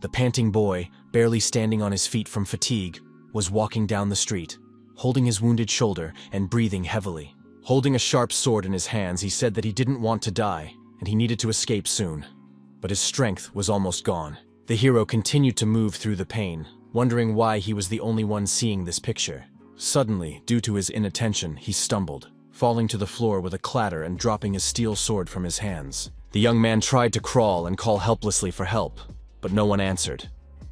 The panting boy, barely standing on his feet from fatigue, was walking down the street, holding his wounded shoulder and breathing heavily. Holding a sharp sword in his hands, he said that he didn't want to die, and he needed to escape soon. But his strength was almost gone. The hero continued to move through the pain, wondering why he was the only one seeing this picture. Suddenly, due to his inattention, he stumbled, falling to the floor with a clatter and dropping his steel sword from his hands. The young man tried to crawl and call helplessly for help, but no one answered,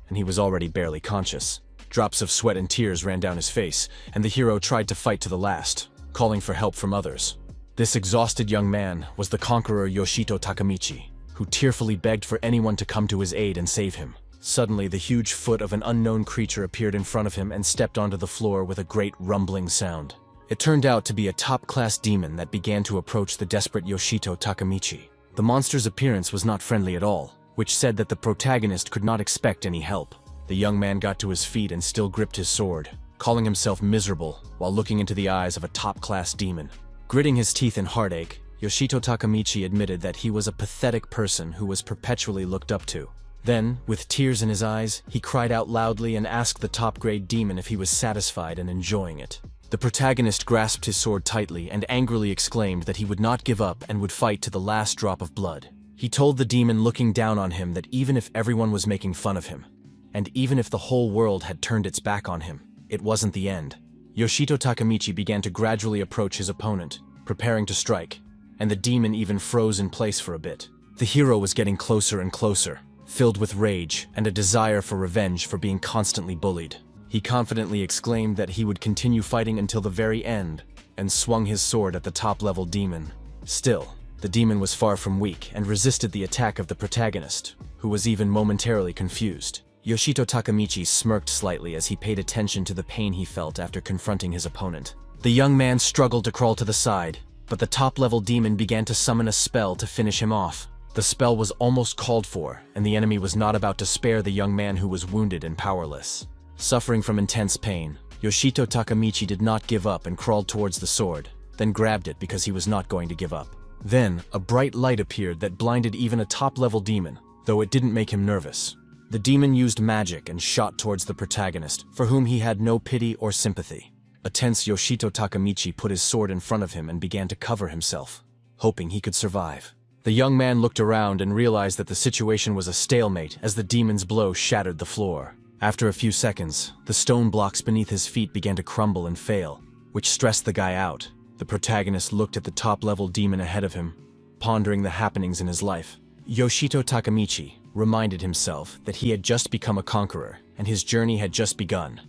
and he was already barely conscious. Drops of sweat and tears ran down his face, and the hero tried to fight to the last, calling for help from others. This exhausted young man was the conqueror Yoshito Takemichi, who tearfully begged for anyone to come to his aid and save him. Suddenly, the huge foot of an unknown creature appeared in front of him and stepped onto the floor with a great rumbling sound. It turned out to be a top-class demon that began to approach the desperate Yoshito Takemichi. The monster's appearance was not friendly at all, which said that the protagonist could not expect any help. The young man got to his feet and still gripped his sword, calling himself miserable while looking into the eyes of a top-class demon. Gritting his teeth in heartache, Yoshito Takemichi admitted that he was a pathetic person who was perpetually looked up to. Then, with tears in his eyes, he cried out loudly and asked the top-grade demon if he was satisfied and enjoying it. The protagonist grasped his sword tightly and angrily exclaimed that he would not give up and would fight to the last drop of blood. He told the demon looking down on him that even if everyone was making fun of him, and even if the whole world had turned its back on him, it wasn't the end. Yoshito Takemichi began to gradually approach his opponent, preparing to strike, and the demon even froze in place for a bit. The hero was getting closer and closer, filled with rage and a desire for revenge for being constantly bullied. He confidently exclaimed that he would continue fighting until the very end, and swung his sword at the top-level demon. Still, the demon was far from weak and resisted the attack of the protagonist, who was even momentarily confused. Yoshito Takemichi smirked slightly as he paid attention to the pain he felt after confronting his opponent. The young man struggled to crawl to the side, but the top-level demon began to summon a spell to finish him off. The spell was almost called for, and the enemy was not about to spare the young man who was wounded and powerless. Suffering from intense pain, Yoshito Takemichi did not give up and crawled towards the sword, then grabbed it because he was not going to give up. Then, a bright light appeared that blinded even a top-level demon, though it didn't make him nervous. The demon used magic and shot towards the protagonist, for whom he had no pity or sympathy. A tense Yoshito Takemichi put his sword in front of him and began to cover himself, hoping he could survive. The young man looked around and realized that the situation was a stalemate as the demon's blow shattered the floor. After a few seconds, the stone blocks beneath his feet began to crumble and fail, which stressed the guy out. The protagonist looked at the top-level demon ahead of him, pondering the happenings in his life. Yoshito Takemichi reminded himself that he had just become a conqueror, and his journey had just begun.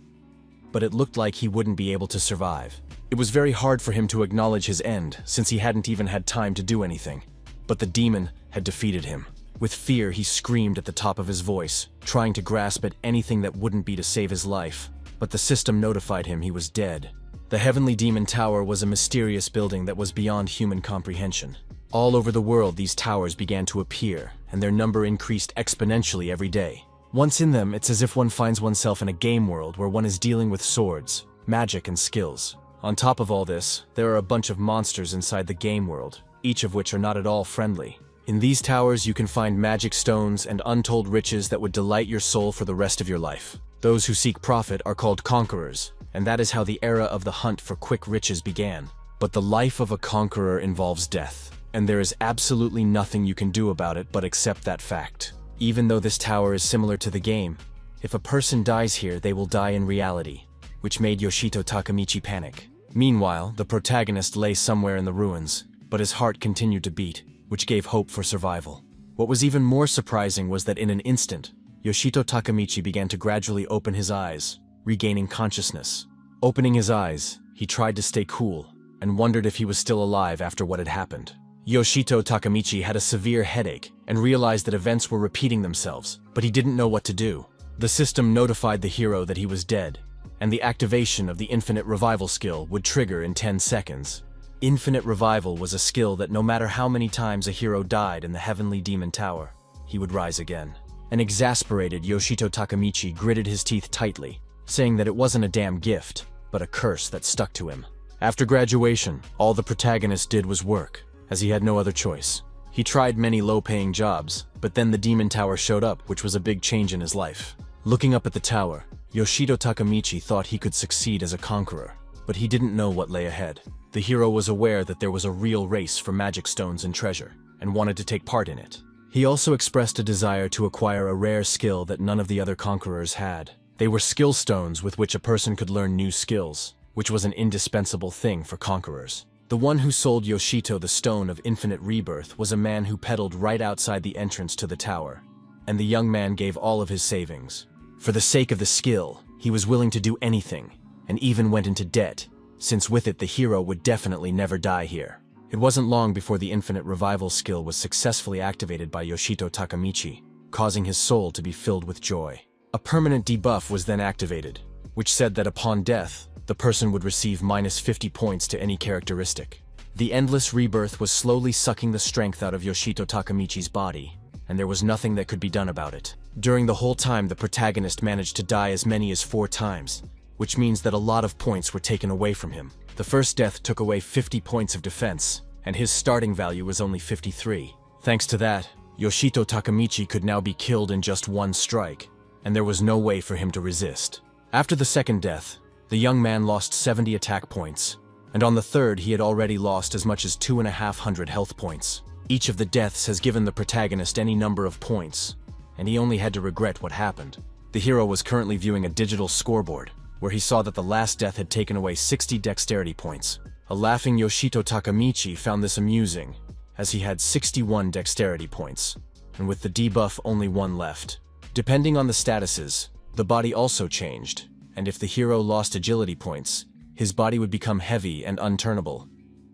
But it looked like he wouldn't be able to survive. It was very hard for him to acknowledge his end, since he hadn't even had time to do anything. But the demon had defeated him. With fear, he screamed at the top of his voice, trying to grasp at anything that wouldn't be to save his life. But the system notified him he was dead. The Heavenly Demon Tower was a mysterious building that was beyond human comprehension. All over the world, these towers began to appear, and their number increased exponentially every day. Once in them, it's as if one finds oneself in a game world where one is dealing with swords, magic, and skills. On top of all this, there are a bunch of monsters inside the game world, each of which are not at all friendly. In these towers, you can find magic stones and untold riches that would delight your soul for the rest of your life. Those who seek profit are called conquerors, and that is how the era of the hunt for quick riches began. But the life of a conqueror involves death, and there is absolutely nothing you can do about it but accept that fact. Even though this tower is similar to the game, if a person dies here, they will die in reality, which made Yoshito Takemichi panic. Meanwhile, the protagonist lay somewhere in the ruins, but his heart continued to beat, which gave hope for survival. What was even more surprising was that in an instant, Yoshito Takemichi began to gradually open his eyes, regaining consciousness. Opening his eyes, he tried to stay cool, and wondered if he was still alive after what had happened. Yoshito Takemichi had a severe headache and realized that events were repeating themselves, but he didn't know what to do. The system notified the hero that he was dead, and the activation of the Infinite Revival skill would trigger in 10 seconds. Infinite Revival was a skill that no matter how many times a hero died in the Heavenly Demon Tower, he would rise again. An exasperated Yoshito Takemichi gritted his teeth tightly, saying that it wasn't a damn gift, but a curse that stuck to him. After graduation, all the protagonist did was work, as he had no other choice. He tried many low-paying jobs, But then the demon tower showed up, which was a big change in his life. Looking up at the tower, Yoshito Takamichi thought he could succeed as a conqueror, but he didn't know what lay ahead. The hero was aware that there was a real race for magic stones and treasure, and wanted to take part in it. He also expressed a desire to acquire a rare skill that none of the other conquerors had. They were skill stones with which a person could learn new skills, which was an indispensable thing for conquerors. The one who sold Yoshito the Stone of Infinite Rebirth was a man who peddled right outside the entrance to the tower, and the young man gave all of his savings. For the sake of the skill, he was willing to do anything, and even went into debt, since with it the hero would definitely never die here. It wasn't long before the Infinite Revival skill was successfully activated by Yoshito Takamichi, causing his soul to be filled with joy. A permanent debuff was then activated, which said that upon death, the person would receive minus 50 points to any characteristic. The endless rebirth was slowly sucking the strength out of Yoshito Takamichi's body, and there was nothing that could be done about it. During the whole time, the protagonist managed to die as many as 4 times, which means that a lot of points were taken away from him. The first death took away 50 points of defense, and his starting value was only 53. Thanks to that, Yoshito Takamichi could now be killed in just 1 strike, and there was no way for him to resist. After the second death, the young man lost 70 attack points, and on the third he had already lost as much as 2,500 health points. Each of the deaths has given the protagonist any number of points, and he only had to regret what happened. The hero was currently viewing a digital scoreboard, where he saw that the last death had taken away 60 dexterity points. A laughing Yoshito Takamichi found this amusing, as he had 61 dexterity points, and with the debuff only 1 left. Depending on the statuses, the body also changed, and if the hero lost agility points, his body would become heavy and unturnable,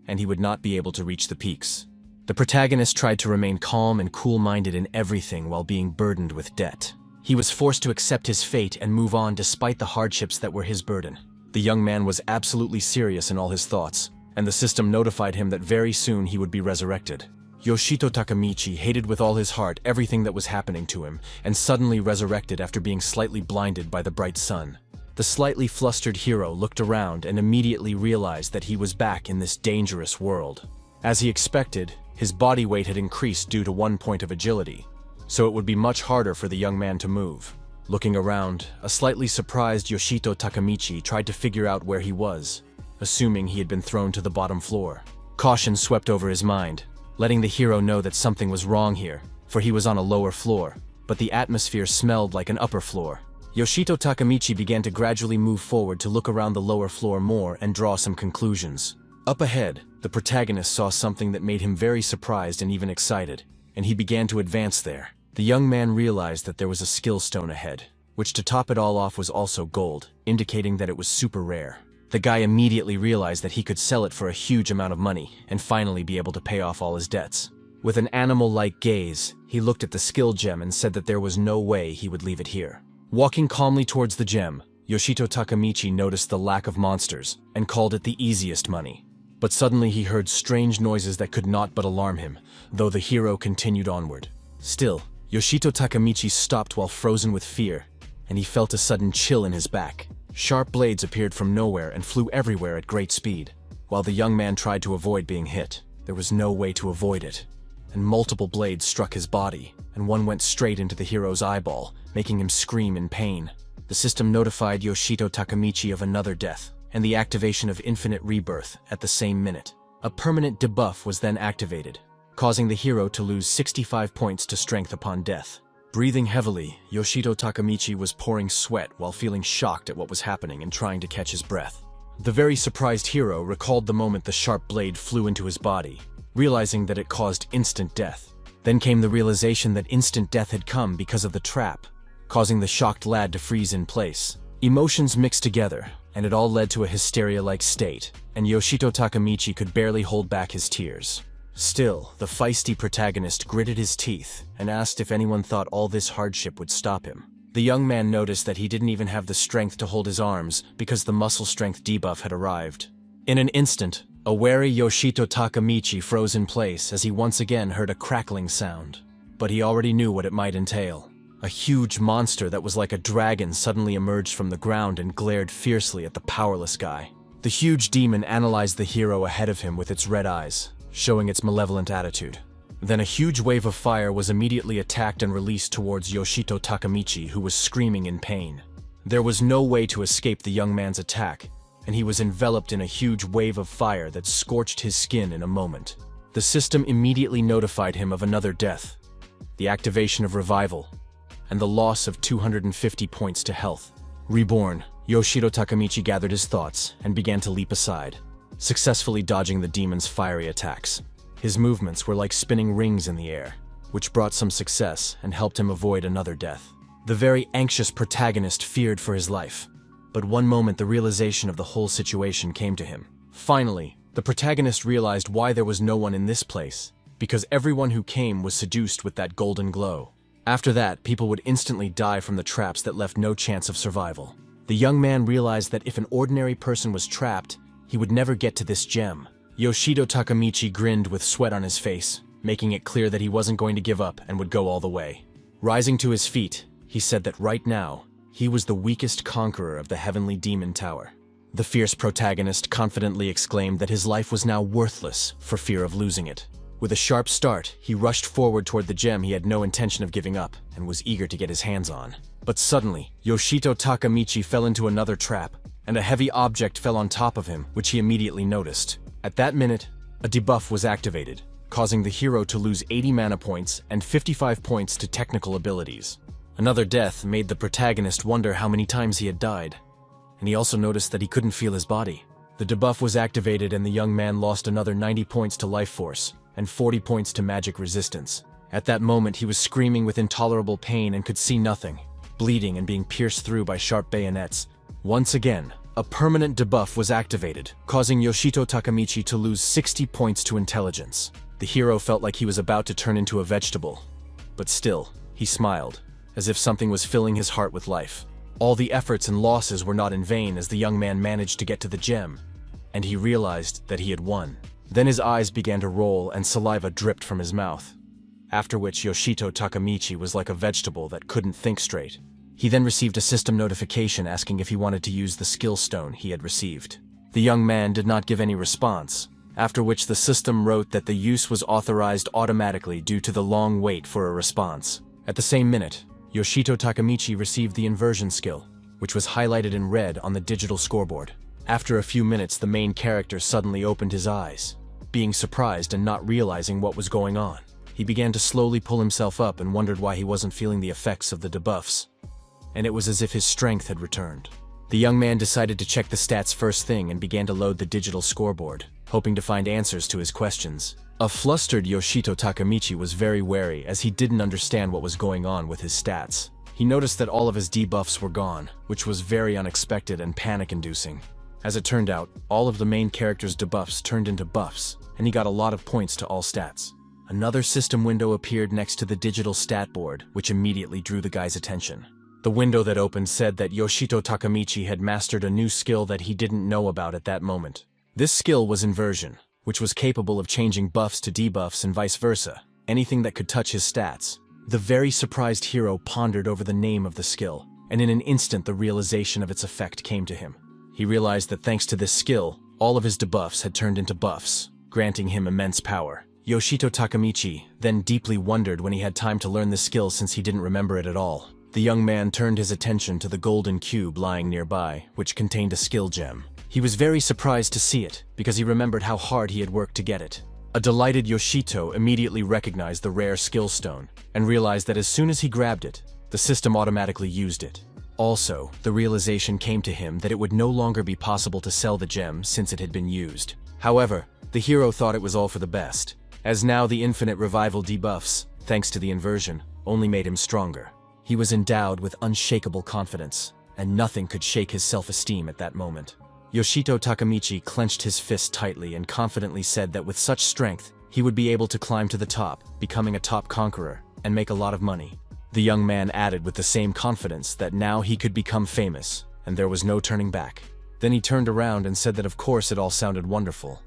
and he would not be able to reach the peaks. The protagonist tried to remain calm and cool-minded in everything while being burdened with debt. He was forced to accept his fate and move on despite the hardships that were his burden. The young man was absolutely serious in all his thoughts, and the system notified him that very soon he would be resurrected. Yoshito Takamichi hated with all his heart everything that was happening to him, and suddenly resurrected after being slightly blinded by the bright sun. The slightly flustered hero looked around and immediately realized that he was back in this dangerous world. As he expected, his body weight had increased due to 1 point of agility, so it would be much harder for the young man to move. Looking around, a slightly surprised Yoshito Takamichi tried to figure out where he was, assuming he had been thrown to the bottom floor. Caution swept over his mind, letting the hero know that something was wrong here, for he was on a lower floor, but the atmosphere smelled like an upper floor. Yoshito Takamichi began to gradually move forward to look around the lower floor more and draw some conclusions. Up ahead, the protagonist saw something that made him very surprised and even excited, and he began to advance there. The young man realized that there was a skill stone ahead, which to top it all off was also gold, indicating that it was super rare. The guy immediately realized that he could sell it for a huge amount of money and finally be able to pay off all his debts. With an animal-like gaze, he looked at the skill gem and said that there was no way he would leave it here. Walking calmly towards the gem, Yoshito Takamichi noticed the lack of monsters and called it the easiest money. But suddenly he heard strange noises that could not but alarm him, though the hero continued onward. Still, Yoshito Takamichi stopped while frozen with fear, and he felt a sudden chill in his back. Sharp blades appeared from nowhere and flew everywhere at great speed. While the young man tried to avoid being hit, there was no way to avoid it, and multiple blades struck his body, and one went straight into the hero's eyeball, making him scream in pain. The system notified Yoshito Takamichi of another death, and the activation of Infinite Rebirth at the same minute. A permanent debuff was then activated, causing the hero to lose 65 points to strength upon death. Breathing heavily, Yoshito Takamichi was pouring sweat while feeling shocked at what was happening and trying to catch his breath. The very surprised hero recalled the moment the sharp blade flew into his body, realizing that it caused instant death. Then came the realization that instant death had come because of the trap, causing the shocked lad to freeze in place. Emotions mixed together, and it all led to a hysteria-like state, and Yoshito Takamichi could barely hold back his tears. Still, the feisty protagonist gritted his teeth and asked if anyone thought all this hardship would stop him. The young man noticed that he didn't even have the strength to hold his arms because the muscle strength debuff had arrived. In an instant, a wary Yoshito Takamichi froze in place as he once again heard a crackling sound. But he already knew what it might entail. A huge monster that was like a dragon suddenly emerged from the ground and glared fiercely at the powerless guy. The huge demon analyzed the hero ahead of him with its red eyes, showing its malevolent attitude. Then a huge wave of fire was immediately attacked and released towards Yoshito Takamichi, who was screaming in pain. There was no way to escape the young man's attack, and he was enveloped in a huge wave of fire that scorched his skin in a moment. The system immediately notified him of another death, the activation of revival, and the loss of 250 points to health. Reborn, Yoshito Takamichi gathered his thoughts and began to leap aside, successfully dodging the demon's fiery attacks. His movements were like spinning rings in the air, which brought some success and helped him avoid another death. The very anxious protagonist feared for his life, but one moment the realization of the whole situation came to him. Finally, the protagonist realized why there was no one in this place, because everyone who came was seduced with that golden glow. After that, people would instantly die from the traps that left no chance of survival. The young man realized that if an ordinary person was trapped, he would never get to this gem. Yoshito Takamichi grinned with sweat on his face, making it clear that he wasn't going to give up and would go all the way. Rising to his feet, he said that right now, he was the weakest conqueror of the Heavenly Demon Tower. The fierce protagonist confidently exclaimed that his life was now worthless for fear of losing it. With a sharp start, he rushed forward toward the gem he had no intention of giving up and was eager to get his hands on. But suddenly, Yoshito Takamichi fell into another trap, and a heavy object fell on top of him, which he immediately noticed. At that minute, a debuff was activated, causing the hero to lose 80 mana points and 55 points to technical abilities. Another death made the protagonist wonder how many times he had died, and he also noticed that he couldn't feel his body. The debuff was activated and the young man lost another 90 points to life force and 40 points to magic resistance. At that moment, he was screaming with intolerable pain and could see nothing, bleeding and being pierced through by sharp bayonets. Once again, a permanent debuff was activated, causing Yoshito Takamichi to lose 60 points to intelligence. The hero felt like he was about to turn into a vegetable, but still, he smiled, as if something was filling his heart with life. All the efforts and losses were not in vain as the young man managed to get to the gem, and he realized that he had won. Then his eyes began to roll and saliva dripped from his mouth, after which Yoshito Takamichi was like a vegetable that couldn't think straight. He then received a system notification asking if he wanted to use the skill stone he had received. The young man did not give any response, after which the system wrote that the use was authorized automatically due to the long wait for a response. At the same minute, Yoshito Takamichi received the inversion skill, which was highlighted in red on the digital scoreboard. After a few minutes, the main character suddenly opened his eyes, being surprised and not realizing what was going on. He began to slowly pull himself up and wondered why he wasn't feeling the effects of the debuffs, and it was as if his strength had returned. The young man decided to check the stats first thing and began to load the digital scoreboard, hoping to find answers to his questions. A flustered Yoshito Takamichi was very wary as he didn't understand what was going on with his stats. He noticed that all of his debuffs were gone, which was very unexpected and panic-inducing. As it turned out, all of the main character's debuffs turned into buffs, and he got a lot of points to all stats. Another system window appeared next to the digital stat board, which immediately drew the guy's attention. The window that opened said that Yoshito Takamichi had mastered a new skill that he didn't know about at that moment. This skill was inversion, which was capable of changing buffs to debuffs and vice versa, anything that could touch his stats. The very surprised hero pondered over the name of the skill, and in an instant the realization of its effect came to him. He realized that thanks to this skill, all of his debuffs had turned into buffs, granting him immense power. Yoshito Takamichi then deeply wondered when he had time to learn the skill since he didn't remember it at all. The young man turned his attention to the golden cube lying nearby, which contained a skill gem. He was very surprised to see it, because he remembered how hard he had worked to get it. A delighted Yoshito immediately recognized the rare skill stone, and realized that as soon as he grabbed it, the system automatically used it. Also, the realization came to him that it would no longer be possible to sell the gem since it had been used. However, the hero thought it was all for the best, as now the infinite revival debuffs, thanks to the inversion, only made him stronger. He was endowed with unshakable confidence, and nothing could shake his self-esteem at that moment. Yoshito Takamichi clenched his fist tightly and confidently said that with such strength, he would be able to climb to the top, becoming a top conqueror, and make a lot of money. The young man added with the same confidence that now he could become famous, and there was no turning back. Then he turned around and said that of course it all sounded wonderful,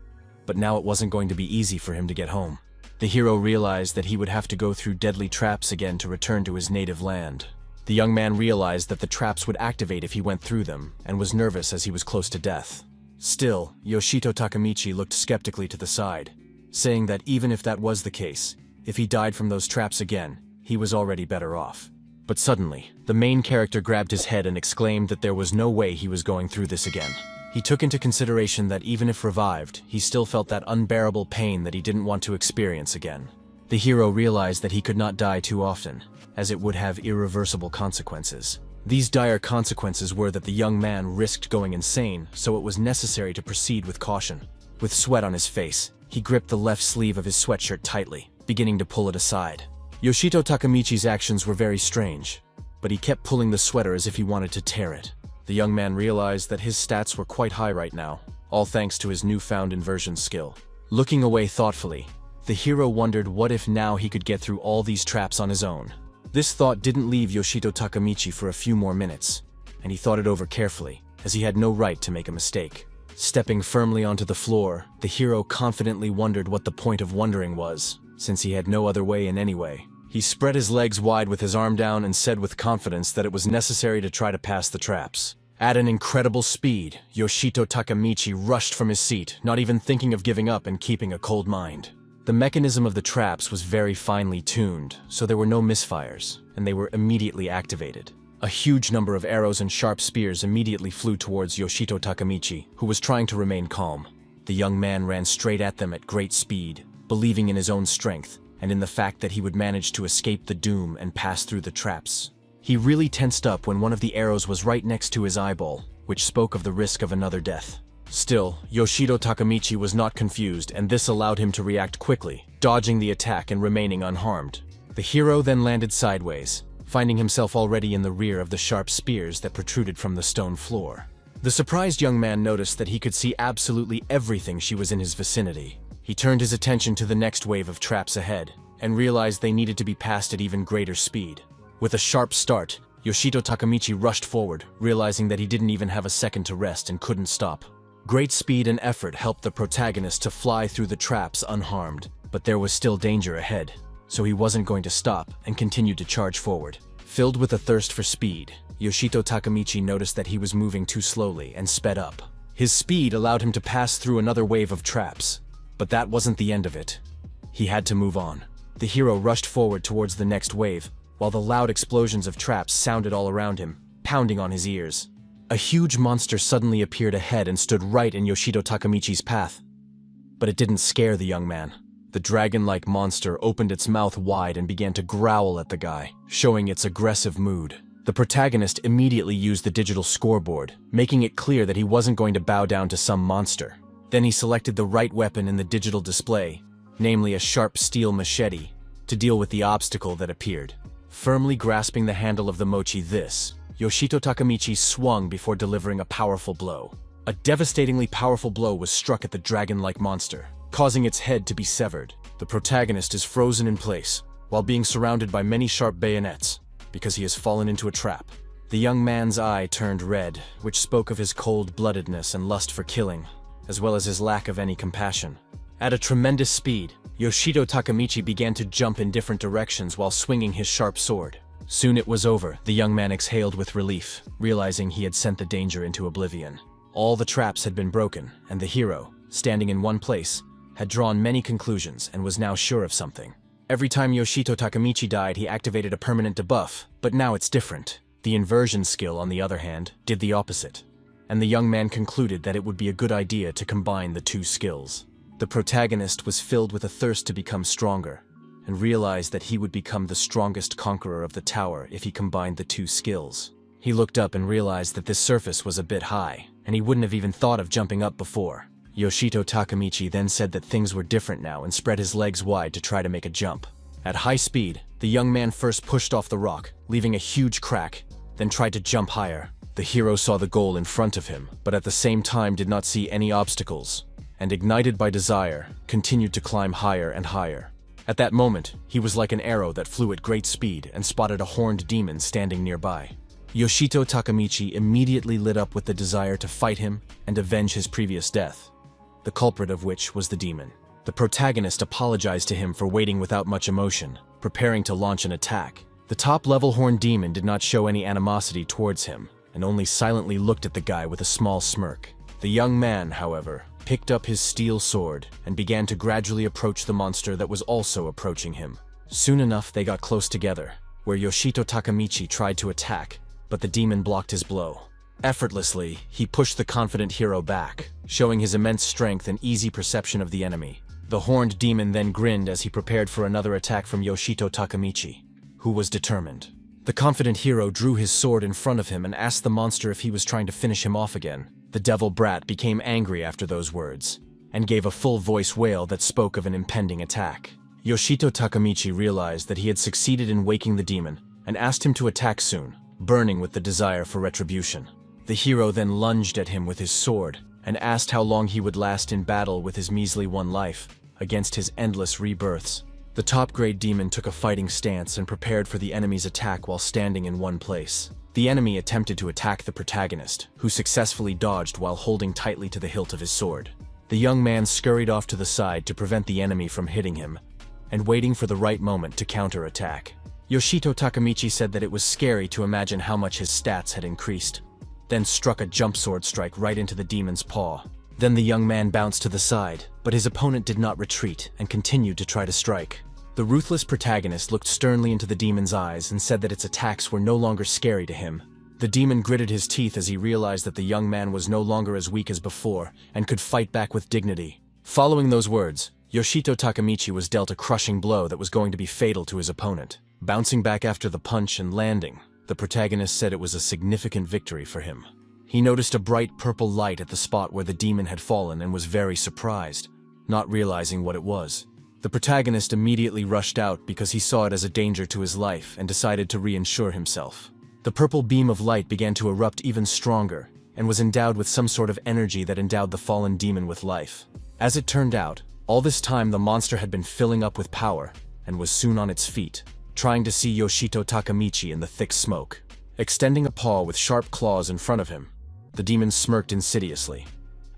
but now it wasn't going to be easy for him to get home. The hero realized that he would have to go through deadly traps again to return to his native land. The young man realized that the traps would activate if he went through them, and was nervous as he was close to death. Still, Yoshito Takamichi looked skeptically to the side, saying that even if that was the case, If he died from those traps again, he was already better off. But suddenly, the main character grabbed his head and exclaimed that there was no way he was going through this again. He took into consideration that even if revived, he still felt that unbearable pain that he didn't want to experience again. The hero realized that he could not die too often, as it would have irreversible consequences. These dire consequences were that the young man risked going insane, so it was necessary to proceed with caution. With sweat on his face, he gripped the left sleeve of his sweatshirt tightly, beginning to pull it aside. Yoshito Takamichi's actions were very strange, but he kept pulling the sweater as if he wanted to tear it. The young man realized that his stats were quite high right now, all thanks to his newfound inversion skill. Looking away thoughtfully, the hero wondered what if now he could get through all these traps on his own. This thought didn't leave Yoshito Takamichi for a few more minutes, and he thought it over carefully, as he had no right to make a mistake. Stepping firmly onto the floor, the hero confidently wondered what the point of wondering was, since he had no other way in any way. He spread his legs wide with his arm down and said with confidence that it was necessary to try to pass the traps. At an incredible speed, Yoshito Takamichi rushed from his seat, not even thinking of giving up and keeping a cold mind. The mechanism of the traps was very finely tuned, so there were no misfires, and they were immediately activated. A huge number of arrows and sharp spears immediately flew towards Yoshito Takamichi, who was trying to remain calm. The young man ran straight at them at great speed, believing in his own strength, and in the fact that he would manage to escape the doom and pass through the traps. He really tensed up when one of the arrows was right next to his eyeball, which spoke of the risk of another death. Still, Yoshito Takamichi was not confused, and this allowed him to react quickly, dodging the attack and remaining unharmed. The hero then landed sideways, finding himself already in the rear of the sharp spears that protruded from the stone floor. The surprised young man noticed that he could see absolutely everything she was in his vicinity. He turned his attention to the next wave of traps ahead, and realized they needed to be passed at even greater speed. With a sharp start, Yoshito Takamichi rushed forward, realizing that he didn't even have a second to rest and couldn't stop. Great speed and effort helped the protagonist to fly through the traps unharmed, but there was still danger ahead, so he wasn't going to stop and continued to charge forward. Filled with a thirst for speed, Yoshito Takamichi noticed that he was moving too slowly and sped up. His speed allowed him to pass through another wave of traps, but that wasn't the end of it. He had to move on. The hero rushed forward towards the next wave, while the loud explosions of traps sounded all around him, pounding on his ears. A huge monster suddenly appeared ahead and stood right in Yoshito Takamichi's path. But it didn't scare the young man. The dragon-like monster opened its mouth wide and began to growl at the guy, showing its aggressive mood. The protagonist immediately used the digital scoreboard, making it clear that he wasn't going to bow down to some monster. Then he selected the right weapon in the digital display, namely a sharp steel machete, to deal with the obstacle that appeared. Firmly grasping the handle of the mochi Yoshito Takamichi swung before delivering a powerful blow. A devastatingly powerful blow was struck at the dragon-like monster, causing its head to be severed. The protagonist is frozen in place, while being surrounded by many sharp bayonets, because he has fallen into a trap. The young man's eye turned red, which spoke of his cold-bloodedness and lust for killing, as well as his lack of any compassion. At a tremendous speed, Yoshito Takamichi began to jump in different directions while swinging his sharp sword. Soon it was over. The young man exhaled with relief, realizing he had sent the danger into oblivion. All the traps had been broken, and the hero, standing in one place, had drawn many conclusions and was now sure of something. Every time Yoshito Takamichi died, he activated a permanent debuff, but now it's different. The inversion skill, on the other hand, did the opposite, and the young man concluded that it would be a good idea to combine the two skills. The protagonist was filled with a thirst to become stronger, and realized that he would become the strongest conqueror of the tower if he combined the two skills. He looked up and realized that this surface was a bit high, and he wouldn't have even thought of jumping up before. Yoshito Takamichi then said that things were different now and spread his legs wide to try to make a jump. At high speed, the young man first pushed off the rock, leaving a huge crack, then tried to jump higher. The hero saw the goal in front of him, but at the same time did not see any obstacles, and ignited by desire, continued to climb higher and higher. At that moment, he was like an arrow that flew at great speed and spotted a horned demon standing nearby. Yoshito Takamichi immediately lit up with the desire to fight him and avenge his previous death, the culprit of which was the demon. The protagonist apologized to him for waiting without much emotion, preparing to launch an attack. The top-level horned demon did not show any animosity towards him, and only silently looked at the guy with a small smirk. The young man, however, picked up his steel sword and began to gradually approach the monster that was also approaching him. Soon enough, they got close together, where Yoshito Takamichi tried to attack, but the demon blocked his blow. Effortlessly, he pushed the confident hero back, showing his immense strength and easy perception of the enemy. The horned demon then grinned as he prepared for another attack from Yoshito Takamichi, who was determined. The confident hero drew his sword in front of him and asked the monster if he was trying to finish him off again. The devil brat became angry after those words, and gave a full-voice wail that spoke of an impending attack. Yoshito Takamichi realized that he had succeeded in waking the demon, and asked him to attack soon, burning with the desire for retribution. The hero then lunged at him with his sword, and asked how long he would last in battle with his measly one life, against his endless rebirths. The top-grade demon took a fighting stance and prepared for the enemy's attack while standing in one place. The enemy attempted to attack the protagonist, who successfully dodged while holding tightly to the hilt of his sword. The young man scurried off to the side to prevent the enemy from hitting him, and waiting for the right moment to counter-attack. Yoshito Takamichi said that it was scary to imagine how much his stats had increased, then struck a jump sword strike right into the demon's paw. Then the young man bounced to the side, but his opponent did not retreat and continued to try to strike. The ruthless protagonist looked sternly into the demon's eyes and said that its attacks were no longer scary to him. The demon gritted his teeth as he realized that the young man was no longer as weak as before and could fight back with dignity. Following those words, Yoshito Takamichi was dealt a crushing blow that was going to be fatal to his opponent. Bouncing back after the punch and landing, the protagonist said it was a significant victory for him. He noticed a bright purple light at the spot where the demon had fallen and was very surprised, not realizing what it was. The protagonist immediately rushed out because he saw it as a danger to his life and decided to reassure himself. The purple beam of light began to erupt even stronger and was endowed with some sort of energy that endowed the fallen demon with life. As it turned out, all this time the monster had been filling up with power and was soon on its feet, trying to see Yoshito Takamichi in the thick smoke. Extending a paw with sharp claws in front of him, the demon smirked insidiously,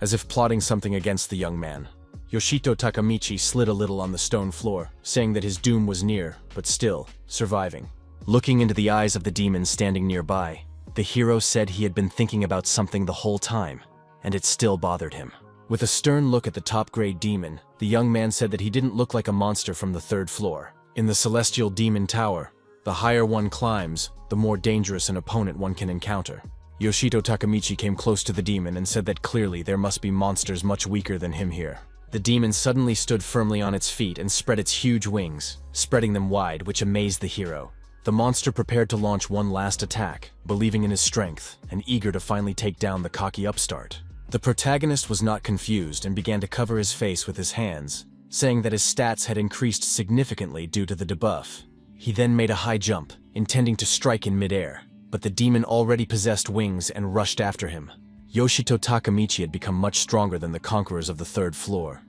as if plotting something against the young man. Yoshito Takamichi slid a little on the stone floor, saying that his doom was near, but still, surviving. Looking into the eyes of the demon standing nearby, the hero said he had been thinking about something the whole time, and it still bothered him. With a stern look at the top-grade demon, the young man said that he didn't look like a monster from the 3rd floor. In the Celestial Demon Tower, the higher one climbs, the more dangerous an opponent one can encounter. Yoshito Takamichi came close to the demon and said that clearly there must be monsters much weaker than him here. The demon suddenly stood firmly on its feet and spread its huge wings, spreading them wide, which amazed the hero. The monster prepared to launch one last attack, believing in his strength and eager to finally take down the cocky upstart. The protagonist was not confused and began to cover his face with his hands, saying that his stats had increased significantly due to the debuff. He then made a high jump, intending to strike in midair, but the demon already possessed wings and rushed after him. Yoshito Takamichi had become much stronger than the conquerors of the 3rd floor.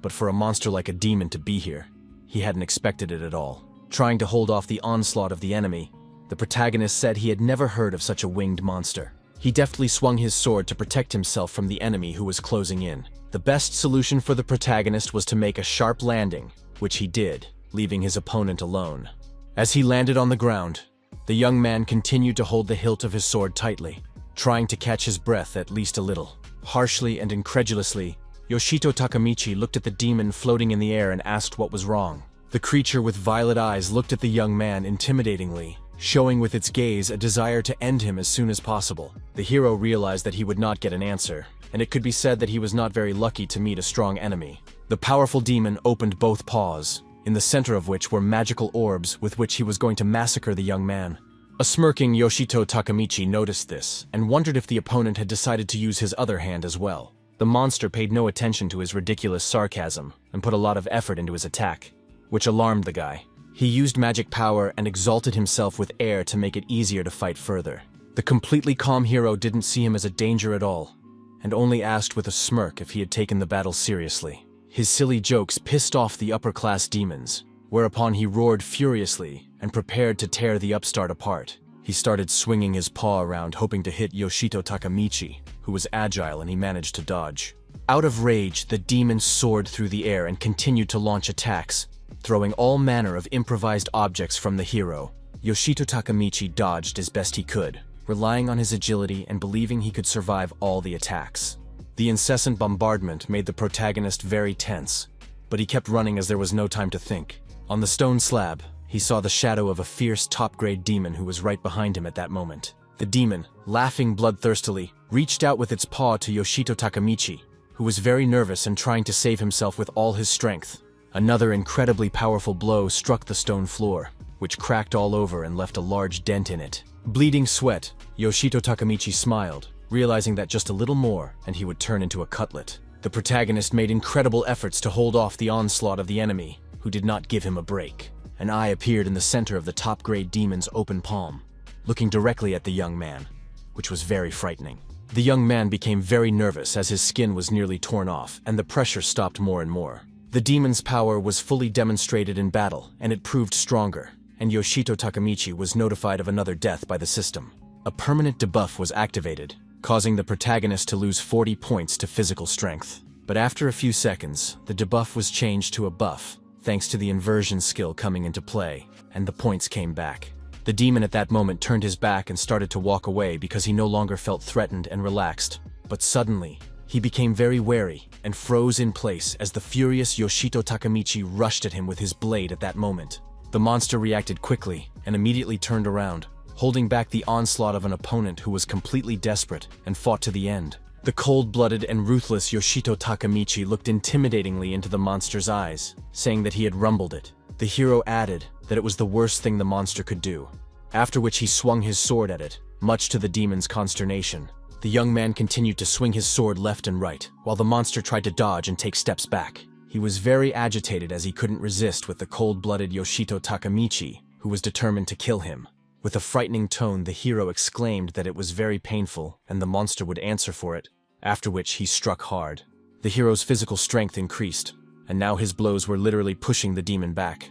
But for a monster like a demon to be here, he hadn't expected it at all. Trying to hold off the onslaught of the enemy, the protagonist said he had never heard of such a winged monster. He deftly swung his sword to protect himself from the enemy who was closing in. The best solution for the protagonist was to make a sharp landing, which he did, leaving his opponent alone. As he landed on the ground, the young man continued to hold the hilt of his sword tightly, trying to catch his breath at least a little. Harshly and incredulously, Yoshito Takamichi looked at the demon floating in the air and asked what was wrong. The creature with violet eyes looked at the young man intimidatingly, showing with its gaze a desire to end him as soon as possible. The hero realized that he would not get an answer, and it could be said that he was not very lucky to meet a strong enemy. The powerful demon opened both paws, in the center of which were magical orbs with which he was going to massacre the young man. A smirking Yoshito Takamichi noticed this, and wondered if the opponent had decided to use his other hand as well. The monster paid no attention to his ridiculous sarcasm, and put a lot of effort into his attack, which alarmed the guy. He used magic power and exalted himself with air to make it easier to fight further. The completely calm hero didn't see him as a danger at all, and only asked with a smirk if he had taken the battle seriously. His silly jokes pissed off the upper-class demons, whereupon he roared furiously and prepared to tear the upstart apart. He started swinging his paw around, hoping to hit Yoshito Takamichi, who was agile and he managed to dodge. Out of rage, the demon soared through the air and continued to launch attacks, throwing all manner of improvised objects from the hero. Yoshito Takamichi dodged as best he could, relying on his agility and believing he could survive all the attacks. The incessant bombardment made the protagonist very tense, but he kept running as there was no time to think. On the stone slab, he saw the shadow of a fierce top-grade demon who was right behind him at that moment. The demon, laughing bloodthirstily, reached out with its paw to Yoshito Takamichi, who was very nervous and trying to save himself with all his strength. Another incredibly powerful blow struck the stone floor, which cracked all over and left a large dent in it. Bleeding sweat, Yoshito Takamichi smiled, realizing that just a little more and he would turn into a cutlet. The protagonist made incredible efforts to hold off the onslaught of the enemy, who did not give him a break. An eye appeared in the center of the top-grade demon's open palm, looking directly at the young man, which was very frightening. The young man became very nervous as his skin was nearly torn off, and the pressure stopped more and more. The demon's power was fully demonstrated in battle, and it proved stronger, and Yoshito Takamichi was notified of another death by the system. A permanent debuff was activated, causing the protagonist to lose 40 points to physical strength. But after a few seconds, the debuff was changed to a buff, thanks to the inversion skill coming into play, and the points came back. The demon at that moment turned his back and started to walk away because he no longer felt threatened and relaxed. But suddenly, he became very wary and froze in place as the furious Yoshito Takamichi rushed at him with his blade at that moment. The monster reacted quickly and immediately turned around, holding back the onslaught of an opponent who was completely desperate and fought to the end. The cold-blooded and ruthless Yoshito Takamichi looked intimidatingly into the monster's eyes, saying that he had rumbled it. The hero added that it was the worst thing the monster could do, after which he swung his sword at it, much to the demon's consternation. The young man continued to swing his sword left and right, while the monster tried to dodge and take steps back. He was very agitated as he couldn't resist with the cold-blooded Yoshito Takamichi, who was determined to kill him. With a frightening tone, the hero exclaimed that it was very painful and the monster would answer for it, after which he struck hard. The hero's physical strength increased, and now his blows were literally pushing the demon back.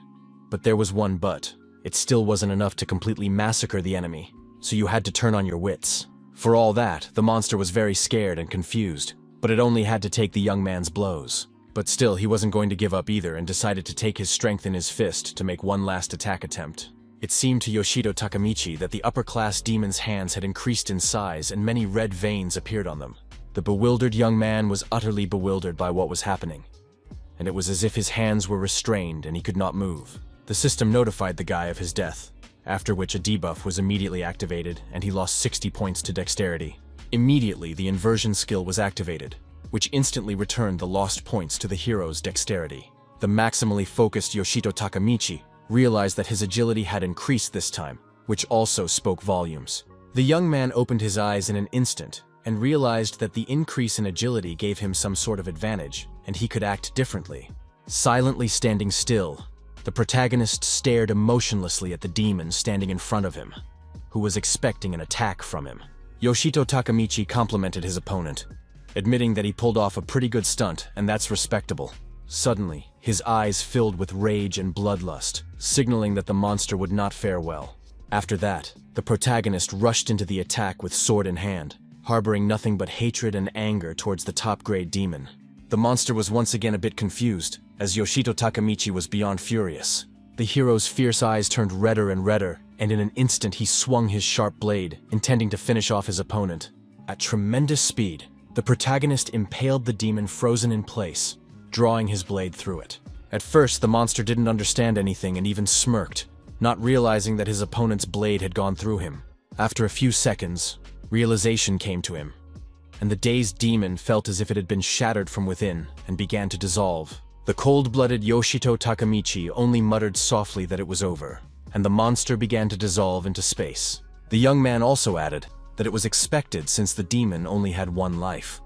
But there was one but. It still wasn't enough to completely massacre the enemy, so you had to turn on your wits. For all that, the monster was very scared and confused, but it only had to take the young man's blows. But still, he wasn't going to give up either and decided to take his strength in his fist to make one last attack attempt. It seemed to Yoshito Takamichi that the upper-class demon's hands had increased in size and many red veins appeared on them. The bewildered young man was utterly bewildered by what was happening, and it was as if his hands were restrained and he could not move. The system notified the guy of his death, after which a debuff was immediately activated and he lost 60 points to dexterity. Immediately, the inversion skill was activated, which instantly returned the lost points to the hero's dexterity. The maximally focused Yoshito Takamichi realized that his agility had increased this time, which also spoke volumes. The young man opened his eyes in an instant and realized that the increase in agility gave him some sort of advantage, and he could act differently. Silently standing still, the protagonist stared emotionlessly at the demon standing in front of him, who was expecting an attack from him. Yoshito Takamichi complimented his opponent, admitting that he pulled off a pretty good stunt, and that's respectable. Suddenly, his eyes filled with rage and bloodlust, signaling that the monster would not fare well. After that, the protagonist rushed into the attack with sword in hand, harboring nothing but hatred and anger towards the top-grade demon. The monster was once again a bit confused, as Yoshito Takamichi was beyond furious. The hero's fierce eyes turned redder and redder, and in an instant he swung his sharp blade, intending to finish off his opponent. At tremendous speed, the protagonist impaled the demon frozen in place, drawing his blade through it. At first, the monster didn't understand anything and even smirked, not realizing that his opponent's blade had gone through him. After a few seconds, realization came to him, and the dazed demon felt as if it had been shattered from within and began to dissolve. The cold-blooded Yoshito Takamichi only muttered softly that it was over, and the monster began to dissolve into space. The young man also added that it was expected since the demon only had one life,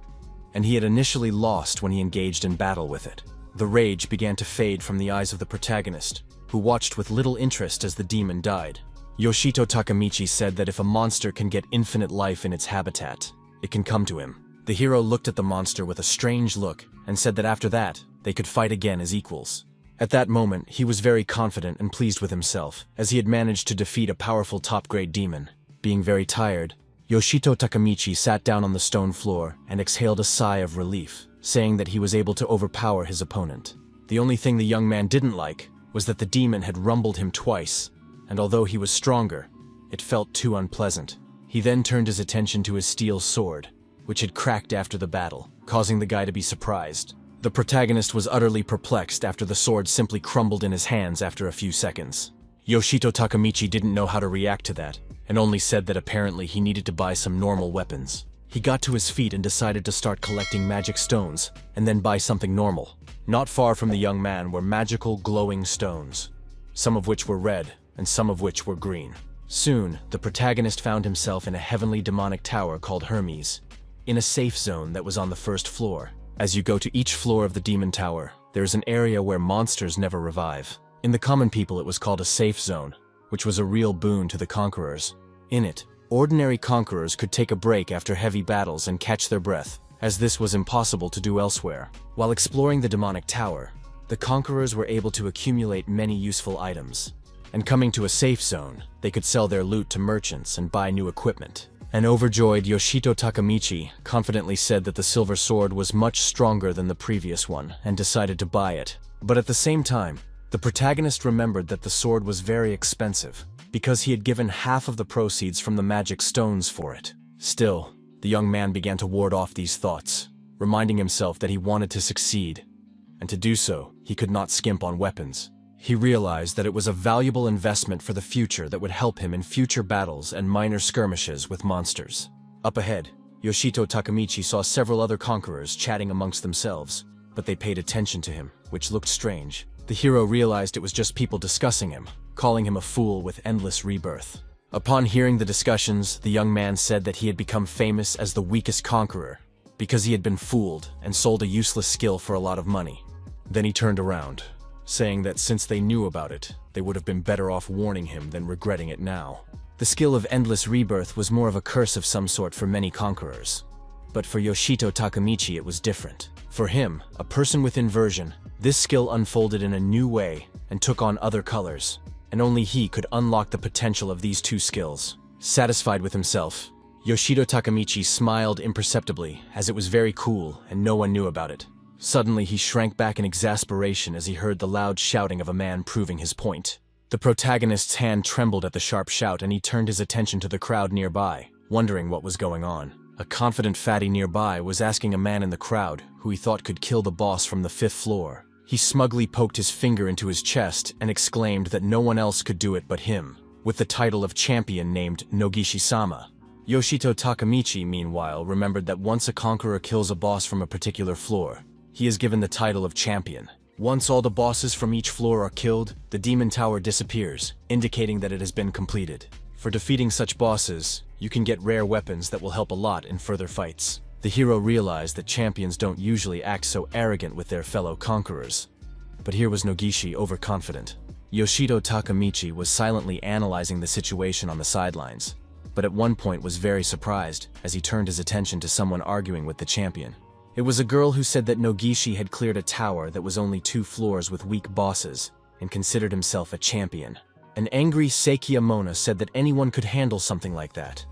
and he had initially lost when he engaged in battle with it. The rage began to fade from the eyes of the protagonist, who watched with little interest as the demon died. Yoshito Takamichi said that if a monster can get infinite life in its habitat, it can come to him. The hero looked at the monster with a strange look and said that after that, they could fight again as equals. At that moment, he was very confident and pleased with himself, as he had managed to defeat a powerful top-grade demon. Being very tired, Yoshito Takamichi sat down on the stone floor and exhaled a sigh of relief, saying that he was able to overpower his opponent. The only thing the young man didn't like was that the demon had rumbled him twice, and although he was stronger, it felt too unpleasant. He then turned his attention to his steel sword, which had cracked after the battle, causing the guy to be surprised. The protagonist was utterly perplexed after the sword simply crumbled in his hands after a few seconds. Yoshito Takamichi didn't know how to react to that, and only said that apparently he needed to buy some normal weapons. He got to his feet and decided to start collecting magic stones, and then buy something normal. Not far from the young man were magical glowing stones, some of which were red, and some of which were green. Soon, the protagonist found himself in a heavenly demonic tower called Hermes, in a safe zone that was on the first floor. As you go to each floor of the demon tower, there is an area where monsters never revive. In the common people, it was called a safe zone, which was a real boon to the conquerors. In it, ordinary conquerors could take a break after heavy battles and catch their breath, as this was impossible to do elsewhere. While exploring the demonic tower, the conquerors were able to accumulate many useful items. And coming to a safe zone, they could sell their loot to merchants and buy new equipment. An overjoyed Yoshito Takamichi confidently said that the silver sword was much stronger than the previous one and decided to buy it. But at the same time, the protagonist remembered that the sword was very expensive, because he had given half of the proceeds from the magic stones for it. Still, the young man began to ward off these thoughts, reminding himself that he wanted to succeed, and to do so, he could not skimp on weapons. He realized that it was a valuable investment for the future that would help him in future battles and minor skirmishes with monsters. Up ahead, Yoshito Takamichi saw several other conquerors chatting amongst themselves, but they paid attention to him, which looked strange. The hero realized it was just people discussing him, calling him a fool with endless rebirth. Upon hearing the discussions, the young man said that he had become famous as the weakest conqueror, because he had been fooled and sold a useless skill for a lot of money. Then he turned around, saying that since they knew about it, they would have been better off warning him than regretting it now. The skill of endless rebirth was more of a curse of some sort for many conquerors. But for Yoshito Takamichi it was different. For him, a person with inversion, this skill unfolded in a new way and took on other colors, and only he could unlock the potential of these two skills. Satisfied with himself, Yoshito Takamichi smiled imperceptibly, as it was very cool and no one knew about it. Suddenly, he shrank back in exasperation as he heard the loud shouting of a man proving his point. The protagonist's hand trembled at the sharp shout and he turned his attention to the crowd nearby, wondering what was going on. A confident fatty nearby was asking a man in the crowd, who he thought could kill the boss from the 5th floor. He smugly poked his finger into his chest and exclaimed that no one else could do it but him, with the title of champion named Nogishi-sama. Yoshito Takamichi, meanwhile, remembered that once a conqueror kills a boss from a particular floor, he is given the title of champion. Once all the bosses from each floor are killed, the demon tower disappears, indicating that it has been completed. For defeating such bosses, you can get rare weapons that will help a lot in further fights. The hero realized that champions don't usually act so arrogant with their fellow conquerors. But here was Nogishi overconfident. Yoshito Takamichi was silently analyzing the situation on the sidelines, but at one point was very surprised as he turned his attention to someone arguing with the champion. It was a girl who said that Nogishi had cleared a tower that was only 2 floors with weak bosses and considered himself a champion. An angry Sekiyamona said that anyone could handle something like that,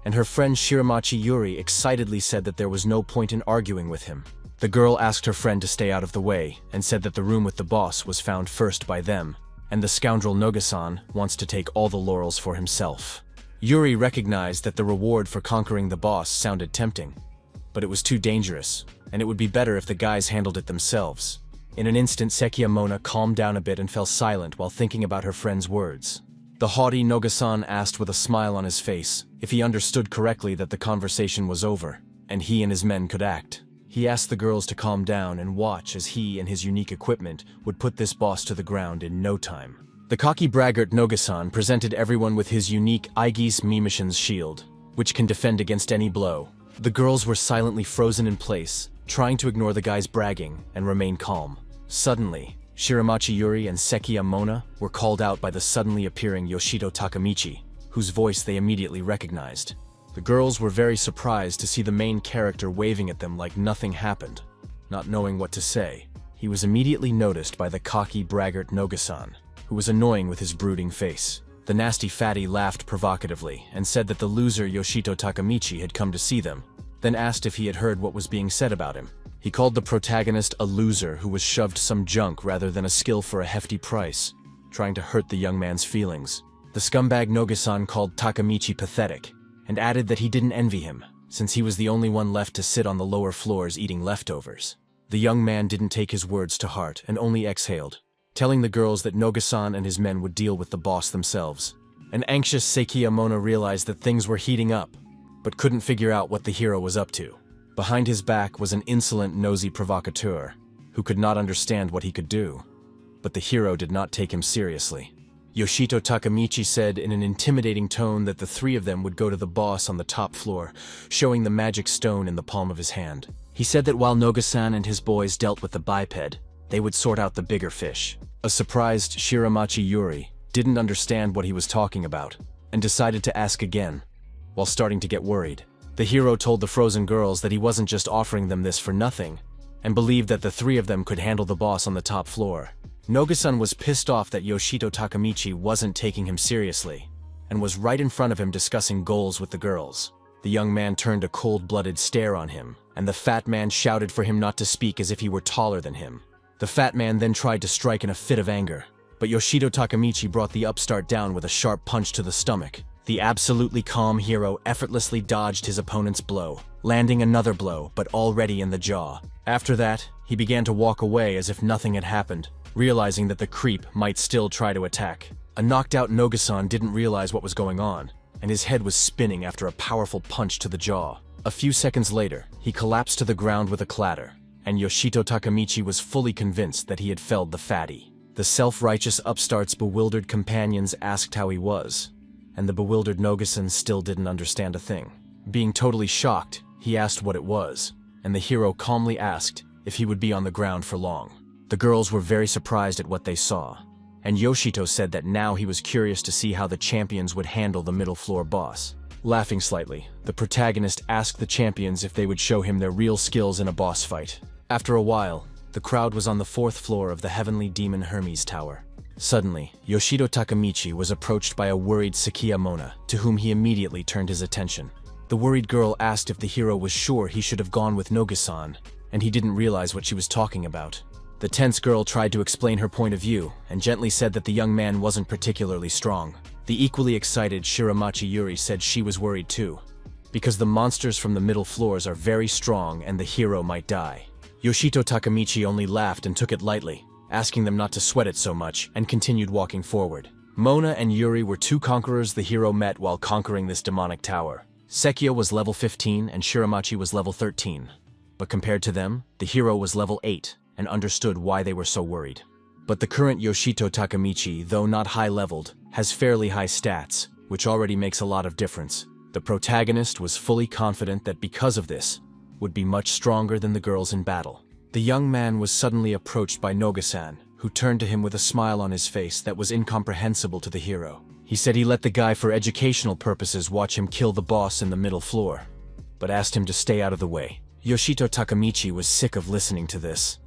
and her friend Shiramachi Yuri excitedly said that there was no point in arguing with him. The girl asked her friend to stay out of the way and said that the room with the boss was found first by them, and the scoundrel Noga-san wants to take all the laurels for himself. Yuri recognized that the reward for conquering the boss sounded tempting, but it was too dangerous, and it would be better if the guys handled it themselves. In an instant, Sekiyamona calmed down a bit and fell silent while thinking about her friend's words. The haughty Noga-san asked with a smile on his face if he understood correctly that the conversation was over, and he and his men could act. He asked the girls to calm down and watch as he and his unique equipment would put this boss to the ground in no time. The cocky braggart Noga-san presented everyone with his unique Aegis Mimoshin's shield, which can defend against any blow. The girls were silently frozen in place, trying to ignore the guy's bragging and remain calm. Suddenly, Shiramachi Yuri and Sekiyamona were called out by the suddenly appearing Yoshito Takamichi, whose voice they immediately recognized. The girls were very surprised to see the main character waving at them like nothing happened. Not knowing what to say, he was immediately noticed by the cocky braggart Noga-san, who was annoying with his brooding face. The nasty fatty laughed provocatively and said that the loser Yoshito Takamichi had come to see them, then asked if he had heard what was being said about him. He called the protagonist a loser who was shoved some junk rather than a skill for a hefty price, trying to hurt the young man's feelings. The scumbag Noga-san called Takamichi pathetic, and added that he didn't envy him, since he was the only one left to sit on the lower floors eating leftovers. The young man didn't take his words to heart and only exhaled, telling the girls that Noga-san and his men would deal with the boss themselves. An anxious Sekiyamona realized that things were heating up, but couldn't figure out what the hero was up to. Behind his back was an insolent, nosy provocateur, who could not understand what he could do. But the hero did not take him seriously. Yoshito Takamichi said in an intimidating tone that the three of them would go to the boss on the top floor, showing the magic stone in the palm of his hand. He said that while Noga-san and his boys dealt with the biped, they would sort out the bigger fish. A surprised Shiramachi Yuri didn't understand what he was talking about, and decided to ask again, while starting to get worried. The hero told the frozen girls that he wasn't just offering them this for nothing, and believed that the three of them could handle the boss on the top floor. Noga-san was pissed off that Yoshito Takamichi wasn't taking him seriously, and was right in front of him discussing goals with the girls. The young man turned a cold-blooded stare on him, and the fat man shouted for him not to speak as if he were taller than him. The fat man then tried to strike in a fit of anger, but Yoshito Takamichi brought the upstart down with a sharp punch to the stomach. The absolutely calm hero effortlessly dodged his opponent's blow, landing another blow, but already in the jaw. After that, he began to walk away as if nothing had happened, realizing that the creep might still try to attack. A knocked-out Noga-san didn't realize what was going on, and his head was spinning after a powerful punch to the jaw. A few seconds later, he collapsed to the ground with a clatter, and Yoshito Takamichi was fully convinced that he had felled the fatty. The self-righteous upstart's bewildered companions asked how he was, and the bewildered Noga-san still didn't understand a thing. Being totally shocked, he asked what it was, and the hero calmly asked if he would be on the ground for long. The girls were very surprised at what they saw, and Yoshito said that now he was curious to see how the champions would handle the middle floor boss. Laughing slightly, the protagonist asked the champions if they would show him their real skills in a boss fight. After a while, the crowd was on the 4th floor of the heavenly demon Hermes Tower. Suddenly, Yoshito Takamichi was approached by a worried Sekiyamona, to whom he immediately turned his attention. The worried girl asked if the hero was sure he should have gone with Noga-san, and he didn't realize what she was talking about. The tense girl tried to explain her point of view, and gently said that the young man wasn't particularly strong. The equally excited Shiramachi Yuri said she was worried too, because the monsters from the middle floors are very strong and the hero might die. Yoshito Takamichi only laughed and took it lightly, asking them not to sweat it so much, and continued walking forward. Mona and Yuri were two conquerors the hero met while conquering this demonic tower. Sekio was level 15 and Shiramachi was level 13. But compared to them, the hero was level 8, and understood why they were so worried. But the current Yoshito Takamichi, though not high-leveled, has fairly high stats, which already makes a lot of difference. The protagonist was fully confident that because of this, would be much stronger than the girls in battle. The young man was suddenly approached by Noga-san, who turned to him with a smile on his face that was incomprehensible to the hero. He said he let the guy for educational purposes watch him kill the boss in the middle floor, but asked him to stay out of the way. Yoshito Takamichi was sick of listening to this,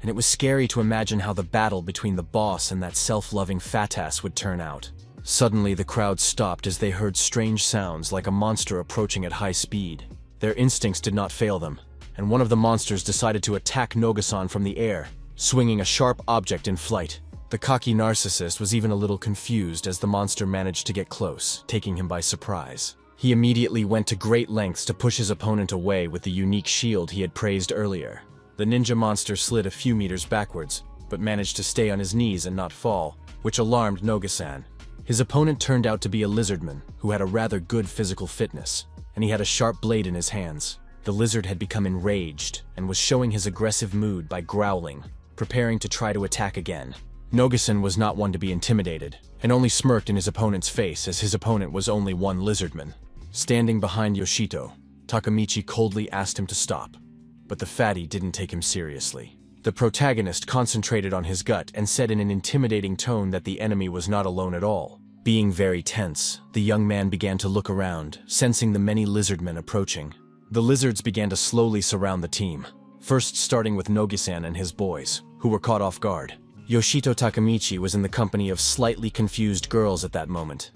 and it was scary to imagine how the battle between the boss and that self-loving fatass would turn out. Suddenly, the crowd stopped as they heard strange sounds like a monster approaching at high speed. Their instincts did not fail them, and one of the monsters decided to attack Noga-san from the air, swinging a sharp object in flight. The cocky narcissist was even a little confused as the monster managed to get close, taking him by surprise. He immediately went to great lengths to push his opponent away with the unique shield he had praised earlier. The ninja monster slid a few meters backwards, but managed to stay on his knees and not fall, which alarmed Noga-san. His opponent turned out to be a lizardman who had a rather good physical fitness, and he had a sharp blade in his hands. The lizard had become enraged and was showing his aggressive mood by growling, preparing to try to attack again. Noga-san was not one to be intimidated, and only smirked in his opponent's face as his opponent was only one lizardman. Standing behind Yoshito, Takamichi coldly asked him to stop, but the fatty didn't take him seriously. The protagonist concentrated on his gut and said in an intimidating tone that the enemy was not alone at all. Being very tense, the young man began to look around, sensing the many lizardmen approaching. The lizards began to slowly surround the team, first starting with Noga-san and his boys, who were caught off guard. Yoshito Takamichi was in the company of slightly confused girls at that moment,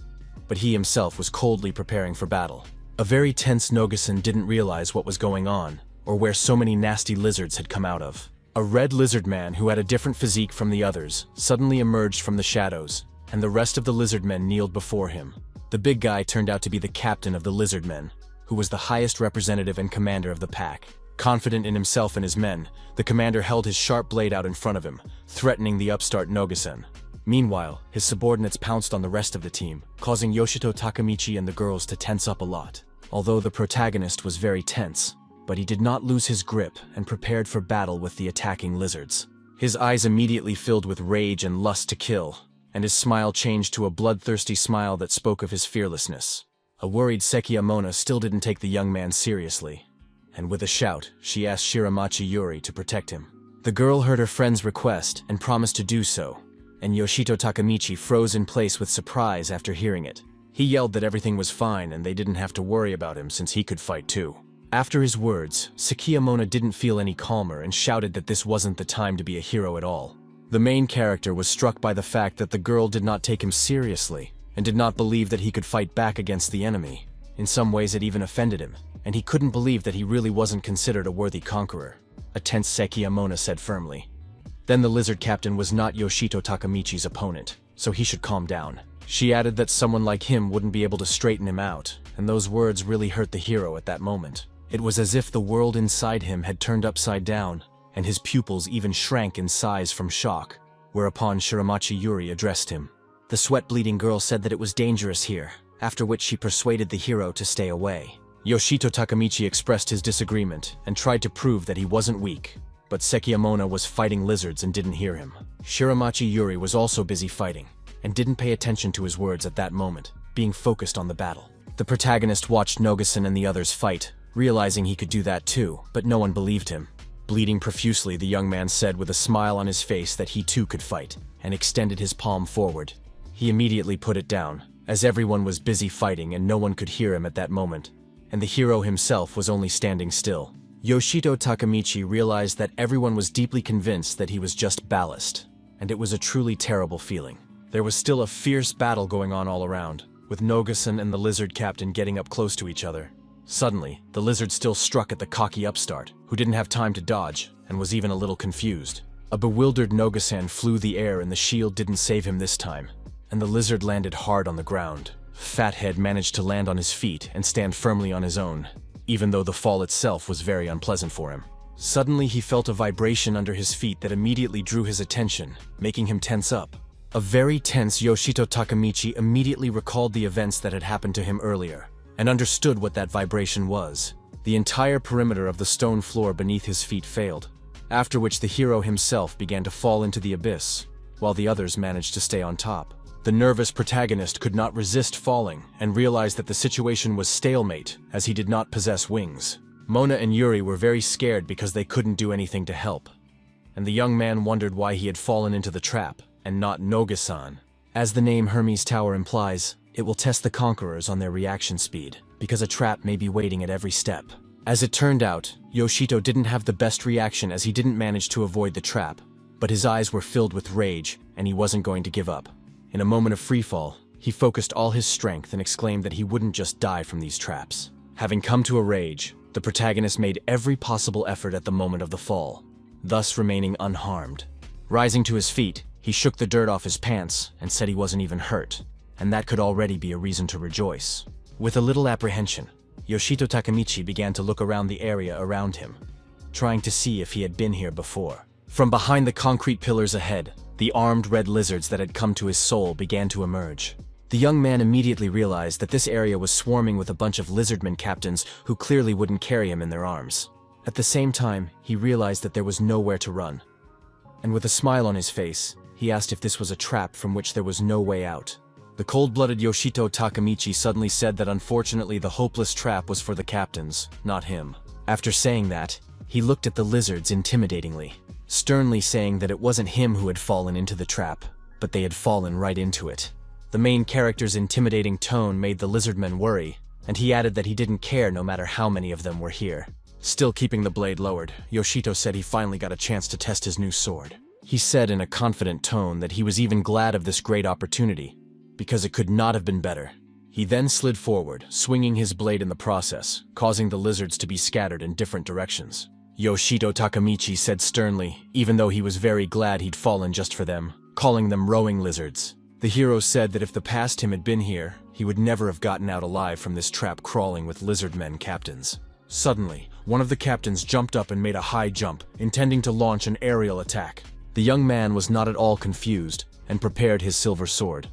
but he himself was coldly preparing for battle. A very tense Noga-san didn't realize what was going on, or where so many nasty lizards had come out of. A red lizard man who had a different physique from the others suddenly emerged from the shadows, and the rest of the lizard men kneeled before him. The big guy turned out to be the captain of the lizard men, who was the highest representative and commander of the pack. Confident in himself and his men, the commander held his sharp blade out in front of him, threatening the upstart Noga-sen. Meanwhile, his subordinates pounced on the rest of the team, causing Yoshito Takemichi and the girls to tense up a lot. Although the protagonist was very tense, but he did not lose his grip and prepared for battle with the attacking lizards. His eyes immediately filled with rage and lust to kill, and his smile changed to a bloodthirsty smile that spoke of his fearlessness. A worried Sekiyamona still didn't take the young man seriously, and with a shout, she asked Shiramachi Yuri to protect him. The girl heard her friend's request and promised to do so, and Yoshito Takemichi froze in place with surprise after hearing it. He yelled that everything was fine and they didn't have to worry about him since he could fight too. After his words, Sekiyamona didn't feel any calmer and shouted that this wasn't the time to be a hero at all. The main character was struck by the fact that the girl did not take him seriously and did not believe that he could fight back against the enemy. In some ways it even offended him, and he couldn't believe that he really wasn't considered a worthy conqueror. A tense Sekiyamona said firmly. Then the lizard captain was not Yoshito Takemichi's opponent, so he should calm down. She added that someone like him wouldn't be able to straighten him out, and those words really hurt the hero at that moment. It was as if the world inside him had turned upside down, and his pupils even shrank in size from shock, whereupon Shiramachi Yuri addressed him. The sweat-bleeding girl said that it was dangerous here, after which she persuaded the hero to stay away. Yoshito Takemichi expressed his disagreement and tried to prove that he wasn't weak, but Sekiyamona was fighting lizards and didn't hear him. Shiramachi Yuri was also busy fighting, and didn't pay attention to his words at that moment, being focused on the battle. The protagonist watched Noga-sen and the others fight, realizing he could do that too, but no one believed him. Bleeding profusely, the young man said with a smile on his face that he too could fight, and extended his palm forward. He immediately put it down, as everyone was busy fighting and no one could hear him at that moment, and the hero himself was only standing still. Yoshito Takemichi realized that everyone was deeply convinced that he was just ballast, and it was a truly terrible feeling. There was still a fierce battle going on all around, with Noga-sen and the lizard captain getting up close to each other. Suddenly, the lizard still struck at the cocky upstart, who didn't have time to dodge, and was even a little confused. A bewildered Noga-san flew the air and the shield didn't save him this time, and the lizard landed hard on the ground. Fathead managed to land on his feet and stand firmly on his own, even though the fall itself was very unpleasant for him. Suddenly he felt a vibration under his feet that immediately drew his attention, making him tense up. A very tense Yoshito Takemichi immediately recalled the events that had happened to him earlier, and understood what that vibration was. The entire perimeter of the stone floor beneath his feet failed, after which the hero himself began to fall into the abyss, while the others managed to stay on top. The nervous protagonist could not resist falling and realized that the situation was stalemate as he did not possess wings. Mona and Yuri were very scared because they couldn't do anything to help, and the young man wondered why he had fallen into the trap and not Noga-san. As the name Hermes Tower implies, it will test the conquerors on their reaction speed, because a trap may be waiting at every step. As it turned out, Yoshito didn't have the best reaction as he didn't manage to avoid the trap, but his eyes were filled with rage and he wasn't going to give up. In a moment of freefall, he focused all his strength and exclaimed that he wouldn't just die from these traps. Having come to a rage, the protagonist made every possible effort at the moment of the fall, thus remaining unharmed. Rising to his feet, he shook the dirt off his pants and said he wasn't even hurt, and that could already be a reason to rejoice. With a little apprehension, Yoshito Takemichi began to look around the area around him, trying to see if he had been here before. From behind the concrete pillars ahead, the armed red lizards that had come to his soul began to emerge. The young man immediately realized that this area was swarming with a bunch of lizardmen captains who clearly wouldn't carry him in their arms. At the same time, he realized that there was nowhere to run. And with a smile on his face, he asked if this was a trap from which there was no way out. The cold-blooded Yoshito Takemichi suddenly said that unfortunately the hopeless trap was for the captains, not him. After saying that, he looked at the lizards intimidatingly, sternly saying that it wasn't him who had fallen into the trap, but they had fallen right into it. The main character's intimidating tone made the lizardmen worry, and he added that he didn't care no matter how many of them were here. Still keeping the blade lowered, Yoshito said he finally got a chance to test his new sword. He said in a confident tone that he was even glad of this great opportunity, because it could not have been better. He then slid forward, swinging his blade in the process, causing the lizards to be scattered in different directions. Yoshito Takemichi said sternly, even though he was very glad he'd fallen just for them, calling them rowing lizards. The hero said that if the past him had been here, He would never have gotten out alive from this trap crawling with lizard men captains. Suddenly, one of the captains jumped up and made a high jump, intending to launch an aerial attack. The young man was not at all confused and prepared his silver sword,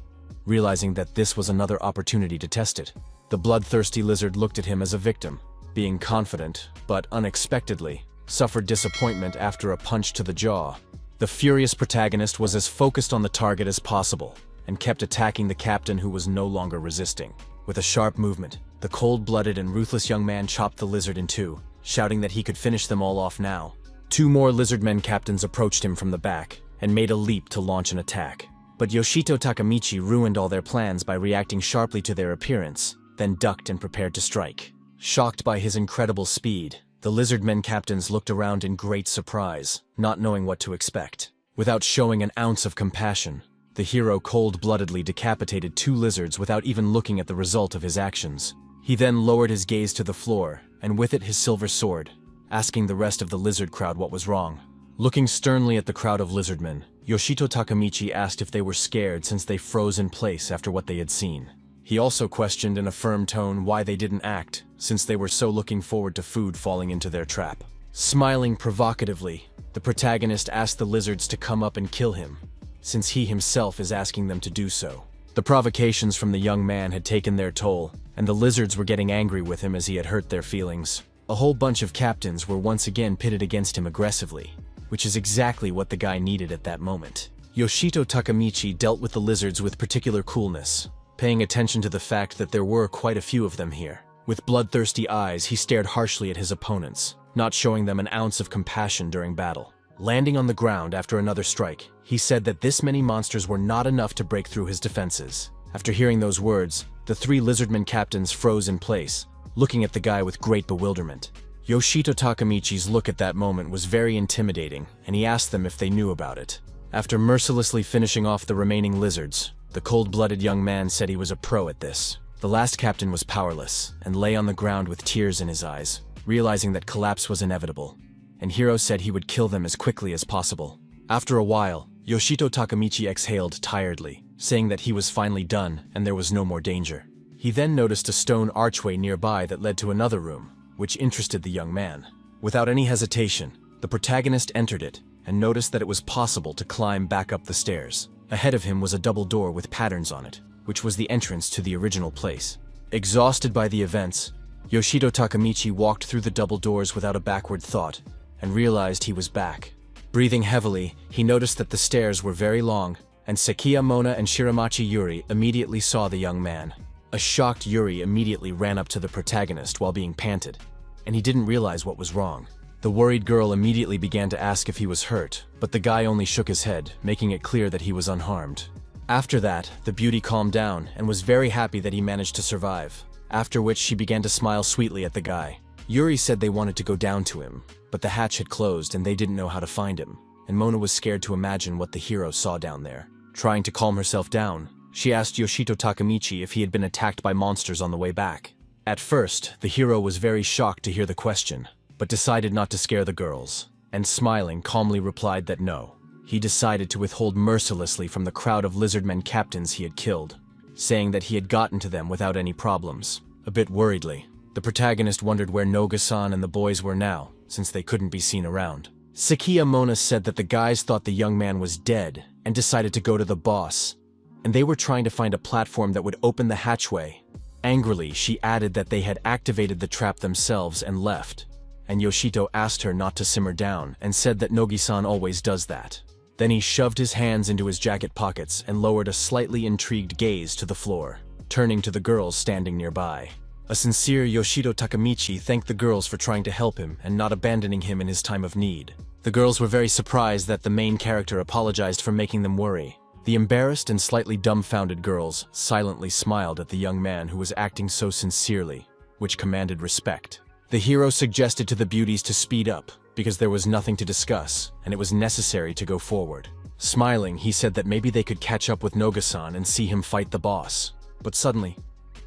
realizing that this was another opportunity to test it. The bloodthirsty lizard looked at him as a victim, being confident, but unexpectedly, suffered disappointment after a punch to the jaw. The furious protagonist was as focused on the target as possible, and kept attacking the captain who was no longer resisting. With a sharp movement, the cold-blooded and ruthless young man chopped the lizard in two, shouting that he could finish them all off now. Two more lizardmen captains approached him from the back, and made a leap to launch an attack. But Yoshito Takamichi ruined all their plans by reacting sharply to their appearance, then ducked and prepared to strike. Shocked by his incredible speed, the lizardmen captains looked around in great surprise, not knowing what to expect. Without showing an ounce of compassion, the hero cold-bloodedly decapitated two lizards without even looking at the result of his actions. He then lowered his gaze to the floor, and with it his silver sword, asking the rest of the lizard crowd what was wrong. Looking sternly at the crowd of lizardmen, Yoshito Takamichi asked if they were scared since they froze in place after what they had seen. He also questioned in a firm tone why they didn't act, since they were so looking forward to food falling into their trap. Smiling provocatively, the protagonist asked the lizards to come up and kill him, since he himself is asking them to do so. The provocations from the young man had taken their toll, and the lizards were getting angry with him as he had hurt their feelings. A whole bunch of captains were once again pitted against him aggressively, which is exactly what the guy needed at that moment. Yoshito Takamichi dealt with the lizards with particular coolness, paying attention to the fact that there were quite a few of them here. With bloodthirsty eyes, he stared harshly at his opponents, not showing them an ounce of compassion during battle. Landing on the ground after another strike, he said that this many monsters were not enough to break through his defenses. After hearing those words, the three lizardmen captains froze in place, looking at the guy with great bewilderment. Yoshito Takamichi's look at that moment was very intimidating, and he asked them if they knew about it. After mercilessly finishing off the remaining lizards, the cold-blooded young man said he was a pro at this. The last captain was powerless, and lay on the ground with tears in his eyes, realizing that collapse was inevitable, and Hiro said he would kill them as quickly as possible. After a while, Yoshito Takamichi exhaled tiredly, saying that he was finally done and there was no more danger. He then noticed a stone archway nearby that led to another room, which interested the young man. Without any hesitation, the protagonist entered it and noticed that it was possible to climb back up the stairs. Ahead of him was a double door with patterns on it, which was the entrance to the original place. Exhausted by the events, Yoshito Takamichi walked through the double doors without a backward thought and realized he was back. Breathing heavily, he noticed that the stairs were very long, and Sekiya Mona and Shiramachi Yuri immediately saw the young man. A shocked Yuri immediately ran up to the protagonist while being panted, and he didn't realize what was wrong. The worried girl immediately began to ask if he was hurt, but the guy only shook his head, making it clear that he was unharmed. After that, the beauty calmed down and was very happy that he managed to survive, after which she began to smile sweetly at the guy. Yuri said they wanted to go down to him, but the hatch had closed and they didn't know how to find him, and Mona was scared to imagine what the hero saw down there. Trying to calm herself down, she asked Yoshito Takamichi if he had been attacked by monsters on the way back. At first, the hero was very shocked to hear the question, but decided not to scare the girls, and smiling calmly replied that no. He decided to withhold mercilessly from the crowd of lizardmen captains he had killed, saying that he had gotten to them without any problems. A bit worriedly, the protagonist wondered where Noga-san and the boys were now, since they couldn't be seen around. Sekiya Mona said that the guys thought the young man was dead and decided to go to the boss, and they were trying to find a platform that would open the hatchway. Angrily, she added that they had activated the trap themselves and left, and Yoshito asked her not to simmer down and said that Nogi-san always does that. Then he shoved his hands into his jacket pockets and lowered a slightly intrigued gaze to the floor, turning to the girls standing nearby. A sincere Yoshito Takamichi thanked the girls for trying to help him and not abandoning him in his time of need. The girls were very surprised that the main character apologized for making them worry. The embarrassed and slightly dumbfounded girls silently smiled at the young man who was acting so sincerely, which commanded respect. The hero suggested to the beauties to speed up, because there was nothing to discuss, and it was necessary to go forward. Smiling, he said that maybe they could catch up with Noga-san and see him fight the boss. But suddenly,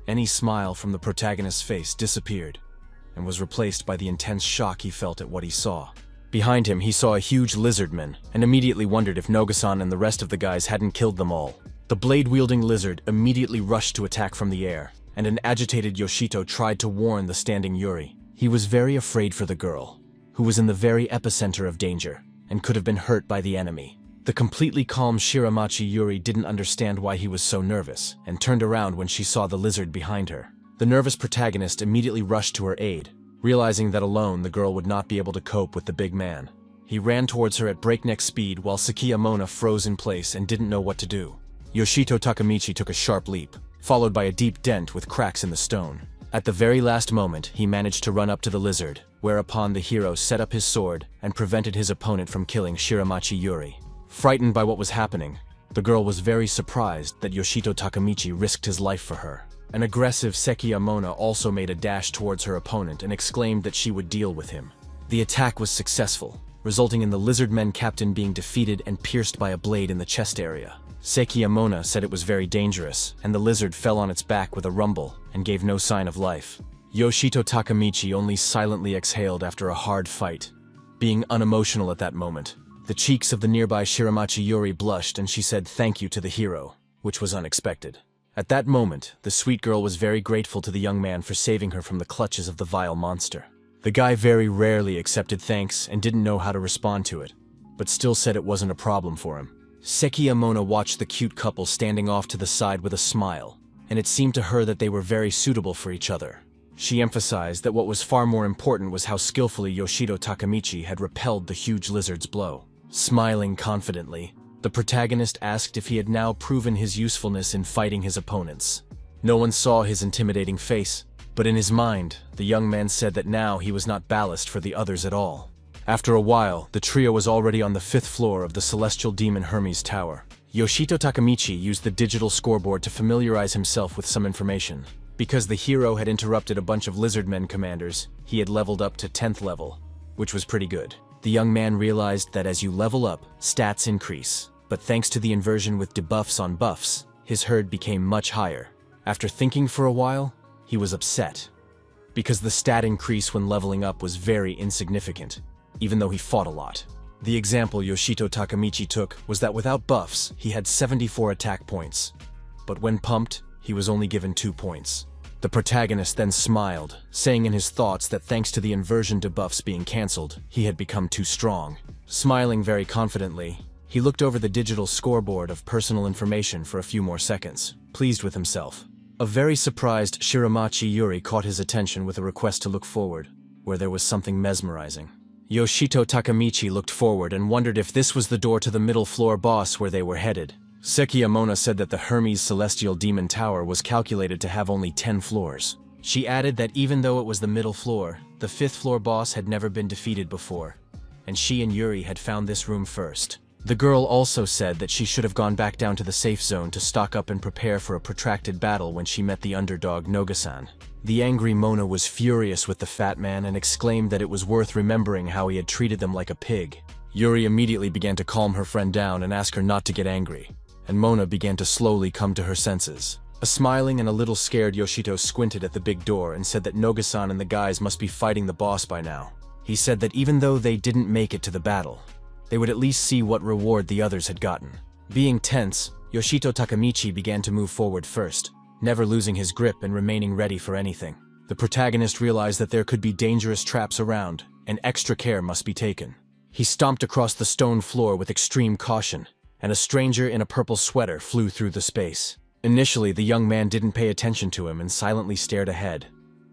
any smile from the protagonist's face disappeared, and was replaced by the intense shock he felt at what he saw. Behind him, he saw a huge lizardman, and immediately wondered if Noga-san and the rest of the guys hadn't killed them all. The blade-wielding lizard immediately rushed to attack from the air, and an agitated Yoshito tried to warn the standing Yuri. He was very afraid for the girl, who was in the very epicenter of danger, and could have been hurt by the enemy. The completely calm Shiramachi Yuri didn't understand why he was so nervous, and turned around when she saw the lizard behind her. The nervous protagonist immediately rushed to her aid, realizing that alone the girl would not be able to cope with the big man. He ran towards her at breakneck speed while Sakiyamona froze in place and didn't know what to do. Yoshito Takamichi took a sharp leap, followed by a deep dent with cracks in the stone. At the very last moment, he managed to run up to the lizard, whereupon the hero set up his sword and prevented his opponent from killing Shiramachi Yuri. Frightened by what was happening, the girl was very surprised that Yoshito Takamichi risked his life for her. An aggressive Sekiyamona also made a dash towards her opponent and exclaimed that she would deal with him. The attack was successful, resulting in the lizardmen captain being defeated and pierced by a blade in the chest area. Sekiyamona said it was very dangerous, and the lizard fell on its back with a rumble and gave no sign of life. Yoshito Takamichi only silently exhaled after a hard fight, being unemotional at that moment. The cheeks of the nearby Shiramachi Yuri blushed and she said thank you to the hero, which was unexpected. At that moment, the sweet girl was very grateful to the young man for saving her from the clutches of the vile monster. The guy very rarely accepted thanks and didn't know how to respond to it, but still said it wasn't a problem for him. Sekiyamona watched the cute couple standing off to the side with a smile, and it seemed to her that they were very suitable for each other. She emphasized that what was far more important was how skillfully Yoshito Takamichi had repelled the huge lizard's blow. Smiling confidently, the protagonist asked if he had now proven his usefulness in fighting his opponents. No one saw his intimidating face, but in his mind, the young man said that now he was not ballast for the others at all. After a while, the trio was already on the 5th floor of the celestial demon Hermes Tower. Yoshito Takamichi used the digital scoreboard to familiarize himself with some information. Because the hero had interrupted a bunch of lizardmen commanders, he had leveled up to 10th level, which was pretty good. The young man realized that as you level up, stats increase. But thanks to the inversion with debuffs on buffs, his herd became much higher. After thinking for a while, he was upset, because the stat increase when leveling up was very insignificant, even though he fought a lot. The example Yoshito Takamichi took was that without buffs, he had 74 attack points, but when pumped, he was only given 2 points. The protagonist then smiled, saying in his thoughts that thanks to the inversion debuffs being cancelled, he had become too strong. Smiling very confidently, he looked over the digital scoreboard of personal information for a few more seconds, pleased with himself. A very surprised Shiramachi Yuri caught his attention with a request to look forward, where there was something mesmerizing. Yoshito Takamichi looked forward and wondered if this was the door to the middle floor boss where they were headed. Sekiyamona said that the Hermes Celestial Demon Tower was calculated to have only 10 floors. She added that even though it was the middle floor, the 5th floor boss had never been defeated before, and she and Yuri had found this room first. The girl also said that she should have gone back down to the safe zone to stock up and prepare for a protracted battle when she met the underdog Noga-san. The angry Mona was furious with the fat man and exclaimed that it was worth remembering how he had treated them like a pig. Yuri immediately began to calm her friend down and ask her not to get angry, and Mona began to slowly come to her senses. A smiling and a little scared Yoshito squinted at the big door and said that Noga-san and the guys must be fighting the boss by now. He said that even though they didn't make it to the battle, they would at least see what reward the others had gotten. Being tense, Yoshito Takamichi began to move forward first, never losing his grip and remaining ready for anything. The protagonist realized that there could be dangerous traps around, and extra care must be taken. He stomped across the stone floor with extreme caution, and a stranger in a purple sweater flew through the space. Initially, the young man didn't pay attention to him and silently stared ahead,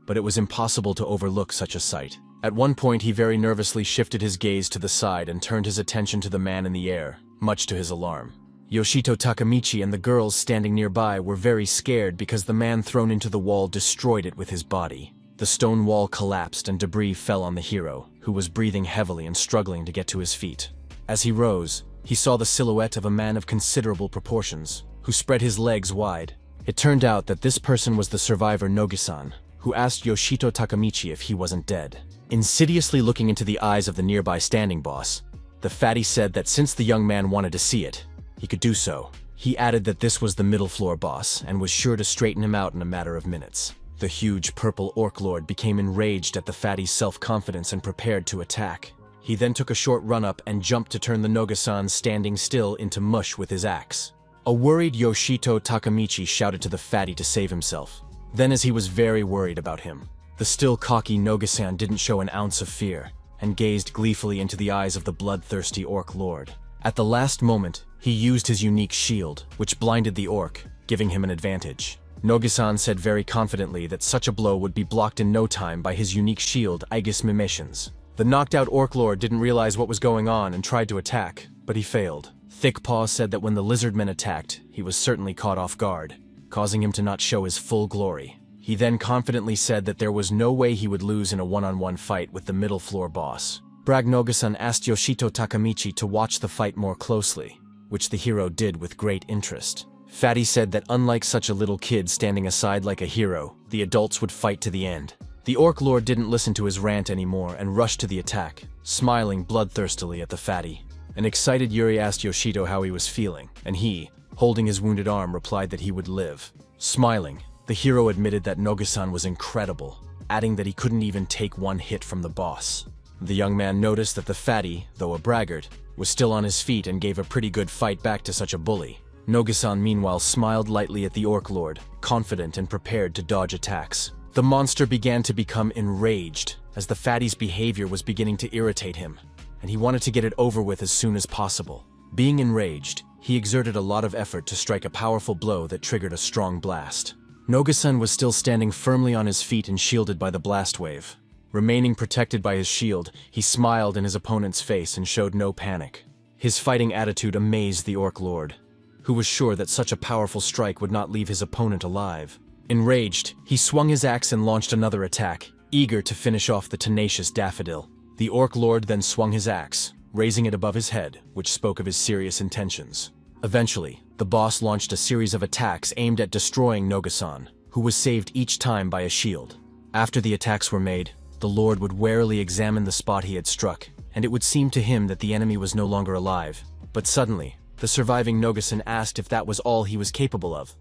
but it was impossible to overlook such a sight. At one point, he very nervously shifted his gaze to the side and turned his attention to the man in the air, much to his alarm. Yoshito Takamichi and the girls standing nearby were very scared because the man thrown into the wall destroyed it with his body. The stone wall collapsed and debris fell on the hero, who was breathing heavily and struggling to get to his feet. As he rose, he saw the silhouette of a man of considerable proportions, who spread his legs wide. It turned out that this person was the survivor Nogi-san, who asked Yoshito Takamichi if he wasn't dead. Insidiously looking into the eyes of the nearby standing boss, the fatty said that since the young man wanted to see it, he could do so. He added that this was the middle floor boss and was sure to straighten him out in a matter of minutes. The huge purple orc lord became enraged at the fatty's self-confidence and prepared to attack. He then took a short run-up and jumped to turn the Noga-san standing still into mush with his axe. A worried Yoshito Takamichi shouted to the fatty to save himself. Then, as he was very worried about him, the still cocky Noga-san didn't show an ounce of fear and gazed gleefully into the eyes of the bloodthirsty orc lord. At the last moment, he used his unique shield, which blinded the orc, giving him an advantage. Noga-san said very confidently that such a blow would be blocked in no time by his unique shield, Aegis Mimetians. The knocked-out orc lord didn't realize what was going on and tried to attack, but he failed. Thickpaw said that when the lizardmen attacked, he was certainly caught off guard, causing him to not show his full glory. He then confidently said that there was no way he would lose in a one-on-one fight with the middle floor boss. Brag Noga-san asked Yoshito Takamichi to watch the fight more closely, which the hero did with great interest. Fatty said that unlike such a little kid standing aside like a hero, the adults would fight to the end. The orc lord didn't listen to his rant anymore and rushed to the attack, smiling bloodthirstily at the fatty. An excited Yuri asked Yoshito how he was feeling, and he, holding his wounded arm, replied that he would live. Smiling, the hero admitted that Noga-san was incredible, adding that he couldn't even take one hit from the boss. The young man noticed that the fatty, though a braggart, was still on his feet and gave a pretty good fight back to such a bully. Noga-san meanwhile smiled lightly at the orc lord, confident and prepared to dodge attacks. The monster began to become enraged, as the fatty's behavior was beginning to irritate him, and he wanted to get it over with as soon as possible. Being enraged, he exerted a lot of effort to strike a powerful blow that triggered a strong blast. Noga-san was still standing firmly on his feet and shielded by the blast wave. Remaining protected by his shield, he smiled in his opponent's face and showed no panic. His fighting attitude amazed the orc lord, who was sure that such a powerful strike would not leave his opponent alive. Enraged, he swung his axe and launched another attack, eager to finish off the tenacious daffodil. The orc lord then swung his axe, raising it above his head, which spoke of his serious intentions. Eventually, the boss launched a series of attacks aimed at destroying Noga-san, who was saved each time by a shield. After the attacks were made, the lord would warily examine the spot he had struck, and it would seem to him that the enemy was no longer alive. But suddenly, the surviving Noga-san asked if that was all he was capable of,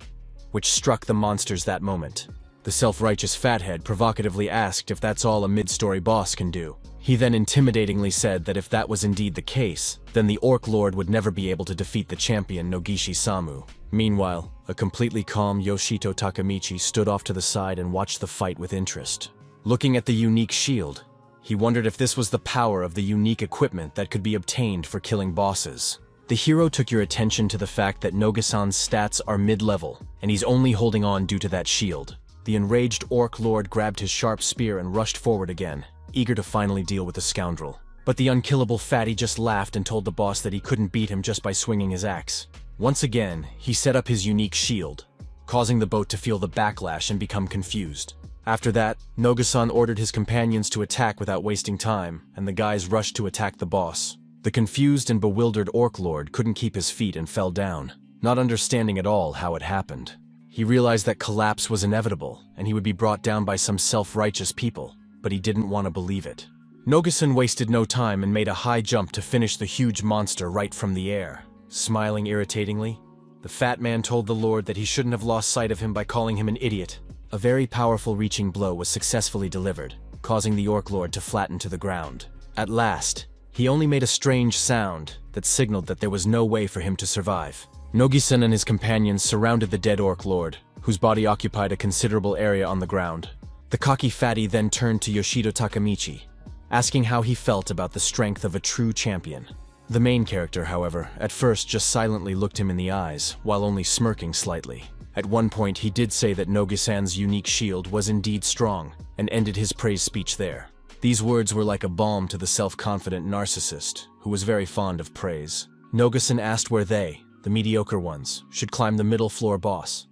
which struck the monsters that moment. The self-righteous fathead provocatively asked if that's all a mid-story boss can do. He then intimidatingly said that if that was indeed the case, then the orc lord would never be able to defeat the champion Nogishi-samu. Meanwhile, a completely calm Yoshito Takamichi stood off to the side and watched the fight with interest. Looking at the unique shield, he wondered if this was the power of the unique equipment that could be obtained for killing bosses. The hero took your attention to the fact that Noga-san's stats are mid-level, and he's only holding on due to that shield. The enraged orc lord grabbed his sharp spear and rushed forward again, eager to finally deal with the scoundrel. But the unkillable fatty just laughed and told the boss that he couldn't beat him just by swinging his axe. Once again, he set up his unique shield, causing the boat to feel the backlash and become confused. After that, Noga-san ordered his companions to attack without wasting time, and the guys rushed to attack the boss. The confused and bewildered orc lord couldn't keep his feet and fell down, not understanding at all how it happened. He realized that collapse was inevitable, and he would be brought down by some self-righteous people, but he didn't want to believe it. Noga-san wasted no time and made a high jump to finish the huge monster right from the air. Smiling irritatingly, the fat man told the lord that he shouldn't have lost sight of him by calling him an idiot. A very powerful reaching blow was successfully delivered, causing the orc lord to flatten to the ground. At last, he only made a strange sound that signaled that there was no way for him to survive. Nogi-san and his companions surrounded the dead orc lord, whose body occupied a considerable area on the ground. The cocky fatty then turned to Yoshito Takamichi, asking how he felt about the strength of a true champion. The main character, however, at first just silently looked him in the eyes, while only smirking slightly. At one point, he did say that Nogi-san's unique shield was indeed strong, and ended his praise speech there. These words were like a balm to the self-confident narcissist, who was very fond of praise. Noga-san asked where they, the mediocre ones, should climb the middle floor boss,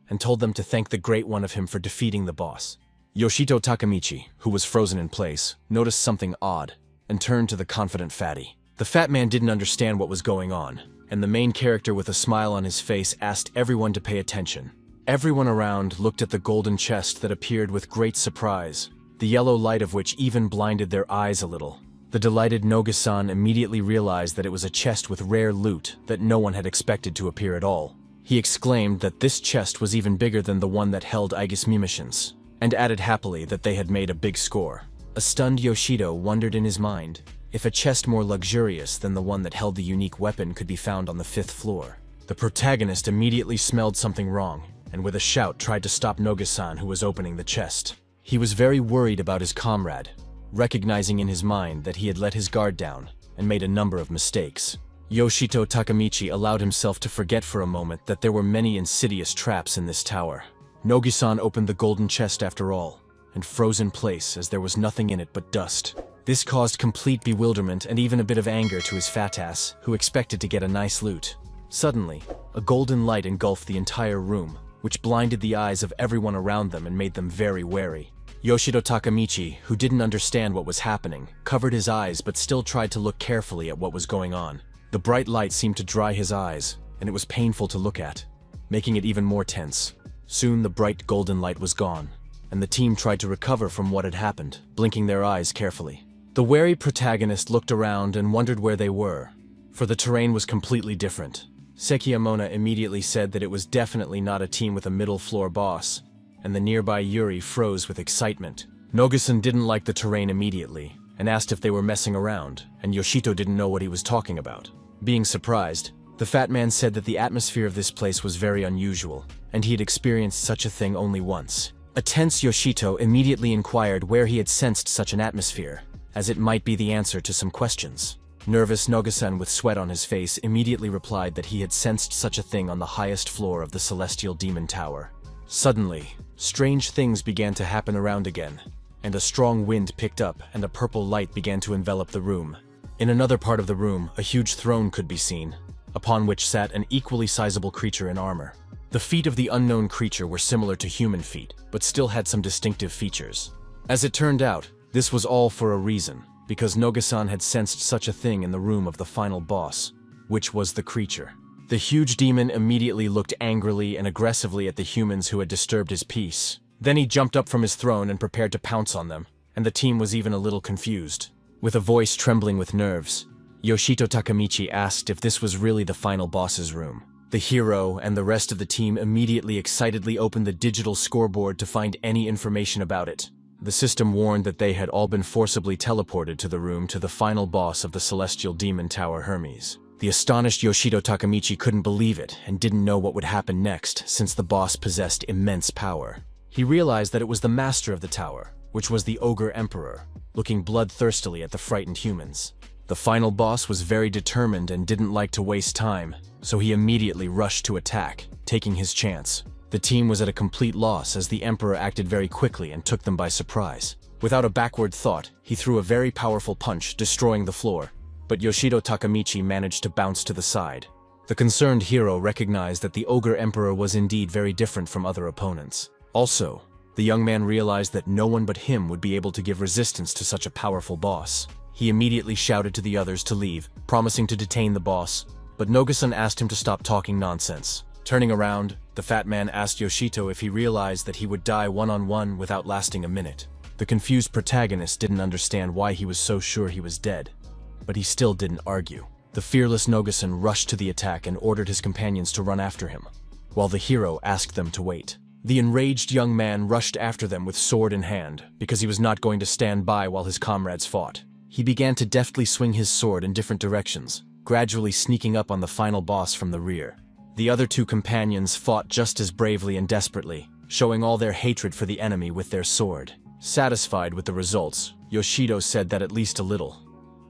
and told them to thank the great one of him for defeating the boss. Yoshito Takamichi, who was frozen in place, noticed something odd, and turned to the confident fatty. The fat man didn't understand what was going on, and the main character with a smile on his face asked everyone to pay attention. Everyone around looked at the golden chest that appeared with great surprise, the yellow light of which even blinded their eyes a little. The delighted Noga-san immediately realized that it was a chest with rare loot that no one had expected to appear at all. He exclaimed that this chest was even bigger than the one that held Aegis Mimetians, and added happily that they had made a big score. A stunned Yoshito wondered in his mind if a chest more luxurious than the one that held the unique weapon could be found on the 5th floor. The protagonist immediately smelled something wrong, and with a shout tried to stop Noga-san, who was opening the chest. He was very worried about his comrade, recognizing in his mind that he had let his guard down and made a number of mistakes. Yoshito Takamichi allowed himself to forget for a moment that there were many insidious traps in this tower. Nogi-san opened the golden chest after all, and froze in place as there was nothing in it but dust. This caused complete bewilderment and even a bit of anger to his fat ass, who expected to get a nice loot. Suddenly, a golden light engulfed the entire room, which blinded the eyes of everyone around them and made them very wary. Yoshito Takamichi, who didn't understand what was happening, covered his eyes but still tried to look carefully at what was going on. The bright light seemed to dry his eyes, and it was painful to look at, making it even more tense. Soon the bright golden light was gone, and the team tried to recover from what had happened, blinking their eyes carefully. The wary protagonist looked around and wondered where they were, for the terrain was completely different. Sekiyamona immediately said that it was definitely not a team with a middle-floor boss, and the nearby Yuri froze with excitement. Noga-san didn't like the terrain immediately, and asked if they were messing around, and Yoshito didn't know what he was talking about. Being surprised, the fat man said that the atmosphere of this place was very unusual, and he had experienced such a thing only once. A tense Yoshito immediately inquired where he had sensed such an atmosphere, as it might be the answer to some questions. Nervous Noga-san with sweat on his face immediately replied that he had sensed such a thing on the highest floor of the Celestial Demon Tower. Suddenly, strange things began to happen around again, and a strong wind picked up and a purple light began to envelop the room. In another part of the room, a huge throne could be seen, upon which sat an equally sizable creature in armor. The feet of the unknown creature were similar to human feet, but still had some distinctive features. As it turned out, this was all for a reason, because Noga-san had sensed such a thing in the room of the final boss, which was the creature. The huge demon immediately looked angrily and aggressively at the humans who had disturbed his peace. Then he jumped up from his throne and prepared to pounce on them, and the team was even a little confused. With a voice trembling with nerves, Yoshito Takamichi asked if this was really the final boss's room. The hero and the rest of the team immediately excitedly opened the digital scoreboard to find any information about it. The system warned that they had all been forcibly teleported to the room to the final boss of the Celestial Demon Tower, Hermes. The astonished Yoshito Takamichi couldn't believe it and didn't know what would happen next, since the boss possessed immense power. He realized that it was the master of the tower, which was the Ogre Emperor, looking bloodthirstily at the frightened humans. The final boss was very determined and didn't like to waste time, so he immediately rushed to attack, taking his chance. The team was at a complete loss as the Emperor acted very quickly and took them by surprise. Without a backward thought, he threw a very powerful punch, destroying the floor, but Yoshito Takamichi managed to bounce to the side. The concerned hero recognized that the Ogre Emperor was indeed very different from other opponents. Also, the young man realized that no one but him would be able to give resistance to such a powerful boss. He immediately shouted to the others to leave, promising to detain the boss, but Noga-san asked him to stop talking nonsense. Turning around, the fat man asked Yoshito if he realized that he would die one-on-one without lasting a minute. The confused protagonist didn't understand why he was so sure he was dead, but he still didn't argue. The fearless Noga-san rushed to the attack and ordered his companions to run after him, while the hero asked them to wait. The enraged young man rushed after them with sword in hand, because he was not going to stand by while his comrades fought. He began to deftly swing his sword in different directions, gradually sneaking up on the final boss from the rear. The other two companions fought just as bravely and desperately, showing all their hatred for the enemy with their sword. Satisfied with the results, Yoshito said that at least a little,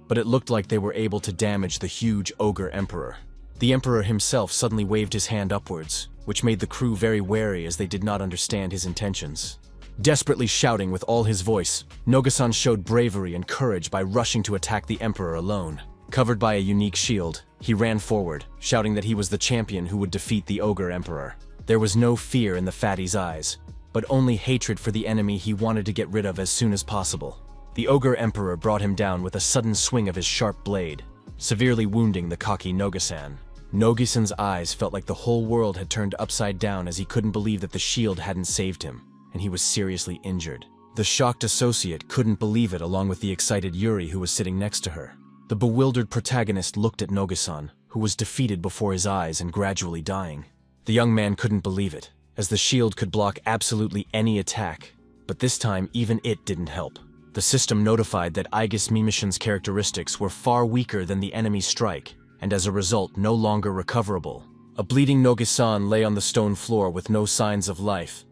but it looked like they were able to damage the huge Ogre Emperor. The Emperor himself suddenly waved his hand upwards, which made the crew very wary as they did not understand his intentions. Desperately shouting with all his voice, Noga-san showed bravery and courage by rushing to attack the Emperor alone. Covered by a unique shield, he ran forward, shouting that he was the champion who would defeat the Ogre Emperor. There was no fear in the fatty's eyes, but only hatred for the enemy he wanted to get rid of as soon as possible. The Ogre Emperor brought him down with a sudden swing of his sharp blade, severely wounding the cocky Noga-san. Noga-san's eyes felt like the whole world had turned upside down as he couldn't believe that the shield hadn't saved him, and he was seriously injured. The shocked associate couldn't believe it, along with the excited Yuri who was sitting next to her. The bewildered protagonist looked at Noga-san, who was defeated before his eyes and gradually dying. The young man couldn't believe it, as the shield could block absolutely any attack, but this time even it didn't help. The system notified that Aegis Mimishin's characteristics were far weaker than the enemy's strike, and as a result no longer recoverable. A bleeding Nogisan lay on the stone floor with no signs of life,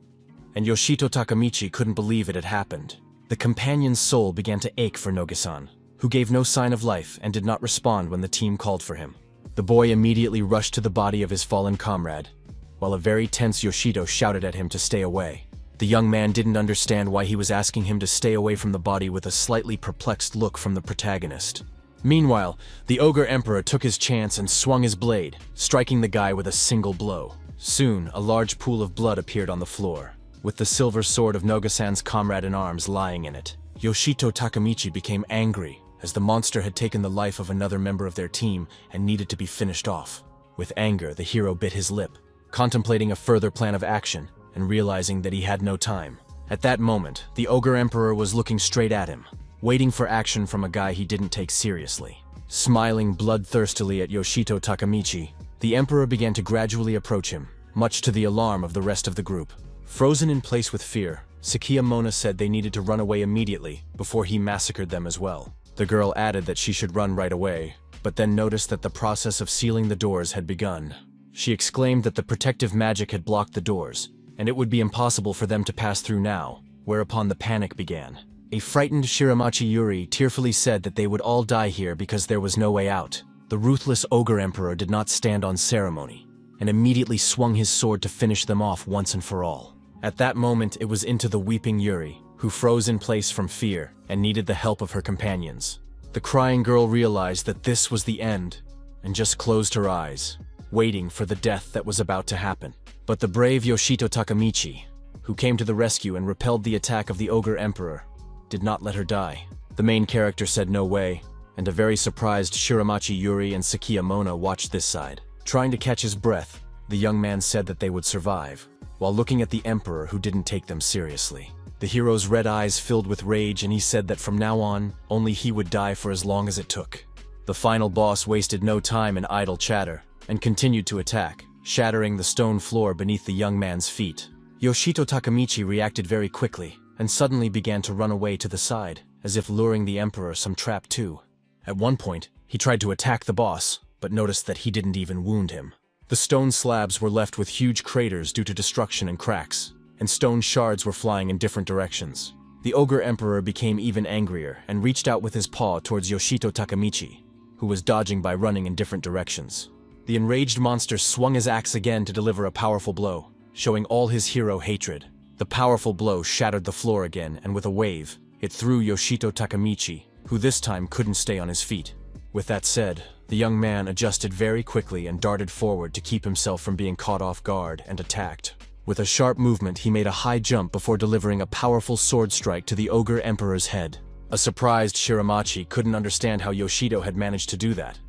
and Yoshito Takamichi couldn't believe it had happened. The companion's soul began to ache for Nogisan, who gave no sign of life and did not respond when the team called for him. The boy immediately rushed to the body of his fallen comrade, while a very tense Yoshito shouted at him to stay away. The young man didn't understand why he was asking him to stay away from the body, with a slightly perplexed look from the protagonist. Meanwhile, the Ogre Emperor took his chance and swung his blade, striking the guy with a single blow. Soon, a large pool of blood appeared on the floor, with the silver sword of Nogisan's comrade-in-arms lying in it. Yoshito Takamichi became angry, as the monster had taken the life of another member of their team and needed to be finished off. With anger, the hero bit his lip, contemplating a further plan of action and realizing that he had no time. At that moment, the Ogre Emperor was looking straight at him, waiting for action from a guy he didn't take seriously. Smiling bloodthirstily at Yoshito Takamichi, the Emperor began to gradually approach him, much to the alarm of the rest of the group. Frozen in place with fear, Sakia Mona said they needed to run away immediately before he massacred them as well. The girl added that she should run right away, but then noticed that the process of sealing the doors had begun. She exclaimed that the protective magic had blocked the doors, and it would be impossible for them to pass through now, whereupon the panic began. A frightened Shiramachi Yuri tearfully said that they would all die here because there was no way out. The ruthless Ogre Emperor did not stand on ceremony, and immediately swung his sword to finish them off once and for all. At that moment, it was into the weeping Yuri, who froze in place from fear and needed the help of her companions. The crying girl realized that this was the end, and just closed her eyes, waiting for the death that was about to happen. But the brave Yoshito Takamichi, who came to the rescue and repelled the attack of the Ogre Emperor, did not let her die. The main character said no way, and a very surprised Shiramachi Yuri and Sakia Mona watched this side. Trying to catch his breath, the young man said that they would survive, while looking at the Emperor, who didn't take them seriously. The hero's red eyes filled with rage, and he said that from now on, only he would die for as long as it took. The final boss wasted no time in idle chatter, and continued to attack, shattering the stone floor beneath the young man's feet. Yoshito Takamichi reacted very quickly, and suddenly began to run away to the side, as if luring the Emperor some trap too. At one point, he tried to attack the boss, but noticed that he didn't even wound him. The stone slabs were left with huge craters due to destruction and cracks, and stone shards were flying in different directions. The Ogre Emperor became even angrier and reached out with his paw towards Yoshito Takamichi, who was dodging by running in different directions. The enraged monster swung his axe again to deliver a powerful blow, showing all his hero hatred. The powerful blow shattered the floor again, and with a wave, it threw Yoshito Takamichi, who this time couldn't stay on his feet. With that said, the young man adjusted very quickly and darted forward to keep himself from being caught off guard and attacked. With a sharp movement, he made a high jump before delivering a powerful sword strike to the Ogre Emperor's head. A surprised Shiramachi couldn't understand how Yoshito had managed to do that,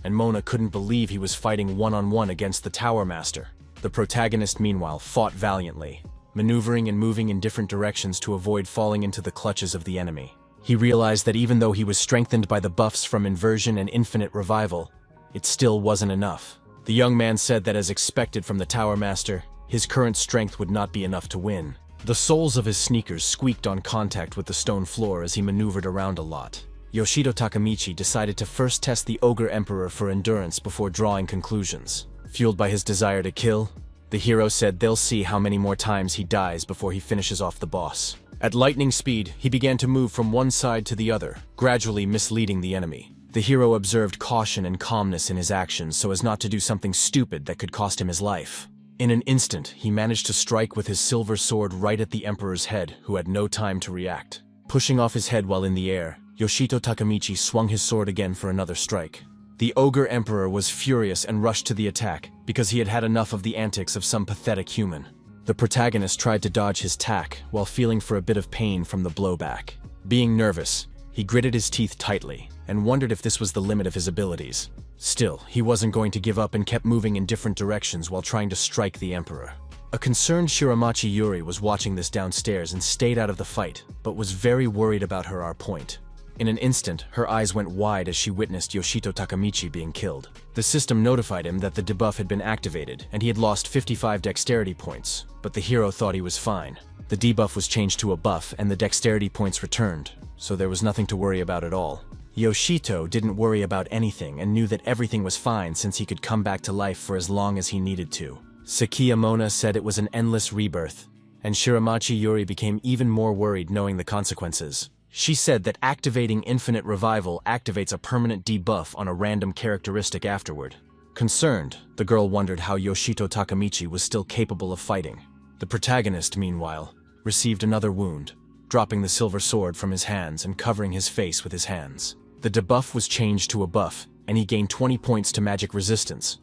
and Mona couldn't believe he was fighting one-on-one against the Tower Master. The protagonist, meanwhile, fought valiantly, maneuvering and moving in different directions to avoid falling into the clutches of the enemy. He realized that even though he was strengthened by the buffs from Inversion and Infinite Revival, it still wasn't enough. The young man said that, as expected from the Tower Master, his current strength would not be enough to win. The soles of his sneakers squeaked on contact with the stone floor as he maneuvered around a lot. Yoshito Takamichi decided to first test the Ogre Emperor for endurance before drawing conclusions. Fueled by his desire to kill, the hero said they'll see how many more times he dies before he finishes off the boss. At lightning speed, he began to move from one side to the other, gradually misleading the enemy. The hero observed caution and calmness in his actions so as not to do something stupid that could cost him his life. In an instant, he managed to strike with his silver sword right at the Emperor's head, who had no time to react. Pushing off his head while in the air, Yoshito Takamichi swung his sword again for another strike. The Ogre Emperor was furious and rushed to the attack because he had had enough of the antics of some pathetic human. The protagonist tried to dodge his attack while feeling for a bit of pain from the blowback. Being nervous, he gritted his teeth tightly and wondered if this was the limit of his abilities. Still, he wasn't going to give up and kept moving in different directions while trying to strike the Emperor. A concerned Shiramachi Yuri was watching this downstairs and stayed out of the fight, but was very worried about her point. In an instant, her eyes went wide as she witnessed Yoshito Takamichi being killed. The system notified him that the debuff had been activated and he had lost 55 dexterity points, but the hero thought he was fine. The debuff was changed to a buff and the dexterity points returned, so there was nothing to worry about at all. Yoshito didn't worry about anything and knew that everything was fine since he could come back to life for as long as he needed to. Sakiyamona said it was an endless rebirth, and Shiramachi Yuri became even more worried knowing the consequences. She said that activating infinite revival activates a permanent debuff on a random characteristic afterward. Concerned, the girl wondered how Yoshito Takamichi was still capable of fighting. The protagonist, meanwhile, received another wound, dropping the silver sword from his hands and covering his face with his hands. The debuff was changed to a buff, and he gained 20 points to magic resistance.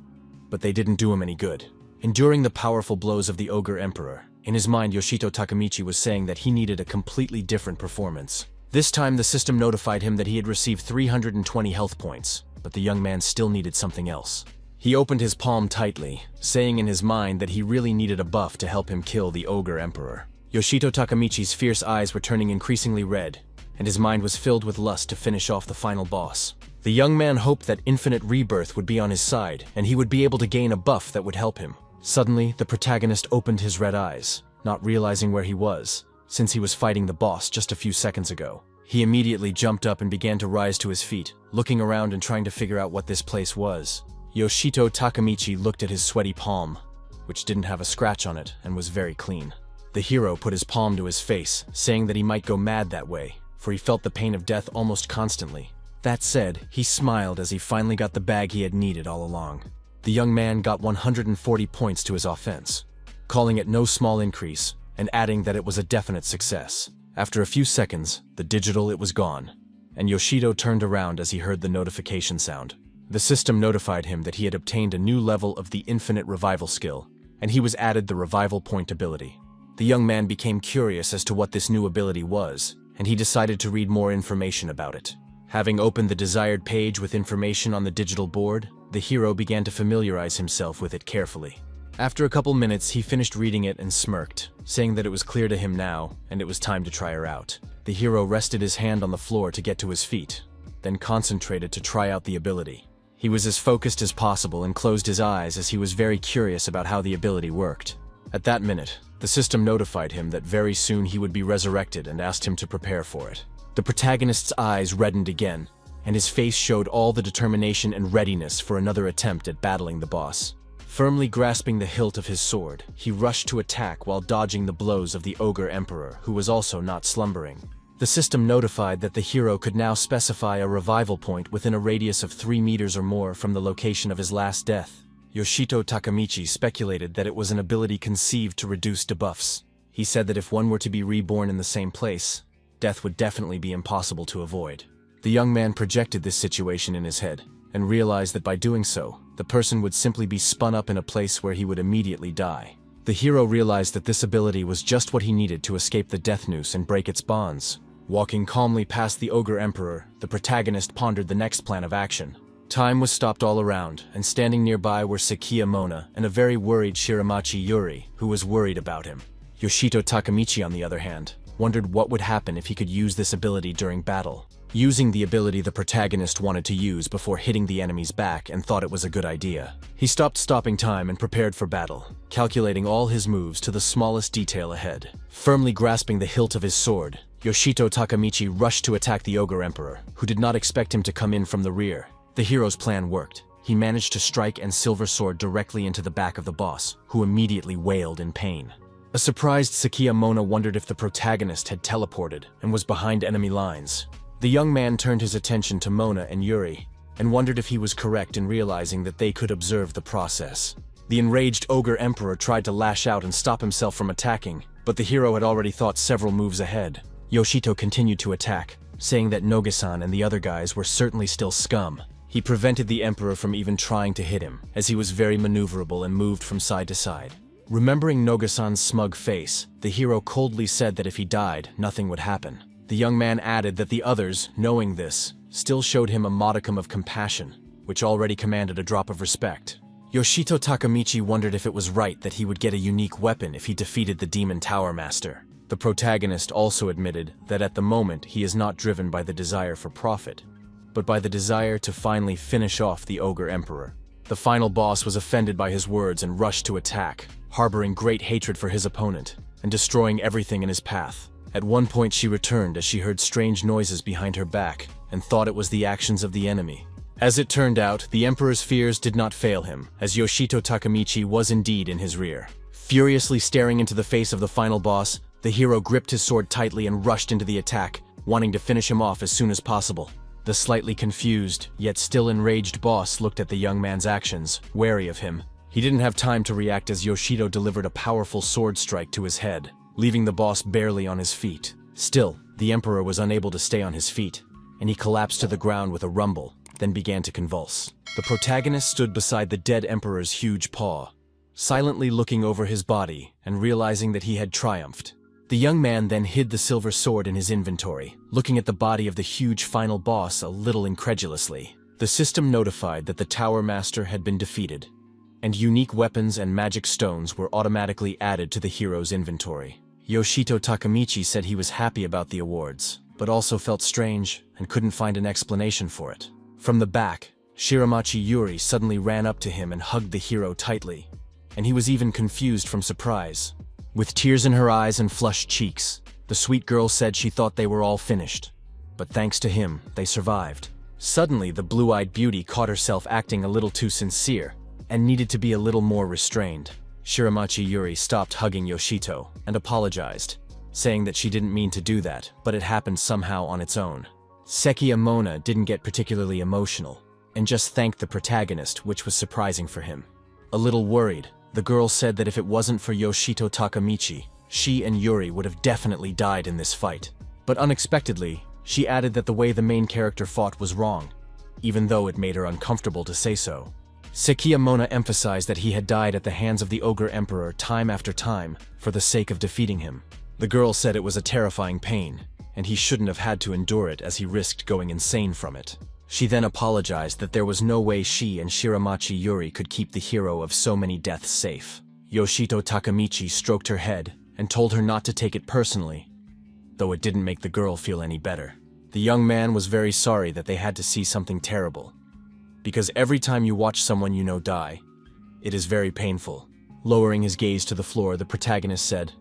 But they didn't do him any good. Enduring the powerful blows of the Ogre Emperor, in his mind Yoshito Takamichi was saying that he needed a completely different performance. This time the system notified him that he had received 320 health points, but the young man still needed something else. He opened his palm tightly, saying in his mind that he really needed a buff to help him kill the Ogre Emperor. Yoshito Takamichi's fierce eyes were turning increasingly red, and his mind was filled with lust to finish off the final boss. The young man hoped that infinite rebirth would be on his side, and he would be able to gain a buff that would help him. Suddenly, the protagonist opened his red eyes, not realizing where he was, since he was fighting the boss just a few seconds ago. He immediately jumped up and began to rise to his feet, looking around and trying to figure out what this place was. Yoshito Takamichi looked at his sweaty palm, which didn't have a scratch on it and was very clean. The hero put his palm to his face, saying that he might go mad that way, for he felt the pain of death almost constantly. That said, he smiled as he finally got the bag he had needed all along. The young man got 140 points to his offense, calling it no small increase, and adding that it was a definite success. After a few seconds, the digital it was gone, and Yoshito turned around as he heard the notification sound. The system notified him that he had obtained a new level of the infinite revival skill, and he was added the revival point ability. The young man became curious as to what this new ability was, and he decided to read more information about it. Having opened the desired page with information on the digital board, the hero began to familiarize himself with it carefully. After a couple minutes, he finished reading it and smirked, saying that it was clear to him now, and it was time to try her out. The hero rested his hand on the floor to get to his feet, then concentrated to try out the ability. He was as focused as possible and closed his eyes as he was very curious about how the ability worked. At that minute, the system notified him that very soon he would be resurrected and asked him to prepare for it. The protagonist's eyes reddened again, and his face showed all the determination and readiness for another attempt at battling the boss. Firmly grasping the hilt of his sword, he rushed to attack while dodging the blows of the Ogre Emperor, who was also not slumbering. The system notified that the hero could now specify a revival point within a radius of 3 meters or more from the location of his last death. Yoshito Takamichi speculated that it was an ability conceived to reduce debuffs. He said that if one were to be reborn in the same place, death would definitely be impossible to avoid. The young man projected this situation in his head, and realized that by doing so, the person would simply be spun up in a place where he would immediately die. The hero realized that this ability was just what he needed to escape the death noose and break its bonds. Walking calmly past the Ogre Emperor, the protagonist pondered the next plan of action. Time was stopped all around, and standing nearby were Sakiyamona and a very worried Shiramachi Yuri, who was worried about him. Yoshito Takamichi, on the other hand, wondered what would happen if he could use this ability during battle. Using the ability the protagonist wanted to use before hitting the enemy's back and thought it was a good idea. He stopped stopping time and prepared for battle, calculating all his moves to the smallest detail ahead. Firmly grasping the hilt of his sword, Yoshito Takamichi rushed to attack the Ogre Emperor, who did not expect him to come in from the rear. The hero's plan worked. He managed to strike and silver sword directly into the back of the boss, who immediately wailed in pain. A surprised Sakiyamona wondered if the protagonist had teleported and was behind enemy lines. The young man turned his attention to Mona and Yuri, and wondered if he was correct in realizing that they could observe the process. The enraged Ogre Emperor tried to lash out and stop himself from attacking, but the hero had already thought several moves ahead. Yoshito continued to attack, saying that Noga-san and the other guys were certainly still scum. He prevented the Emperor from even trying to hit him, as he was very maneuverable and moved from side to side. Remembering Noga-san's smug face, the hero coldly said that if he died, nothing would happen. The young man added that the others, knowing this, still showed him a modicum of compassion, which already commanded a drop of respect. Yoshito Takamichi wondered if it was right that he would get a unique weapon if he defeated the Demon Tower Master. The protagonist also admitted that at the moment he is not driven by the desire for profit, but by the desire to finally finish off the Ogre Emperor. The final boss was offended by his words and rushed to attack, harboring great hatred for his opponent, and destroying everything in his path. At one point she returned as she heard strange noises behind her back and thought it was the actions of the enemy. As it turned out, the Emperor's fears did not fail him, as Yoshito Takamichi was indeed in his rear. Furiously staring into the face of the final boss, the hero gripped his sword tightly and rushed into the attack, wanting to finish him off as soon as possible. The slightly confused, yet still enraged boss looked at the young man's actions, wary of him. He didn't have time to react as Yoshito delivered a powerful sword strike to his head, leaving the boss barely on his feet. Still, the Emperor was unable to stay on his feet, and he collapsed to the ground with a rumble, then began to convulse. The protagonist stood beside the dead Emperor's huge paw, silently looking over his body and realizing that he had triumphed. The young man then hid the silver sword in his inventory, looking at the body of the huge final boss a little incredulously. The system notified that the Tower Master had been defeated, and unique weapons and magic stones were automatically added to the hero's inventory. Yoshito Takamichi said he was happy about the awards, but also felt strange and couldn't find an explanation for it. From the back, Shiramachi Yuri suddenly ran up to him and hugged the hero tightly, and he was even confused from surprise. With tears in her eyes and flushed cheeks, the sweet girl said she thought they were all finished, but thanks to him, they survived. Suddenly, the blue-eyed beauty caught herself acting a little too sincere and needed to be a little more restrained. Shiramachi Yuri stopped hugging Yoshito and apologized, saying that she didn't mean to do that, but it happened somehow on its own. Seki Amona didn't get particularly emotional and just thanked the protagonist, which was surprising for him. A little worried, the girl said that if it wasn't for Yoshito Takamichi, she and Yuri would have definitely died in this fight. But unexpectedly, she added that the way the main character fought was wrong, even though it made her uncomfortable to say so. Seki Amona emphasized that he had died at the hands of the Ogre Emperor time after time for the sake of defeating him. The girl said it was a terrifying pain, and he shouldn't have had to endure it as he risked going insane from it. She then apologized that there was no way she and Shiramachi Yuri could keep the hero of so many deaths safe. Yoshito Takamichi stroked her head and told her not to take it personally, though it didn't make the girl feel any better. The young man was very sorry that they had to see something terrible, because every time you watch someone you know die, it is very painful. Lowering his gaze to the floor, the protagonist said,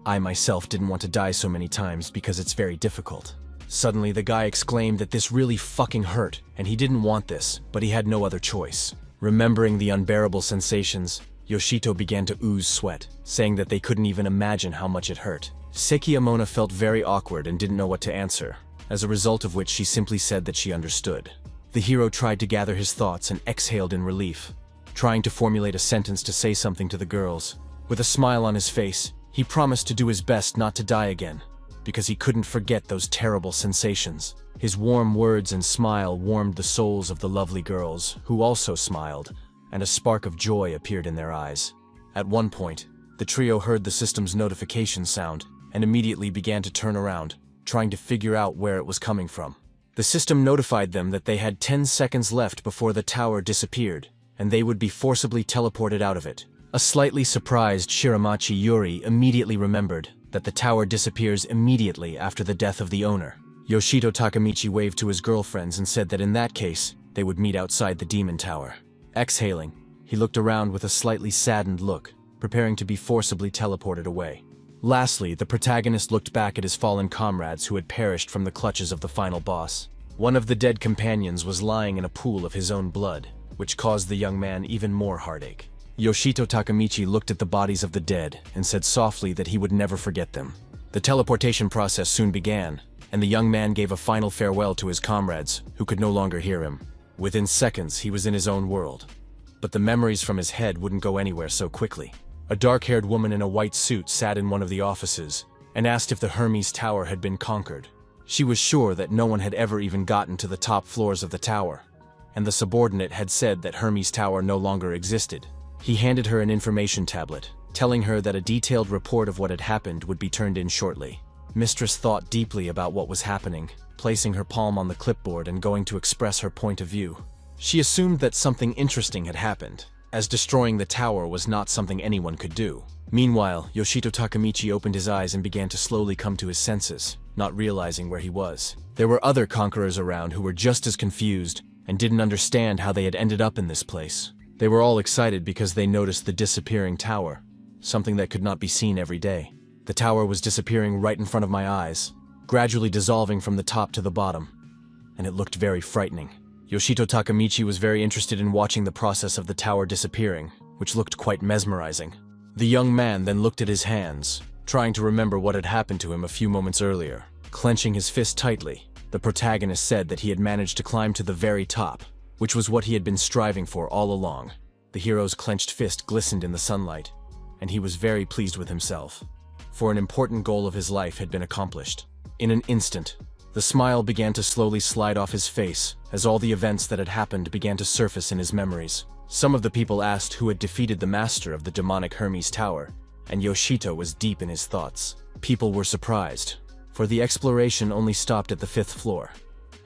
"I myself didn't want to die so many times because it's very difficult." Suddenly, the guy exclaimed that this really fucking hurt, and he didn't want this, but he had no other choice. Remembering the unbearable sensations, Yoshito began to ooze sweat, saying that they couldn't even imagine how much it hurt. Seki Amona felt very awkward and didn't know what to answer, as a result of which she simply said that she understood. The hero tried to gather his thoughts and exhaled in relief, trying to formulate a sentence to say something to the girls. With a smile on his face, he promised to do his best not to die again, because he couldn't forget those terrible sensations. His warm words and smile warmed the souls of the lovely girls, who also smiled, and a spark of joy appeared in their eyes. At one point, the trio heard the system's notification sound and immediately began to turn around, trying to figure out where it was coming from. The system notified them that they had 10 seconds left before the tower disappeared, and they would be forcibly teleported out of it. A slightly surprised Shiramachi Yuri immediately remembered that the tower disappears immediately after the death of the owner. Yoshito Takamichi waved to his girlfriends and said that in that case, they would meet outside the demon tower. Exhaling, he looked around with a slightly saddened look, preparing to be forcibly teleported away. Lastly, the protagonist looked back at his fallen comrades who had perished from the clutches of the final boss. One of the dead companions was lying in a pool of his own blood, which caused the young man even more heartache. Yoshito Takamichi looked at the bodies of the dead and said softly that he would never forget them. The teleportation process soon began, and the young man gave a final farewell to his comrades, who could no longer hear him. Within seconds, he was in his own world. But the memories from his head wouldn't go anywhere so quickly. A dark-haired woman in a white suit sat in one of the offices and asked if the Hermes Tower had been conquered. She was sure that no one had ever even gotten to the top floors of the tower, and the subordinate had said that Hermes Tower no longer existed. He handed her an information tablet, telling her that a detailed report of what had happened would be turned in shortly. Mistress thought deeply about what was happening, placing her palm on the clipboard and going to express her point of view. She assumed that something interesting had happened, as destroying the tower was not something anyone could do. Meanwhile, Yoshito Takamichi opened his eyes and began to slowly come to his senses, not realizing where he was. There were other conquerors around who were just as confused and didn't understand how they had ended up in this place. They were all excited because they noticed the disappearing tower, something that could not be seen every day. The tower was disappearing right in front of my eyes, gradually dissolving from the top to the bottom, and it looked very frightening. Yoshito Takamichi was very interested in watching the process of the tower disappearing, which looked quite mesmerizing. The young man then looked at his hands, trying to remember what had happened to him a few moments earlier. Clenching his fist tightly, the protagonist said that he had managed to climb to the very top, which was what he had been striving for all along. The hero's clenched fist glistened in the sunlight, and he was very pleased with himself, for an important goal of his life had been accomplished. In an instant, the smile began to slowly slide off his face as all the events that had happened began to surface in his memories. Some of the people asked who had defeated the master of the demonic Hermes Tower, and Yoshito was deep in his thoughts. People were surprised, for the exploration only stopped at the 5th floor,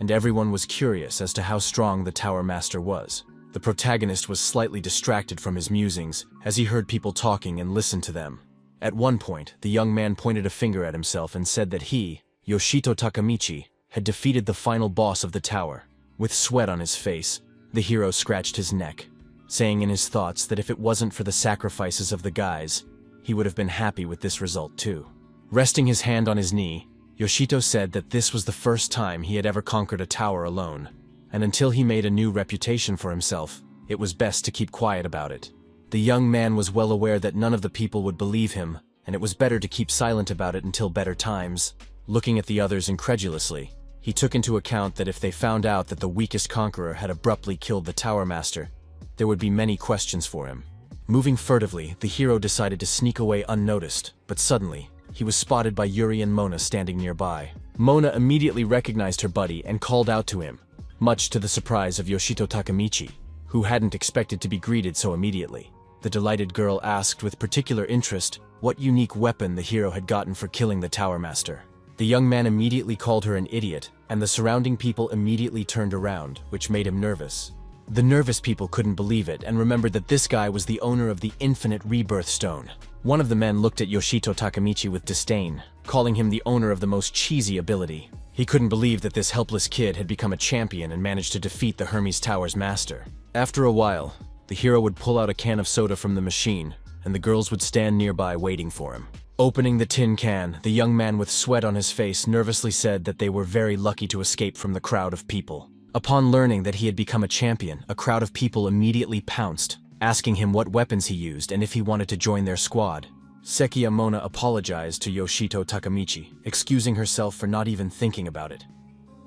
and everyone was curious as to how strong the Tower Master was. The protagonist was slightly distracted from his musings as he heard people talking and listened to them. At one point, the young man pointed a finger at himself and said that he, Yoshito Takamichi, had defeated the final boss of the tower. With sweat on his face, the hero scratched his neck, saying in his thoughts that if it wasn't for the sacrifices of the guys, he would have been happy with this result too. Resting his hand on his knee, Yoshito said that this was the first time he had ever conquered a tower alone, and until he made a new reputation for himself, it was best to keep quiet about it. The young man was well aware that none of the people would believe him, and it was better to keep silent about it until better times. Looking at the others incredulously, he took into account that if they found out that the weakest conqueror had abruptly killed the Tower Master, there would be many questions for him. Moving furtively, the hero decided to sneak away unnoticed, but suddenly, he was spotted by Yuri and Mona standing nearby. Mona immediately recognized her buddy and called out to him, much to the surprise of Yoshito Takamichi, who hadn't expected to be greeted so immediately. The delighted girl asked with particular interest what unique weapon the hero had gotten for killing the Tower Master. The young man immediately called her an idiot, and the surrounding people immediately turned around, which made him nervous. The nervous people couldn't believe it and remembered that this guy was the owner of the Infinite Rebirth Stone. One of the men looked at Yoshito Takamichi with disdain, calling him the owner of the most cheesy ability. He couldn't believe that this helpless kid had become a champion and managed to defeat the Hermes Tower's master. After a while, the hero would pull out a can of soda from the machine, and the girls would stand nearby waiting for him. Opening the tin can, the young man with sweat on his face nervously said that they were very lucky to escape from the crowd of people. Upon learning that he had become a champion, a crowd of people immediately pounced, asking him what weapons he used and if he wanted to join their squad. Sekiya Mona apologized to Yoshito Takamichi, excusing herself for not even thinking about it.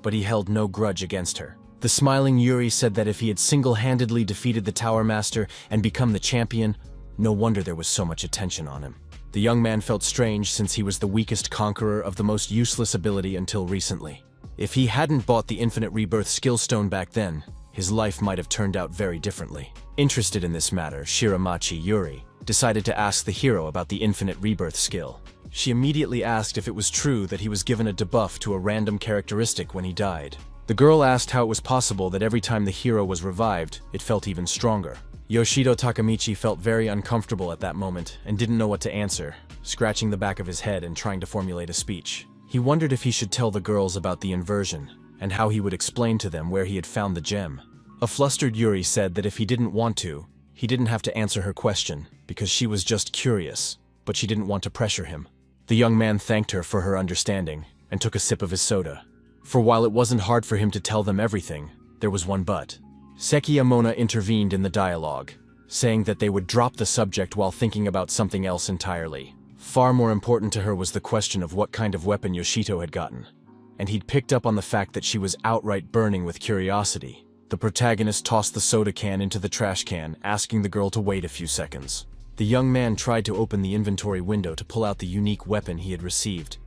But he held no grudge against her. The smiling Yuri said that if he had single-handedly defeated the Tower Master and become the champion, no wonder there was so much attention on him. The young man felt strange since he was the weakest conqueror of the most useless ability until recently. If he hadn't bought the Infinite Rebirth Skill Stone back then, his life might have turned out very differently. Interested in this matter, Shiramachi Yuri decided to ask the hero about the Infinite Rebirth skill. She immediately asked if it was true that he was given a debuff to a random characteristic when he died. The girl asked how it was possible that every time the hero was revived, it felt even stronger. Yoshito Takamichi felt very uncomfortable at that moment and didn't know what to answer, scratching the back of his head and trying to formulate a speech. He wondered if he should tell the girls about the inversion, and how he would explain to them where he had found the gem. A flustered Yuri said that if he didn't want to, he didn't have to answer her question, because she was just curious, but she didn't want to pressure him. The young man thanked her for her understanding, and took a sip of his soda. For while it wasn't hard for him to tell them everything, there was one but. Sekiya Mona intervened in the dialogue, saying that they would drop the subject while thinking about something else entirely. Far more important to her was the question of what kind of weapon Yoshito had gotten, and he'd picked up on the fact that she was outright burning with curiosity. The protagonist tossed the soda can into the trash can, asking the girl to wait a few seconds. The young man tried to open the inventory window to pull out the unique weapon he had received,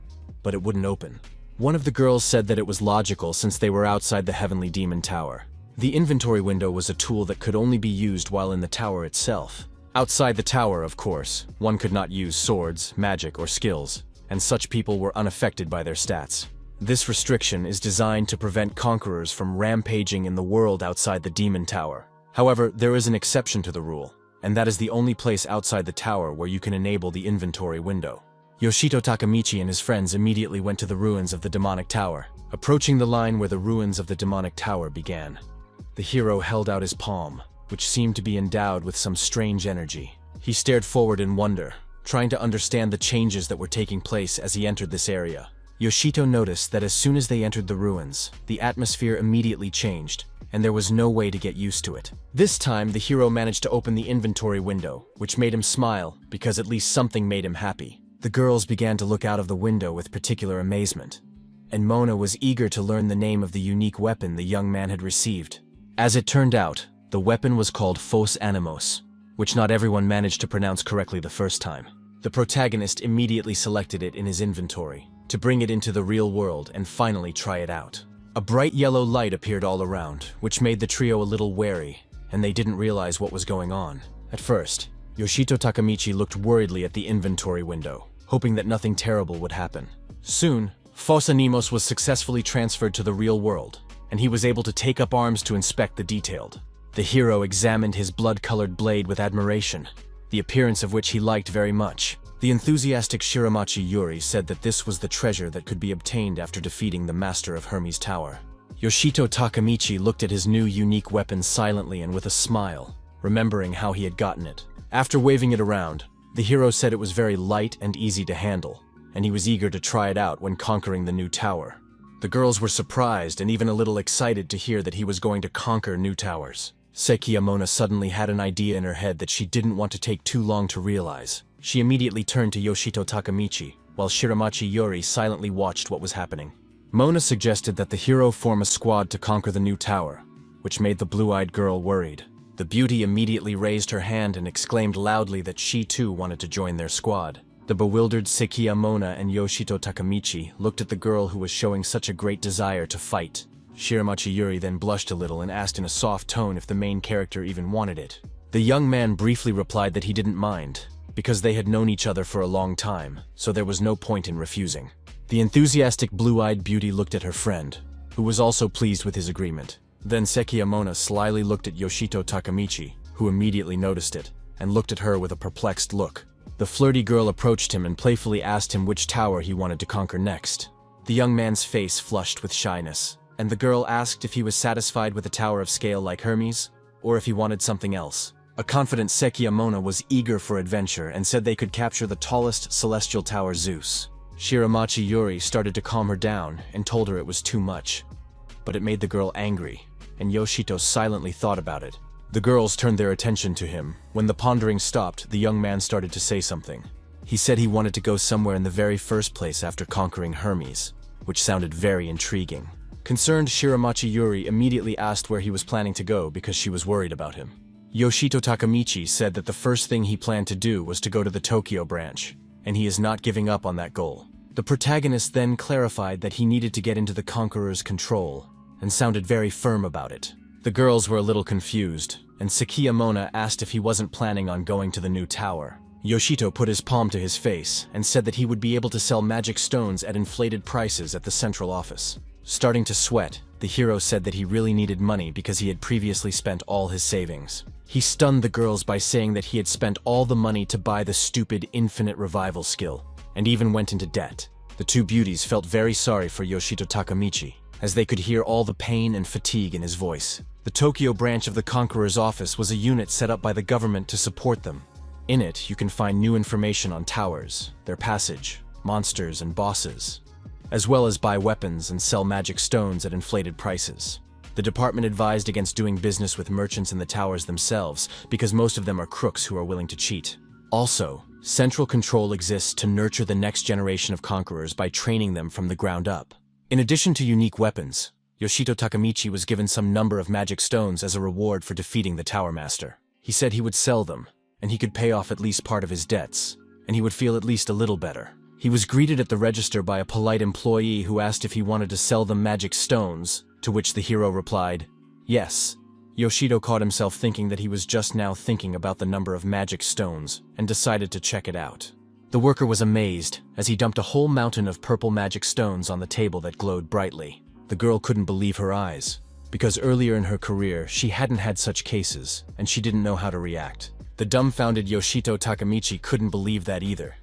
but it wouldn't open. One of the girls said that it was logical since they were outside the Heavenly Demon Tower. The inventory window was a tool that could only be used while in the tower itself. Outside the tower, of course, one could not use swords, magic, or skills, and such people were unaffected by their stats. This restriction is designed to prevent conquerors from rampaging in the world outside the Demon Tower. However, there is an exception to the rule, and that is the only place outside the tower where you can enable the inventory window. Yoshito Takamichi and his friends immediately went to the ruins of the demonic tower, approaching the line where the ruins of the demonic tower began. The hero held out his palm, which seemed to be endowed with some strange energy. He stared forward in wonder, trying to understand the changes that were taking place as he entered this area. Yoshito noticed that as soon as they entered the ruins, the atmosphere immediately changed, and there was no way to get used to it. This time, the hero managed to open the inventory window, which made him smile because at least something made him happy. The girls began to look out of the window with particular amazement, and Mona was eager to learn the name of the unique weapon the young man had received. As it turned out, the weapon was called Phos Animos, which not everyone managed to pronounce correctly the first time. The protagonist immediately selected it in his inventory to bring it into the real world and finally try it out. A bright yellow light appeared all around, which made the trio a little wary, and they didn't realize what was going on. At first, Yoshito Takamichi looked worriedly at the inventory window, hoping that nothing terrible would happen. Soon, Phos Animos was successfully transferred to the real world, and he was able to take up arms to inspect the detailed. The hero examined his blood-colored blade with admiration, the appearance of which he liked very much. The enthusiastic Shiramachi Yuri said that this was the treasure that could be obtained after defeating the master of Hermes Tower. Yoshito Takamichi looked at his new unique weapon silently and with a smile, remembering how he had gotten it. After waving it around, the hero said it was very light and easy to handle, and he was eager to try it out when conquering the new tower. The girls were surprised and even a little excited to hear that he was going to conquer new towers. Sekiyamona suddenly had an idea in her head that she didn't want to take too long to realize. She immediately turned to Yoshito Takamichi, while Shiramachi Yuri silently watched what was happening. Mona suggested that the hero form a squad to conquer the new tower, which made the blue-eyed girl worried. The beauty immediately raised her hand and exclaimed loudly that she too wanted to join their squad. The bewildered Sekiyamona and Yoshito Takamichi looked at the girl who was showing such a great desire to fight. Shiramachi Yuri then blushed a little and asked in a soft tone if the main character even wanted it. The young man briefly replied that he didn't mind, because they had known each other for a long time, so there was no point in refusing. The enthusiastic blue-eyed beauty looked at her friend, who was also pleased with his agreement. Then Sekiyamona slyly looked at Yoshito Takamichi, who immediately noticed it, and looked at her with a perplexed look. The flirty girl approached him and playfully asked him which tower he wanted to conquer next. The young man's face flushed with shyness, and the girl asked if he was satisfied with a tower of scale like Hermes, or if he wanted something else. A confident Sekiyamona was eager for adventure and said they could capture the tallest celestial tower Zeus. Shiramachi Yuri started to calm her down and told her it was too much. But it made the girl angry, and Yoshito silently thought about it. The girls turned their attention to him. When the pondering stopped, the young man started to say something. He said he wanted to go somewhere in the very first place after conquering Hermes, which sounded very intriguing. Concerned, Shiramachi Yuri immediately asked where he was planning to go because she was worried about him. Yoshito Takamichi said that the first thing he planned to do was to go to the Tokyo branch, and he is not giving up on that goal. The protagonist then clarified that he needed to get into the Conqueror's control, and sounded very firm about it. The girls were a little confused, and Sekiyamona asked if he wasn't planning on going to the new tower. Yoshito put his palm to his face and said that he would be able to sell magic stones at inflated prices at the central office. Starting to sweat, the hero said that he really needed money because he had previously spent all his savings. He stunned the girls by saying that he had spent all the money to buy the stupid infinite revival skill, and even went into debt. The two beauties felt very sorry for Yoshito Takamichi, as they could hear all the pain and fatigue in his voice. The Tokyo branch of the Conqueror's office was a unit set up by the government to support them. In it, you can find new information on towers, their passage, monsters and bosses, as well as buy weapons and sell magic stones at inflated prices. The department advised against doing business with merchants in the towers themselves because most of them are crooks who are willing to cheat. Also, central control exists to nurture the next generation of conquerors by training them from the ground up. In addition to unique weapons, Yoshito Takamichi was given some number of magic stones as a reward for defeating the Tower Master. He said he would sell them, and he could pay off at least part of his debts, and he would feel at least a little better. He was greeted at the register by a polite employee who asked if he wanted to sell them magic stones, to which the hero replied, yes. Yoshito caught himself thinking that he was just now thinking about the number of magic stones, and decided to check it out. The worker was amazed, as he dumped a whole mountain of purple magic stones on the table that glowed brightly. The girl couldn't believe her eyes, because earlier in her career she hadn't had such cases, and she didn't know how to react. The dumbfounded Yoshito Takamichi couldn't believe that either,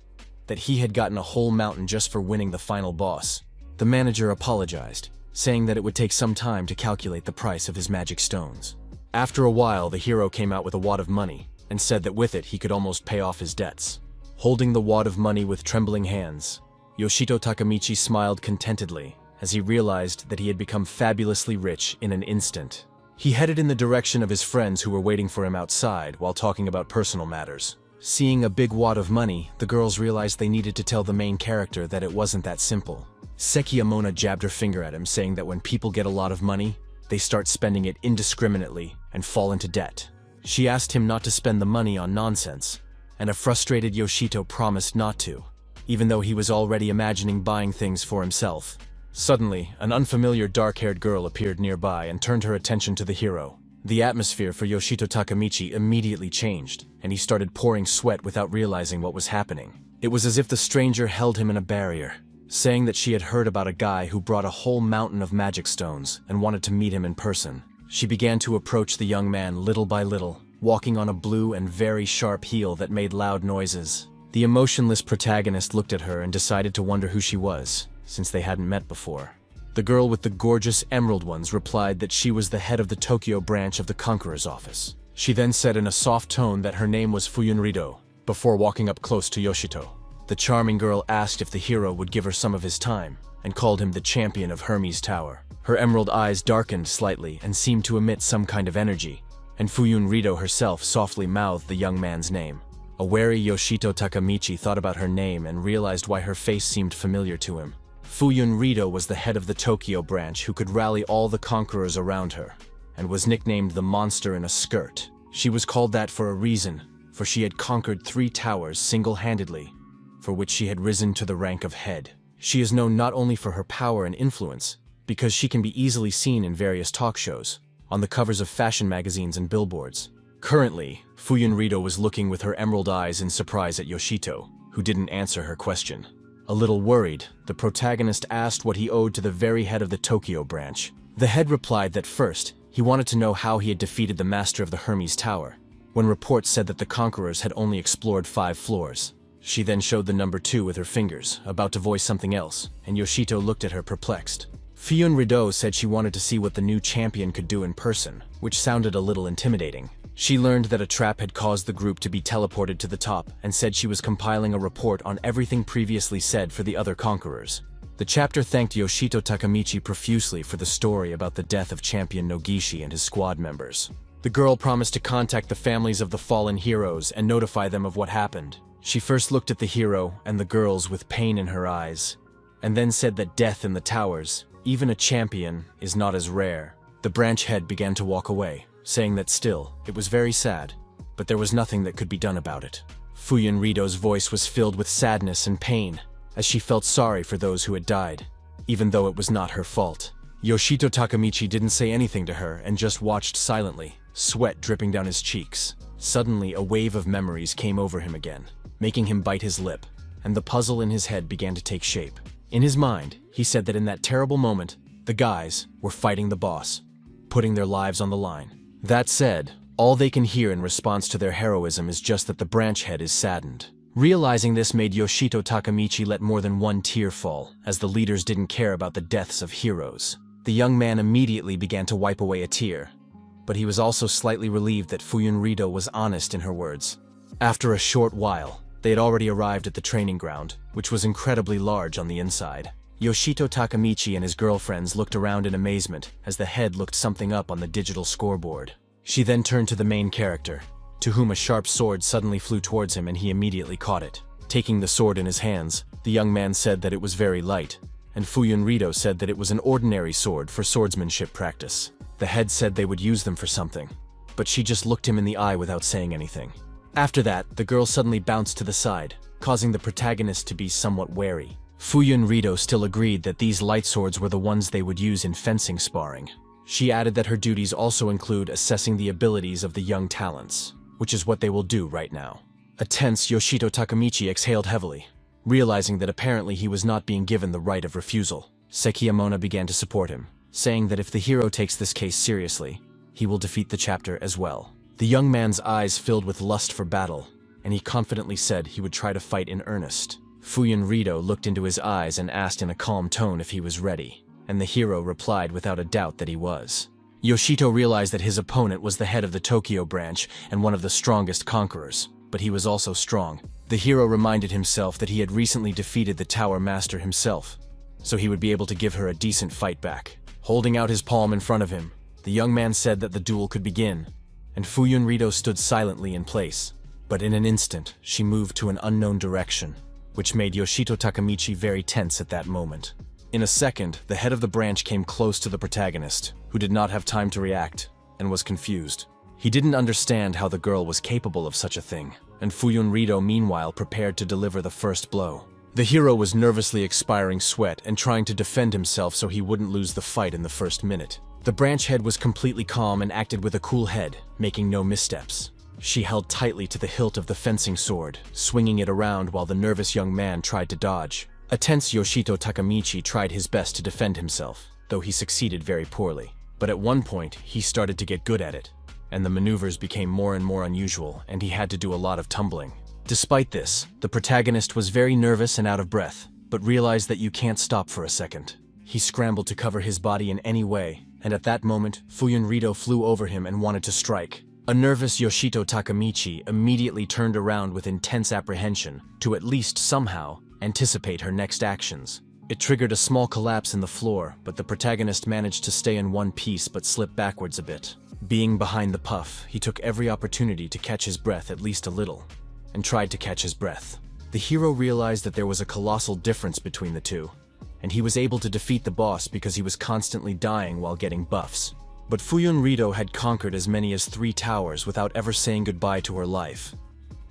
that he had gotten a whole mountain just for winning the final boss. The manager apologized, saying that it would take some time to calculate the price of his magic stones. After a while, the hero came out with a wad of money, and said that with it he could almost pay off his debts. holding the wad of money with trembling hands. Yoshito Takamichi smiled contentedly as he realized that he had become fabulously rich in an instant. He headed in the direction of his friends who were waiting for him outside while talking about personal matters. Seeing a big wad of money, the girls realized they needed to tell the main character that it wasn't that simple. Sekiyamona jabbed her finger at him, saying that when people get a lot of money, they start spending it indiscriminately and fall into debt. She asked him not to spend the money on nonsense, and a frustrated Yoshito promised not to, even though he was already imagining buying things for himself. Suddenly, an unfamiliar dark-haired girl appeared nearby and turned her attention to the hero. The atmosphere for Yoshito Takamichi immediately changed, and he started pouring sweat without realizing what was happening. It was as if the stranger held him in a barrier, saying that she had heard about a guy who brought a whole mountain of magic stones and wanted to meet him in person. She began to approach the young man little by little, walking on a blue and very sharp heel that made loud noises. The emotionless protagonist looked at her and decided to wonder who she was, since they hadn't met before. The girl with the gorgeous emerald ones replied that she was the head of the Tokyo branch of the Conqueror's office. She then said in a soft tone that her name was Fuyunrido, before walking up close to Yoshito. The charming girl asked if the hero would give her some of his time, and called him the champion of Hermes Tower. Her emerald eyes darkened slightly and seemed to emit some kind of energy, and Fuyunrido herself softly mouthed the young man's name. A wary Yoshito Takamichi thought about her name and realized why her face seemed familiar to him. Fuyunrido was the head of the Tokyo branch who could rally all the conquerors around her, and was nicknamed the monster in a skirt. She was called that for a reason, for she had conquered 3 towers single-handedly, for which she had risen to the rank of head. She is known not only for her power and influence, because she can be easily seen in various talk shows, on the covers of fashion magazines and billboards. Currently, Fuyunrido was looking with her emerald eyes in surprise at Yoshito, who didn't answer her question. A little worried, the protagonist asked what he owed to the very head of the Tokyo branch. The head replied that first, he wanted to know how he had defeated the master of the Hermes Tower, when reports said that the conquerors had only explored 5 floors. She then showed the number 2 with her fingers, about to voice something else, and Yoshito looked at her perplexed. Fuyunrido said she wanted to see what the new champion could do in person, which sounded a little intimidating. She learned that a trap had caused the group to be teleported to the top and said she was compiling a report on everything previously said for the other conquerors. The chapter thanked Yoshito Takamichi profusely for the story about the death of champion Nogishi and his squad members. The girl promised to contact the families of the fallen heroes and notify them of what happened. She first looked at the hero and the girls with pain in her eyes, and then said that death in the towers, even a champion, is not as rare. The branch head began to walk away, saying that still, it was very sad, but there was nothing that could be done about it. Fuyunrido's voice was filled with sadness and pain, as she felt sorry for those who had died, even though it was not her fault. Yoshito Takamichi didn't say anything to her and just watched silently, sweat dripping down his cheeks. Suddenly, a wave of memories came over him again, making him bite his lip, and the puzzle in his head began to take shape. In his mind, he said that in that terrible moment, the guys were fighting the boss, putting their lives on the line. That said, all they can hear in response to their heroism is just that the branch head is saddened. Realizing this made Yoshito Takamichi let more than one tear fall, as the leaders didn't care about the deaths of heroes. The young man immediately began to wipe away a tear, but he was also slightly relieved that Fuyunrido was honest in her words. After a short while, they had already arrived at the training ground, which was incredibly large on the inside. Yoshito Takamichi and his girlfriends looked around in amazement as the head looked something up on the digital scoreboard. She then turned to the main character, to whom a sharp sword suddenly flew towards him and he immediately caught it. Taking the sword in his hands, the young man said that it was very light, and Fuyunrido said that it was an ordinary sword for swordsmanship practice. The head said they would use them for something, but she just looked him in the eye without saying anything. After that, the girl suddenly bounced to the side, causing the protagonist to be somewhat wary. Fuyunrido still agreed that these light swords were the ones they would use in fencing sparring. She added that her duties also include assessing the abilities of the young talents, which is what they will do right now. A tense Yoshito Takamichi exhaled heavily, realizing that apparently he was not being given the right of refusal. Sekiyamona began to support him, saying that if the hero takes this case seriously, he will defeat the chapter as well. The young man's eyes filled with lust for battle, and he confidently said he would try to fight in earnest. Fuyunrido looked into his eyes and asked in a calm tone if he was ready, and the hero replied without a doubt that he was. Yoshito realized that his opponent was the head of the Tokyo branch and one of the strongest conquerors, but he was also strong, The hero reminded himself that he had recently defeated the Tower Master himself, so he would be able to give her a decent fight back. Holding out his palm in front of him, the young man said that the duel could begin, and Fuyun Rito stood silently in place. But in an instant, she moved to an unknown direction, which made Yoshito Takamichi very tense at that moment. In a second, the head of the branch came close to the protagonist, who did not have time to react, and was confused. He didn't understand how the girl was capable of such a thing, and Fuyun Rito meanwhile prepared to deliver the first blow. The hero was nervously expiring sweat and trying to defend himself so he wouldn't lose the fight in the first minute. The branch head was completely calm and acted with a cool head, making no missteps. She held tightly to the hilt of the fencing sword, swinging it around while the nervous young man tried to dodge. A tense Yoshito Takamichi tried his best to defend himself, though he succeeded very poorly. But at one point, he started to get good at it, and the maneuvers became more and more unusual, and he had to do a lot of tumbling. Despite this, the protagonist was very nervous and out of breath, but realized that you can't stop for a second. He scrambled to cover his body in any way, and at that moment, Fuyun Rito flew over him and wanted to strike. A nervous Yoshito Takamichi immediately turned around with intense apprehension to at least somehow anticipate her next actions. It triggered a small collapse in the floor, but the protagonist managed to stay in one piece but slip backwards a bit. Being behind the puff, he took every opportunity to catch his breath at least a little, and tried to catch his breath. The hero realized that there was a colossal difference between the two, and he was able to defeat the boss because he was constantly dying while getting buffs. But Fuyun Rito had conquered as many as 3 towers without ever saying goodbye to her life,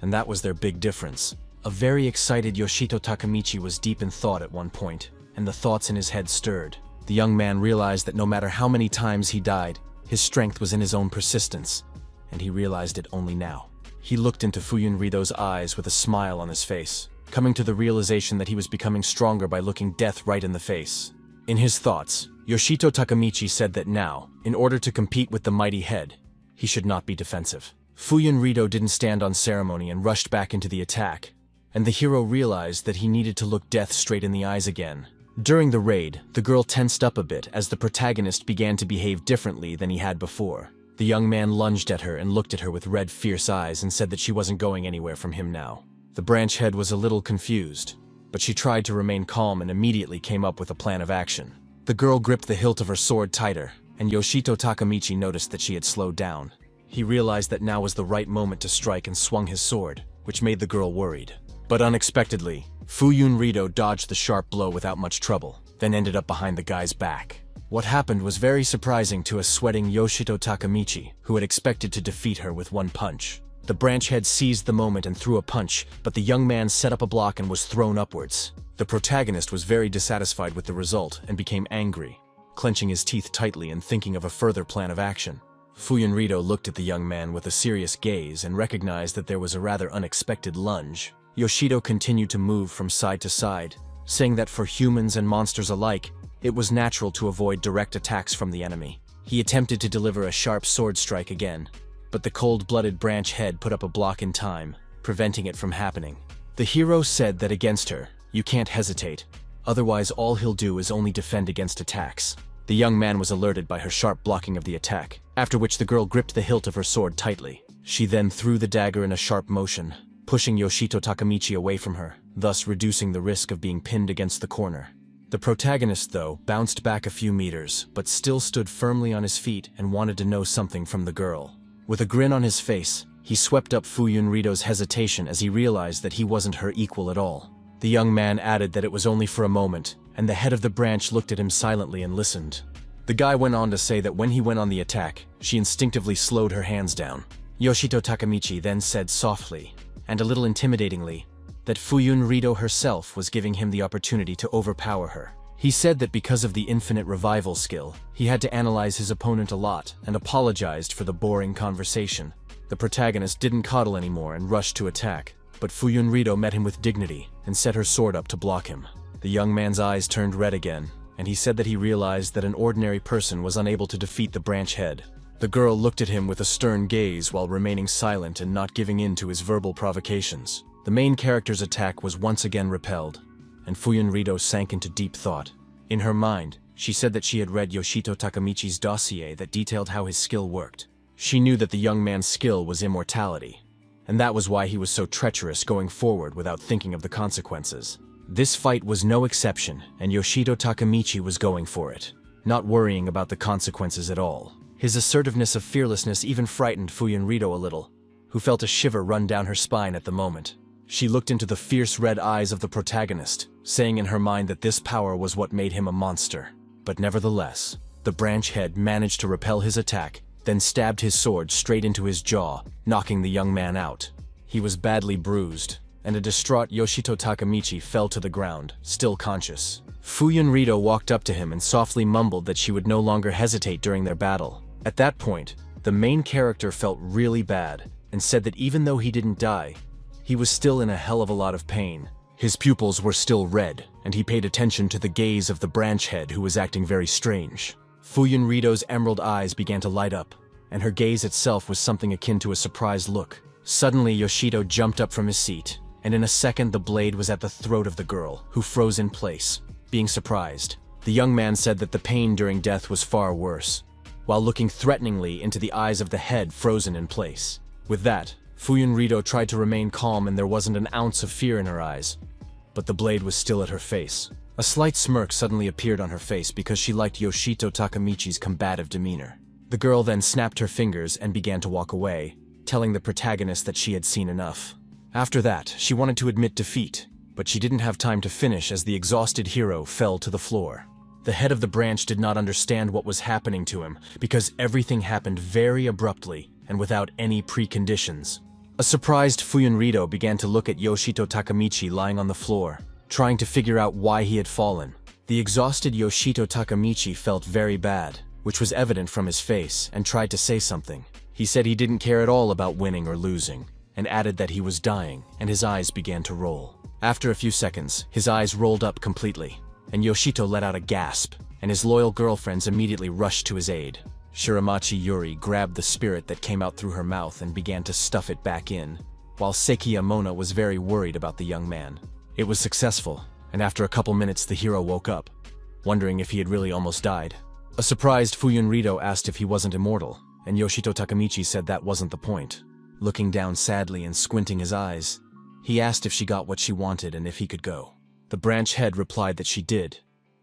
and that was their big difference. A very excited Yoshito Takamichi was deep in thought at one point, and the thoughts in his head stirred. The young man realized that no matter how many times he died, his strength was in his own persistence, and he realized it only now. He looked into Fuyun Rito's eyes with a smile on his face, coming to the realization that he was becoming stronger by looking death right in the face. In his thoughts, Yoshito Takamichi said that now, in order to compete with the mighty head, he should not be defensive. Fuyun Rito didn't stand on ceremony and rushed back into the attack, and the hero realized that he needed to look death straight in the eyes again. During the raid, the girl tensed up a bit as the protagonist began to behave differently than he had before. The young man lunged at her and looked at her with red, fierce eyes and said that she wasn't going anywhere from him now. The branch head was a little confused, but she tried to remain calm and immediately came up with a plan of action. The girl gripped the hilt of her sword tighter, and Yoshito Takamichi noticed that she had slowed down. He realized that now was the right moment to strike and swung his sword, which made the girl worried. But unexpectedly, Fuyun Rito dodged the sharp blow without much trouble, then ended up behind the guy's back. What happened was very surprising to a sweating Yoshito Takamichi, who had expected to defeat her with one punch. The branch head seized the moment and threw a punch, but the young man set up a block and was thrown upwards. The protagonist was very dissatisfied with the result and became angry, clenching his teeth tightly and thinking of a further plan of action. Fuyun Rito looked at the young man with a serious gaze and recognized that there was a rather unexpected lunge. Yoshito continued to move from side to side, saying that for humans and monsters alike, it was natural to avoid direct attacks from the enemy. He attempted to deliver a sharp sword strike again, but the cold-blooded branch head put up a block in time, preventing it from happening. The hero said that against her, you can't hesitate, otherwise all he'll do is only defend against attacks. The young man was alerted by her sharp blocking of the attack, after which the girl gripped the hilt of her sword tightly. She then threw the dagger in a sharp motion, pushing Yoshito Takamichi away from her, thus reducing the risk of being pinned against the corner. The protagonist, though, bounced back a few meters, but still stood firmly on his feet and wanted to know something from the girl. With a grin on his face, he swept up Fuyun Rito's hesitation as he realized that he wasn't her equal at all. The young man added that it was only for a moment, and the head of the branch looked at him silently and listened. The guy went on to say that when he went on the attack, she instinctively slowed her hands down. Yoshito Takamichi then said softly, and a little intimidatingly, that Fuyun Rito herself was giving him the opportunity to overpower her. He said that because of the infinite revival skill, he had to analyze his opponent a lot and apologized for the boring conversation. The protagonist didn't coddle anymore and rushed to attack, but Fuyun Rito met him with dignity and set her sword up to block him. The young man's eyes turned red again, and he said that he realized that an ordinary person was unable to defeat the branch head. The girl looked at him with a stern gaze while remaining silent and not giving in to his verbal provocations. The main character's attack was once again repelled, and Fuyun Rito sank into deep thought. In her mind, she said that she had read Yoshito Takamichi's dossier that detailed how his skill worked. She knew that the young man's skill was immortality, and that was why he was so treacherous going forward without thinking of the consequences. This fight was no exception, and Yoshito Takemichi was going for it, not worrying about the consequences at all. His assertiveness of fearlessness even frightened Fuyunrito a little, who felt a shiver run down her spine at the moment. She looked into the fierce red eyes of the protagonist, saying in her mind that this power was what made him a monster. But nevertheless, the branch head managed to repel his attack, then stabbed his sword straight into his jaw, knocking the young man out. He was badly bruised, and a distraught Yoshito Takemichi fell to the ground, still conscious. Fuyunrito walked up to him and softly mumbled that she would no longer hesitate during their battle. At that point, the main character felt really bad, and said that even though he didn't die, he was still in a hell of a lot of pain. His pupils were still red, and he paid attention to the gaze of the branch head who was acting very strange. Fuyunrito's emerald eyes began to light up, and her gaze itself was something akin to a surprised look. Suddenly, Yoshito jumped up from his seat, and in a second the blade was at the throat of the girl, who froze in place, being surprised. The young man said that the pain during death was far worse, while looking threateningly into the eyes of the head frozen in place. With that, Fuyunrito tried to remain calm and there wasn't an ounce of fear in her eyes, but the blade was still at her face. A slight smirk suddenly appeared on her face because she liked Yoshito Takemichi's combative demeanor. The girl then snapped her fingers and began to walk away, telling the protagonist that she had seen enough. After that, she wanted to admit defeat, but she didn't have time to finish as the exhausted hero fell to the floor. The head of the branch did not understand what was happening to him because everything happened very abruptly and without any preconditions. A surprised Fuyunrito began to look at Yoshito Takemichi lying on the floor, trying to figure out why he had fallen. The exhausted Yoshito Takemichi felt very bad, which was evident from his face, and tried to say something. He said he didn't care at all about winning or losing, and added that he was dying, and his eyes began to roll. After a few seconds, his eyes rolled up completely, and Yoshito let out a gasp, and his loyal girlfriends immediately rushed to his aid. Shiramachi Yuri grabbed the spirit that came out through her mouth and began to stuff it back in, while Sekiya Mona was very worried about the young man. It was successful, and after a couple minutes the hero woke up, wondering if he had really almost died. A surprised Fuyunrito asked if he wasn't immortal, and Yoshito Takemichi said that wasn't the point. Looking down sadly and squinting his eyes, he asked if she got what she wanted and if he could go. The branch head replied that she did,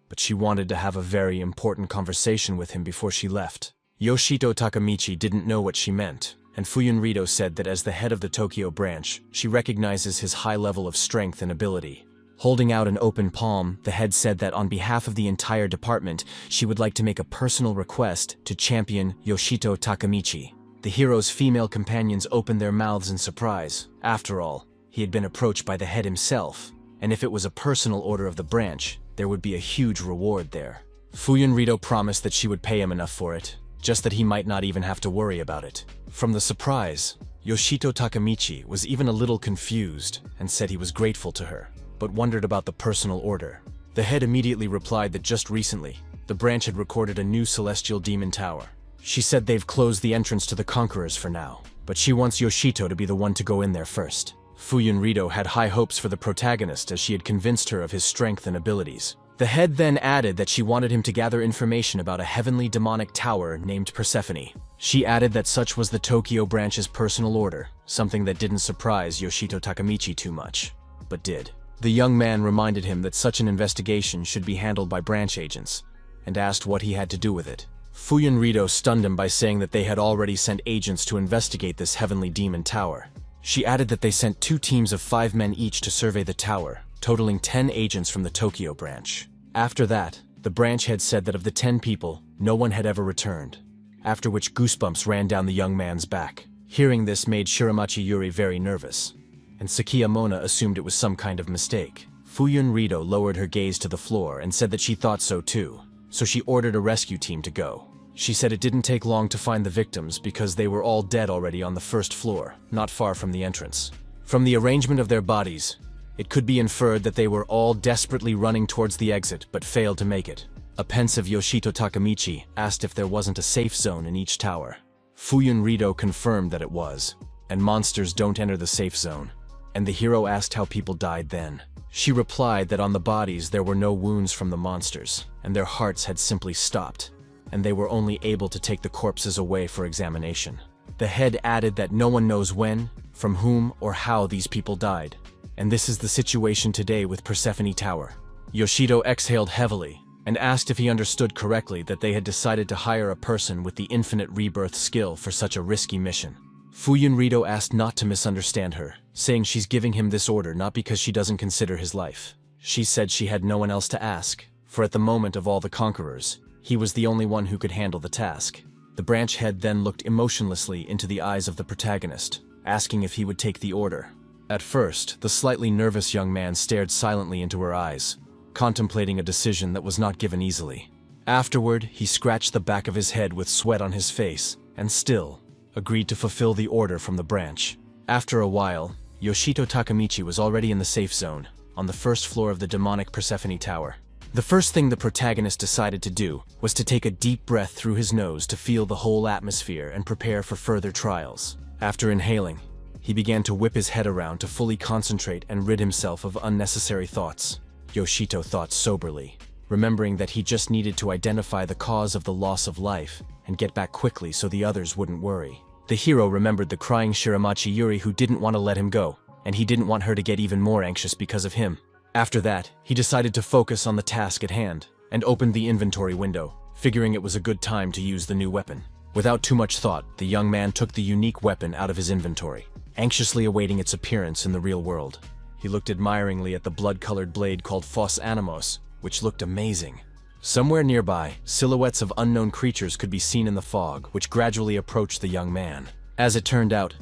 but she wanted to have a very important conversation with him before she left. Yoshito Takemichi didn't know what she meant, and Fuyunrito said that as the head of the Tokyo branch, she recognizes his high level of strength and ability. Holding out an open palm, the head said that on behalf of the entire department, she would like to make a personal request to champion Yoshito Takemichi. The hero's female companions opened their mouths in surprise. After all, he had been approached by the head himself, and if it was a personal order of the branch, there would be a huge reward there. Fuyunrito promised that she would pay him enough for it, just that he might not even have to worry about it. From the surprise, Yoshito Takemichi was even a little confused and said he was grateful to her, but wondered about the personal order. The head immediately replied that just recently, the branch had recorded a new celestial demon tower. She said they've closed the entrance to the conquerors for now, but she wants Yoshito to be the one to go in there first. Fuyunrito had high hopes for the protagonist as she had convinced her of his strength and abilities. The head then added that she wanted him to gather information about a heavenly demonic tower named Persephone. She added that such was the Tokyo branch's personal order, something that didn't surprise Yoshito Takemichi too much, but did. The young man reminded him that such an investigation should be handled by branch agents, and asked what he had to do with it. Fuyunrito stunned him by saying that they had already sent agents to investigate this heavenly demon tower. She added that they sent 2 teams of 5 men each to survey the tower, totaling 10 agents from the Tokyo branch. After that, the branch head said that of the 10 people, no one had ever returned, after which goosebumps ran down the young man's back. Hearing this made Shiramachi Yuri very nervous, and Sekiya Mona assumed it was some kind of mistake. Fuyunrito lowered her gaze to the floor and said that she thought so too, so she ordered a rescue team to go. She said it didn't take long to find the victims because they were all dead already on the first floor, not far from the entrance. From the arrangement of their bodies, it could be inferred that they were all desperately running towards the exit but failed to make it. A pensive Yoshito Takemichi asked if there wasn't a safe zone in each tower. Fuyunrito confirmed that it was, and monsters don't enter the safe zone, and the hero asked how people died then. She replied that on the bodies there were no wounds from the monsters, and their hearts had simply stopped, and they were only able to take the corpses away for examination. The head added that no one knows when, from whom or how these people died. And this is the situation today with Persephone Tower. Yoshito exhaled heavily and asked if he understood correctly that they had decided to hire a person with the infinite rebirth skill for such a risky mission. Fuyunrito asked not to misunderstand her, saying she's giving him this order not because she doesn't consider his life. She said she had no one else to ask, for at the moment of all the conquerors, he was the only one who could handle the task. The branch head then looked emotionlessly into the eyes of the protagonist, asking if he would take the order. At first, the slightly nervous young man stared silently into her eyes, contemplating a decision that was not given easily. Afterward, he scratched the back of his head with sweat on his face, and still agreed to fulfill the order from the branch. After a while, Yoshito Takamichi was already in the safe zone, on the first floor of the demonic Persephone Tower. The first thing the protagonist decided to do was to take a deep breath through his nose to feel the whole atmosphere and prepare for further trials. After inhaling, he began to whip his head around to fully concentrate and rid himself of unnecessary thoughts. Yoshito thought soberly, remembering that he just needed to identify the cause of the loss of life and get back quickly so the others wouldn't worry. The hero remembered the crying Shiramachi Yuri who didn't want to let him go, and he didn't want her to get even more anxious because of him. After that, he decided to focus on the task at hand and opened the inventory window, figuring it was a good time to use the new weapon. Without too much thought, the young man took the unique weapon out of his inventory, anxiously awaiting its appearance in the real world. He looked admiringly at the blood-colored blade called Phos Animos, which looked amazing. Somewhere nearby, silhouettes of unknown creatures could be seen in the fog, which gradually approached the young man. As it turned out,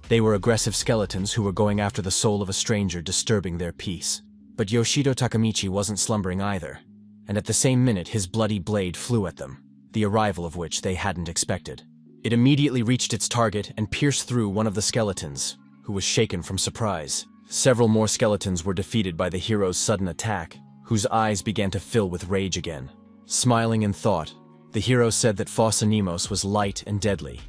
they were aggressive skeletons who were going after the soul of a stranger, disturbing their peace. But Yoshito Takamichi wasn't slumbering either, and at the same minute his bloody blade flew at them, the arrival of which they hadn't expected. It immediately reached its target and pierced through one of the skeletons, who was shaken from surprise. Several more skeletons were defeated by the hero's sudden attack, whose eyes began to fill with rage again. Smiling in thought, the hero said that Phos Animos was light and deadly,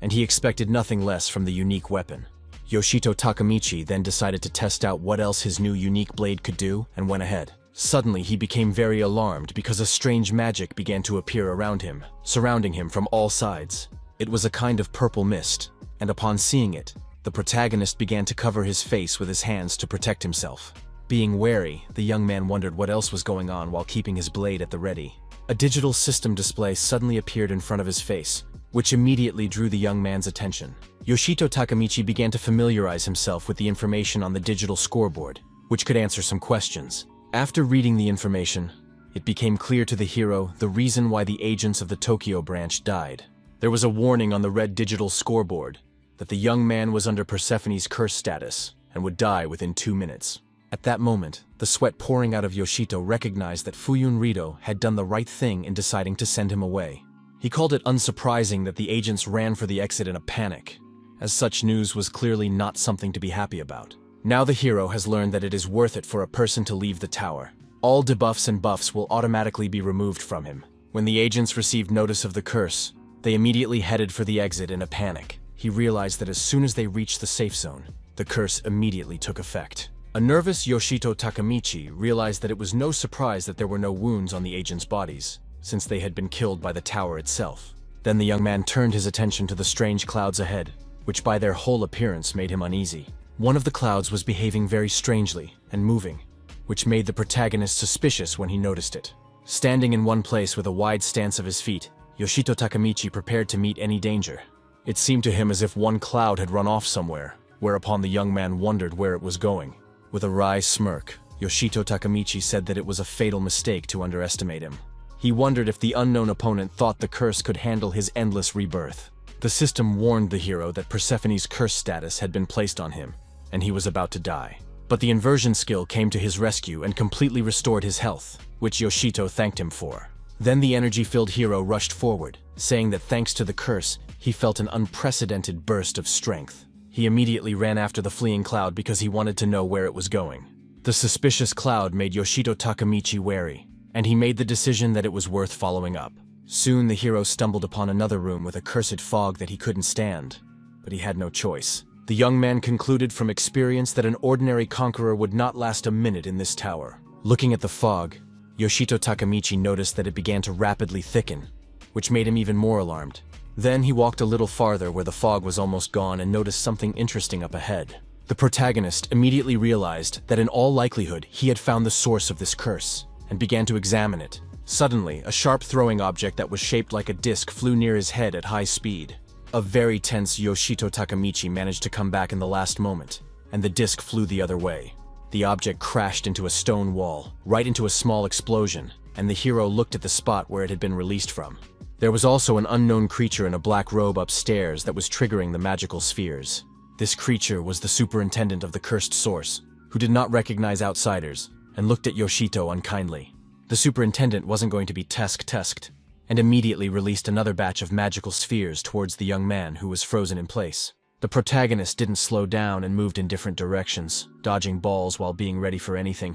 and he expected nothing less from the unique weapon. Yoshito Takamichi then decided to test out what else his new unique blade could do and went ahead. Suddenly, he became very alarmed because a strange magic began to appear around him, surrounding him from all sides. It was a kind of purple mist, and upon seeing it, the protagonist began to cover his face with his hands to protect himself. Being wary, the young man wondered what else was going on while keeping his blade at the ready. A digital system display suddenly appeared in front of his face, which immediately drew the young man's attention. Yoshito Takamichi began to familiarize himself with the information on the digital scoreboard, which could answer some questions. After reading the information, it became clear to the hero the reason why the agents of the Tokyo branch died. There was a warning on the red digital scoreboard that the young man was under Persephone's curse status and would die within 2 minutes. At that moment, the sweat pouring out of Yoshito recognized that Fuyunrito had done the right thing in deciding to send him away. He called it unsurprising that the agents ran for the exit in a panic, as such news was clearly not something to be happy about. Now the hero has learned that it is worth it for a person to leave the tower. All debuffs and buffs will automatically be removed from him. When the agents received notice of the curse, they immediately headed for the exit in a panic. He realized that as soon as they reached the safe zone, the curse immediately took effect. A nervous Yoshito Takamichi realized that it was no surprise that there were no wounds on the agents' bodies, since they had been killed by the tower itself. Then the young man turned his attention to the strange clouds ahead, which by their whole appearance made him uneasy. One of the clouds was behaving very strangely and moving, which made the protagonist suspicious when he noticed it. Standing in one place with a wide stance of his feet, Yoshito Takamichi prepared to meet any danger. It seemed to him as if one cloud had run off somewhere, whereupon the young man wondered where it was going. With a wry smirk, Yoshito Takamichi said that it was a fatal mistake to underestimate him. He wondered if the unknown opponent thought the curse could handle his endless rebirth. The system warned the hero that Persephone's curse status had been placed on him, and he was about to die. But the inversion skill came to his rescue and completely restored his health, which Yoshito thanked him for. Then the energy-filled hero rushed forward, saying that thanks to the curse, he felt an unprecedented burst of strength. He immediately ran after the fleeing cloud because he wanted to know where it was going. The suspicious cloud made Yoshito Takamichi wary, and he made the decision that it was worth following up. Soon the hero stumbled upon another room with a cursed fog that he couldn't stand, but he had no choice. The young man concluded from experience that an ordinary conqueror would not last a minute in this tower. Looking at the fog, Yoshito Takamichi noticed that it began to rapidly thicken, which made him even more alarmed. Then he walked a little farther where the fog was almost gone and noticed something interesting up ahead. The protagonist immediately realized that in all likelihood he had found the source of this curse, and began to examine it. Suddenly, a sharp throwing object that was shaped like a disc flew near his head at high speed. A very tense Yoshito Takamichi managed to come back in the last moment, and the disc flew the other way. The object crashed into a stone wall, right into a small explosion, and the hero looked at the spot where it had been released from. There was also an unknown creature in a black robe upstairs that was triggering the magical spheres. This creature was the superintendent of the cursed source, who did not recognize outsiders, and looked at Yoshito unkindly. The superintendent wasn't going to be tusked, and immediately released another batch of magical spheres towards the young man who was frozen in place. The protagonist didn't slow down and moved in different directions, dodging balls while being ready for anything.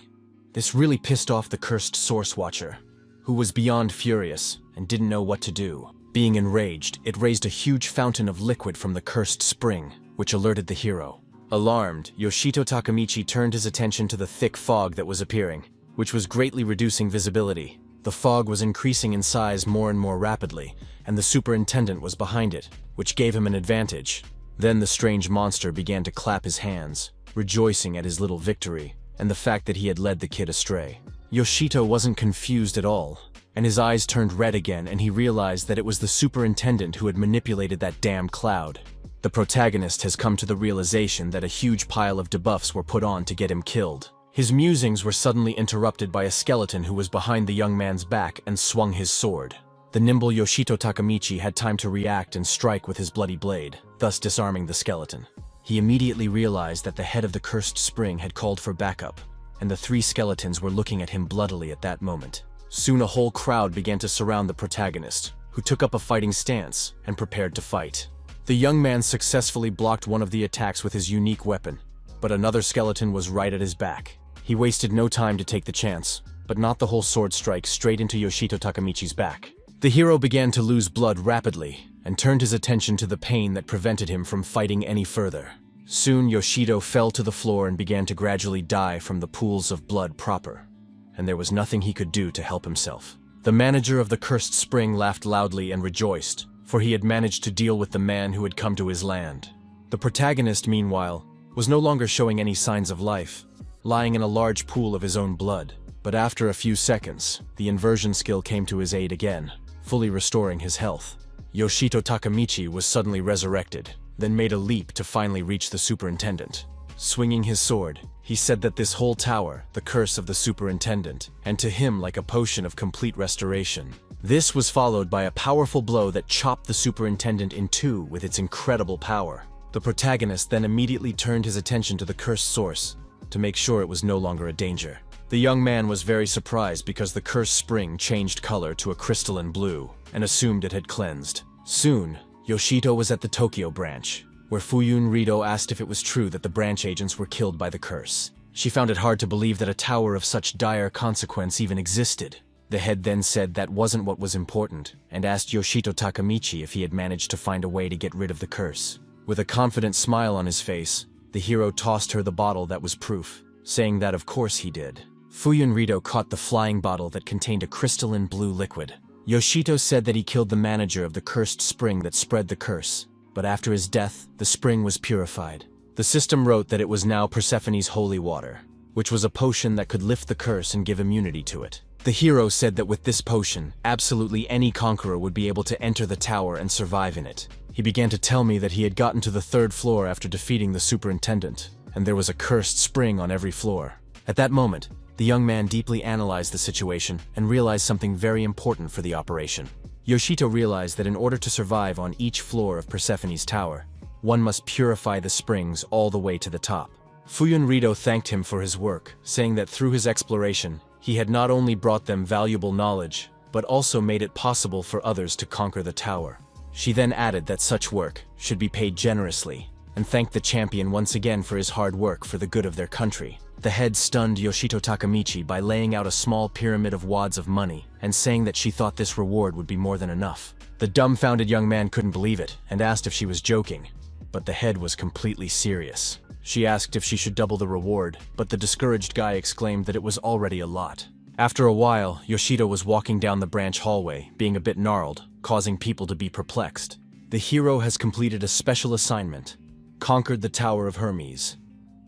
This really pissed off the cursed source watcher, who was beyond furious and didn't know what to do. Being enraged, it raised a huge fountain of liquid from the cursed spring, which alerted the hero. Alarmed, Yoshito Takamichi turned his attention to the thick fog that was appearing, which was greatly reducing visibility. The fog was increasing in size more and more rapidly, and the superintendent was behind it, which gave him an advantage. Then the strange monster began to clap his hands, rejoicing at his little victory, and the fact that he had led the kid astray. Yoshito wasn't confused at all, and his eyes turned red again, and he realized that it was the superintendent who had manipulated that damn cloud. The protagonist has come to the realization that a huge pile of debuffs were put on to get him killed. His musings were suddenly interrupted by a skeleton who was behind the young man's back and swung his sword. The nimble Yoshito Takamichi had time to react and strike with his bloody blade, thus disarming the skeleton. He immediately realized that the head of the cursed spring had called for backup, and the three skeletons were looking at him bloodily at that moment. Soon a whole crowd began to surround the protagonist, who took up a fighting stance and prepared to fight. The young man successfully blocked one of the attacks with his unique weapon, but another skeleton was right at his back. He wasted no time to take the chance, but not the whole sword strike straight into Yoshito Takamichi's back. The hero began to lose blood rapidly, and turned his attention to the pain that prevented him from fighting any further. Soon Yoshito fell to the floor and began to gradually die from the pools of blood proper, and there was nothing he could do to help himself. The manager of the cursed spring laughed loudly and rejoiced, for he had managed to deal with the man who had come to his land. The protagonist, meanwhile, was no longer showing any signs of life, lying in a large pool of his own blood. But after a few seconds, the inversion skill came to his aid again, fully restoring his health. Yoshito Takamichi was suddenly resurrected, then made a leap to finally reach the superintendent. Swinging his sword, he said that this whole tower, the curse of the superintendent, and to him like a potion of complete restoration. This was followed by a powerful blow that chopped the superintendent in two with its incredible power. The protagonist then immediately turned his attention to the cursed source, to make sure it was no longer a danger. The young man was very surprised because the cursed spring changed color to a crystalline blue, and assumed it had cleansed. Soon, Yoshito was at the Tokyo branch, where Fuyun Rido asked if it was true that the branch agents were killed by the curse. She found it hard to believe that a tower of such dire consequence even existed. The head then said that wasn't what was important, and asked Yoshito Takamichi if he had managed to find a way to get rid of the curse. With a confident smile on his face, the hero tossed her the bottle that was proof, saying that of course he did. Fuyun Rido caught the flying bottle that contained a crystalline blue liquid. Yoshito said that he killed the manager of the cursed spring that spread the curse, but after his death, the spring was purified. The system wrote that it was now Persephone's holy water, which was a potion that could lift the curse and give immunity to it. The hero said that with this potion, absolutely any conqueror would be able to enter the tower and survive in it. He began to tell me that he had gotten to the third floor after defeating the superintendent, and there was a cursed spring on every floor. At that moment, the young man deeply analyzed the situation and realized something very important for the operation. Yoshito realized that in order to survive on each floor of Persephone's tower, one must purify the springs all the way to the top. Fuyun Rido thanked him for his work, saying that through his exploration, he had not only brought them valuable knowledge, but also made it possible for others to conquer the tower. She then added that such work should be paid generously, and thanked the champion once again for his hard work for the good of their country. The head stunned Yoshito Takamichi by laying out a small pyramid of wads of money and saying that she thought this reward would be more than enough. The dumbfounded young man couldn't believe it and asked if she was joking, but the head was completely serious. She asked if she should double the reward, but the discouraged guy exclaimed that it was already a lot. After a while, Yoshito was walking down the branch hallway, being a bit gnarled, causing people to be perplexed. The hero has completed a special assignment, conquered the Tower of Hermes,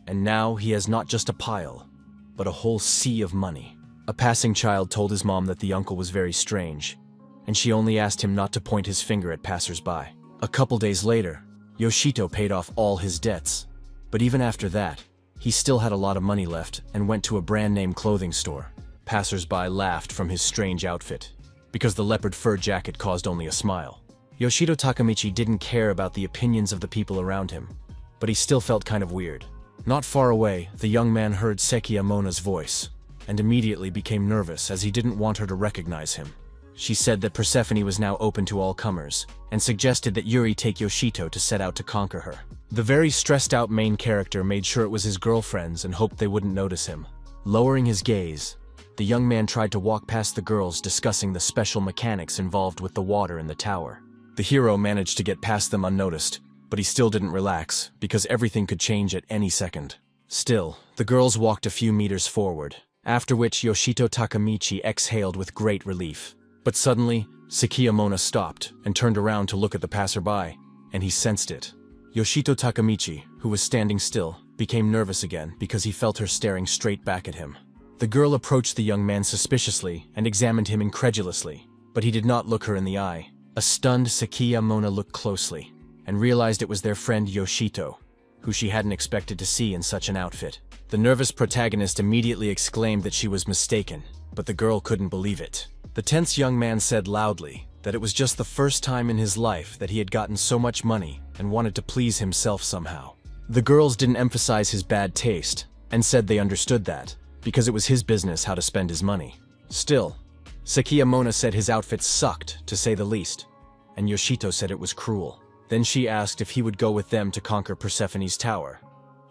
and now he has not just a pile, but a whole sea of money. A passing child told his mom that the uncle was very strange, and she only asked him not to point his finger at passers-by. A couple days later, Yoshito paid off all his debts, but even after that, he still had a lot of money left and went to a brand-name clothing store. Passers-by laughed from his strange outfit, because the leopard fur jacket caused only a smile. Yoshito Takamichi didn't care about the opinions of the people around him, but he still felt kind of weird. Not far away, the young man heard Sekiya Mona's voice, and immediately became nervous as he didn't want her to recognize him. She said that Persephone was now open to all comers, and suggested that Yuri take Yoshito to set out to conquer her. The very stressed-out main character made sure it was his girlfriends and hoped they wouldn't notice him. Lowering his gaze, the young man tried to walk past the girls discussing the special mechanics involved with the water in the tower. The hero managed to get past them unnoticed, but he still didn't relax, because everything could change at any second. Still, the girls walked a few meters forward, after which Yoshito Takamichi exhaled with great relief. But suddenly, Sekiya Mona stopped and turned around to look at the passerby, and he sensed it. Yoshito Takamichi, who was standing still, became nervous again because he felt her staring straight back at him. The girl approached the young man suspiciously and examined him incredulously, but he did not look her in the eye. A stunned Sekiya Mona looked closely, and realized it was their friend Yoshito, who she hadn't expected to see in such an outfit. The nervous protagonist immediately exclaimed that she was mistaken, but the girl couldn't believe it. The tense young man said loudly that it was just the first time in his life that he had gotten so much money and wanted to please himself somehow. The girls didn't emphasize his bad taste, and said they understood that, because it was his business how to spend his money. Still, Sekiya Mona said his outfit sucked, to say the least, and Yoshito said it was cruel. Then she asked if he would go with them to conquer Persephone's tower,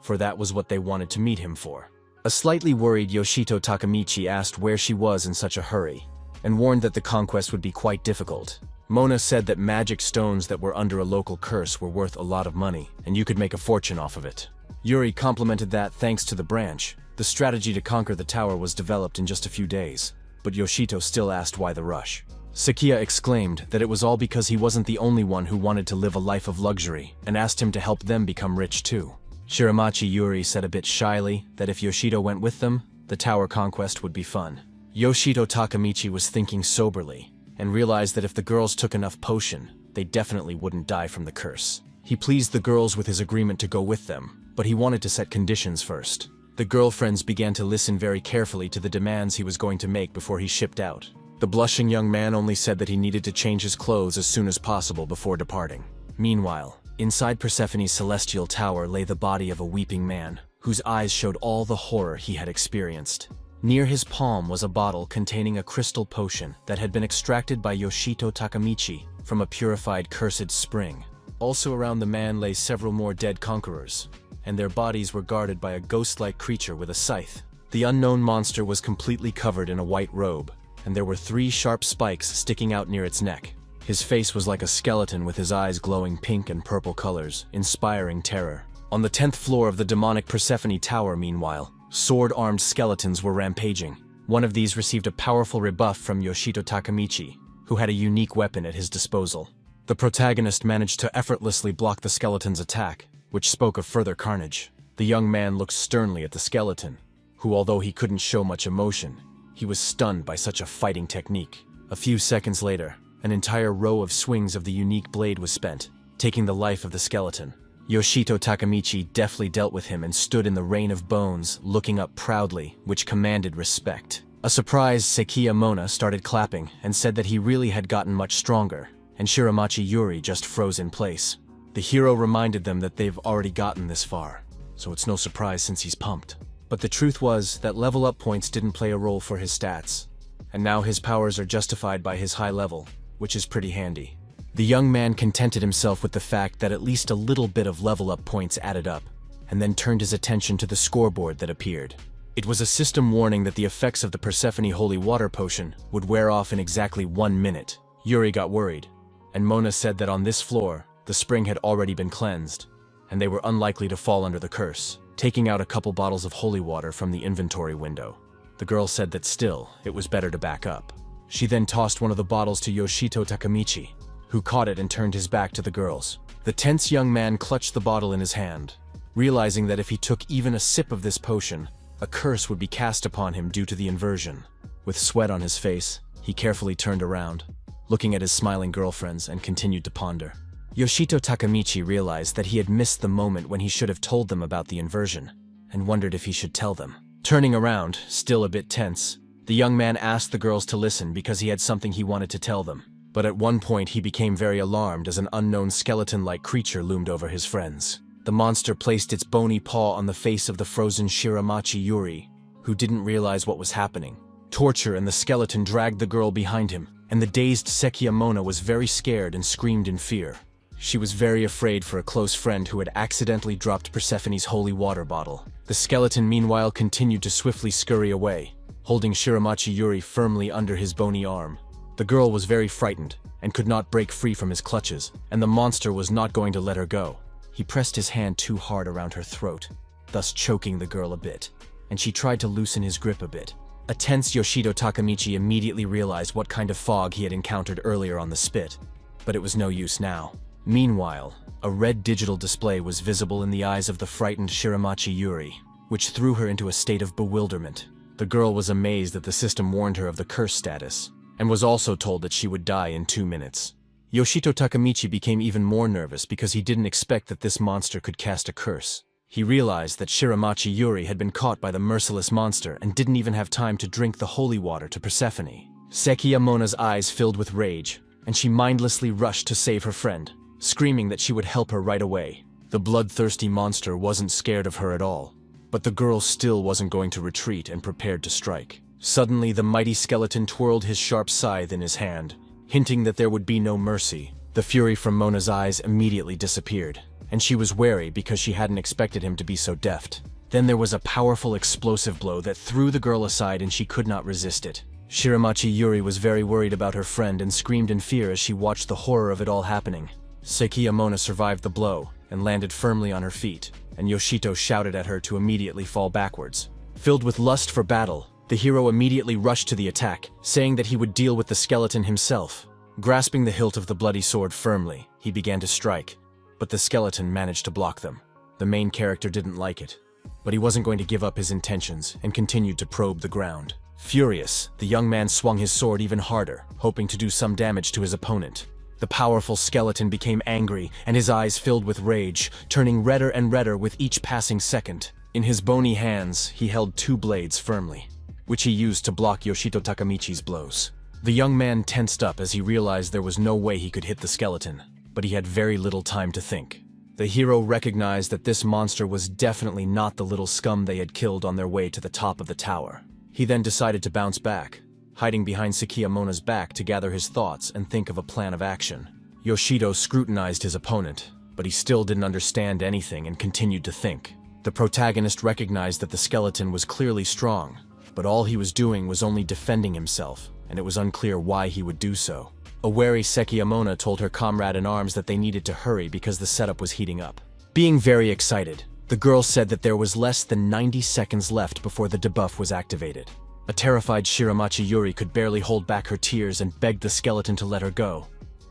for that was what they wanted to meet him for. A slightly worried Yoshito Takamichi asked where she was in such a hurry, and warned that the conquest would be quite difficult. Mona said that magic stones that were under a local curse were worth a lot of money, and you could make a fortune off of it. Yuri complimented that thanks to the branch, the strategy to conquer the tower was developed in just a few days. But Yoshito still asked why the rush. Sekiya exclaimed that it was all because he wasn't the only one who wanted to live a life of luxury, and asked him to help them become rich too. Shiramachi Yuri said a bit shyly that if Yoshito went with them, the tower conquest would be fun. Yoshito Takamichi was thinking soberly, and realized that if the girls took enough potion, they definitely wouldn't die from the curse. He pleased the girls with his agreement to go with them, but he wanted to set conditions first. The girlfriends began to listen very carefully to the demands he was going to make before he shipped out. The blushing young man only said that he needed to change his clothes as soon as possible before departing. Meanwhile, inside Persephone's celestial tower lay the body of a weeping man, whose eyes showed all the horror he had experienced. Near his palm was a bottle containing a crystal potion that had been extracted by Yoshito Takamichi from a purified cursed spring. Also around the man lay several more dead conquerors, and their bodies were guarded by a ghost-like creature with a scythe. The unknown monster was completely covered in a white robe, and there were 3 sharp spikes sticking out near its neck. His face was like a skeleton with his eyes glowing pink and purple colors, inspiring terror. On the 10th floor of the demonic Persephone Tower, meanwhile, sword-armed skeletons were rampaging. One of these received a powerful rebuff from Yoshito Takamichi, who had a unique weapon at his disposal. The protagonist managed to effortlessly block the skeleton's attack, which spoke of further carnage. The young man looked sternly at the skeleton, who, although he couldn't show much emotion, he was stunned by such a fighting technique. A few seconds later, an entire row of swings of the unique blade was spent, taking the life of the skeleton. Yoshito Takamichi deftly dealt with him and stood in the rain of bones, looking up proudly, which commanded respect. A surprised Sekiya Mona started clapping and said that he really had gotten much stronger, and Shiramachi Yuri just froze in place. The hero reminded them that they've already gotten this far, so it's no surprise since he's pumped. But the truth was that level up points didn't play a role for his stats, and now his powers are justified by his high level, which is pretty handy. The young man contented himself with the fact that at least a little bit of level up points added up, and then turned his attention to the scoreboard that appeared. It was a system warning that the effects of the Persephone Holy Water Potion would wear off in exactly 1 minute. Yuri got worried, and Mona said that on this floor, the spring had already been cleansed, and they were unlikely to fall under the curse. Taking out a couple bottles of holy water from the inventory window, the girl said that still, it was better to back up. She then tossed one of the bottles to Yoshito Takamichi, who who caught it and turned his back to the girls. The tense young man clutched the bottle in his hand, realizing that if he took even a sip of this potion, a curse would be cast upon him due to the inversion. With sweat on his face, he carefully turned around, looking at his smiling girlfriends, and continued to ponder. Yoshito Takamichi realized that he had missed the moment when he should have told them about the inversion, and wondered if he should tell them. Turning around, still a bit tense, the young man asked the girls to listen because he had something he wanted to tell them. But at one point he became very alarmed as an unknown skeleton-like creature loomed over his friends. The monster placed its bony paw on the face of the frozen Shiramachi Yuri, who didn't realize what was happening. Torture and the skeleton dragged the girl behind him, and the dazed Sekiyamona was very scared and screamed in fear. She was very afraid for a close friend who had accidentally dropped Persephone's holy water bottle. The skeleton meanwhile continued to swiftly scurry away, holding Shiramachi Yuri firmly under his bony arm. The girl was very frightened and could not break free from his clutches, and the monster was not going to let her go. He pressed his hand too hard around her throat, thus choking the girl a bit, and she tried to loosen his grip a bit. A tense Yoshito Takamichi immediately realized what kind of fog he had encountered earlier on the spit, but it was no use now. Meanwhile, a red digital display was visible in the eyes of the frightened Shiramachi Yuri, which threw her into a state of bewilderment. The girl was amazed that the system warned her of the curse status, and was also told that she would die in 2 minutes. Yoshito Takamichi became even more nervous because he didn't expect that this monster could cast a curse. He realized that Shiramachi Yuri had been caught by the merciless monster and didn't even have time to drink the holy water to Persephone. Sekiyamona's eyes filled with rage, and she mindlessly rushed to save her friend, screaming that she would help her right away. The bloodthirsty monster wasn't scared of her at all, but the girl still wasn't going to retreat and prepared to strike. Suddenly, the mighty skeleton twirled his sharp scythe in his hand, hinting that there would be no mercy. The fury from Mona's eyes immediately disappeared, and she was wary because she hadn't expected him to be so deft. Then there was a powerful explosive blow that threw the girl aside and she could not resist it. Shiramachi Yuri was very worried about her friend and screamed in fear as she watched the horror of it all happening. Sekiyamona survived the blow and landed firmly on her feet, and Yoshito shouted at her to immediately fall backwards. Filled with lust for battle, the hero immediately rushed to the attack, saying that he would deal with the skeleton himself. Grasping the hilt of the bloody sword firmly, he began to strike, but the skeleton managed to block them. The main character didn't like it, but he wasn't going to give up his intentions and continued to probe the ground. Furious, the young man swung his sword even harder, hoping to do some damage to his opponent. The powerful skeleton became angry, and his eyes filled with rage, turning redder and redder with each passing second. In his bony hands, he held 2 blades firmly, which he used to block Yoshito Takamichi's blows. The young man tensed up as he realized there was no way he could hit the skeleton, but he had very little time to think. The hero recognized that this monster was definitely not the little scum they had killed on their way to the top of the tower. He then decided to bounce back, hiding behind Sekiyamona's back to gather his thoughts and think of a plan of action. Yoshito scrutinized his opponent, but he still didn't understand anything and continued to think. The protagonist recognized that the skeleton was clearly strong, but all he was doing was only defending himself, and it was unclear why he would do so. A wary Sekiyamona told her comrade-in-arms that they needed to hurry because the setup was heating up. Being very excited, the girl said that there was less than 90 seconds left before the debuff was activated. A terrified Shiramachi Yuri could barely hold back her tears and begged the skeleton to let her go,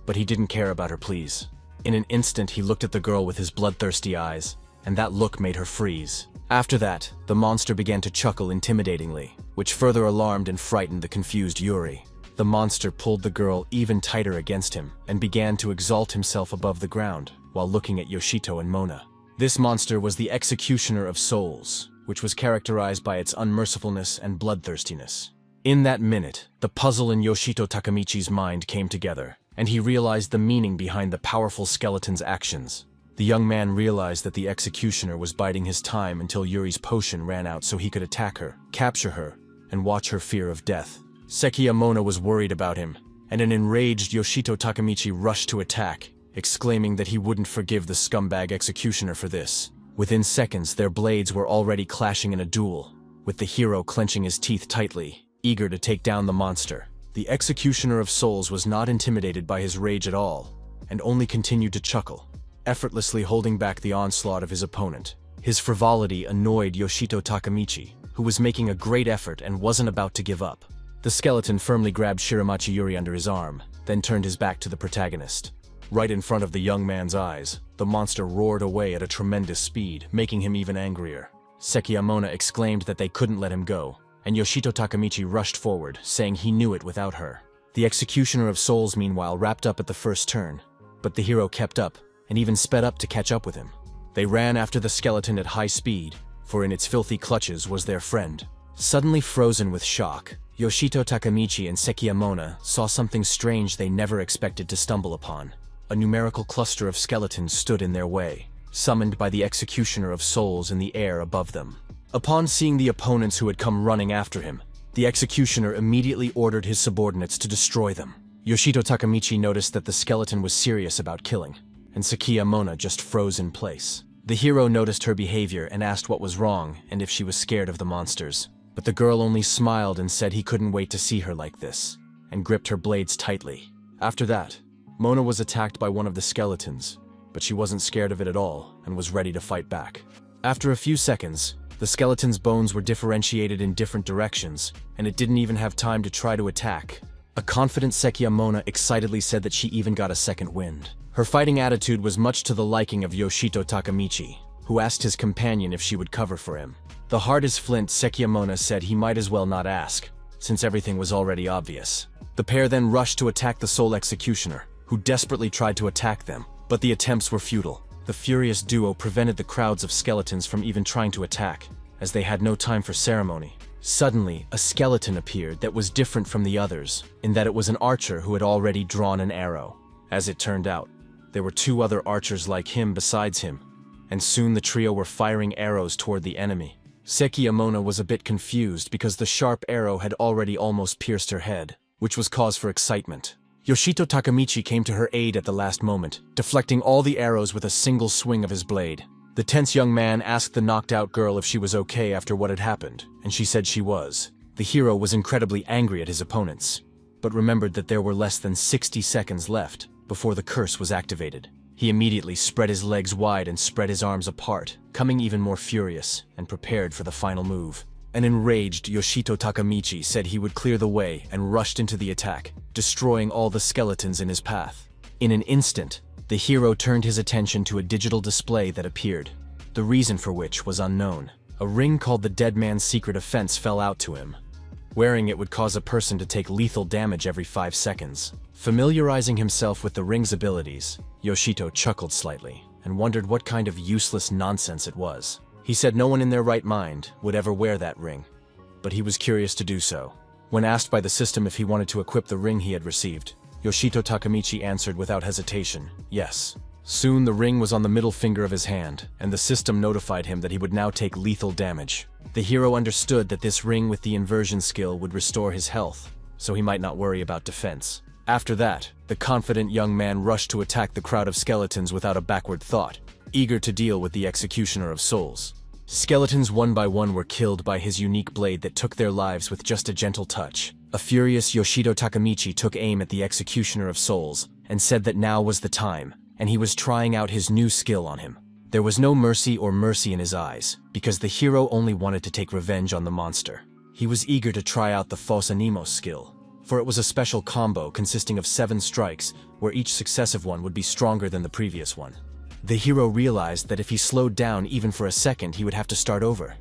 but he didn't care about her pleas. In an instant, he looked at the girl with his bloodthirsty eyes, and that look made her freeze. After that, the monster began to chuckle intimidatingly, which further alarmed and frightened the confused Yuri. The monster pulled the girl even tighter against him and began to exalt himself above the ground while looking at Yoshito and Mona. This monster was the Executioner of Souls, which was characterized by its unmercifulness and bloodthirstiness. In that minute, the puzzle in Yoshito Takamichi's mind came together, and he realized the meaning behind the powerful skeleton's actions. The young man realized that the Executioner was biding his time until Yuri's potion ran out so he could attack her, capture her, and watch her fear of death. Sekiyamona was worried about him, and an enraged Yoshito Takamichi rushed to attack, exclaiming that he wouldn't forgive the scumbag Executioner for this. Within seconds, their blades were already clashing in a duel, with the hero clenching his teeth tightly, eager to take down the monster. The Executioner of Souls was not intimidated by his rage at all, and only continued to chuckle, effortlessly holding back the onslaught of his opponent. His frivolity annoyed Yoshito Takamichi, who was making a great effort and wasn't about to give up. The skeleton firmly grabbed Shiramachi Yuri under his arm, then turned his back to the protagonist. Right in front of the young man's eyes, the monster roared away at a tremendous speed, making him even angrier. Sekiyamona exclaimed that they couldn't let him go, and Yoshito Takamichi rushed forward, saying he knew it without her. The Executioner of Souls, meanwhile, wrapped up at the first turn, but the hero kept up, and even sped up to catch up with him. They ran after the skeleton at high speed, for in its filthy clutches was their friend. Suddenly frozen with shock, Yoshito Takamichi and Sekiyamona saw something strange they never expected to stumble upon. A numerical cluster of skeletons stood in their way, summoned by the Executioner of Souls in the air above them. Upon seeing the opponents who had come running after him, the Executioner immediately ordered his subordinates to destroy them. Yoshito Takamichi noticed that the skeleton was serious about killing, and Sekiyamona just froze in place. The hero noticed her behavior and asked what was wrong and if she was scared of the monsters. But the girl only smiled and said he couldn't wait to see her like this, and gripped her blades tightly. After that, Mona was attacked by one of the skeletons, but she wasn't scared of it at all and was ready to fight back. After a few seconds, the skeleton's bones were differentiated in different directions, and it didn't even have time to try to attack. A confident Sekiyamona excitedly said that she even got a second wind. Her fighting attitude was much to the liking of Yoshito Takamichi, who asked his companion if she would cover for him. The hard as flint Sekiyamona said he might as well not ask, since everything was already obvious. The pair then rushed to attack the Soul Executioner, who desperately tried to attack them, but the attempts were futile. The furious duo prevented the crowds of skeletons from even trying to attack, as they had no time for ceremony. Suddenly, a skeleton appeared that was different from the others, in that it was an archer who had already drawn an arrow. As it turned out, there were two other archers like him besides him, and soon the trio were firing arrows toward the enemy. Sekiyamona was a bit confused because the sharp arrow had already almost pierced her head, which was cause for excitement. Yoshito Takamichi came to her aid at the last moment, deflecting all the arrows with a single swing of his blade. The tense young man asked the knocked-out girl if she was okay after what had happened, and she said she was. The hero was incredibly angry at his opponents, but remembered that there were less than 60 seconds left before the curse was activated. He immediately spread his legs wide and spread his arms apart, coming even more furious and prepared for the final move. An enraged Yoshito Takamichi said he would clear the way and rushed into the attack, destroying all the skeletons in his path. In an instant, the hero turned his attention to a digital display that appeared, the reason for which was unknown. A ring called the Dead Man's Secret Offense fell out to him. Wearing it would cause a person to take lethal damage every 5 seconds. Familiarizing himself with the ring's abilities, Yoshito chuckled slightly and wondered what kind of useless nonsense it was. He said no one in their right mind would ever wear that ring, but he was curious to do so. When asked by the system if he wanted to equip the ring he had received, Yoshito Takamichi answered without hesitation, yes. Soon the ring was on the middle finger of his hand, and the system notified him that he would now take lethal damage. The hero understood that this ring with the inversion skill would restore his health, so he might not worry about defense. After that, the confident young man rushed to attack the crowd of skeletons without a backward thought, eager to deal with the Executioner of Souls. Skeletons one by one were killed by his unique blade that took their lives with just a gentle touch. A furious Yoshito Takamichi took aim at the Executioner of Souls and said that now was the time, and he was trying out his new skill on him. There was no mercy in his eyes, because the hero only wanted to take revenge on the monster. He was eager to try out the False Animos skill, for it was a special combo consisting of 7 strikes, where each successive one would be stronger than the previous one. The hero realized that if he slowed down even for a second, he would have to start over,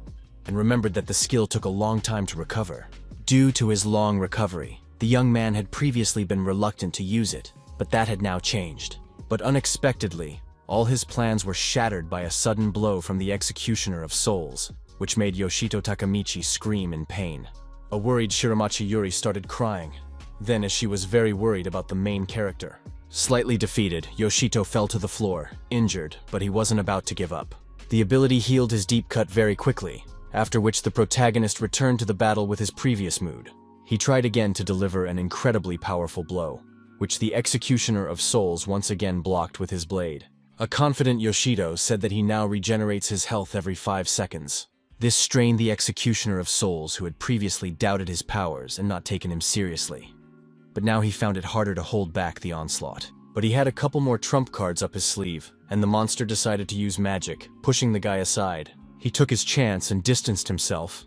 and remembered that the skill took a long time to recover. Due to his long recovery, the young man had previously been reluctant to use it, but that had now changed. But unexpectedly, all his plans were shattered by a sudden blow from the Executioner of Souls, which made Yoshito Takamichi scream in pain. A worried Shiramachi Yuri started crying, then as she was very worried about the main character. Slightly defeated, Yoshito fell to the floor, injured, but he wasn't about to give up. The ability healed his deep cut very quickly, after which the protagonist returned to the battle with his previous mood. He tried again to deliver an incredibly powerful blow, which the Executioner of Souls once again blocked with his blade. A confident Yoshito said that he now regenerates his health every 5 seconds. This strained the Executioner of Souls, who had previously doubted his powers and not taken him seriously. But now he found it harder to hold back the onslaught. But he had a couple more trump cards up his sleeve, and the monster decided to use magic, pushing the guy aside. He took his chance and distanced himself,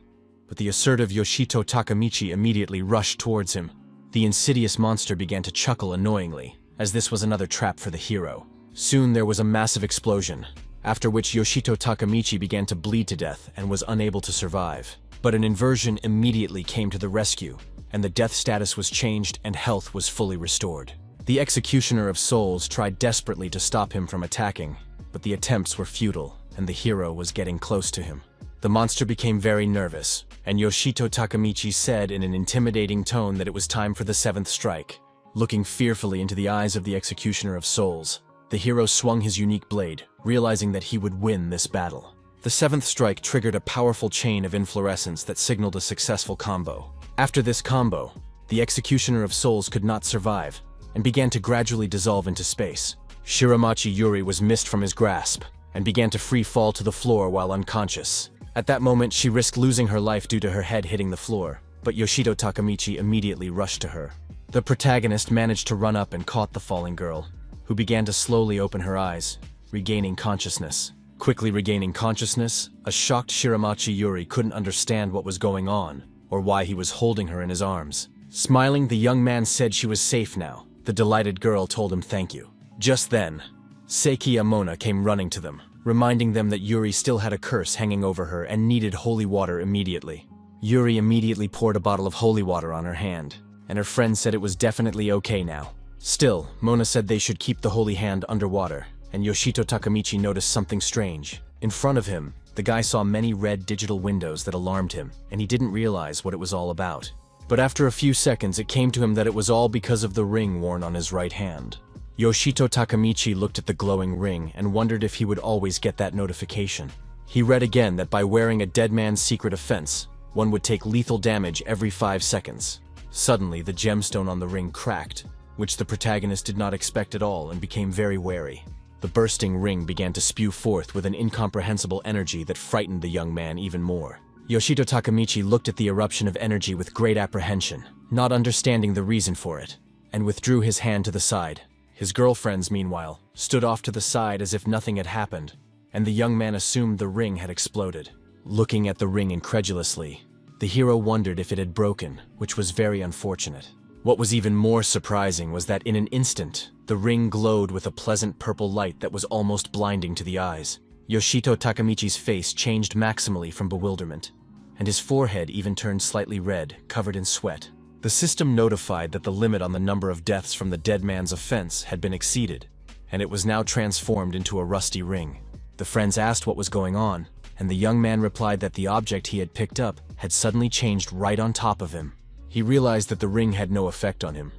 but the assertive Yoshito Takamichi immediately rushed towards him. The insidious monster began to chuckle annoyingly, as this was another trap for the hero. Soon there was a massive explosion, after which Yoshito Takamichi began to bleed to death and was unable to survive. But an inversion immediately came to the rescue, and the death status was changed and health was fully restored. The Executioner of Souls tried desperately to stop him from attacking, but the attempts were futile, and the hero was getting close to him. The monster became very nervous, and Yoshito Takamichi said in an intimidating tone that it was time for the 7th strike. Looking fearfully into the eyes of the Executioner of Souls, the hero swung his unique blade, realizing that he would win this battle. The 7th strike triggered a powerful chain of inflorescence that signaled a successful combo. After this combo, the Executioner of Souls could not survive, and began to gradually dissolve into space. Shiramachi Yuri was missed from his grasp, and began to free fall to the floor while unconscious. At that moment, she risked losing her life due to her head hitting the floor, but Yoshito Takamichi immediately rushed to her. The protagonist managed to run up and caught the falling girl, who began to slowly open her eyes, regaining consciousness. Quickly regaining consciousness, a shocked Shiramachi Yuri couldn't understand what was going on, or why he was holding her in his arms. Smiling, the young man said she was safe now. The delighted girl told him thank you. Just then, Seiki Amona came running to them, reminding them that Yuri still had a curse hanging over her and needed holy water immediately. Yuri immediately poured a bottle of holy water on her hand, and her friend said it was definitely okay now. Still, Mona said they should keep the holy hand underwater, and Yoshito Takamichi noticed something strange. In front of him, the guy saw many red digital windows that alarmed him, and he didn't realize what it was all about. But after a few seconds, it came to him that it was all because of the ring worn on his right hand. Yoshito Takamichi looked at the glowing ring and wondered if he would always get that notification. He read again that by wearing a dead man's secret offense, one would take lethal damage every 5 seconds. Suddenly, the gemstone on the ring cracked, which the protagonist did not expect at all and became very wary. The bursting ring began to spew forth with an incomprehensible energy that frightened the young man even more. Yoshito Takamichi looked at the eruption of energy with great apprehension, not understanding the reason for it, and withdrew his hand to the side. His girlfriends, meanwhile, stood off to the side as if nothing had happened, and the young man assumed the ring had exploded. Looking at the ring incredulously, the hero wondered if it had broken, which was very unfortunate. What was even more surprising was that in an instant, the ring glowed with a pleasant purple light that was almost blinding to the eyes. Yoshito Takamichi's face changed maximally from bewilderment, and his forehead even turned slightly red, covered in sweat. The system notified that the limit on the number of deaths from the dead man's offense had been exceeded, and it was now transformed into a rusty ring. The friends asked what was going on, and the young man replied that the object he had picked up had suddenly changed right on top of him. He realized that the ring had no effect on him,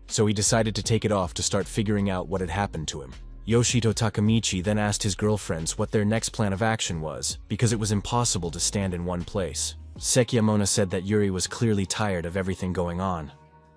so he decided to take it off to start figuring out what had happened to him. Yoshito Takamichi then asked his girlfriends what their next plan of action was, because it was impossible to stand in one place. Seiki Amona said that Yuri was clearly tired of everything going on,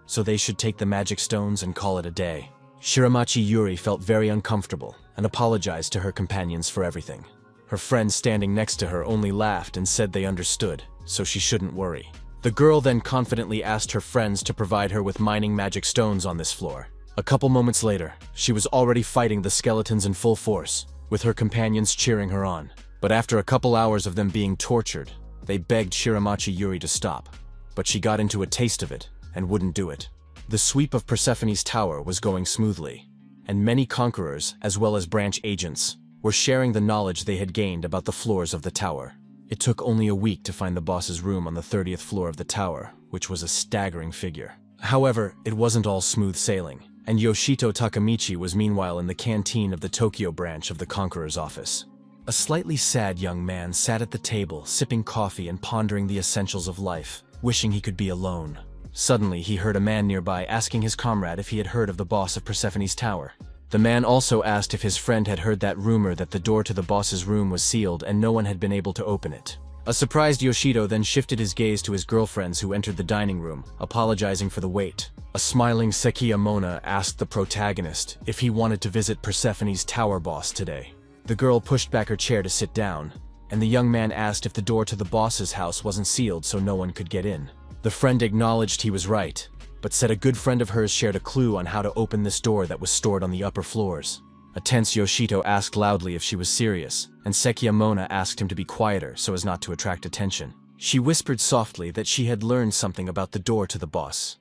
so they should take the magic stones and call it a day. Shiramachi Yuri felt very uncomfortable and apologized to her companions for everything. Her friends standing next to her only laughed and said they understood, so she shouldn't worry. The girl then confidently asked her friends to provide her with mining magic stones on this floor. A couple moments later, she was already fighting the skeletons in full force, with her companions cheering her on. But after a couple hours of them being tortured, they begged Shiramachi Yuri to stop. But she got into a taste of it, and wouldn't do it. The sweep of Persephone's tower was going smoothly, and many conquerors, as well as branch agents, were sharing the knowledge they had gained about the floors of the tower. It took only a week to find the boss's room on the 30th floor of the tower, which was a staggering figure. However, it wasn't all smooth sailing, and Yoshito Takamichi was meanwhile in the canteen of the Tokyo branch of the Conqueror's office. A slightly sad young man sat at the table, sipping coffee and pondering the essentials of life, wishing he could be alone. Suddenly, he heard a man nearby asking his comrade if he had heard of the boss of Persephone's tower. The man also asked if his friend had heard that rumor that the door to the boss's room was sealed and no one had been able to open it. A surprised Yoshito then shifted his gaze to his girlfriends who entered the dining room, apologizing for the wait. A smiling Seiki Amona asked the protagonist if he wanted to visit Persephone's tower boss today. The girl pushed back her chair to sit down, and the young man asked if the door to the boss's house wasn't sealed so no one could get in. The friend acknowledged he was right, but said a good friend of hers shared a clue on how to open this door that was stored on the upper floors. A tense Yoshito asked loudly if she was serious, and Seiki Amona asked him to be quieter so as not to attract attention. She whispered softly that she had learned something about the door to the boss,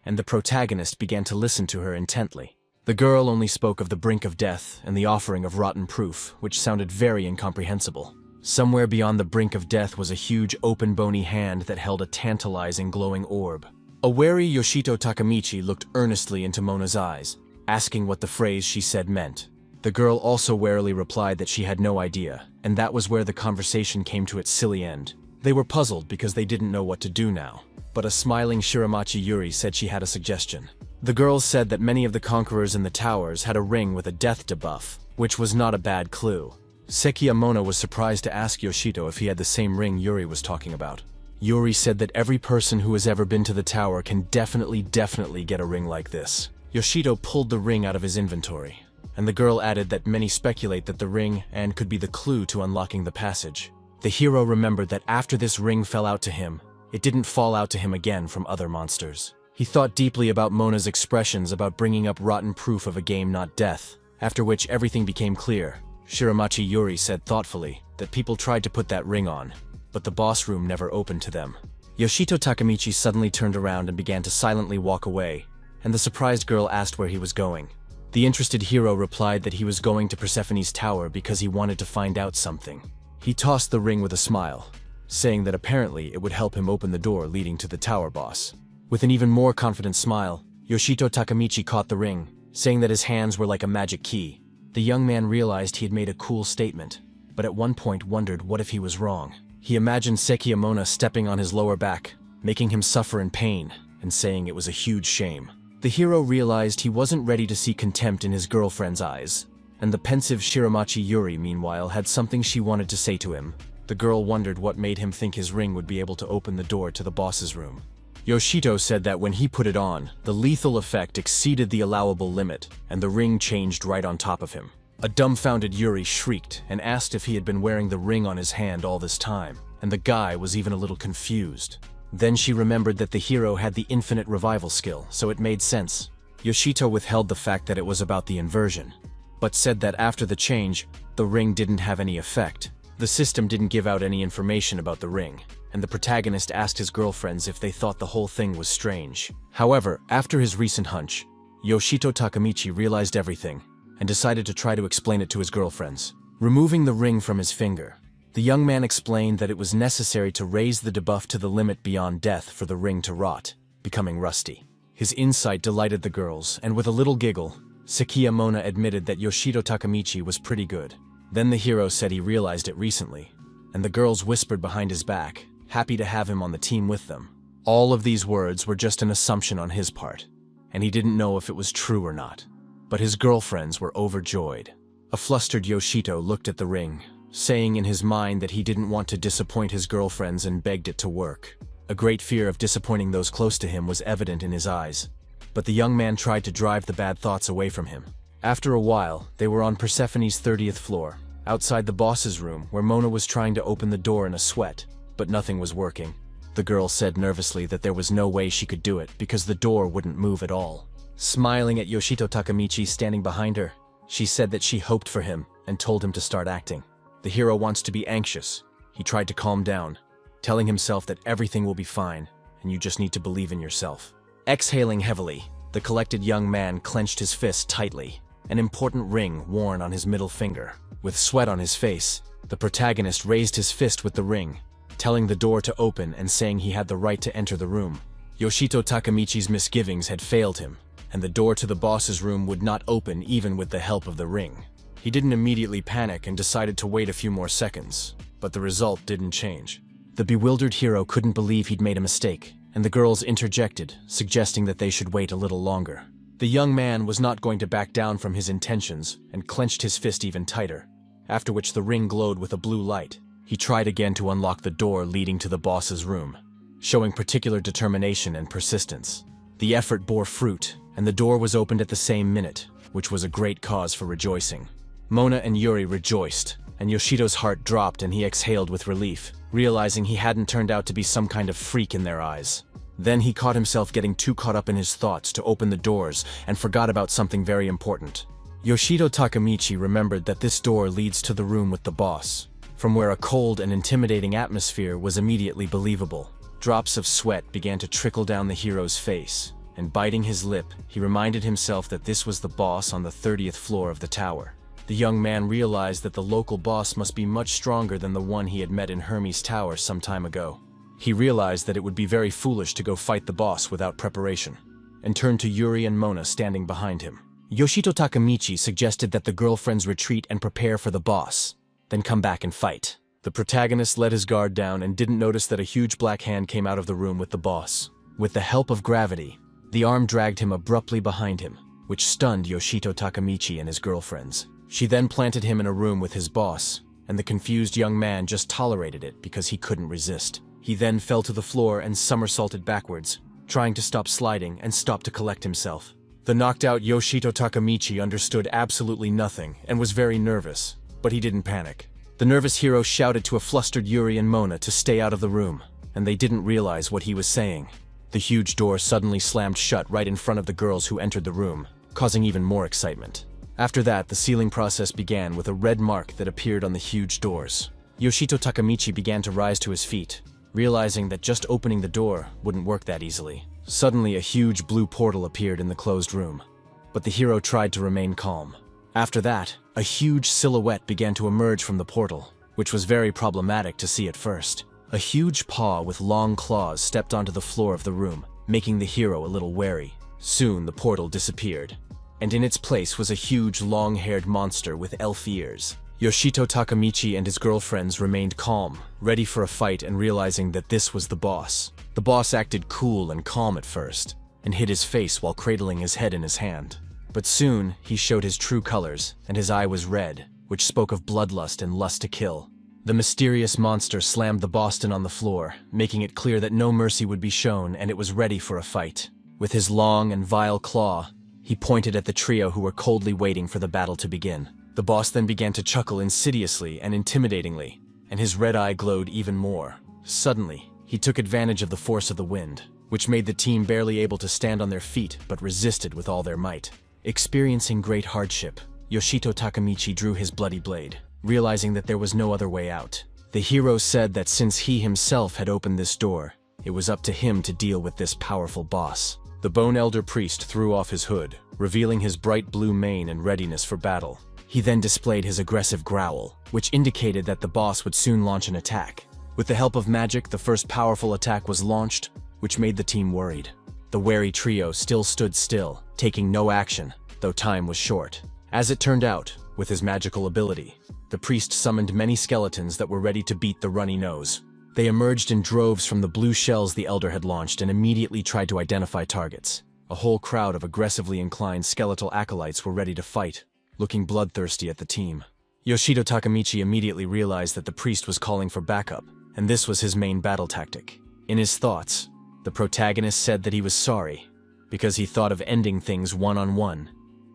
and the protagonist began to listen to her intently. The girl only spoke of the brink of death and the offering of rotten proof, which sounded very incomprehensible. Somewhere beyond the brink of death was a huge open bony hand that held a tantalizing glowing orb. A wary Yoshito Takamichi looked earnestly into Mona's eyes, asking what the phrase she said meant. The girl also warily replied that she had no idea, and that was where the conversation came to its silly end. They were puzzled because they didn't know what to do now, but a smiling Shiramachi Yuri said she had a suggestion. The girls said that many of the conquerors in the towers had a ring with a death debuff, which was not a bad clue. Sekiya Mona was surprised to ask Yoshito if he had the same ring Yuri was talking about. Yuri said that every person who has ever been to the tower can definitely get a ring like this. Yoshito pulled the ring out of his inventory, and the girl added that many speculate that the ring and could be the clue to unlocking the passage. The hero remembered that after this ring fell out to him, it didn't fall out to him again from other monsters. He thought deeply about Mona's expressions about bringing up rotten proof of a game not death, after which everything became clear. Shiramachi Yuri said thoughtfully that people tried to put that ring on, but the boss room never opened to them. Yoshito Takamichi suddenly turned around and began to silently walk away, and the surprised girl asked where he was going. The interested hero replied that he was going to Persephone's tower because he wanted to find out something. He tossed the ring with a smile, saying that apparently it would help him open the door leading to the tower boss. With an even more confident smile, Yoshito Takamichi caught the ring, saying that his hands were like a magic key. The young man realized he had made a cool statement, but at one point wondered what if he was wrong. He imagined Sekiya Mona stepping on his lower back, making him suffer in pain, and saying it was a huge shame. The hero realized he wasn't ready to see contempt in his girlfriend's eyes, and the pensive Shiramachi Yuri, meanwhile, had something she wanted to say to him. The girl wondered what made him think his ring would be able to open the door to the boss's room. Yoshito said that when he put it on, the lethal effect exceeded the allowable limit, and the ring changed right on top of him. A dumbfounded Yuri shrieked and asked if he had been wearing the ring on his hand all this time, and the guy was even a little confused. Then she remembered that the hero had the infinite revival skill, so it made sense. Yoshito withheld the fact that it was about the inversion, but said that after the change, the ring didn't have any effect. The system didn't give out any information about the ring, and the protagonist asked his girlfriends if they thought the whole thing was strange. However, after his recent hunch, Yoshito Takamichi realized everything and decided to try to explain it to his girlfriends. Removing the ring from his finger, the young man explained that it was necessary to raise the debuff to the limit beyond death for the ring to rot, becoming rusty. His insight delighted the girls, and with a little giggle, Sekiya Mona admitted that Yoshito Takamichi was pretty good. Then the hero said he realized it recently, and the girls whispered behind his back, happy to have him on the team with them. All of these words were just an assumption on his part, and he didn't know if it was true or not. But his girlfriends were overjoyed. A flustered Yoshito looked at the ring, saying in his mind that he didn't want to disappoint his girlfriends and begged it to work. A great fear of disappointing those close to him was evident in his eyes, but the young man tried to drive the bad thoughts away from him. After a while, they were on Persephone's 30th floor, outside the boss's room where Mona was trying to open the door in a sweat, but nothing was working. The girl said nervously that there was no way she could do it because the door wouldn't move at all. Smiling at Yoshito Takamichi standing behind her, she said that she hoped for him and told him to start acting. The hero wants to be anxious. He tried to calm down, telling himself that everything will be fine and you just need to believe in yourself. Exhaling heavily, the collected young man clenched his fist tightly, an important ring worn on his middle finger. With sweat on his face, the protagonist raised his fist with the ring, telling the door to open and saying he had the right to enter the room. Yoshito Takamichi's misgivings had failed him, and the door to the boss's room would not open even with the help of the ring. He didn't immediately panic and decided to wait a few more seconds, but the result didn't change. The bewildered hero couldn't believe he'd made a mistake, and the girls interjected, suggesting that they should wait a little longer. The young man was not going to back down from his intentions and clenched his fist even tighter, after which the ring glowed with a blue light. He tried again to unlock the door leading to the boss's room, showing particular determination and persistence. The effort bore fruit, and the door was opened at the same minute, which was a great cause for rejoicing. Mona and Yuri rejoiced, and Yoshito's heart dropped and he exhaled with relief, realizing he hadn't turned out to be some kind of freak in their eyes. Then he caught himself getting too caught up in his thoughts to open the doors and forgot about something very important. Yoshito Takamichi remembered that this door leads to the room with the boss, from where a cold and intimidating atmosphere was immediately believable. Drops of sweat began to trickle down the hero's face, and biting his lip, he reminded himself that this was the boss on the 30th floor of the tower. The young man realized that the local boss must be much stronger than the one he had met in Hermes Tower some time ago. He realized that it would be very foolish to go fight the boss without preparation, and turned to Yuri and Mona standing behind him. Yoshito Takamichi suggested that the girlfriends retreat and prepare for the boss, then come back and fight. The protagonist let his guard down and didn't notice that a huge black hand came out of the room with the boss. With the help of gravity, the arm dragged him abruptly behind him, which stunned Yoshito Takamichi and his girlfriends. She then planted him in a room with his boss, and the confused young man just tolerated it because he couldn't resist. He then fell to the floor and somersaulted backwards, trying to stop sliding and stop to collect himself. The knocked-out Yoshito Takamichi understood absolutely nothing and was very nervous, but he didn't panic. The nervous hero shouted to a flustered Yuri and Mona to stay out of the room, and they didn't realize what he was saying. The huge door suddenly slammed shut right in front of the girls who entered the room, causing even more excitement. After that, the sealing process began with a red mark that appeared on the huge doors. Yoshito Takamichi began to rise to his feet, realizing that just opening the door wouldn't work that easily. Suddenly, a huge blue portal appeared in the closed room, but the hero tried to remain calm. After that, a huge silhouette began to emerge from the portal, which was very problematic to see at first. A huge paw with long claws stepped onto the floor of the room, making the hero a little wary. Soon, the portal disappeared, and in its place was a huge long-haired monster with elf ears. Yoshito Takamichi and his girlfriends remained calm, ready for a fight and realizing that this was the boss. The boss acted cool and calm at first, and hid his face while cradling his head in his hand. But soon, he showed his true colors, and his eye was red, which spoke of bloodlust and lust to kill. The mysterious monster slammed the Boston on the floor, making it clear that no mercy would be shown and it was ready for a fight. With his long and vile claw, he pointed at the trio who were coldly waiting for the battle to begin. The boss then began to chuckle insidiously and intimidatingly, and his red eye glowed even more. Suddenly, he took advantage of the force of the wind, which made the team barely able to stand on their feet but resisted with all their might. Experiencing great hardship, Yoshito Takamichi drew his bloody blade, realizing that there was no other way out. The hero said that since he himself had opened this door, it was up to him to deal with this powerful boss. The Bone Elder Priest threw off his hood, revealing his bright blue mane in readiness for battle. He then displayed his aggressive growl, which indicated that the boss would soon launch an attack. With the help of magic, the first powerful attack was launched, which made the team worried. The wary trio still stood still, taking no action, though time was short. As it turned out, with his magical ability, the priest summoned many skeletons that were ready to beat the runny nose. They emerged in droves from the blue shells the Elder had launched and immediately tried to identify targets. A whole crowd of aggressively inclined skeletal acolytes were ready to fight, looking bloodthirsty at the team. Yoshito Takamichi immediately realized that the priest was calling for backup, and this was his main battle tactic. In his thoughts, the protagonist said that he was sorry, because he thought of ending things one-on-one,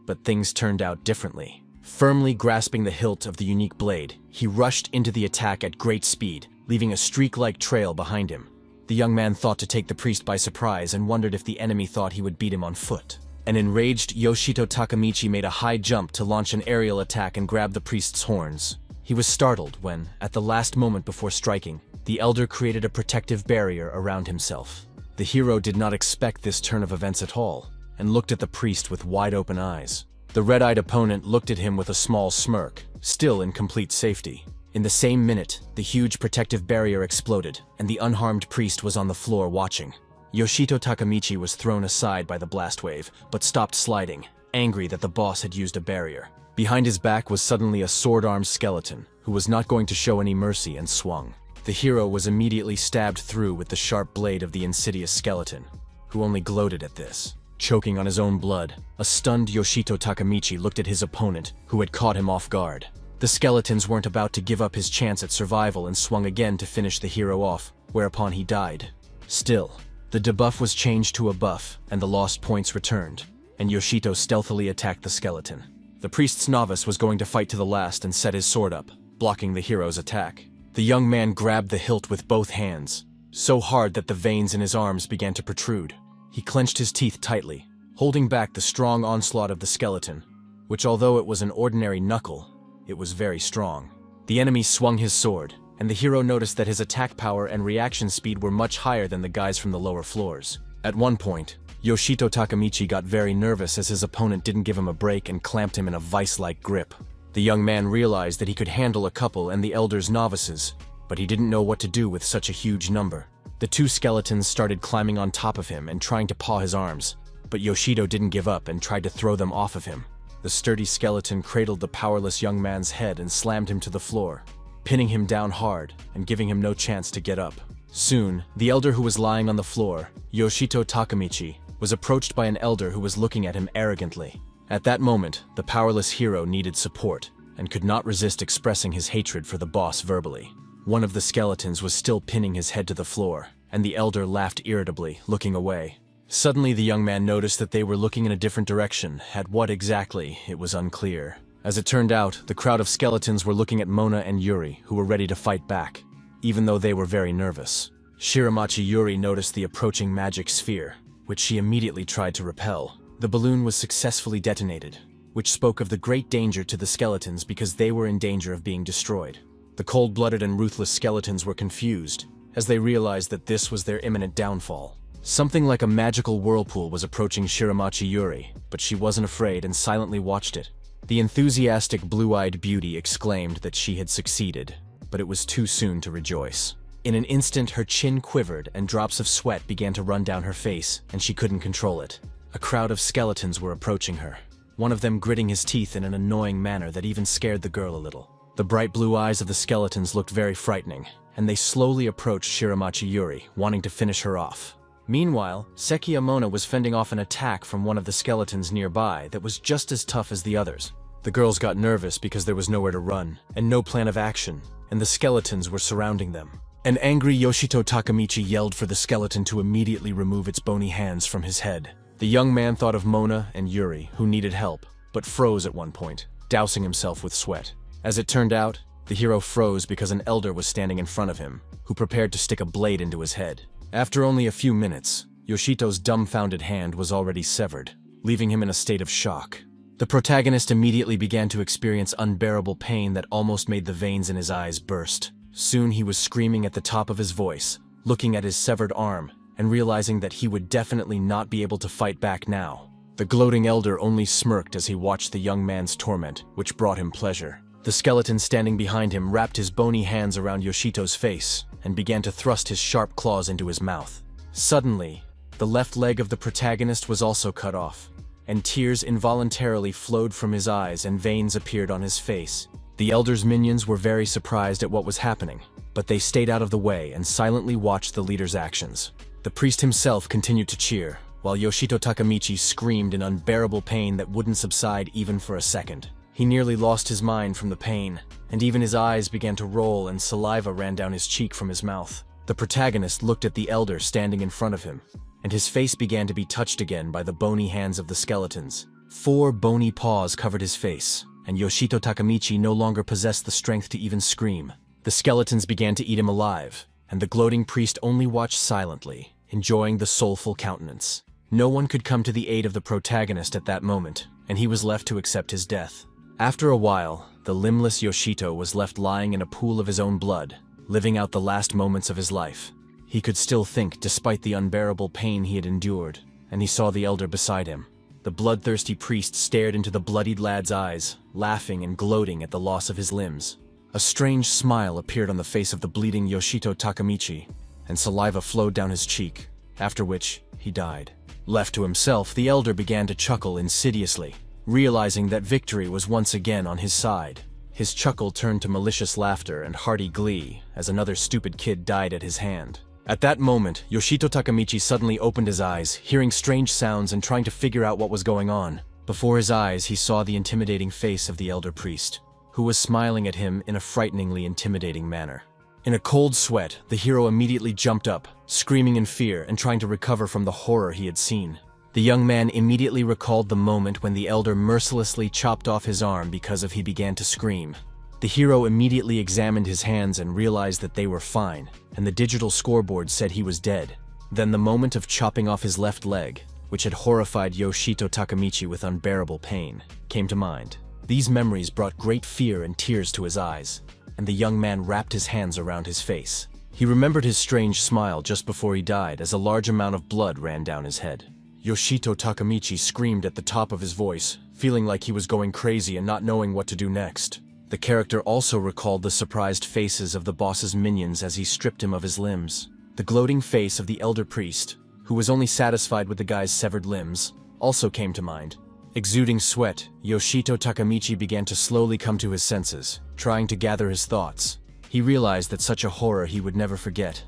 but things turned out differently. Firmly grasping the hilt of the unique blade, he rushed into the attack at great speed, leaving a streak-like trail behind him. The young man thought to take the priest by surprise and wondered if the enemy thought he would beat him on foot. An enraged Yoshito Takamichi made a high jump to launch an aerial attack and grab the priest's horns. He was startled when, at the last moment before striking, the Elder created a protective barrier around himself. The hero did not expect this turn of events at all, and looked at the priest with wide-open eyes. The red-eyed opponent looked at him with a small smirk, still in complete safety. In the same minute, the huge protective barrier exploded, and the unharmed priest was on the floor watching. Yoshito Takamichi was thrown aside by the blast wave, but stopped sliding, angry that the boss had used a barrier. Behind his back was suddenly a sword-armed skeleton, who was not going to show any mercy and swung. The hero was immediately stabbed through with the sharp blade of the insidious skeleton, who only gloated at this. Choking on his own blood, a stunned Yoshito Takamichi looked at his opponent, who had caught him off guard. The skeletons weren't about to give up his chance at survival and swung again to finish the hero off, whereupon he died. Still, the debuff was changed to a buff, and the lost points returned, and Yoshito stealthily attacked the skeleton. The priest's novice was going to fight to the last and set his sword up, blocking the hero's attack. The young man grabbed the hilt with both hands, so hard that the veins in his arms began to protrude. He clenched his teeth tightly, holding back the strong onslaught of the skeleton, which although it was an ordinary knuckle, it was very strong. The enemy swung his sword, and the hero noticed that his attack power and reaction speed were much higher than the guys from the lower floors. At one point, Yoshito Takamichi got very nervous as his opponent didn't give him a break and clamped him in a vice-like grip. The young man realized that he could handle a couple and the elder's novices, but he didn't know what to do with such a huge number. The two skeletons started climbing on top of him and trying to paw his arms, but Yoshito didn't give up and tried to throw them off of him. The sturdy skeleton cradled the powerless young man's head and slammed him to the floor, pinning him down hard and giving him no chance to get up. Soon, the elder who was lying on the floor, Yoshito Takamichi, was approached by an elder who was looking at him arrogantly. At that moment, the powerless hero needed support and could not resist expressing his hatred for the boss verbally. One of the skeletons was still pinning his head to the floor, and the elder laughed irritably, looking away. Suddenly, the young man noticed that they were looking in a different direction. At what exactly, it was unclear. As it turned out, the crowd of skeletons were looking at Mona and Yuri, who were ready to fight back, even though they were very nervous. Shiramachi Yuri noticed the approaching magic sphere, which she immediately tried to repel. The balloon was successfully detonated, which spoke of the great danger to the skeletons because they were in danger of being destroyed. The cold-blooded and ruthless skeletons were confused, as they realized that this was their imminent downfall. Something like a magical whirlpool was approaching Shiramachi Yuri, but she wasn't afraid and silently watched it. The enthusiastic blue-eyed beauty exclaimed that she had succeeded, but it was too soon to rejoice. In an instant, her chin quivered and drops of sweat began to run down her face, and she couldn't control it. A crowd of skeletons were approaching her, one of them gritting his teeth in an annoying manner that even scared the girl a little. The bright blue eyes of the skeletons looked very frightening, and they slowly approached Shiramachi Yuri, wanting to finish her off. Meanwhile, Sekiya Mona was fending off an attack from one of the skeletons nearby that was just as tough as the others. The girls got nervous because there was nowhere to run, and no plan of action, and the skeletons were surrounding them. An angry Yoshito Takamichi yelled for the skeleton to immediately remove its bony hands from his head. The young man thought of Mona and Yuri, who needed help, but froze at one point, dousing himself with sweat. As it turned out, the hero froze because an elder was standing in front of him, who prepared to stick a blade into his head. After only a few minutes, Yoshito's dumbfounded hand was already severed, leaving him in a state of shock. The protagonist immediately began to experience unbearable pain that almost made the veins in his eyes burst. Soon he was screaming at the top of his voice, looking at his severed arm, and realizing that he would definitely not be able to fight back now. The gloating elder only smirked as he watched the young man's torment, which brought him pleasure. The skeleton standing behind him wrapped his bony hands around Yoshito's face and began to thrust his sharp claws into his mouth. Suddenly, the left leg of the protagonist was also cut off, and tears involuntarily flowed from his eyes and veins appeared on his face. The elder's minions were very surprised at what was happening, but they stayed out of the way and silently watched the leader's actions. The priest himself continued to cheer, while Yoshito Takamichi screamed in unbearable pain that wouldn't subside even for a second. He nearly lost his mind from the pain, and even his eyes began to roll and saliva ran down his cheek from his mouth. The protagonist looked at the elder standing in front of him, and his face began to be touched again by the bony hands of the skeletons. 4 bony paws covered his face, and Yoshito Takamichi no longer possessed the strength to even scream. The skeletons began to eat him alive, and the gloating priest only watched silently, enjoying the soulful countenance. No one could come to the aid of the protagonist at that moment, and he was left to accept his death. After a while, the limbless Yoshito was left lying in a pool of his own blood, living out the last moments of his life. He could still think despite the unbearable pain he had endured, and he saw the elder beside him. The bloodthirsty priest stared into the bloodied lad's eyes, laughing and gloating at the loss of his limbs. A strange smile appeared on the face of the bleeding Yoshito Takamichi, and saliva flowed down his cheek, after which he died. Left to himself, the elder began to chuckle insidiously, realizing that victory was once again on his side. His chuckle turned to malicious laughter and hearty glee as another stupid kid died at his hand. At that moment, Yoshito Takamichi suddenly opened his eyes, hearing strange sounds and trying to figure out what was going on. Before his eyes, he saw the intimidating face of the elder priest, who was smiling at him in a frighteningly intimidating manner. In a cold sweat, the hero immediately jumped up, screaming in fear and trying to recover from the horror he had seen. The young man immediately recalled the moment when the elder mercilessly chopped off his arm because he began to scream. The hero immediately examined his hands and realized that they were fine, and the digital scoreboard said he was dead. Then the moment of chopping off his left leg, which had horrified Yoshito Takamichi with unbearable pain, came to mind. These memories brought great fear and tears to his eyes, and the young man wrapped his hands around his face. He remembered his strange smile just before he died as a large amount of blood ran down his head. Yoshito Takamichi screamed at the top of his voice, feeling like he was going crazy and not knowing what to do next. The character also recalled the surprised faces of the boss's minions as he stripped him of his limbs. The gloating face of the elder priest, who was only satisfied with the guy's severed limbs, also came to mind. Exuding sweat, Yoshito Takamichi began to slowly come to his senses, trying to gather his thoughts. He realized that such a horror he would never forget,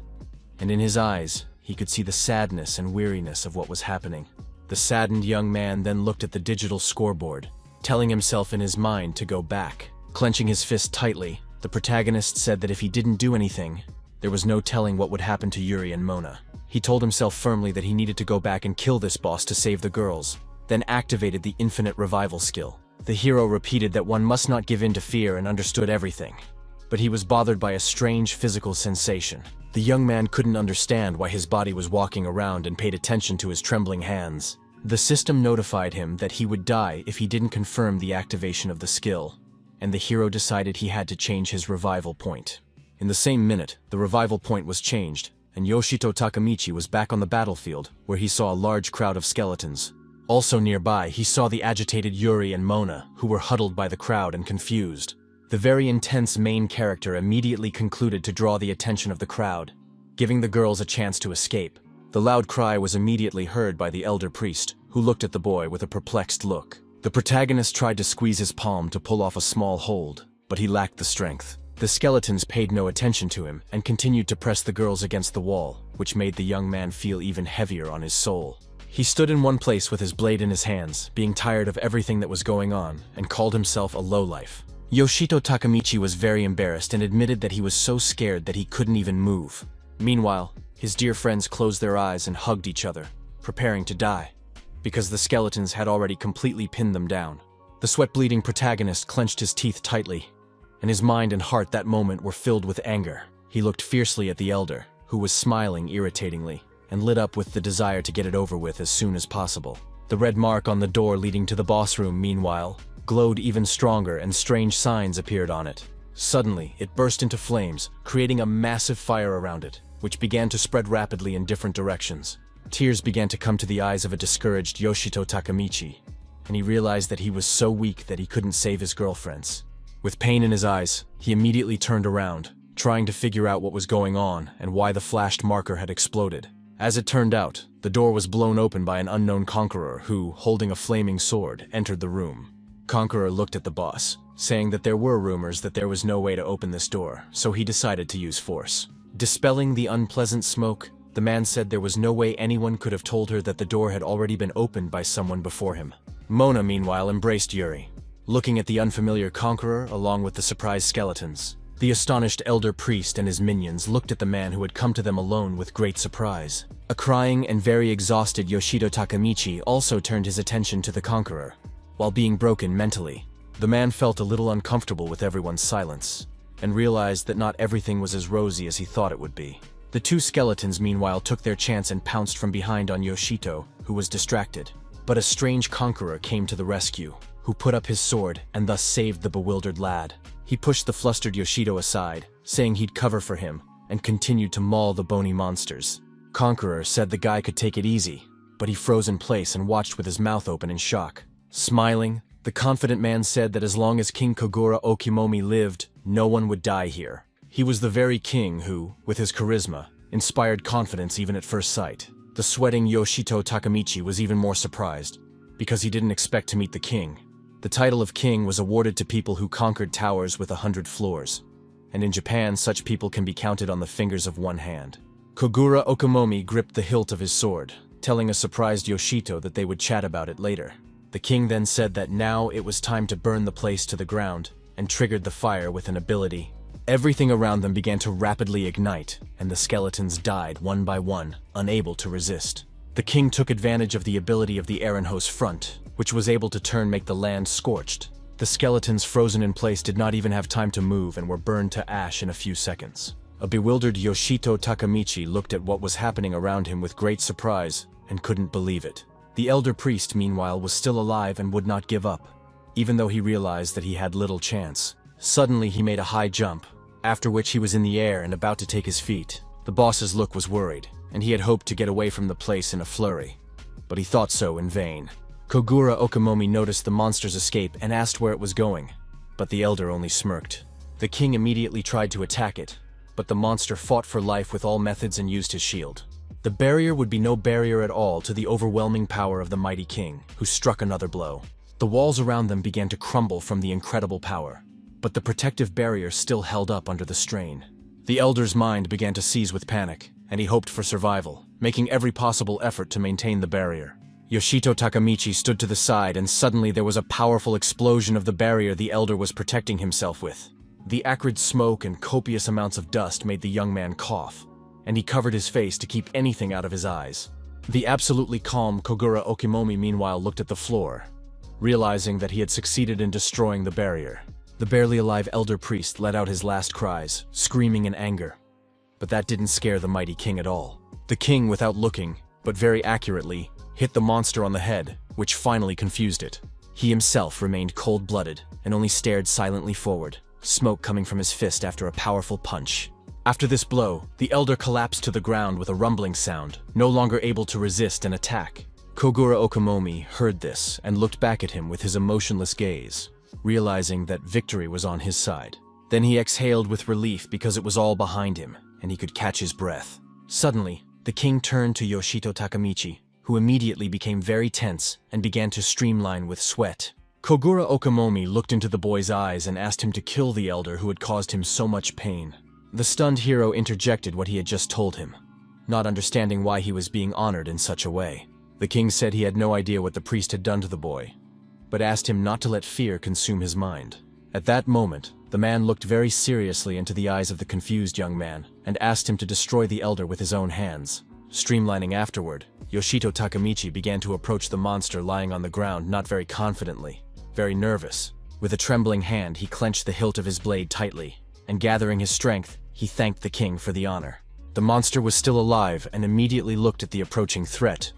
and in his eyes, he could see the sadness and weariness of what was happening. The saddened young man then looked at the digital scoreboard, telling himself in his mind to go back. Clenching his fist tightly, the protagonist said that if he didn't do anything, there was no telling what would happen to Yuri and Mona. He told himself firmly that he needed to go back and kill this boss to save the girls, then activated the infinite revival skill. The hero repeated that one must not give in to fear and understood everything. But he was bothered by a strange physical sensation. The young man couldn't understand why his body was walking around and paid attention to his trembling hands. The system notified him that he would die if he didn't confirm the activation of the skill, and the hero decided he had to change his revival point. In the same minute, the revival point was changed, and Yoshito Takamichi was back on the battlefield, where he saw a large crowd of skeletons. Also nearby, he saw the agitated Yuri and Mona, who were huddled by the crowd and confused. The very intense main character immediately concluded to draw the attention of the crowd, giving the girls a chance to escape. The loud cry was immediately heard by the elder priest, who looked at the boy with a perplexed look. The protagonist tried to squeeze his palm to pull off a small hold, but he lacked the strength. The skeletons paid no attention to him and continued to press the girls against the wall, which made the young man feel even heavier on his soul. He stood in one place with his blade in his hands, being tired of everything that was going on, and called himself a lowlife. Yoshito Takamichi was very embarrassed and admitted that he was so scared that he couldn't even move. Meanwhile, his dear friends closed their eyes and hugged each other, preparing to die, because the skeletons had already completely pinned them down. The sweat-bleeding protagonist clenched his teeth tightly, and his mind and heart that moment were filled with anger. He looked fiercely at the elder, who was smiling irritatingly, and lit up with the desire to get it over with as soon as possible. The red mark on the door leading to the boss room, meanwhile, glowed even stronger and strange signs appeared on it. Suddenly, it burst into flames, creating a massive fire around it, which began to spread rapidly in different directions. Tears began to come to the eyes of a discouraged Yoshito Takamichi, and he realized that he was so weak that he couldn't save his girlfriends. With pain in his eyes, he immediately turned around, trying to figure out what was going on and why the flashed marker had exploded. As it turned out, the door was blown open by an unknown conqueror who, holding a flaming sword, entered the room. Conqueror looked at the boss, saying that there were rumors that there was no way to open this door, so he decided to use force. Dispelling the unpleasant smoke, the man said there was no way anyone could have told her that the door had already been opened by someone before him. Mona, meanwhile, embraced Yuri, looking at the unfamiliar conqueror along with the surprised skeletons. The astonished elder priest and his minions looked at the man who had come to them alone with great surprise. A crying and very exhausted Yoshito Takamichi also turned his attention to the conqueror. While being broken mentally, the man felt a little uncomfortable with everyone's silence, and realized that not everything was as rosy as he thought it would be. The two skeletons meanwhile took their chance and pounced from behind on Yoshito, who was distracted. But a strange conqueror came to the rescue, who put up his sword and thus saved the bewildered lad. He pushed the flustered Yoshito aside, saying he'd cover for him, and continued to maul the bony monsters. Conqueror said the guy could take it easy, but he froze in place and watched with his mouth open in shock. Smiling, the confident man said that as long as King Kogura Okimomi lived, no one would die here. He was the very king who, with his charisma, inspired confidence even at first sight. The sweating Yoshito Takamichi was even more surprised, because he didn't expect to meet the king. The title of king was awarded to people who conquered towers with 100 floors, and in Japan such people can be counted on the fingers of one hand. Kogura Okimomi gripped the hilt of his sword, telling a surprised Yoshito that they would chat about it later. The king then said that now it was time to burn the place to the ground, and triggered the fire with an ability. Everything around them began to rapidly ignite, and the skeletons died one by one, unable to resist. The king took advantage of the ability of the Erenho's front, which was able to make the land scorched. The skeletons frozen in place did not even have time to move and were burned to ash in a few seconds. A bewildered Yoshito Takamichi looked at what was happening around him with great surprise and couldn't believe it. The elder priest, meanwhile, was still alive and would not give up, even though he realized that he had little chance. Suddenly he made a high jump, after which he was in the air and about to take his feet. The boss's look was worried, and he had hoped to get away from the place in a flurry. but he thought so in vain. Kogura Okamomi noticed the monster's escape and asked where it was going, but the elder only smirked. The king immediately tried to attack it, but the monster fought for life with all methods and used his shield. The barrier would be no barrier at all to the overwhelming power of the mighty king, who struck another blow. The walls around them began to crumble from the incredible power, but the protective barrier still held up under the strain. The elder's mind began to seize with panic, and he hoped for survival, making every possible effort to maintain the barrier. Yoshito Takamichi stood to the side, and suddenly there was a powerful explosion of the barrier the elder was protecting himself with. The acrid smoke and copious amounts of dust made the young man cough, and he covered his face to keep anything out of his eyes. The absolutely calm Kogura Okimomi meanwhile looked at the floor, realizing that he had succeeded in destroying the barrier. The barely alive elder priest let out his last cries, screaming in anger. But that didn't scare the mighty king at all. The king, without looking, but very accurately, hit the monster on the head, which finally confused it. He himself remained cold-blooded and only stared silently forward, smoke coming from his fist after a powerful punch. After this blow, the elder collapsed to the ground with a rumbling sound, no longer able to resist an attack. Kogura Okamomi heard this and looked back at him with his emotionless gaze, realizing that victory was on his side. Then he exhaled with relief because it was all behind him, and he could catch his breath. Suddenly, the king turned to Yoshito Takamichi, who immediately became very tense and began to streamline with sweat. Kogura Okamomi looked into the boy's eyes and asked him to kill the elder who had caused him so much pain. The stunned hero interjected what he had just told him, not understanding why he was being honored in such a way. The king said he had no idea what the priest had done to the boy, but asked him not to let fear consume his mind. At that moment, the man looked very seriously into the eyes of the confused young man and asked him to destroy the elder with his own hands. Streamlining afterward, Yoshito Takamichi began to approach the monster lying on the ground not very confidently, very nervous. With a trembling hand, he clenched the hilt of his blade tightly, and gathering his strength, he thanked the king for the honor. The monster was still alive and immediately looked at the approaching threat,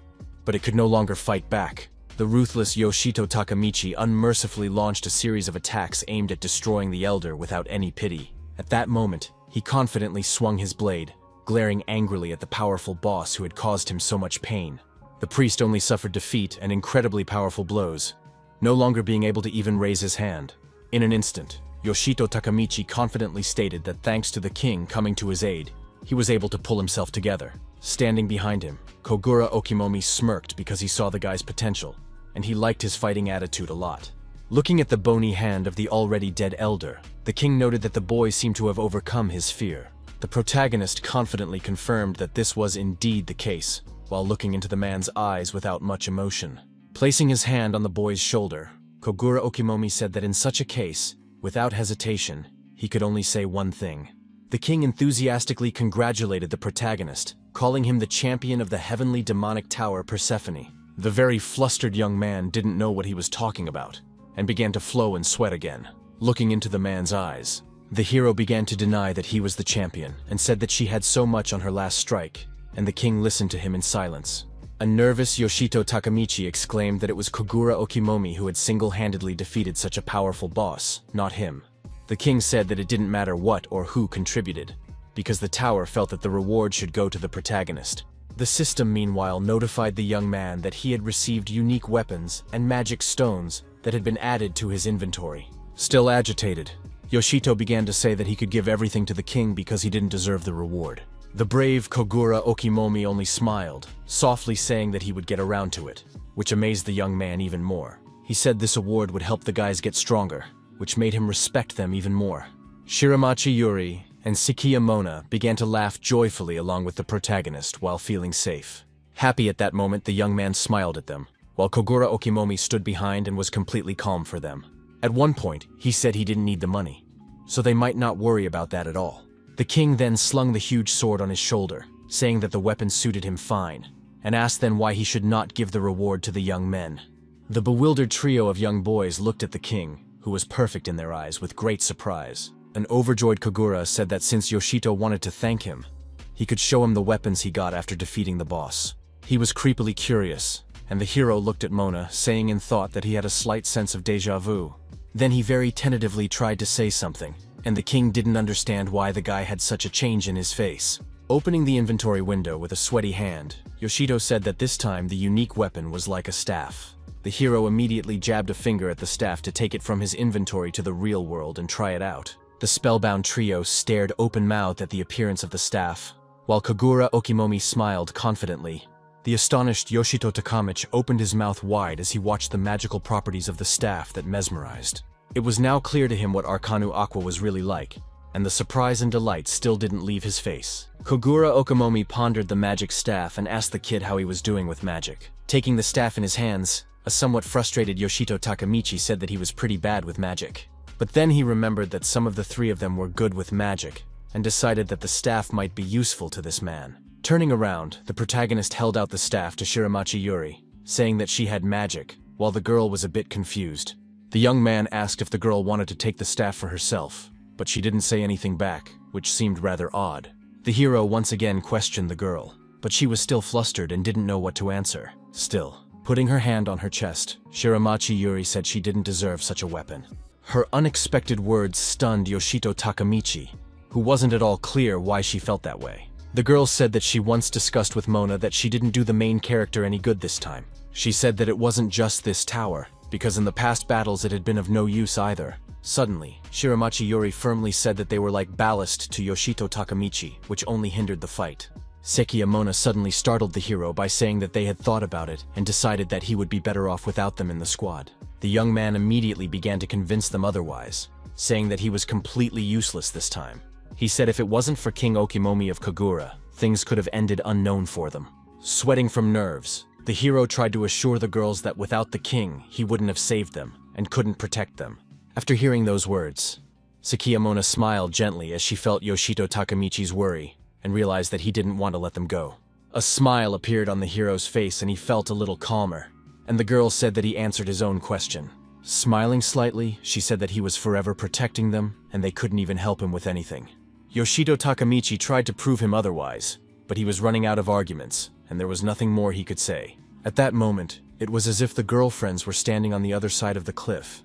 but it could no longer fight back. The ruthless Yoshito Takamichi unmercifully launched a series of attacks aimed at destroying the elder without any pity. At that moment, he confidently swung his blade, glaring angrily at the powerful boss who had caused him so much pain. The priest only suffered defeat and incredibly powerful blows, no longer being able to even raise his hand. In an instant, Yoshito Takamichi confidently stated that thanks to the king coming to his aid, he was able to pull himself together. Standing behind him, Kogura Okimomi smirked because he saw the guy's potential, and he liked his fighting attitude a lot. Looking at the bony hand of the already dead elder, the king noted that the boy seemed to have overcome his fear. The protagonist confidently confirmed that this was indeed the case, while looking into the man's eyes without much emotion. Placing his hand on the boy's shoulder, Kogura Okimomi said that in such a case, without hesitation, he could only say one thing. The king enthusiastically congratulated the protagonist, calling him the champion of the heavenly demonic tower Persephone. The very flustered young man didn't know what he was talking about, and began to flow and sweat again. Looking into the man's eyes, the hero began to deny that he was the champion, and said that she had so much on her last strike, and the king listened to him in silence. A nervous Yoshito Takamichi exclaimed that it was Kogura Okimomi who had single-handedly defeated such a powerful boss, not him. The king said that it didn't matter what or who contributed, because the tower felt that the reward should go to the protagonist. The system, meanwhile, notified the young man that he had received unique weapons and magic stones that had been added to his inventory. Still agitated, Yoshito began to say that he could give everything to the king because he didn't deserve the reward. The brave Kogura Okimomi only smiled, softly saying that he would get around to it, which amazed the young man even more. He said this award would help the guys get stronger, which made him respect them even more. Shiramachi Yuri and Sikiya Mona began to laugh joyfully along with the protagonist while feeling safe. Happy at that moment, the young man smiled at them, while Kogura Okimomi stood behind and was completely calm for them. At one point, he said he didn't need the money, so they might not worry about that at all. The king then slung the huge sword on his shoulder, saying that the weapon suited him fine, and asked then why he should not give the reward to the young men. The bewildered trio of young boys looked at the king, who was perfect in their eyes, with great surprise. An overjoyed Kogura said that since Yoshito wanted to thank him, he could show him the weapons he got after defeating the boss. He was creepily curious, and the hero looked at Mona, saying in thought that he had a slight sense of déjà vu. Then he very tentatively tried to say something, and the king didn't understand why the guy had such a change in his face. Opening the inventory window with a sweaty hand, Yoshito said that this time the unique weapon was like a staff. The hero immediately jabbed a finger at the staff to take it from his inventory to the real world and try it out. The spellbound trio stared open-mouthed at the appearance of the staff, while Kogura Okimomi smiled confidently. The astonished Yoshito Takamichi opened his mouth wide as he watched the magical properties of the staff that mesmerized. It was now clear to him what Arcanu Aqua was really like, and the surprise and delight still didn't leave his face. Kogura Okimomi pondered the magic staff and asked the kid how he was doing with magic. Taking the staff in his hands, a somewhat frustrated Yoshito Takamichi said that he was pretty bad with magic. But then he remembered that some of the three of them were good with magic, and decided that the staff might be useful to this man. Turning around, the protagonist held out the staff to Shiramachi Yuri, saying that she had magic, while the girl was a bit confused. The young man asked if the girl wanted to take the staff for herself, but she didn't say anything back, which seemed rather odd. The hero once again questioned the girl, but she was still flustered and didn't know what to answer. Still, putting her hand on her chest, Shiramachi Yuri said she didn't deserve such a weapon. Her unexpected words stunned Yoshito Takamichi, who wasn't at all clear why she felt that way. The girl said that she once discussed with Mona that she didn't do the main character any good this time. She said that it wasn't just this tower, because in the past battles it had been of no use either. Suddenly, Shiramachi Yuri firmly said that they were like ballast to Yoshito Takamichi, which only hindered the fight. Seki Mona suddenly startled the hero by saying that they had thought about it and decided that he would be better off without them in the squad. The young man immediately began to convince them otherwise, saying that he was completely useless this time. He said if it wasn't for King Okimomi of Kogura, things could have ended unknown for them. Sweating from nerves, the hero tried to assure the girls that without the king, he wouldn't have saved them and couldn't protect them. After hearing those words, Sakiyamona smiled gently as she felt Yoshito Takamichi's worry and realized that he didn't want to let them go. A smile appeared on the hero's face and he felt a little calmer, and the girl said that he answered his own question. Smiling slightly, she said that he was forever protecting them and they couldn't even help him with anything. Yoshito Takamichi tried to prove him otherwise, but he was running out of arguments, and there was nothing more he could say. At that moment, it was as if the girlfriends were standing on the other side of the cliff,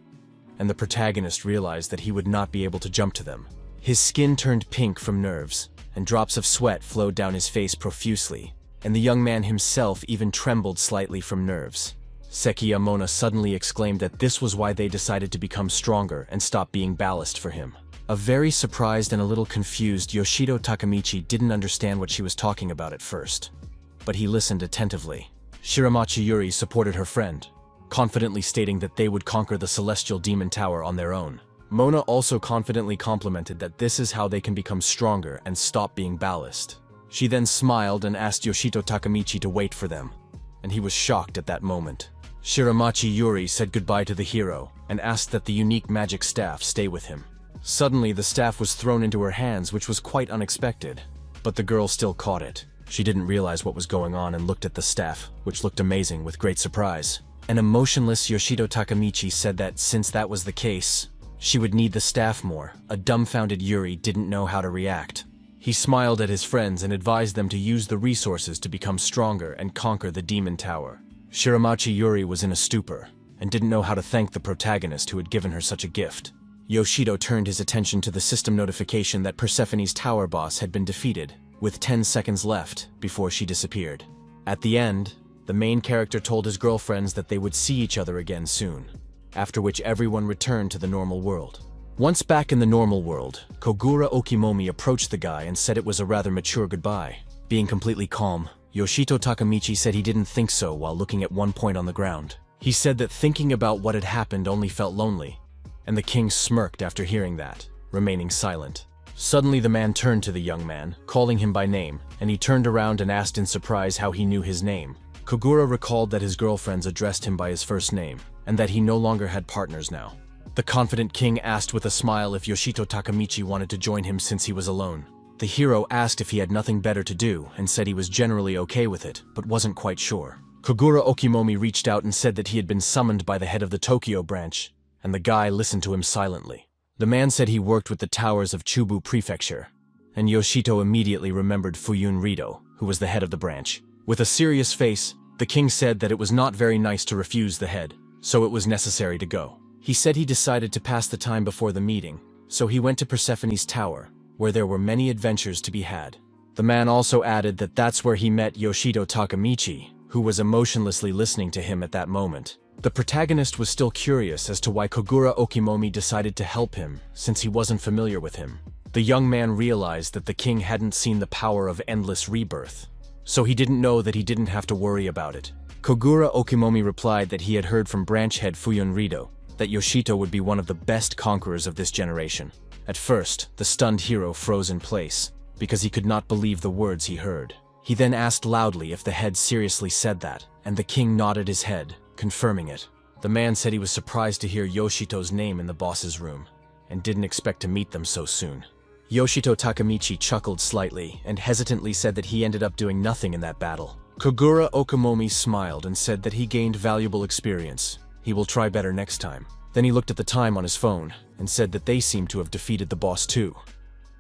and the protagonist realized that he would not be able to jump to them. His skin turned pink from nerves, and drops of sweat flowed down his face profusely, and the young man himself even trembled slightly from nerves. Sekiyamona suddenly exclaimed that this was why they decided to become stronger and stop being ballast for him. A very surprised and a little confused Yoshito Takamichi didn't understand what she was talking about at first, but he listened attentively. Shiramachi Yuri supported her friend, confidently stating that they would conquer the Celestial Demon Tower on their own. Mona also confidently complimented that this is how they can become stronger and stop being ballast. She then smiled and asked Yoshito Takamichi to wait for them, and he was shocked at that moment. Shiramachi Yuri said goodbye to the hero and asked that the unique magic staff stay with him. Suddenly, the staff was thrown into her hands, which was quite unexpected, but the girl still caught it. She didn't realize what was going on and looked at the staff, which looked amazing, with great surprise. An emotionless Yoshito Takamichi said that since that was the case, she would need the staff more. A dumbfounded Yuri didn't know how to react. He smiled at his friends and advised them to use the resources to become stronger and conquer the Demon Tower. Shiramachi Yuri was in a stupor and didn't know how to thank the protagonist who had given her such a gift. Yoshito turned his attention to the system notification that Persephone's tower boss had been defeated, with 10 seconds left before she disappeared. At the end, the main character told his girlfriends that they would see each other again soon, after which everyone returned to the normal world. Once back in the normal world, Kogura Okimomi approached the guy and said it was a rather mature goodbye. Being completely calm, Yoshito Takamichi said he didn't think so while looking at one point on the ground. He said that thinking about what had happened only felt lonely, and the king smirked after hearing that, remaining silent. Suddenly the man turned to the young man, calling him by name, and he turned around and asked in surprise how he knew his name. Kogura recalled that his girlfriends addressed him by his first name, and that he no longer had partners now. The confident king asked with a smile if Yoshito Takamichi wanted to join him since he was alone. The hero asked if he had nothing better to do and said he was generally okay with it, but wasn't quite sure. Kogura Okimomi reached out and said that he had been summoned by the head of the Tokyo branch, and the guy listened to him silently. The man said he worked with the towers of Chubu Prefecture, and Yoshito immediately remembered Fuyun Rito, who was the head of the branch. With a serious face, the king said that it was not very nice to refuse the head, so it was necessary to go. He said he decided to pass the time before the meeting, so he went to Persephone's tower, where there were many adventures to be had. The man also added that that's where he met Yoshito Takamichi, who was emotionlessly listening to him at that moment. The protagonist was still curious as to why Kogura Okimomi decided to help him, since he wasn't familiar with him. The young man realized that the king hadn't seen the power of endless rebirth, so he didn't know that he didn't have to worry about it. Kogura Okimomi replied that he had heard from branch head Fuyunrido that Yoshito would be one of the best conquerors of this generation. At first, the stunned hero froze in place, because he could not believe the words he heard. He then asked loudly if the head seriously said that, and the king nodded his head, confirming it. The man said he was surprised to hear Yoshito's name in the boss's room, and didn't expect to meet them so soon. Yoshito Takamichi chuckled slightly and hesitantly said that he ended up doing nothing in that battle. Kogura Okimomi smiled and said that he gained valuable experience. He will try better next time. Then he looked at the time on his phone and said that they seemed to have defeated the boss too,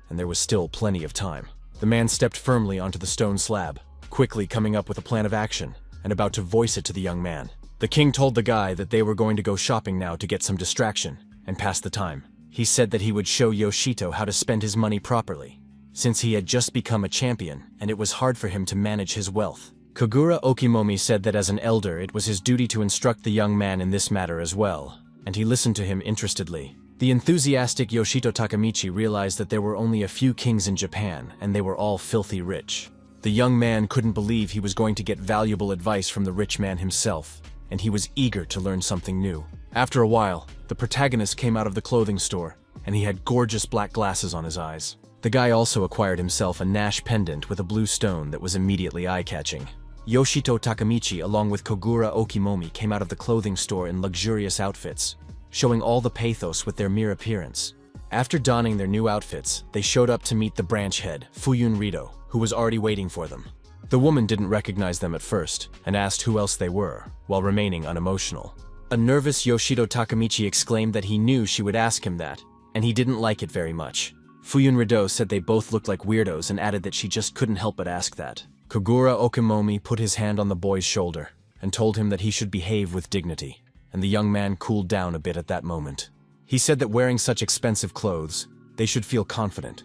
and there was still plenty of time. The man stepped firmly onto the stone slab, quickly coming up with a plan of action and about to voice it to the young man. The king told the guy that they were going to go shopping now to get some distraction and pass the time. He said that he would show Yoshito how to spend his money properly, since he had just become a champion and it was hard for him to manage his wealth. Kogura Okimomi said that as an elder it was his duty to instruct the young man in this matter as well, and he listened to him interestedly. The enthusiastic Yoshito Takamichi realized that there were only a few kings in Japan and they were all filthy rich. The young man couldn't believe he was going to get valuable advice from the rich man himself, and he was eager to learn something new. After a while, the protagonist came out of the clothing store, and he had gorgeous black glasses on his eyes. The guy also acquired himself a Nash pendant with a blue stone that was immediately eye-catching. Yoshito Takamichi along with Kogura Okimomi came out of the clothing store in luxurious outfits, showing all the pathos with their mere appearance. After donning their new outfits, they showed up to meet the branch head, Fuyunrido, who was already waiting for them. The woman didn't recognize them at first, and asked who else they were, while remaining unemotional. A nervous Yoshito Takamichi exclaimed that he knew she would ask him that, and he didn't like it very much. Fuyunrido said they both looked like weirdos and added that she just couldn't help but ask that. Kogura Okimomi put his hand on the boy's shoulder, and told him that he should behave with dignity, and the young man cooled down a bit at that moment. He said that wearing such expensive clothes, they should feel confident,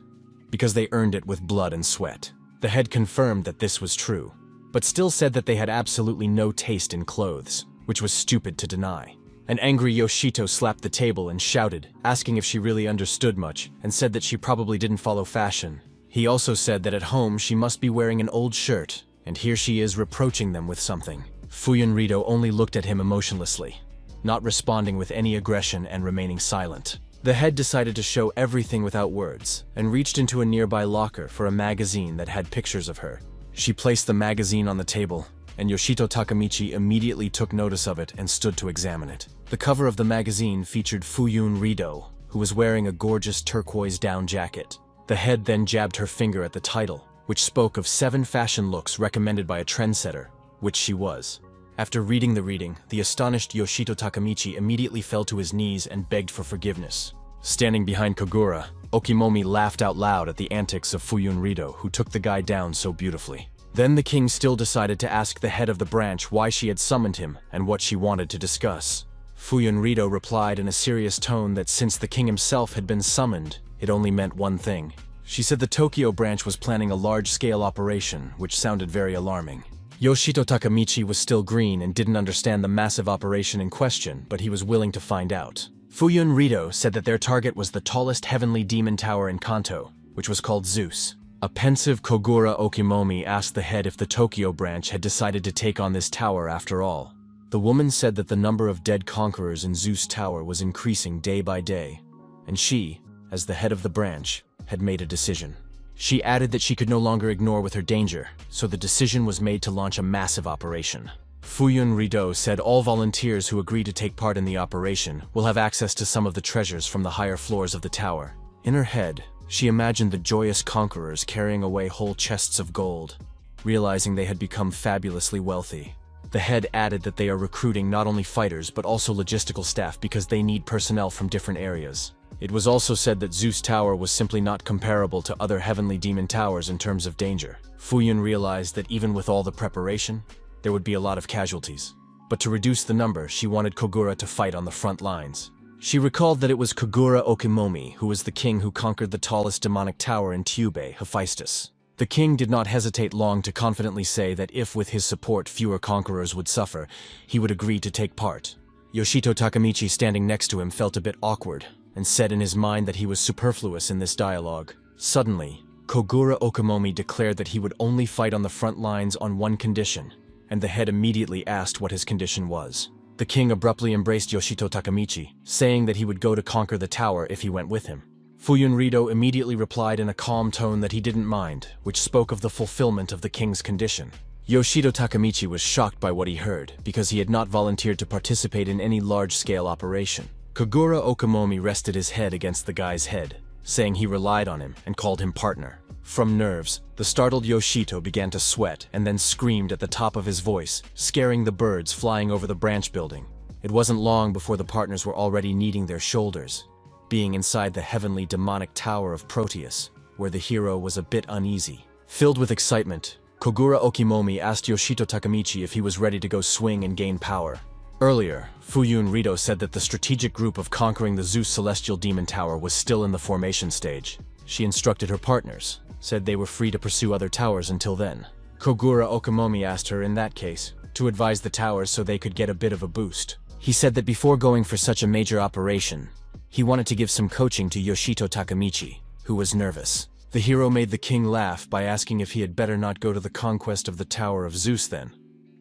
because they earned it with blood and sweat. The head confirmed that this was true, but still said that they had absolutely no taste in clothes, which was stupid to deny. An angry Yoshito slapped the table and shouted, asking if she really understood much, and said that she probably didn't follow fashion. He also said that at home she must be wearing an old shirt, and here she is reproaching them with something. Fuyunrido only looked at him emotionlessly, not responding with any aggression and remaining silent. The head decided to show everything without words, and reached into a nearby locker for a magazine that had pictures of her. She placed the magazine on the table, and Yoshito Takamichi immediately took notice of it and stood to examine it. The cover of the magazine featured Fuyunrido, who was wearing a gorgeous turquoise down jacket. The head then jabbed her finger at the title, which spoke of 7 fashion looks recommended by a trendsetter, which she was. After reading the reading, the astonished Yoshito Takamichi immediately fell to his knees and begged for forgiveness. Standing behind Kogura, Okimomi laughed out loud at the antics of Fuyunrido, who took the guy down so beautifully. Then the king still decided to ask the head of the branch why she had summoned him and what she wanted to discuss. Fuyunrido replied in a serious tone that since the king himself had been summoned, it only meant one thing. She said the Tokyo branch was planning a large-scale operation, which sounded very alarming. Yoshito Takamichi was still green and didn't understand the massive operation in question, but he was willing to find out. Fuyunrido said that their target was the tallest heavenly demon tower in Kanto, which was called Zeus. A pensive Kogura Okimomi asked the head if the Tokyo branch had decided to take on this tower after all. The woman said that the number of dead conquerors in Zeus Tower was increasing day by day, and she, as the head of the branch, had made a decision. She added that she could no longer ignore with her danger, so the decision was made to launch a massive operation. Fuyunrido said all volunteers who agree to take part in the operation will have access to some of the treasures from the higher floors of the tower. In her head, she imagined the joyous conquerors carrying away whole chests of gold, realizing they had become fabulously wealthy. The head added that they are recruiting not only fighters but also logistical staff because they need personnel from different areas. It was also said that Zeus Tower was simply not comparable to other heavenly demon towers in terms of danger. Fuyun realized that even with all the preparation, there would be a lot of casualties. But to reduce the number, she wanted Kogura to fight on the front lines. She recalled that it was Kogura Okimomi who was the king who conquered the tallest demonic tower in Tube, Hephaestus. The king did not hesitate long to confidently say that if with his support fewer conquerors would suffer, he would agree to take part. Yoshito Takemichi, standing next to him, felt a bit awkward and said in his mind that he was superfluous in this dialogue. Suddenly, Kogura Okamomi declared that he would only fight on the front lines on one condition, and the head immediately asked what his condition was. The king abruptly embraced Yoshito Takemichi, saying that he would go to conquer the tower if he went with him. Fuyun Rido immediately replied in a calm tone that he didn't mind, which spoke of the fulfillment of the king's condition. Yoshito Takemichi was shocked by what he heard, because he had not volunteered to participate in any large-scale operation. Kogura Okamomi rested his head against the guy's head, saying he relied on him and called him partner. From nerves, the startled Yoshito began to sweat and then screamed at the top of his voice, scaring the birds flying over the branch building. It wasn't long before the partners were already kneading their shoulders, being inside the heavenly demonic tower of Proteus, where the hero was a bit uneasy. Filled with excitement, Kogura Okimomi asked Yoshito Takemichi if he was ready to go swing and gain power. Earlier, Fuyun Rido said that the strategic group of conquering the Zeus Celestial Demon Tower was still in the formation stage. She instructed her partners, said they were free to pursue other towers until then. Kogura Okimomi asked her, in that case, to advise the towers so they could get a bit of a boost. He said that before going for such a major operation, he wanted to give some coaching to Yoshito Takemichi, who was nervous. The hero made the king laugh by asking if he had better not go to the conquest of the Tower of Zeus then,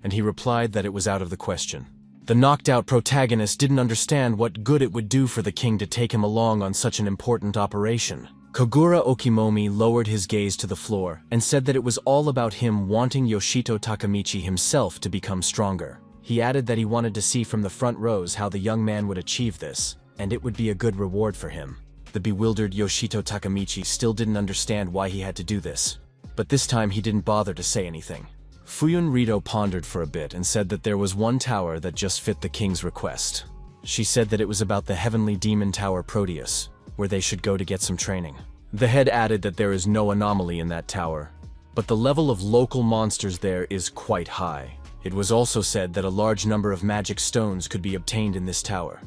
and he replied that it was out of the question. The knocked-out protagonist didn't understand what good it would do for the king to take him along on such an important operation. Kogura Okimomi lowered his gaze to the floor and said that it was all about him wanting Yoshito Takemichi himself to become stronger. He added that he wanted to see from the front rows how the young man would achieve this, and it would be a good reward for him. The bewildered Yoshito Takemichi still didn't understand why he had to do this, but this time he didn't bother to say anything. Fuyun Rido pondered for a bit and said that there was one tower that just fit the king's request. She said that it was about the heavenly demon tower Proteus, where they should go to get some training. The head added that there is no anomaly in that tower, but the level of local monsters there is quite high. It was also said that a large number of magic stones could be obtained in this tower,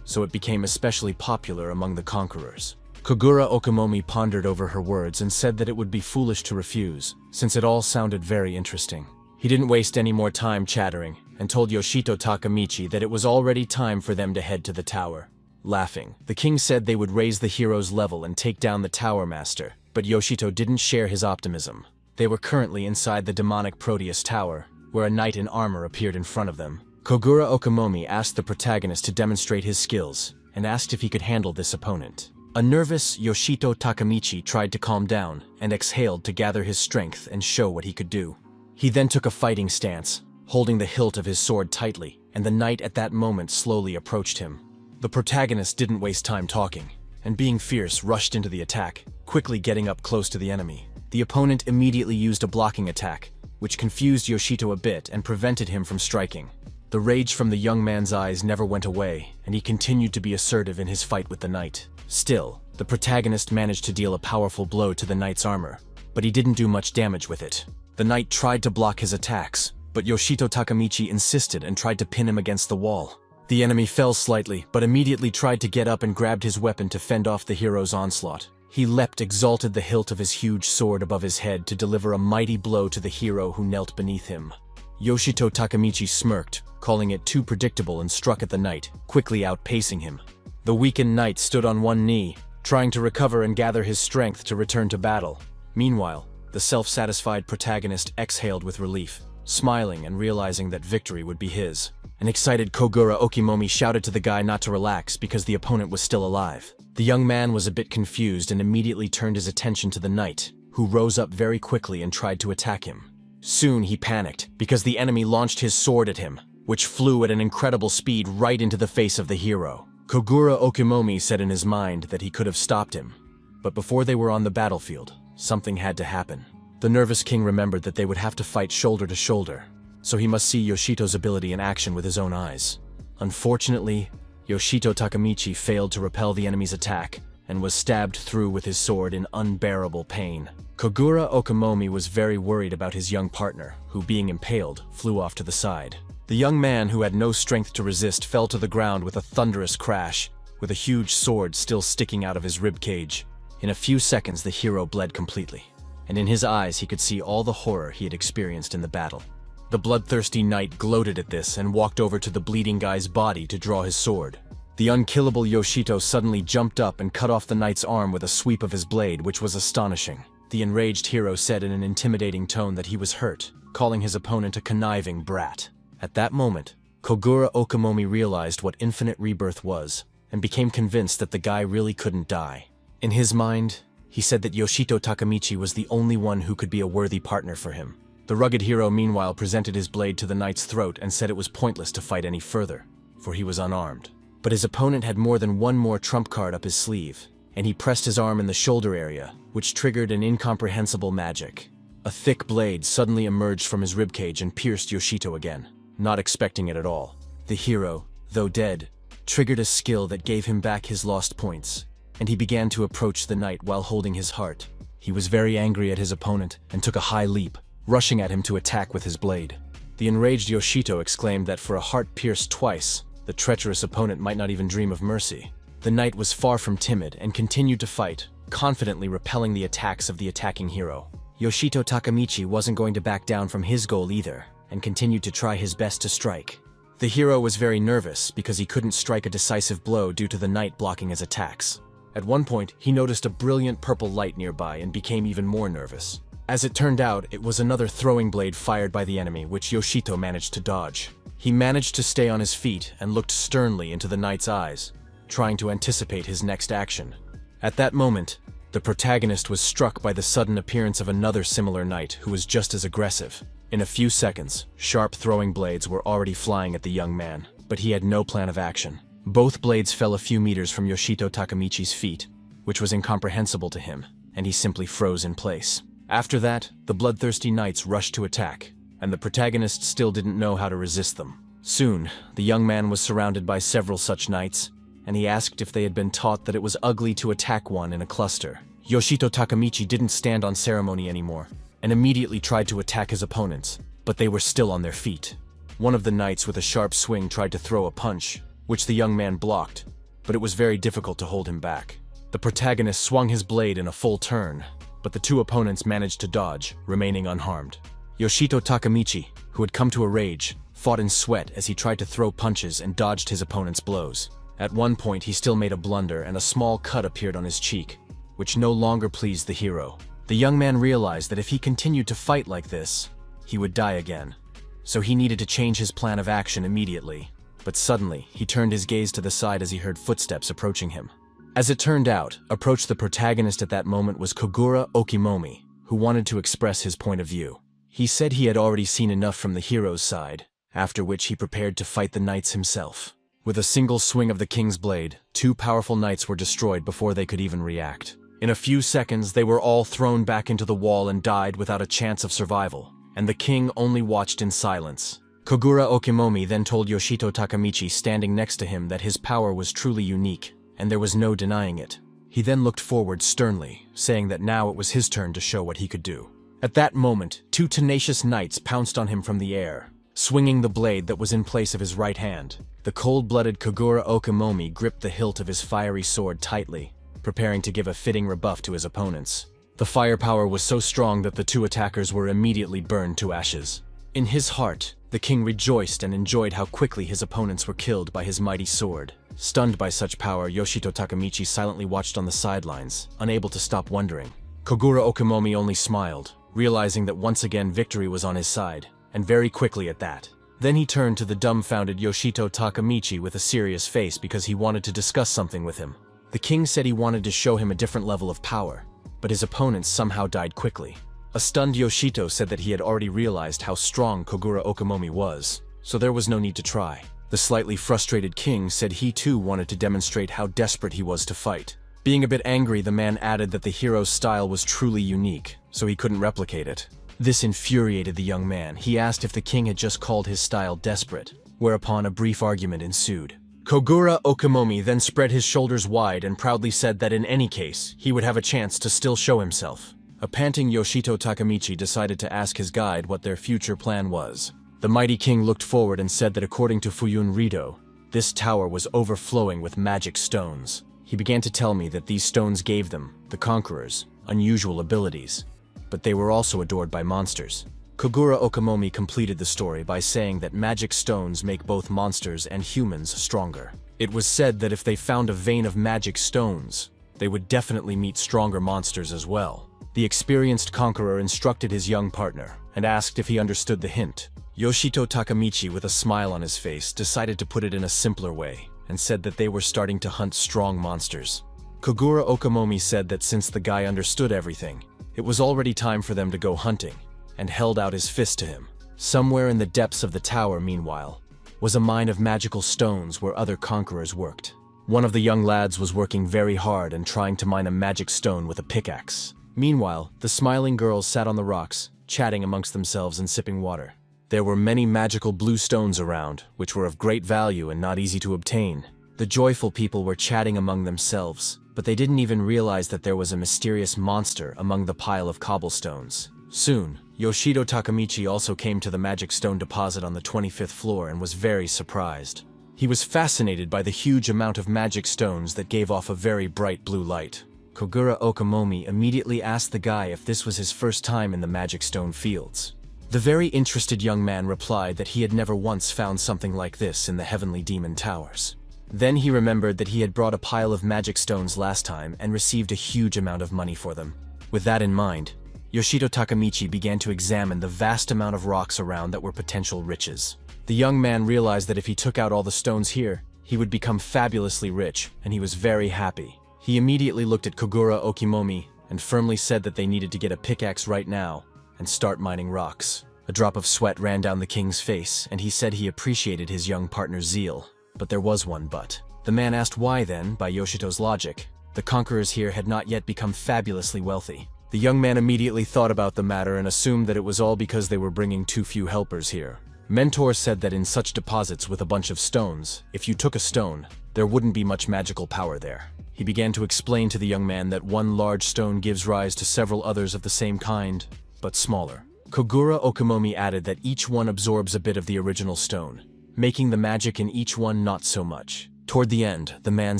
so it became especially popular among the conquerors. Kogura Okimomi pondered over her words and said that it would be foolish to refuse, since it all sounded very interesting. He didn't waste any more time chattering, and told Yoshito Takemichi that it was already time for them to head to the tower. Laughing, the king said they would raise the hero's level and take down the tower master, but Yoshito didn't share his optimism. They were currently inside the demonic Proteus tower, where a knight in armor appeared in front of them. Kogura Okimomi asked the protagonist to demonstrate his skills, and asked if he could handle this opponent. A nervous Yoshito Takemichi tried to calm down and exhaled to gather his strength and show what he could do. He then took a fighting stance, holding the hilt of his sword tightly, and the knight at that moment slowly approached him. The protagonist didn't waste time talking, and being fierce rushed into the attack, quickly getting up close to the enemy. The opponent immediately used a blocking attack, which confused Yoshito a bit and prevented him from striking. The rage from the young man's eyes never went away, and he continued to be assertive in his fight with the knight. Still, the protagonist managed to deal a powerful blow to the knight's armor, but he didn't do much damage with it. The knight tried to block his attacks, but Yoshito Takemichi insisted and tried to pin him against the wall. The enemy fell slightly, but immediately tried to get up and grabbed his weapon to fend off the hero's onslaught. He leapt, exalted the hilt of his huge sword above his head to deliver a mighty blow to the hero who knelt beneath him. Yoshito Takemichi smirked, calling it too predictable, and struck at the knight, quickly outpacing him. The weakened knight stood on one knee, trying to recover and gather his strength to return to battle. Meanwhile, the self-satisfied protagonist exhaled with relief, smiling and realizing that victory would be his. An excited Kogura Okimomi shouted to the guy not to relax because the opponent was still alive. The young man was a bit confused and immediately turned his attention to the knight, who rose up very quickly and tried to attack him. Soon he panicked because the enemy launched his sword at him, which flew at an incredible speed right into the face of the hero. Kogura Okimomi said in his mind that he could have stopped him, but before they were on the battlefield, something had to happen. The nervous king remembered that they would have to fight shoulder to shoulder, so he must see Yoshito's ability in action with his own eyes. Unfortunately, Yoshito Takemichi failed to repel the enemy's attack and was stabbed through with his sword in unbearable pain. Kogura Okimomi was very worried about his young partner, who, being impaled, flew off to the side. The young man, who had no strength to resist, fell to the ground with a thunderous crash, with a huge sword still sticking out of his rib cage. In a few seconds, the hero bled completely. and in his eyes he could see all the horror he had experienced in the battle. The bloodthirsty knight gloated at this and walked over to the bleeding guy's body to draw his sword. The unkillable Yoshito suddenly jumped up and cut off the knight's arm with a sweep of his blade, which was astonishing. The enraged hero said in an intimidating tone that he was hurt, calling his opponent a conniving brat. At that moment, Kogura Okamomi realized what infinite rebirth was, and became convinced that the guy really couldn't die. In his mind, he said that Yoshito Takamichi was the only one who could be a worthy partner for him. The rugged hero meanwhile presented his blade to the knight's throat and said it was pointless to fight any further, for he was unarmed. But his opponent had more than one more trump card up his sleeve, and he pressed his arm in the shoulder area, which triggered an incomprehensible magic. A thick blade suddenly emerged from his ribcage and pierced Yoshito again, not expecting it at all. The hero, though dead, triggered a skill that gave him back his lost points, and he began to approach the knight while holding his heart. He was very angry at his opponent and took a high leap, rushing at him to attack with his blade. The enraged Yoshito exclaimed that for a heart pierced twice, the treacherous opponent might not even dream of mercy. The knight was far from timid and continued to fight, confidently repelling the attacks of the attacking hero. Yoshito Takamichi wasn't going to back down from his goal either, and continued to try his best to strike. The hero was very nervous because he couldn't strike a decisive blow due to the knight blocking his attacks. At one point, he noticed a brilliant purple light nearby and became even more nervous. As it turned out, it was another throwing blade fired by the enemy, which Yoshito managed to dodge. He managed to stay on his feet and looked sternly into the knight's eyes, trying to anticipate his next action. At that moment, the protagonist was struck by the sudden appearance of another similar knight who was just as aggressive. In a few seconds, sharp throwing blades were already flying at the young man, but he had no plan of action. Both blades fell a few meters from Yoshito Takamichi's feet, which was incomprehensible to him, and he simply froze in place. After that, the bloodthirsty knights rushed to attack, and the protagonist still didn't know how to resist them. Soon, the young man was surrounded by several such knights, and he asked if they had been taught that it was ugly to attack one in a cluster. Yoshito Takamichi didn't stand on ceremony anymore, and immediately tried to attack his opponents, but they were still on their feet. One of the knights with a sharp swing tried to throw a punch, which the young man blocked, but it was very difficult to hold him back. The protagonist swung his blade in a full turn, but the two opponents managed to dodge, remaining unharmed. Yoshito Takamichi, who had come to a rage, fought in sweat as he tried to throw punches and dodged his opponent's blows. At one point, he still made a blunder and a small cut appeared on his cheek, which no longer pleased the hero. The young man realized that if he continued to fight like this, he would die again. So he needed to change his plan of action immediately. But suddenly, he turned his gaze to the side as he heard footsteps approaching him. As it turned out, approached the protagonist at that moment was Kogura Okimomi, who wanted to express his point of view. He said he had already seen enough from the hero's side, after which he prepared to fight the knights himself. With a single swing of the king's blade, two powerful knights were destroyed before they could even react. In a few seconds, they were all thrown back into the wall and died without a chance of survival, and the king only watched in silence. Kogura Okimomi then told Yoshito Takamichi standing next to him that his power was truly unique, and there was no denying it. He then looked forward sternly, saying that now it was his turn to show what he could do. At that moment, two tenacious knights pounced on him from the air, swinging the blade that was in place of his right hand. The cold-blooded Kogura Okimomi gripped the hilt of his fiery sword tightly, preparing to give a fitting rebuff to his opponents. The firepower was so strong that the two attackers were immediately burned to ashes. In his heart, the king rejoiced and enjoyed how quickly his opponents were killed by his mighty sword. Stunned by such power, Yoshito Takamichi silently watched on the sidelines, unable to stop wondering. Kogura Okimomi only smiled, realizing that once again victory was on his side, and very quickly at that. Then he turned to the dumbfounded Yoshito Takamichi with a serious face because he wanted to discuss something with him. The king said he wanted to show him a different level of power, but his opponents somehow died quickly. A stunned Yoshito said that he had already realized how strong Kogura Okimomi was, so there was no need to try. The slightly frustrated king said he too wanted to demonstrate how desperate he was to fight. Being a bit angry, the man added that the hero's style was truly unique, so he couldn't replicate it. This infuriated the young man. He asked if the king had just called his style desperate, whereupon a brief argument ensued. Kogura Okimomi then spread his shoulders wide and proudly said that in any case, he would have a chance to still show himself. A panting Yoshito Takamichi decided to ask his guide what their future plan was. The mighty king looked forward and said that according to Fuyun Rido, this tower was overflowing with magic stones. He began to tell me that these stones gave them, the conquerors, unusual abilities. but they were also adored by monsters. Kogura Okamomi completed the story by saying that magic stones make both monsters and humans stronger. It was said that if they found a vein of magic stones, they would definitely meet stronger monsters as well. The experienced conqueror instructed his young partner and asked if he understood the hint. Yoshito Takamichi, with a smile on his face, decided to put it in a simpler way and said that they were starting to hunt strong monsters. Kogura Okamomi said that since the guy understood everything, it was already time for them to go hunting, and held out his fist to him. Somewhere in the depths of the tower, meanwhile, was a mine of magical stones where other conquerors worked. One of the young lads was working very hard and trying to mine a magic stone with a pickaxe. Meanwhile, the smiling girls sat on the rocks, chatting amongst themselves and sipping water. There were many magical blue stones around, which were of great value and not easy to obtain. The joyful people were chatting among themselves, but they didn't even realize that there was a mysterious monster among the pile of cobblestones. Soon, Yoshito Takamichi also came to the magic stone deposit on the 25th floor and was very surprised. He was fascinated by the huge amount of magic stones that gave off a very bright blue light. Kogura Okamomi immediately asked the guy if this was his first time in the magic stone fields. The very interested young man replied that he had never once found something like this in the Heavenly Demon Towers. Then he remembered that he had brought a pile of magic stones last time and received a huge amount of money for them. With that in mind, Yoshito Takamichi began to examine the vast amount of rocks around that were potential riches. The young man realized that if he took out all the stones here, he would become fabulously rich, and he was very happy. He immediately looked at Kogura Okamomi and firmly said that they needed to get a pickaxe right now and start mining rocks. A drop of sweat ran down the king's face, and he said he appreciated his young partner's zeal. But there was one but. The man asked why then, by Yoshito's logic, the conquerors here had not yet become fabulously wealthy. The young man immediately thought about the matter and assumed that it was all because they were bringing too few helpers here. Mentor said that in such deposits with a bunch of stones, if you took a stone, there wouldn't be much magical power there. He began to explain to the young man that one large stone gives rise to several others of the same kind, but smaller. Kogura Okamomi added that each one absorbs a bit of the original stone, making the magic in each one not so much. Toward the end, the man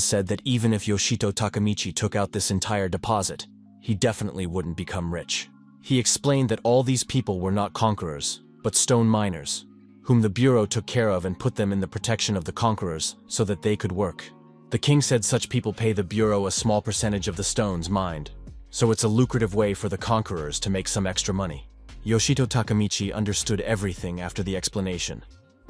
said that even if Yoshito Takamichi took out this entire deposit, he definitely wouldn't become rich. He explained that all these people were not conquerors, but stone miners, whom the bureau took care of and put them in the protection of the conquerors so that they could work. The king said such people pay the bureau a small percentage of the stones mined, so it's a lucrative way for the conquerors to make some extra money. Yoshito Takamichi understood everything after the explanation,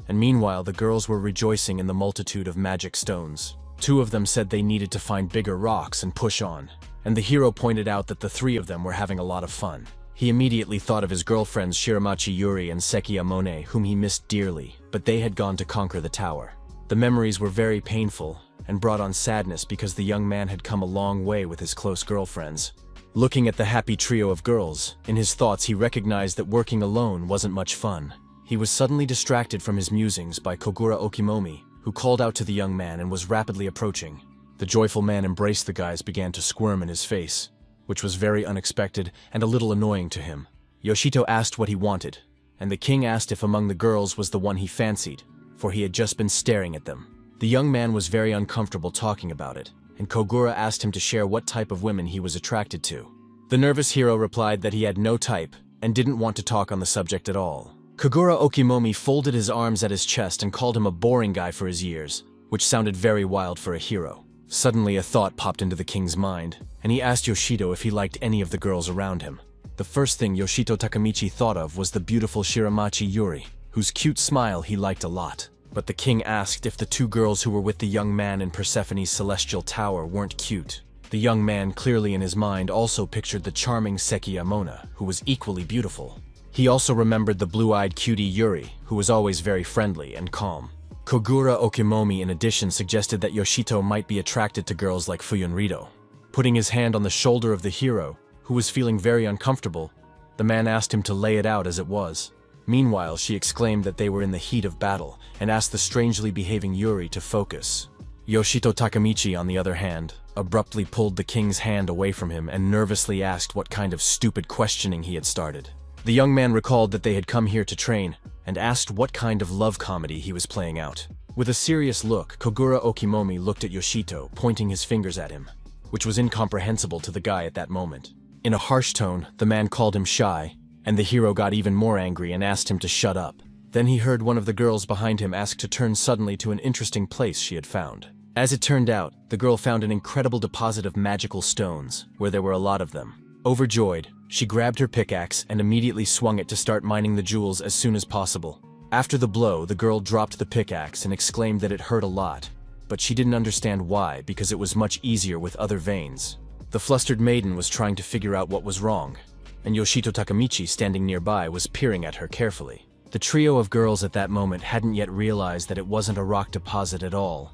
and meanwhile the girls were rejoicing in the multitude of magic stones. Two of them said they needed to find bigger rocks and push on, and the hero pointed out that the three of them were having a lot of fun. He immediately thought of his girlfriends Shiramachi Yuri and Seki Amone, whom he missed dearly, but they had gone to conquer the tower. The memories were very painful and brought on sadness because the young man had come a long way with his close girlfriends. Looking at the happy trio of girls, in his thoughts he recognized that working alone wasn't much fun. He was suddenly distracted from his musings by Kogura Okamomi, who called out to the young man and was rapidly approaching. The joyful man embraced the guys began to squirm in his face, which was very unexpected and a little annoying to him. Yoshito asked what he wanted, and the king asked if among the girls was the one he fancied, for he had just been staring at them. The young man was very uncomfortable talking about it, and Kogura asked him to share what type of women he was attracted to. The nervous hero replied that he had no type and didn't want to talk on the subject at all. Kogura Okamomi folded his arms at his chest and called him a boring guy for his years, which sounded very wild for a hero. Suddenly a thought popped into the king's mind, and he asked Yoshito if he liked any of the girls around him. The first thing Yoshito Takamichi thought of was the beautiful Shiramachi Yuri, whose cute smile he liked a lot. But the king asked if the two girls who were with the young man in Persephone's celestial tower weren't cute. The young man, clearly in his mind, also pictured the charming Seki Amona, who was equally beautiful. He also remembered the blue-eyed cutie Yuri, who was always very friendly and calm. Kogura Okamomi in addition suggested that Yoshito might be attracted to girls like Fuyunrido. Putting his hand on the shoulder of the hero, who was feeling very uncomfortable, the man asked him to lay it out as it was. Meanwhile, she exclaimed that they were in the heat of battle and asked the strangely behaving Yuri to focus. Yoshito Takamichi, on the other hand, abruptly pulled the king's hand away from him and nervously asked what kind of stupid questioning he had started. The young man recalled that they had come here to train and asked what kind of love comedy he was playing out. With a serious look, Kogura Okamomi looked at Yoshito, pointing his fingers at him, which was incomprehensible to the guy at that moment. In a harsh tone, the man called him shy, and the hero got even more angry and asked him to shut up. Then he heard one of the girls behind him ask to turn suddenly to an interesting place she had found. As it turned out, the girl found an incredible deposit of magical stones, where there were a lot of them. Overjoyed, she grabbed her pickaxe and immediately swung it to start mining the jewels as soon as possible. After the blow, the girl dropped the pickaxe and exclaimed that it hurt a lot, but she didn't understand why because it was much easier with other veins. The flustered maiden was trying to figure out what was wrong, and Yoshito Takamichi, standing nearby, was peering at her carefully. The trio of girls at that moment hadn't yet realized that it wasn't a rock deposit at all,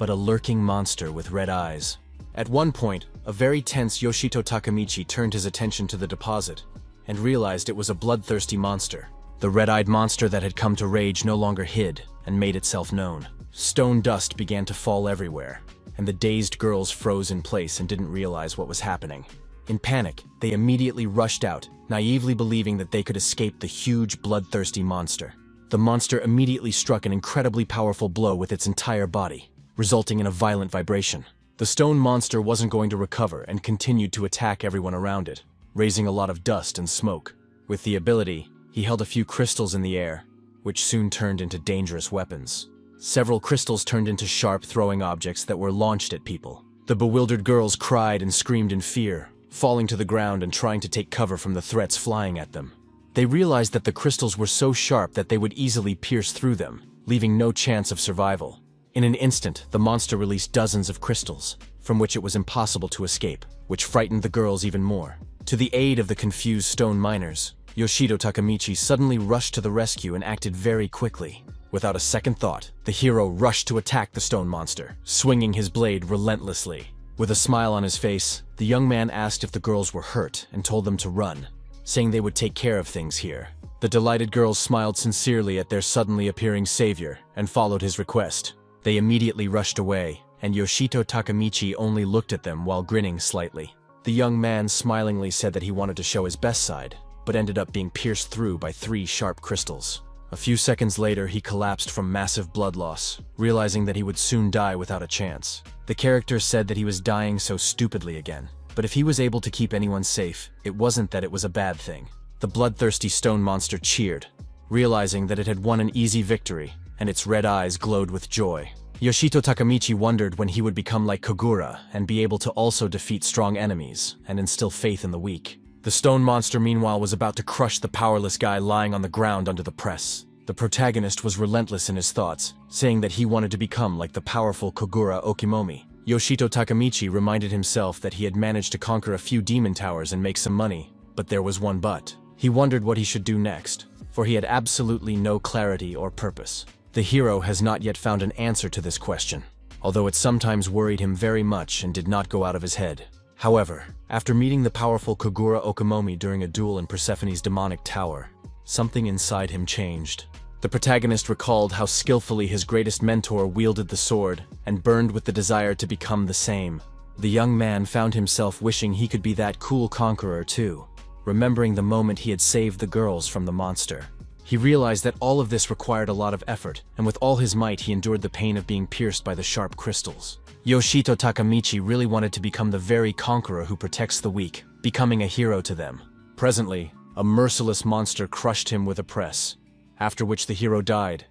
but a lurking monster with red eyes. At one point, a very tense Yoshito Takamichi turned his attention to the deposit and realized it was a bloodthirsty monster. The red-eyed monster that had come to rage no longer hid and made itself known. Stone dust began to fall everywhere, and the dazed girls froze in place and didn't realize what was happening. In panic, they immediately rushed out, naively believing that they could escape the huge, bloodthirsty monster. The monster immediately struck an incredibly powerful blow with its entire body, resulting in a violent vibration. The stone monster wasn't going to recover and continued to attack everyone around it, raising a lot of dust and smoke. With the ability, he held a few crystals in the air, which soon turned into dangerous weapons. Several crystals turned into sharp throwing objects that were launched at people. The bewildered girls cried and screamed in fear, falling to the ground and trying to take cover from the threats flying at them. They realized that the crystals were so sharp that they would easily pierce through them, leaving no chance of survival. In an instant, the monster released dozens of crystals, from which it was impossible to escape, which frightened the girls even more. To the aid of the confused stone miners, Yoshito Takamichi suddenly rushed to the rescue and acted very quickly. Without a second thought, the hero rushed to attack the stone monster, swinging his blade relentlessly. With a smile on his face, the young man asked if the girls were hurt and told them to run, saying they would take care of things here. The delighted girls smiled sincerely at their suddenly appearing savior and followed his request. They immediately rushed away, and Yoshito Takamichi only looked at them while grinning slightly. The young man smilingly said that he wanted to show his best side, but ended up being pierced through by 3 sharp crystals. A few seconds later, he collapsed from massive blood loss, realizing that he would soon die without a chance. The character said that he was dying so stupidly again, but if he was able to keep anyone safe, it wasn't that it was a bad thing. The bloodthirsty stone monster cheered, realizing that it had won an easy victory, and its red eyes glowed with joy. Yoshito Takamichi wondered when he would become like Kogura and be able to also defeat strong enemies and instill faith in the weak. The stone monster, meanwhile, was about to crush the powerless guy lying on the ground under the press. The protagonist was relentless in his thoughts, saying that he wanted to become like the powerful Kogura Okimomi. Yoshito Takamichi reminded himself that he had managed to conquer a few demon towers and make some money, but there was one but. He wondered what he should do next, for he had absolutely no clarity or purpose. The hero has not yet found an answer to this question, although it sometimes worried him very much and did not go out of his head. However, after meeting the powerful Kogura Okimomi during a duel in Persephone's demonic tower, something inside him changed. The protagonist recalled how skillfully his greatest mentor wielded the sword and burned with the desire to become the same. The young man found himself wishing he could be that cool conqueror too, remembering the moment he had saved the girls from the monster. He realized that all of this required a lot of effort, and with all his might he endured the pain of being pierced by the sharp crystals. Yoshito Takamichi really wanted to become the very conqueror who protects the weak, becoming a hero to them. Presently, a merciless monster crushed him with a press, after which the hero died,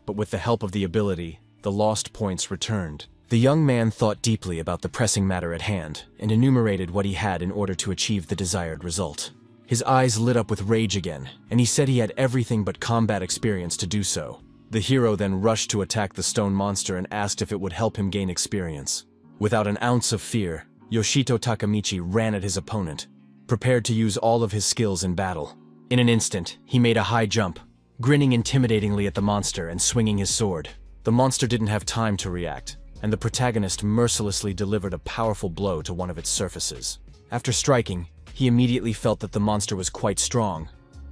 but with the help of the ability, the lost points returned. The young man thought deeply about the pressing matter at hand and enumerated what he had in order to achieve the desired result. His eyes lit up with rage again, and he said he had everything but combat experience to do so. The hero then rushed to attack the stone monster and asked if it would help him gain experience. Without an ounce of fear, Yoshito Takamichi ran at his opponent, prepared to use all of his skills in battle. In an instant, he made a high jump, grinning intimidatingly at the monster and swinging his sword. The monster didn't have time to react, and the protagonist mercilessly delivered a powerful blow to one of its surfaces. After striking, he immediately felt that the monster was quite strong,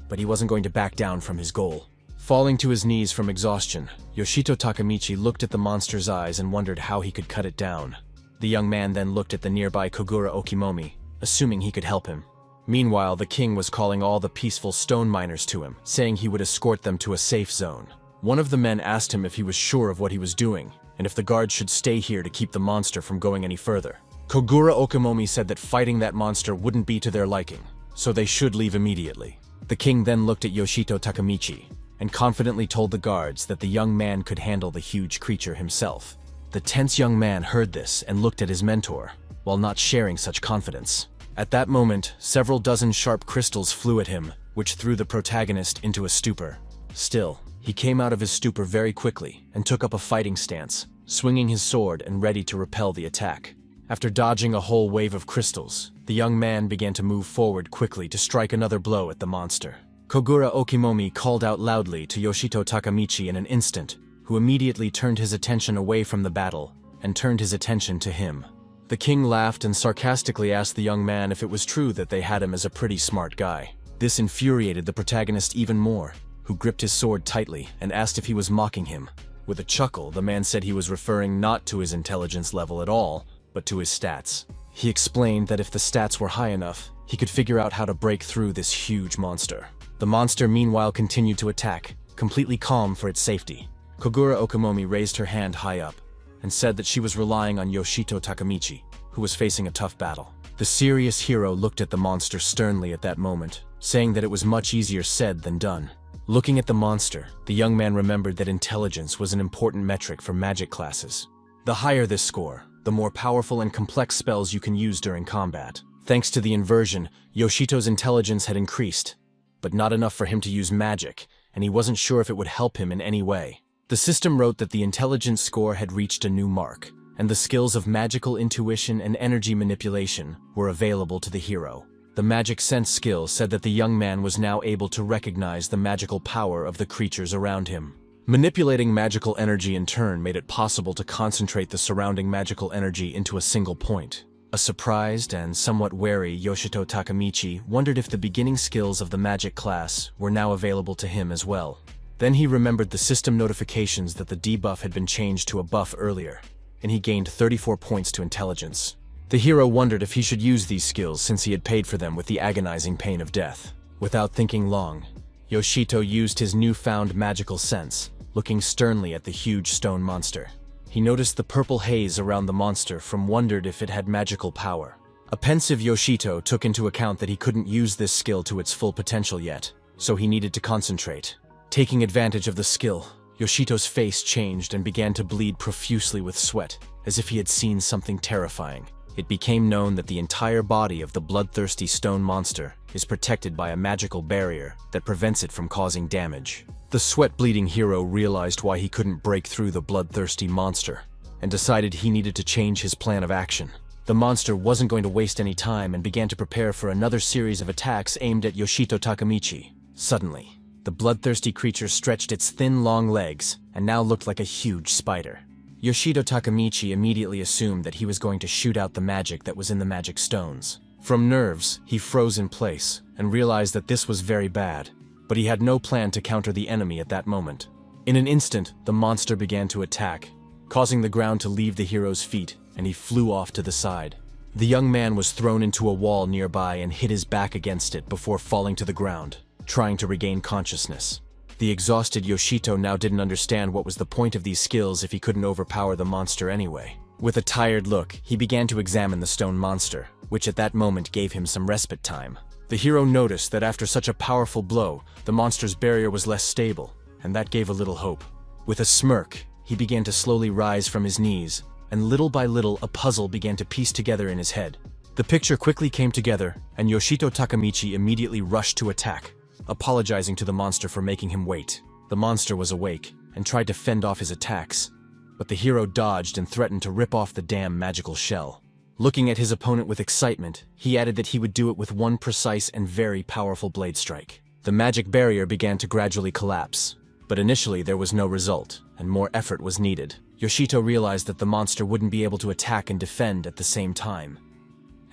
but he wasn't going to back down from his goal. Falling to his knees from exhaustion, Yoshito Takamichi looked at the monster's eyes and wondered how he could cut it down. The young man then looked at the nearby Kogura Okimomi, assuming he could help him. Meanwhile, the king was calling all the peaceful stone miners to him, saying he would escort them to a safe zone. One of the men asked him if he was sure of what he was doing, and if the guards should stay here to keep the monster from going any further. Kogura Okamomi said that fighting that monster wouldn't be to their liking, so they should leave immediately. The king then looked at Yoshito Takamichi and confidently told the guards that the young man could handle the huge creature himself. The tense young man heard this and looked at his mentor, while not sharing such confidence. At that moment, several dozen sharp crystals flew at him, which threw the protagonist into a stupor. Still, he came out of his stupor very quickly and took up a fighting stance, swinging his sword and ready to repel the attack. After dodging a whole wave of crystals, the young man began to move forward quickly to strike another blow at the monster. Kogura Okimomi called out loudly to Yoshito Takamichi in an instant, who immediately turned his attention away from the battle and turned his attention to him. The king laughed and sarcastically asked the young man if it was true that they had him as a pretty smart guy. This infuriated the protagonist even more, who gripped his sword tightly and asked if he was mocking him. With a chuckle, the man said he was referring not to his intelligence level at all, but to his stats. He explained that if the stats were high enough, he could figure out how to break through this huge monster. The monster meanwhile continued to attack, completely calm for its safety. Kogura Okimomi raised her hand high up and said that she was relying on Yoshito Takamichi, who was facing a tough battle. The serious hero looked at the monster sternly at that moment, saying that it was much easier said than done. Looking at the monster, the young man remembered that intelligence was an important metric for magic classes. The higher this score, the more powerful and complex spells you can use during combat. Thanks to the inversion, Yoshito's intelligence had increased, but not enough for him to use magic, and he wasn't sure if it would help him in any way. The system wrote that the intelligence score had reached a new mark, and the skills of magical intuition and energy manipulation were available to the hero. The magic sense skill said that the young man was now able to recognize the magical power of the creatures around him. Manipulating magical energy in turn made it possible to concentrate the surrounding magical energy into a single point. A surprised and somewhat wary Yoshito Takamichi wondered if the beginning skills of the magic class were now available to him as well. Then he remembered the system notifications that the debuff had been changed to a buff earlier, and he gained 34 points to intelligence. The hero wondered if he should use these skills since he had paid for them with the agonizing pain of death. Without thinking long, Yoshito used his newfound magical sense, looking sternly at the huge stone monster. He noticed the purple haze around the monster and wondered if it had magical power. A pensive Yoshito took into account that he couldn't use this skill to its full potential yet, so he needed to concentrate. Taking advantage of the skill, Yoshito's face changed and began to bleed profusely with sweat, as if he had seen something terrifying. It became known that the entire body of the bloodthirsty stone monster is protected by a magical barrier that prevents it from causing damage. The sweat-bleeding hero realized why he couldn't break through the bloodthirsty monster, and decided he needed to change his plan of action. The monster wasn't going to waste any time and began to prepare for another series of attacks aimed at Yoshito Takamichi. Suddenly, the bloodthirsty creature stretched its thin, long legs and now looked like a huge spider. Yoshito Takamichi immediately assumed that he was going to shoot out the magic that was in the magic stones. From nerves, he froze in place and realized that this was very bad, but he had no plan to counter the enemy at that moment. In an instant, the monster began to attack, causing the ground to leave the hero's feet, and he flew off to the side. The young man was thrown into a wall nearby and hit his back against it before falling to the ground, trying to regain consciousness. The exhausted Yoshito now didn't understand what was the point of these skills if he couldn't overpower the monster anyway. With a tired look, he began to examine the stone monster, which at that moment gave him some respite time. The hero noticed that after such a powerful blow, the monster's barrier was less stable, and that gave a little hope. With a smirk, he began to slowly rise from his knees, and little by little a puzzle began to piece together in his head. The picture quickly came together, and Yoshito Takamichi immediately rushed to attack, apologizing to the monster for making him wait. The monster was awake and tried to fend off his attacks, but the hero dodged and threatened to rip off the damn magical shell. Looking at his opponent with excitement, he added that he would do it with one precise and very powerful blade strike. The magic barrier began to gradually collapse, but initially there was no result, and more effort was needed. Yoshito realized that the monster wouldn't be able to attack and defend at the same time,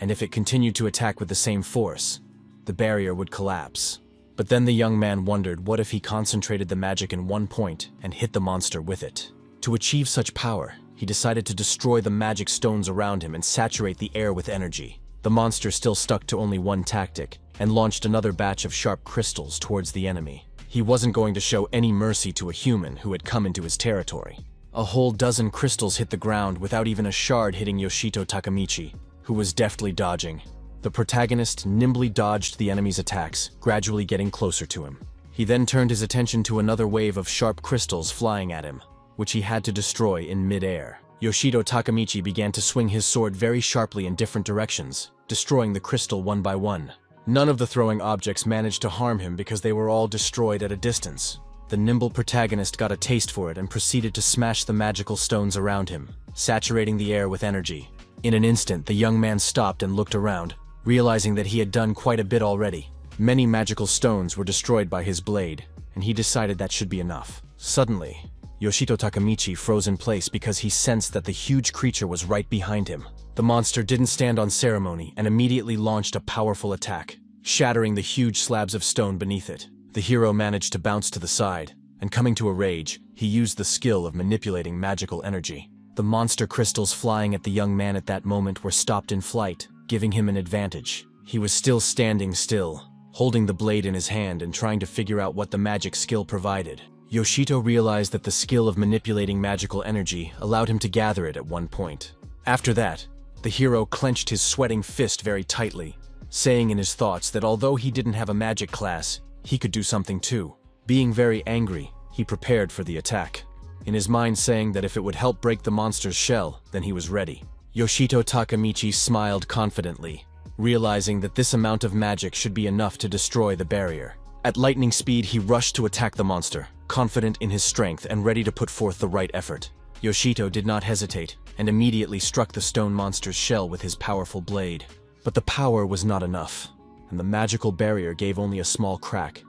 and if it continued to attack with the same force, the barrier would collapse. But then the young man wondered what if he concentrated the magic in one point and hit the monster with it. To achieve such power, he decided to destroy the magic stones around him and saturate the air with energy. The monster still stuck to only one tactic and launched another batch of sharp crystals towards the enemy. He wasn't going to show any mercy to a human who had come into his territory. A whole dozen crystals hit the ground without even a shard hitting Yoshito Takamichi. who was deftly dodging. The protagonist nimbly dodged the enemy's attacks, gradually getting closer to him. He then turned his attention to another wave of sharp crystals flying at him, which he had to destroy in mid-air. Yoshito Takamichi began to swing his sword very sharply in different directions, destroying the crystal one by one. None of the throwing objects managed to harm him because they were all destroyed at a distance. The nimble protagonist got a taste for it and proceeded to smash the magical stones around him, saturating the air with energy. In an instant, the young man stopped and looked around, realizing that he had done quite a bit already. Many magical stones were destroyed by his blade, and he decided that should be enough. Suddenly, Yoshito Takamichi froze in place because he sensed that the huge creature was right behind him. The monster didn't stand on ceremony and immediately launched a powerful attack, shattering the huge slabs of stone beneath it. The hero managed to bounce to the side, and coming to a rage, he used the skill of manipulating magical energy. The monster crystals flying at the young man at that moment were stopped in flight, giving him an advantage. He was still standing still, holding the blade in his hand and trying to figure out what the magic skill provided. Yoshito realized that the skill of manipulating magical energy allowed him to gather it at one point. After that, the hero clenched his sweating fist very tightly, saying in his thoughts that although he didn't have a magic class, he could do something too. Being very angry, he prepared for the attack, in his mind saying that if it would help break the monster's shell, then he was ready. Yoshito Takamichi smiled confidently, realizing that this amount of magic should be enough to destroy the barrier. At lightning speed, he rushed to attack the monster, confident in his strength and ready to put forth the right effort. Yoshito did not hesitate, and immediately struck the stone monster's shell with his powerful blade. But the power was not enough, and the magical barrier gave only a small crack,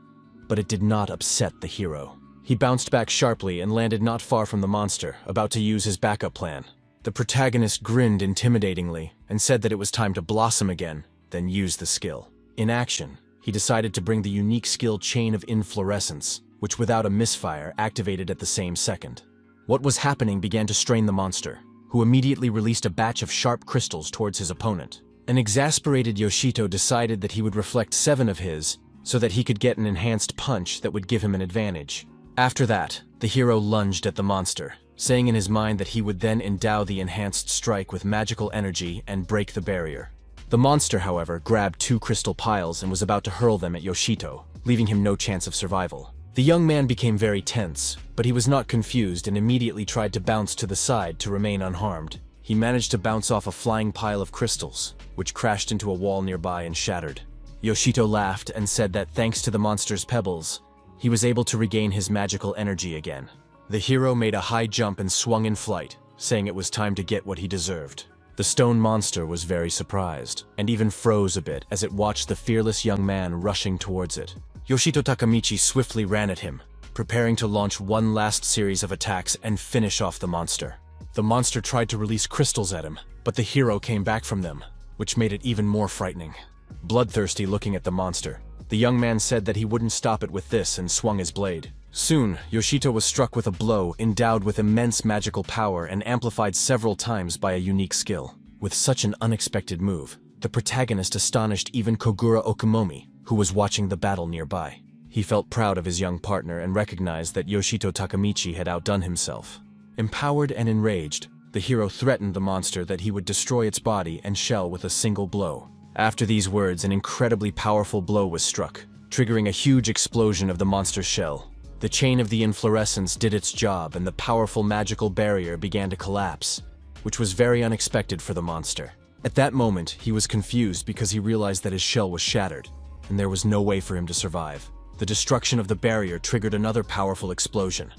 but it did not upset the hero. He bounced back sharply and landed not far from the monster, about to use his backup plan. The protagonist grinned intimidatingly and said that it was time to blossom again, then use the skill. In action, he decided to bring the unique skill Chain of Inflorescence, which without a misfire activated at the same second. What was happening began to strain the monster, who immediately released a batch of sharp crystals towards his opponent. An exasperated Yoshito decided that he would reflect 7 of his, so that he could get an enhanced punch that would give him an advantage. After that, the hero lunged at the monster, saying in his mind that he would then endow the enhanced strike with magical energy and break the barrier. The monster, however, grabbed 2 crystal piles and was about to hurl them at Yoshito, leaving him no chance of survival. The young man became very tense, but he was not confused and immediately tried to bounce to the side to remain unharmed. He managed to bounce off a flying pile of crystals, which crashed into a wall nearby and shattered. Yoshito laughed and said that thanks to the monster's pebbles, he was able to regain his magical energy again. The hero made a high jump and swung in flight, saying it was time to get what he deserved. The stone monster was very surprised, and even froze a bit as it watched the fearless young man rushing towards it. Yoshito Takamichi swiftly ran at him, preparing to launch one last series of attacks and finish off the monster. The monster tried to release crystals at him, but the hero came back from them, which made it even more frightening. Bloodthirsty looking at the monster, the young man said that he wouldn't stop it with this and swung his blade. Soon, Yoshito was struck with a blow endowed with immense magical power and amplified several times by a unique skill. With such an unexpected move, the protagonist astonished even Kogura Okumomi, who was watching the battle nearby. He felt proud of his young partner and recognized that Yoshito Takamichi had outdone himself. Empowered and enraged, the hero threatened the monster that he would destroy its body and shell with a single blow. After these words, an incredibly powerful blow was struck, triggering a huge explosion of the monster's shell. The chain of the inflorescence did its job and the powerful magical barrier began to collapse, which was very unexpected for the monster. At that moment, he was confused because he realized that his shell was shattered, and there was no way for him to survive. The destruction of the barrier triggered another powerful explosion,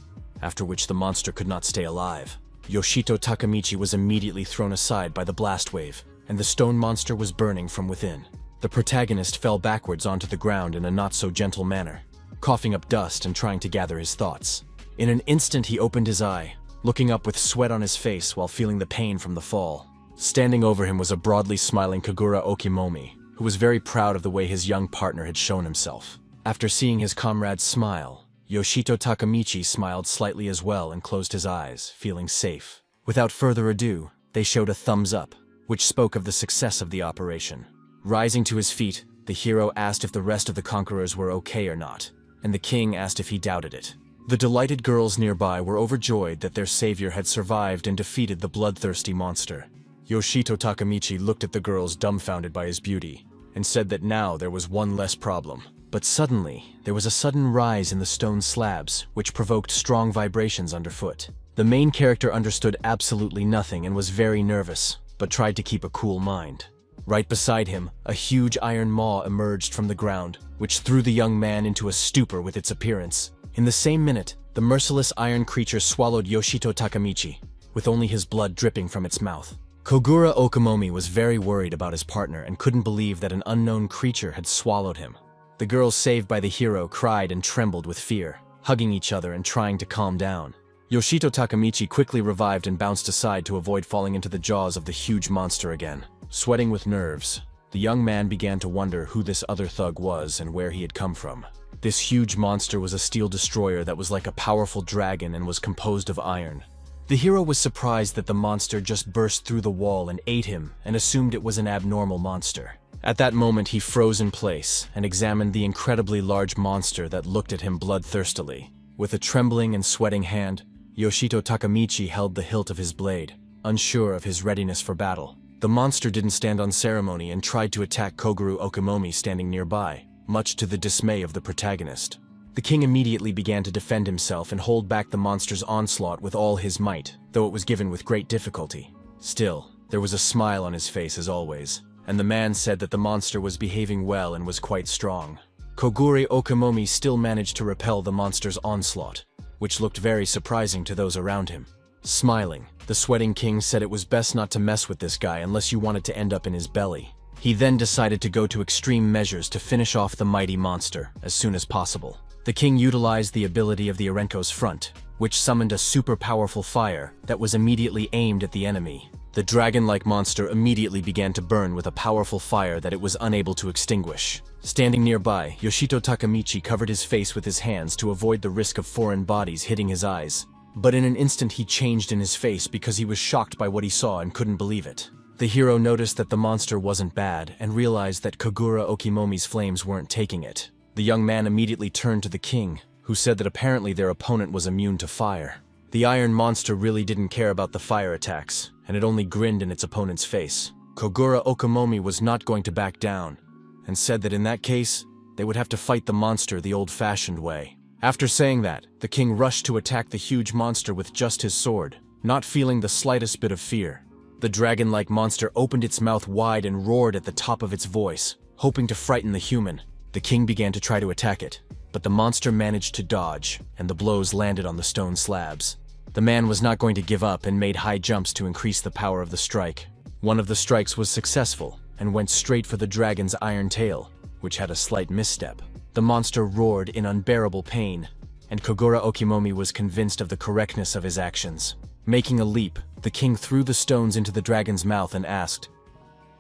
after which the monster could not stay alive. Yoshito Takamichi was immediately thrown aside by the blast wave, and the stone monster was burning from within. The protagonist fell backwards onto the ground in a not-so-gentle manner, coughing up dust and trying to gather his thoughts. In an instant he opened his eye, looking up with sweat on his face while feeling the pain from the fall. Standing over him was a broadly smiling Kogura Okimomi, who was very proud of the way his young partner had shown himself. After seeing his comrade smile, Yoshito Takamichi smiled slightly as well and closed his eyes, feeling safe. Without further ado, they showed a thumbs up, which spoke of the success of the operation. Rising to his feet, the hero asked if the rest of the conquerors were okay or not, and the king asked if he doubted it. The delighted girls nearby were overjoyed that their savior had survived and defeated the bloodthirsty monster. Yoshito Takamichi looked at the girls dumbfounded by his beauty, and said that now there was one less problem. But suddenly, there was a sudden rise in the stone slabs, which provoked strong vibrations underfoot. The main character understood absolutely nothing and was very nervous, but tried to keep a cool mind. Right beside him, a huge iron maw emerged from the ground, which threw the young man into a stupor with its appearance. In the same minute, the merciless iron creature swallowed Yoshito Takamichi, with only his blood dripping from its mouth. Kogura Okamomi was very worried about his partner and couldn't believe that an unknown creature had swallowed him. The girls saved by the hero cried and trembled with fear, hugging each other and trying to calm down. Yoshito Takamichi quickly revived and bounced aside to avoid falling into the jaws of the huge monster again. Sweating with nerves, the young man began to wonder who this other thug was and where he had come from. This huge monster was a steel destroyer that was like a powerful dragon and was composed of iron. The hero was surprised that the monster just burst through the wall and ate him and assumed it was an abnormal monster. At that moment he froze in place and examined the incredibly large monster that looked at him bloodthirstily. With a trembling and sweating hand, Yoshito Takamichi held the hilt of his blade, unsure of his readiness for battle. The monster didn't stand on ceremony and tried to attack Koguru Okamomi standing nearby, much to the dismay of the protagonist. The king immediately began to defend himself and hold back the monster's onslaught with all his might, though it was given with great difficulty. Still, there was a smile on his face as always, and the man said that the monster was behaving well and was quite strong. Koguru Okamomi still managed to repel the monster's onslaught, which looked very surprising to those around him. Smiling, the sweating king said it was best not to mess with this guy unless you wanted to end up in his belly. He then decided to go to extreme measures to finish off the mighty monster as soon as possible. The king utilized the ability of the Erenko's front, which summoned a super powerful fire that was immediately aimed at the enemy. The dragon-like monster immediately began to burn with a powerful fire that it was unable to extinguish. Standing nearby, Yoshito Takamichi covered his face with his hands to avoid the risk of foreign bodies hitting his eyes. But in an instant he changed in his face because he was shocked by what he saw and couldn't believe it. The hero noticed that the monster wasn't bad and realized that Kogura Okimomi's flames weren't taking it. The young man immediately turned to the king, who said that apparently their opponent was immune to fire. The iron monster really didn't care about the fire attacks, and it only grinned in its opponent's face. Kogura Okimomi was not going to back down, and said that in that case, they would have to fight the monster the old-fashioned way. After saying that, the king rushed to attack the huge monster with just his sword, not feeling the slightest bit of fear. The dragon-like monster opened its mouth wide and roared at the top of its voice, hoping to frighten the human. The king began to try to attack it, but the monster managed to dodge, and the blows landed on the stone slabs. The man was not going to give up and made high jumps to increase the power of the strike. One of the strikes was successful, and went straight for the dragon's iron tail, which had a slight misstep. The monster roared in unbearable pain, and Kogura Okimomi was convinced of the correctness of his actions. Making a leap, the king threw the stones into the dragon's mouth and asked,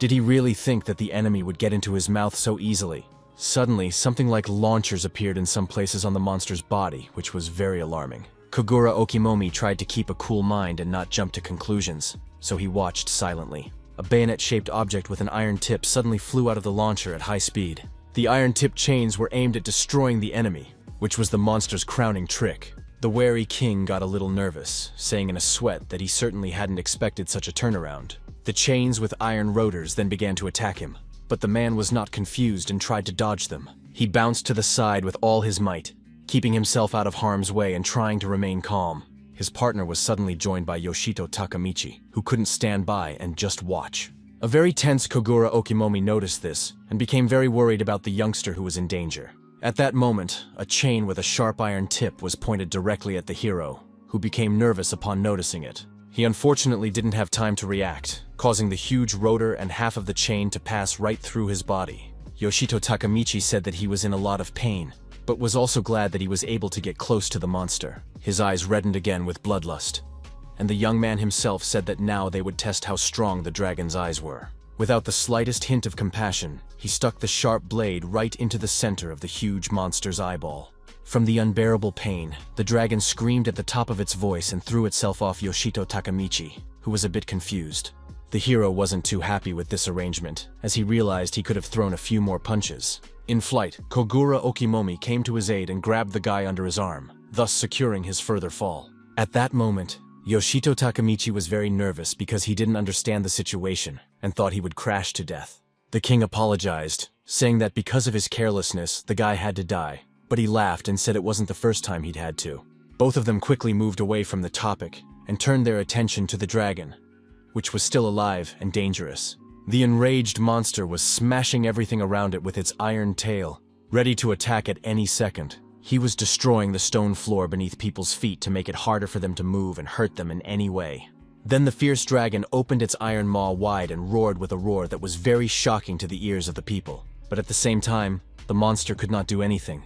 did he really think that the enemy would get into his mouth so easily? Suddenly, something like launchers appeared in some places on the monster's body, which was very alarming. Kogura Okimomi tried to keep a cool mind and not jump to conclusions, so he watched silently. A bayonet-shaped object with an iron tip suddenly flew out of the launcher at high speed. The iron-tipped chains were aimed at destroying the enemy, which was the monster's crowning trick. The wary king got a little nervous, saying in a sweat that he certainly hadn't expected such a turnaround. The chains with iron rotors then began to attack him, but the man was not confused and tried to dodge them. He bounced to the side with all his might, keeping himself out of harm's way and trying to remain calm. His partner was suddenly joined by Yoshito Takamichi, who couldn't stand by and just watch. A very tense Kogura Okimomi noticed this and became very worried about the youngster who was in danger. At that moment, a chain with a sharp iron tip was pointed directly at the hero, who became nervous upon noticing it. He unfortunately didn't have time to react, causing the huge rotor and half of the chain to pass right through his body. Yoshito Takamichi said that he was in a lot of pain, but was also glad that he was able to get close to the monster. His eyes reddened again with bloodlust, and the young man himself said that now they would test how strong the dragon's eyes were. Without the slightest hint of compassion, he stuck the sharp blade right into the center of the huge monster's eyeball. From the unbearable pain, the dragon screamed at the top of its voice and threw itself off Yoshito Takamichi, who was a bit confused. The hero wasn't too happy with this arrangement, as he realized he could have thrown a few more punches. In flight, Kogura Okimomi came to his aid and grabbed the guy under his arm, thus securing his further fall. At that moment, Yoshito Takamichi was very nervous because he didn't understand the situation and thought he would crash to death. The king apologized, saying that because of his carelessness, the guy had to die, but he laughed and said it wasn't the first time he'd had to. Both of them quickly moved away from the topic and turned their attention to the dragon, which was still alive and dangerous. The enraged monster was smashing everything around it with its iron tail, ready to attack at any second. He was destroying the stone floor beneath people's feet to make it harder for them to move and hurt them in any way. Then the fierce dragon opened its iron maw wide and roared with a roar that was very shocking to the ears of the people. But at the same time, the monster could not do anything,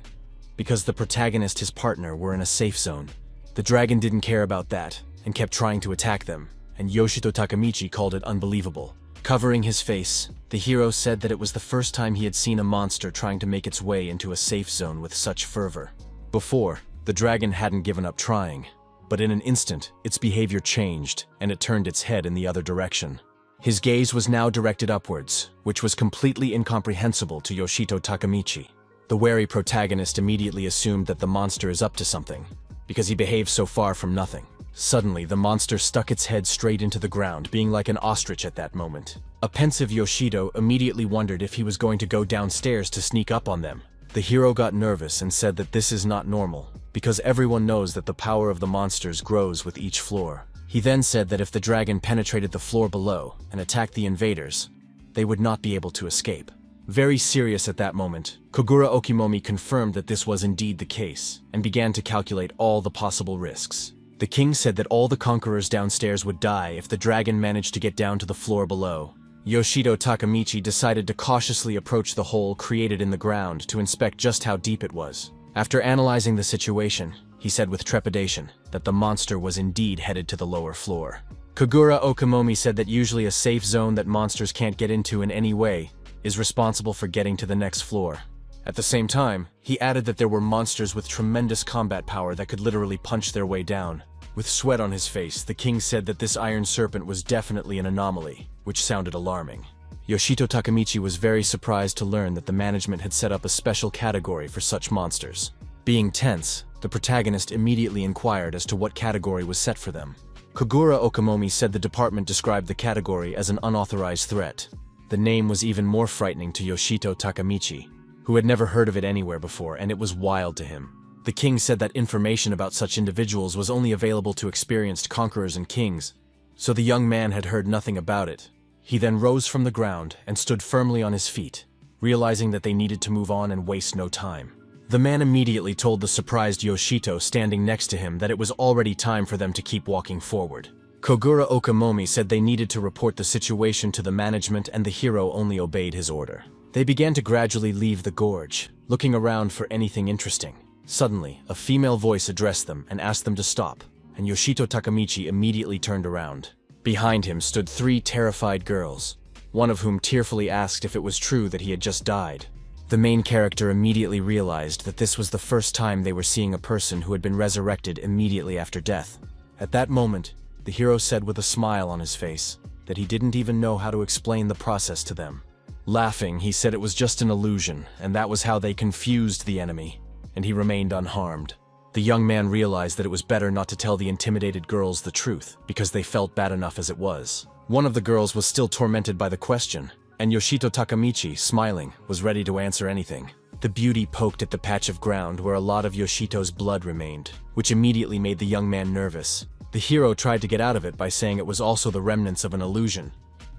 because the protagonist, his partner, were in a safe zone. The dragon didn't care about that and kept trying to attack them, and Yoshito Takamichi called it unbelievable. Covering his face, the hero said that it was the first time he had seen a monster trying to make its way into a safe zone with such fervor. Before, the dragon hadn't given up trying, but in an instant, its behavior changed, and it turned its head in the other direction. His gaze was now directed upwards, which was completely incomprehensible to Yoshito Takamichi. The wary protagonist immediately assumed that the monster is up to something, because he behaved so far from nothing. Suddenly, the monster stuck its head straight into the ground, being like an ostrich at that moment. A pensive Yoshito immediately wondered if he was going to go downstairs to sneak up on them. The hero got nervous and said that this is not normal, because everyone knows that the power of the monsters grows with each floor. He then said that if the dragon penetrated the floor below and attacked the invaders, they would not be able to escape. Very serious at that moment, Kogura Okimomi confirmed that this was indeed the case, and began to calculate all the possible risks. The king said that all the conquerors downstairs would die if the dragon managed to get down to the floor below. Yoshito Takamichi decided to cautiously approach the hole created in the ground to inspect just how deep it was. After analyzing the situation, he said with trepidation that the monster was indeed headed to the lower floor. Kogura Okimomi said that usually a safe zone that monsters can't get into in any way is responsible for getting to the next floor. At the same time, he added that there were monsters with tremendous combat power that could literally punch their way down. With sweat on his face, the king said that this iron serpent was definitely an anomaly, which sounded alarming. Yoshito Takamichi was very surprised to learn that the management had set up a special category for such monsters. Being tense, the protagonist immediately inquired as to what category was set for them. Kogura Okimomi said the department described the category as an unauthorized threat. The name was even more frightening to Yoshito Takamichi, who had never heard of it anywhere before, and it was wild to him. The king said that information about such individuals was only available to experienced conquerors and kings, so the young man had heard nothing about it. He then rose from the ground and stood firmly on his feet, realizing that they needed to move on and waste no time. The man immediately told the surprised Yoshito standing next to him that it was already time for them to keep walking forward. Kogura Okimomi said they needed to report the situation to the management, and the hero only obeyed his order. They began to gradually leave the gorge, looking around for anything interesting. Suddenly, a female voice addressed them and asked them to stop, and Yoshito Takamichi immediately turned around. Behind him stood 3 terrified girls, one of whom tearfully asked if it was true that he had just died. The main character immediately realized that this was the first time they were seeing a person who had been resurrected immediately after death. At that moment, the hero said with a smile on his face that he didn't even know how to explain the process to them. Laughing, he said it was just an illusion, and that was how they confused the enemy, and he remained unharmed. The young man realized that it was better not to tell the intimidated girls the truth, because they felt bad enough as it was. One of the girls was still tormented by the question, and Yoshito Takamichi, smiling, was ready to answer anything. The beauty poked at the patch of ground where a lot of Yoshito's blood remained, which immediately made the young man nervous. The hero tried to get out of it by saying it was also the remnants of an illusion,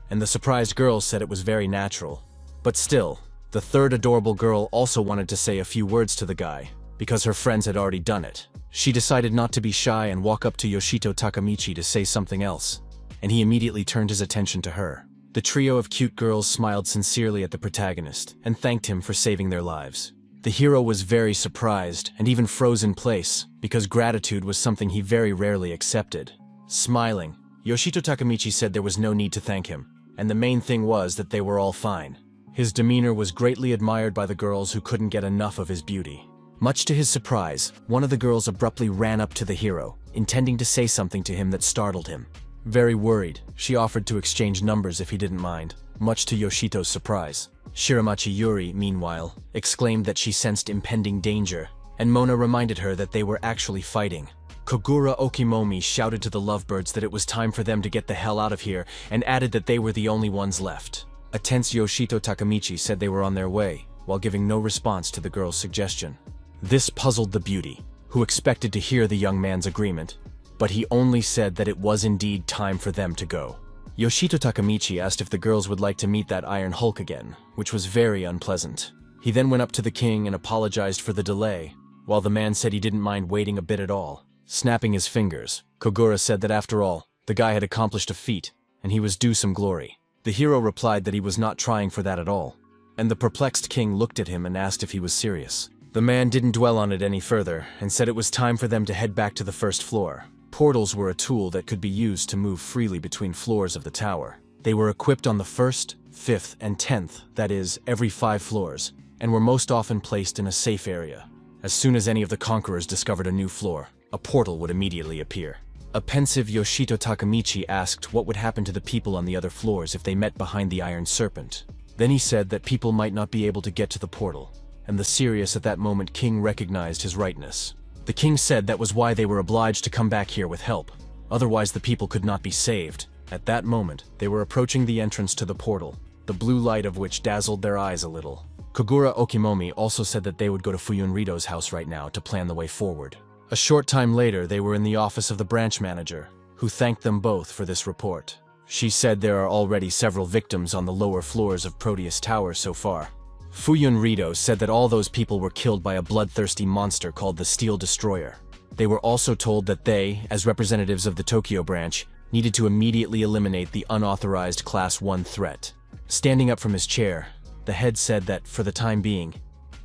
and the surprised girls said it was very natural. But still, the third adorable girl also wanted to say a few words to the guy, because her friends had already done it. She decided not to be shy and walk up to Yoshito Takamichi to say something else, and he immediately turned his attention to her. The trio of cute girls smiled sincerely at the protagonist and thanked him for saving their lives. The hero was very surprised and even froze in place, because gratitude was something he very rarely accepted. Smiling, Yoshito Takamichi said there was no need to thank him, and the main thing was that they were all fine. His demeanor was greatly admired by the girls who couldn't get enough of his beauty. Much to his surprise, one of the girls abruptly ran up to the hero, intending to say something to him that startled him. Very worried, she offered to exchange numbers if he didn't mind, much to Yoshito's surprise. Shiramachi Yuri, meanwhile, exclaimed that she sensed impending danger, and Mona reminded her that they were actually fighting. Kogura Okimomi shouted to the lovebirds that it was time for them to get the hell out of here and added that they were the only ones left. A tense Yoshito Takamichi said they were on their way, while giving no response to the girl's suggestion. This puzzled the beauty, who expected to hear the young man's agreement, but he only said that it was indeed time for them to go. Yoshito Takamichi asked if the girls would like to meet that Iron Hulk again, which was very unpleasant. He then went up to the king and apologized for the delay, while the man said he didn't mind waiting a bit at all. Snapping his fingers, Kogura said that after all, the guy had accomplished a feat, and he was due some glory. The hero replied that he was not trying for that at all, and the perplexed king looked at him and asked if he was serious. The man didn't dwell on it any further, and said it was time for them to head back to the first floor. Portals were a tool that could be used to move freely between floors of the tower. They were equipped on the 1st, 5th, and 10th, that is, every 5 floors, and were most often placed in a safe area. As soon as any of the conquerors discovered a new floor, a portal would immediately appear. A pensive Yoshito Takamichi asked what would happen to the people on the other floors if they met behind the Iron Serpent. Then he said that people might not be able to get to the portal, and the serious at that moment king recognized his rightness. The king said that was why they were obliged to come back here with help, otherwise the people could not be saved. At that moment, they were approaching the entrance to the portal, the blue light of which dazzled their eyes a little. Kogura Okimomi also said that they would go to Fuyunrito's house right now to plan the way forward. A short time later, they were in the office of the branch manager, who thanked them both for this report. She said there are already several victims on the lower floors of Proteus Tower so far. Fuyunrito said that all those people were killed by a bloodthirsty monster called the Steel Destroyer. They were also told that they, as representatives of the Tokyo branch, needed to immediately eliminate the unauthorized Class 1 threat. Standing up from his chair, the head said that, for the time being,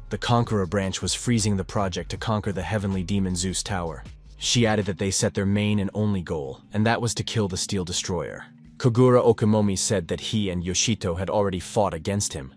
the Conqueror branch was freezing the project to conquer the heavenly demon Zeus Tower. She added that they set their main and only goal, and that was to kill the Steel Destroyer. Kogura Okimomi said that he and Yoshito had already fought against him,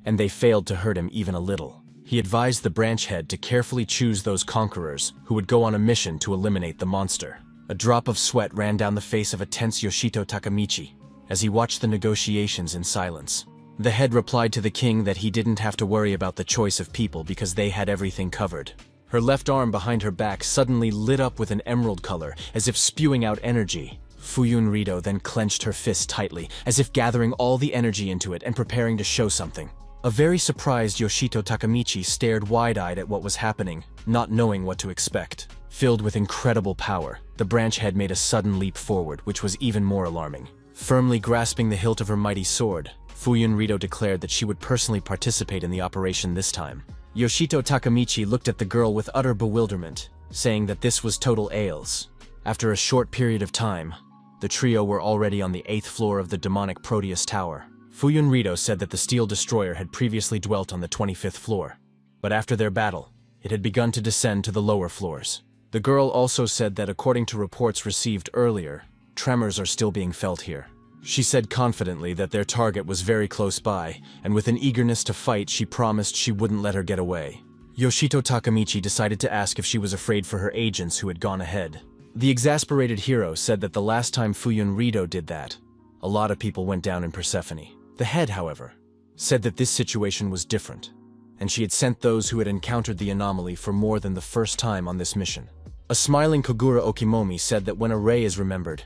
and they failed to hurt him even a little. He advised the branch head to carefully choose those conquerors who would go on a mission to eliminate the monster. A drop of sweat ran down the face of a tense Yoshito Takamichi as he watched the negotiations in silence. The head replied to the king that he didn't have to worry about the choice of people because they had everything covered. Her left arm behind her back suddenly lit up with an emerald color, as if spewing out energy. Fuyunrito then clenched her fist tightly, as if gathering all the energy into it and preparing to show something. A very surprised Yoshito Takamichi stared wide-eyed at what was happening, not knowing what to expect. Filled with incredible power, the branch head made a sudden leap forward, which was even more alarming. Firmly grasping the hilt of her mighty sword, Fuyunrito declared that she would personally participate in the operation this time. Yoshito Takamichi looked at the girl with utter bewilderment, saying that this was total ales. After a short period of time, the trio were already on the 8th floor of the demonic Proteus Tower. Fuyunrito said that the Steel Destroyer had previously dwelt on the 25th floor, but after their battle, it had begun to descend to the lower floors. The girl also said that according to reports received earlier, tremors are still being felt here. She said confidently that their target was very close by, and with an eagerness to fight, she promised she wouldn't let her get away. Yoshito Takamichi decided to ask if she was afraid for her agents who had gone ahead. The exasperated hero said that the last time Fuyunrito did that, a lot of people went down in Persephone. The head, however, said that this situation was different, and she had sent those who had encountered the anomaly for more than the first time on this mission. A smiling Kogura Okimomi said that when a ray is remembered,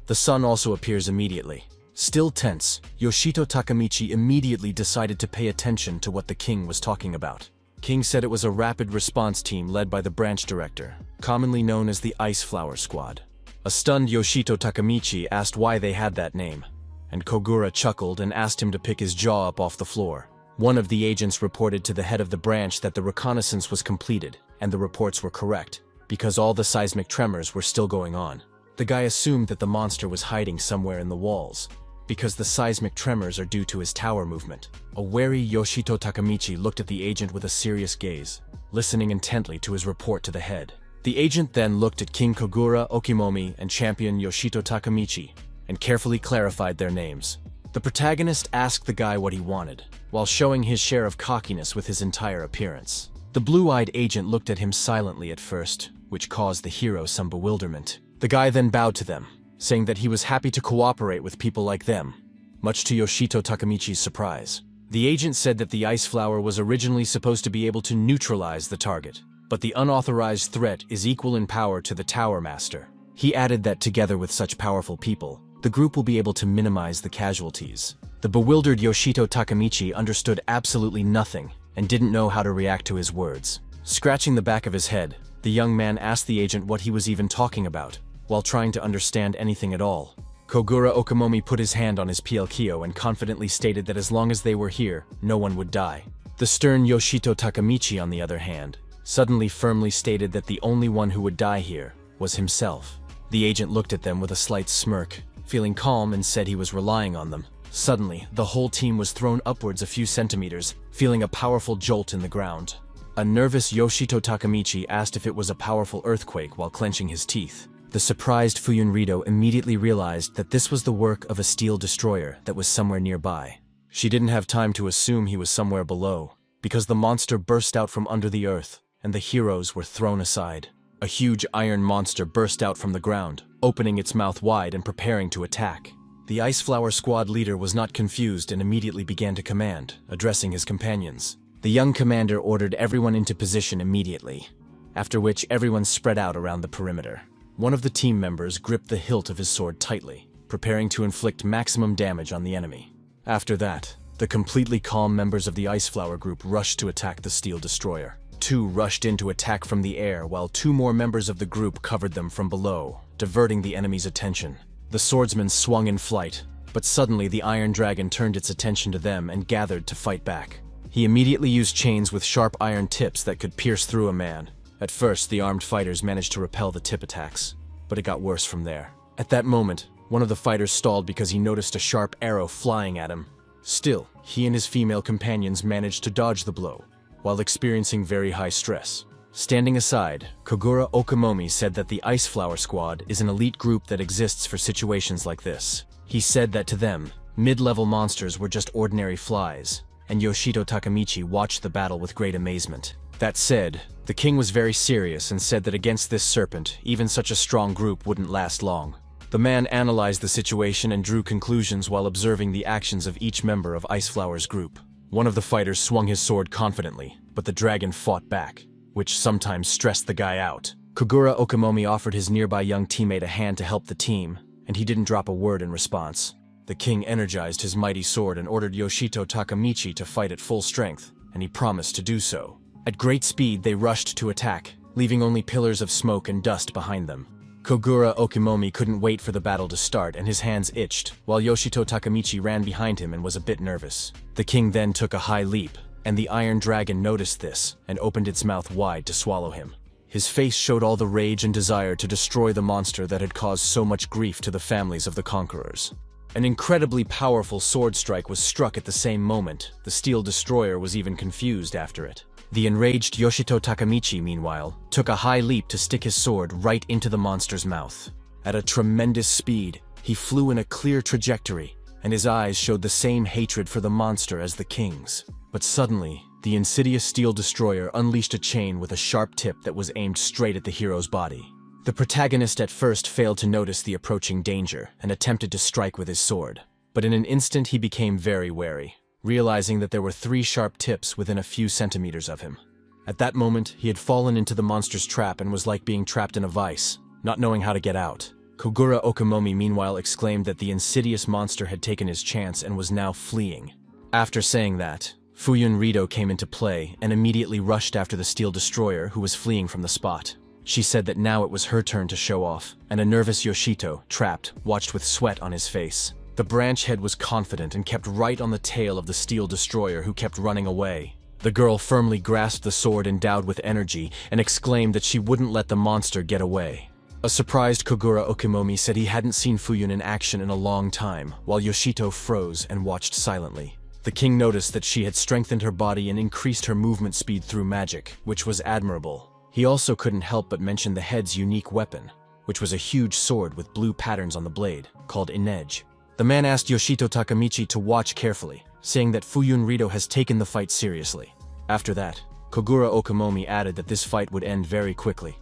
the sun also appears immediately. Still tense, Yoshito Takamichi immediately decided to pay attention to what the king was talking about. King said it was a rapid response team led by the branch director, commonly known as the Ice Flower Squad. A stunned Yoshito Takamichi asked why they had that name, and Kogura chuckled and asked him to pick his jaw up off the floor. One of the agents reported to the head of the branch that the reconnaissance was completed, and the reports were correct, because all the seismic tremors were still going on. The guy assumed that the monster was hiding somewhere in the walls, because the seismic tremors are due to his tower movement. A wary Yoshito Takamichi looked at the agent with a serious gaze, listening intently to his report to the head. The agent then looked at King Kogura Okimomi and champion Yoshito Takamichi, and carefully clarified their names. The protagonist asked the guy what he wanted, while showing his share of cockiness with his entire appearance. The blue-eyed agent looked at him silently at first, which caused the hero some bewilderment. The guy then bowed to them, saying that he was happy to cooperate with people like them, much to Yoshito Takamichi's surprise. The agent said that the ice flower was originally supposed to be able to neutralize the target, but the unauthorized threat is equal in power to the Tower Master. He added that together with such powerful people, the group will be able to minimize the casualties. The bewildered Yoshito Takamichi understood absolutely nothing and didn't know how to react to his words. Scratching the back of his head, the young man asked the agent what he was even talking about, while trying to understand anything at all. Kogura Okamomi put his hand on his PLKO and confidently stated that as long as they were here, no one would die. The stern Yoshito Takamichi, on the other hand, suddenly firmly stated that the only one who would die here was himself. The agent looked at them with a slight smirk, feeling calm, and said he was relying on them. Suddenly, the whole team was thrown upwards a few centimeters, feeling a powerful jolt in the ground. A nervous Yoshito Takamichi asked if it was a powerful earthquake while clenching his teeth. The surprised Fuyunrido immediately realized that this was the work of a steel destroyer that was somewhere nearby. She didn't have time to assume he was somewhere below, because the monster burst out from under the earth, and the heroes were thrown aside. A huge iron monster burst out from the ground, opening its mouth wide and preparing to attack. The Ice Flower Squad leader was not confused and immediately began to command, addressing his companions. The young commander ordered everyone into position immediately, after which everyone spread out around the perimeter. One of the team members gripped the hilt of his sword tightly, preparing to inflict maximum damage on the enemy. After that, the completely calm members of the Ice Flower group rushed to attack the steel destroyer. Two rushed in to attack from the air, while two more members of the group covered them from below, diverting the enemy's attention. The swordsmen swung in flight, but suddenly the Iron Dragon turned its attention to them and gathered to fight back. He immediately used chains with sharp iron tips that could pierce through a man. At first, the armed fighters managed to repel the tip attacks, but it got worse from there. At that moment, one of the fighters stalled because he noticed a sharp arrow flying at him. Still, he and his female companions managed to dodge the blow, while experiencing very high stress. Standing aside, Kogura Okamomi said that the Ice Flower Squad is an elite group that exists for situations like this. He said that to them, mid-level monsters were just ordinary flies, and Yoshito Takamichi watched the battle with great amazement. That said, the king was very serious and said that against this serpent, even such a strong group wouldn't last long. The man analyzed the situation and drew conclusions while observing the actions of each member of Ice Flower's group. One of the fighters swung his sword confidently, but the dragon fought back, which sometimes stressed the guy out. Kogura Okamomi offered his nearby young teammate a hand to help the team, and he didn't drop a word in response. The king energized his mighty sword and ordered Yoshito Takamichi to fight at full strength, and he promised to do so. At great speed, they rushed to attack, leaving only pillars of smoke and dust behind them. Kogura Okamomi couldn't wait for the battle to start, and his hands itched, while Yoshito Takamichi ran behind him and was a bit nervous. The king then took a high leap, and the Iron Dragon noticed this and opened its mouth wide to swallow him. His face showed all the rage and desire to destroy the monster that had caused so much grief to the families of the conquerors. An incredibly powerful sword strike was struck at the same moment. The steel destroyer was even confused after it. The enraged Yoshito Takamichi, meanwhile, took a high leap to stick his sword right into the monster's mouth. At a tremendous speed, he flew in a clear trajectory, and his eyes showed the same hatred for the monster as the king's. But suddenly, the insidious steel destroyer unleashed a chain with a sharp tip that was aimed straight at the hero's body. The protagonist at first failed to notice the approaching danger and attempted to strike with his sword. But in an instant he became very wary, realizing that there were 3 sharp tips within a few centimeters of him. At that moment, he had fallen into the monster's trap and was like being trapped in a vice, not knowing how to get out. Kogura Okamomi meanwhile exclaimed that the insidious monster had taken his chance and was now fleeing. After saying that, Fuyunrido came into play and immediately rushed after the steel destroyer who was fleeing from the spot. She said that now it was her turn to show off, and a nervous Yoshito, trapped, watched with sweat on his face. The branch head was confident and kept right on the tail of the steel destroyer who kept running away. The girl firmly grasped the sword endowed with energy and exclaimed that she wouldn't let the monster get away. A surprised Kogura Okamomi said he hadn't seen Fuyun in action in a long time, while Yoshito froze and watched silently. The king noticed that she had strengthened her body and increased her movement speed through magic, which was admirable. He also couldn't help but mention the head's unique weapon, which was a huge sword with blue patterns on the blade, called inej. The man asked Yoshito Takamichi to watch carefully, saying that Fuyunrido has taken the fight seriously. After that, Kogura Okamomi added that this fight would end very quickly,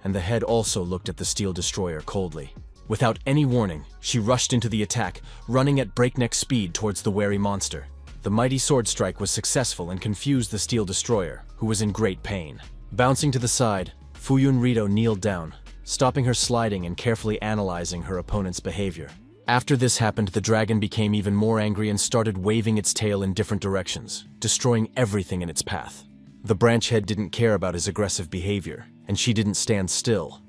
and the head also looked at the steel destroyer coldly. Without any warning, she rushed into the attack, running at breakneck speed towards the wary monster. The mighty sword strike was successful and confused the steel destroyer, who was in great pain. Bouncing to the side, Fuyun Rito kneeled down, stopping her sliding and carefully analyzing her opponent's behavior. After this happened, the dragon became even more angry and started waving its tail in different directions, destroying everything in its path. The branch head didn't care about his aggressive behavior, and she didn't stand still.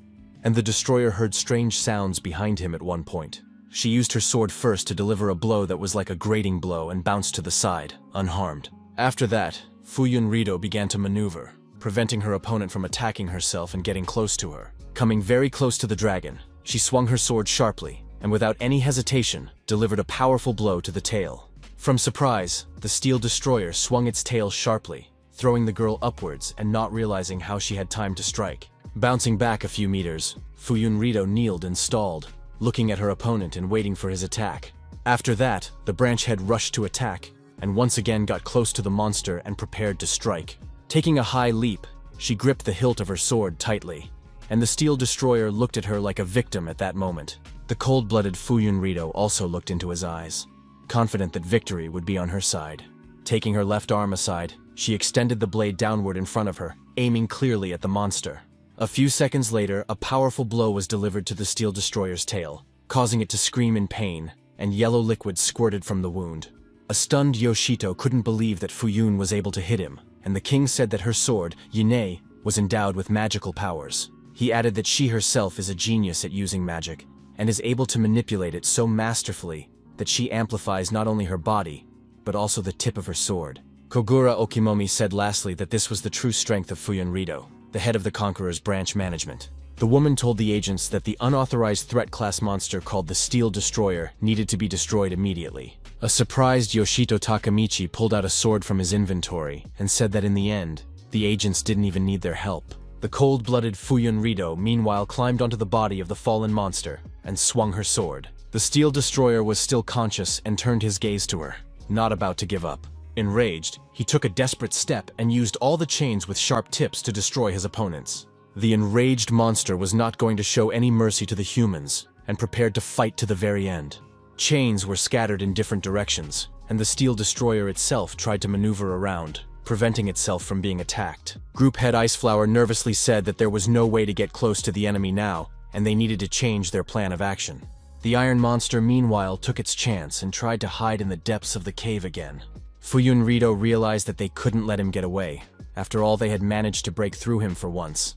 And the destroyer heard strange sounds behind him at one point. She used her sword first to deliver a blow that was like a grating blow and bounced to the side, unharmed. After that, Fuyun Rito began to maneuver, preventing her opponent from attacking herself and getting close to her. Coming very close to the dragon, she swung her sword sharply, and without any hesitation, delivered a powerful blow to the tail. From surprise, the steel destroyer swung its tail sharply, throwing the girl upwards and not realizing how she had time to strike. Bouncing back a few meters, Fuyun Rito kneeled and stalled, looking at her opponent and waiting for his attack. After that, the branch head rushed to attack, and once again got close to the monster and prepared to strike. Taking a high leap, she gripped the hilt of her sword tightly, and the steel destroyer looked at her like a victim at that moment. The cold-blooded Fuyun Rito also looked into his eyes, confident that victory would be on her side. Taking her left arm aside, she extended the blade downward in front of her, aiming clearly at the monster. A few seconds later, a powerful blow was delivered to the steel destroyer's tail, causing it to scream in pain, and yellow liquid squirted from the wound. A stunned Yoshito couldn't believe that Fuyun was able to hit him, and the king said that her sword, Yine, was endowed with magical powers. He added that she herself is a genius at using magic, and is able to manipulate it so masterfully that she amplifies not only her body, but also the tip of her sword. Kogura Okimomi said lastly that this was the true strength of Fuyun Rito, the head of the Conqueror's branch management. The woman told the agents that the unauthorized threat class monster called the Steel Destroyer needed to be destroyed immediately. A surprised Yoshito Takamichi pulled out a sword from his inventory and said that in the end, the agents didn't even need their help. The cold-blooded Fuyun Rito meanwhile climbed onto the body of the fallen monster and swung her sword. The Steel Destroyer was still conscious and turned his gaze to her, not about to give up. Enraged, he took a desperate step and used all the chains with sharp tips to destroy his opponents. The enraged monster was not going to show any mercy to the humans and prepared to fight to the very end. Chains were scattered in different directions, and the Steel Destroyer itself tried to maneuver around, preventing itself from being attacked. Group head Iceflower nervously said that there was no way to get close to the enemy now, and they needed to change their plan of action. The iron monster meanwhile took its chance and tried to hide in the depths of the cave again. Fuyun Rito realized that they couldn't let him get away. After all, they had managed to break through him for once.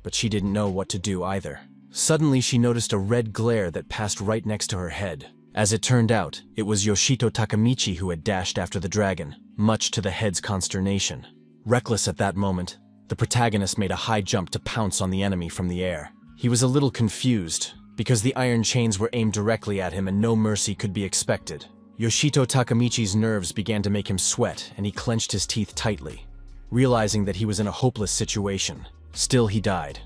But she didn't know what to do either. Suddenly she noticed a red glare that passed right next to her head. As it turned out, it was Yoshito Takamichi who had dashed after the dragon, much to the head's consternation. Reckless at that moment, the protagonist made a high jump to pounce on the enemy from the air. He was a little confused, because the iron chains were aimed directly at him and no mercy could be expected. Yoshito Takamichi's nerves began to make him sweat, and he clenched his teeth tightly, realizing that he was in a hopeless situation. Still, he died.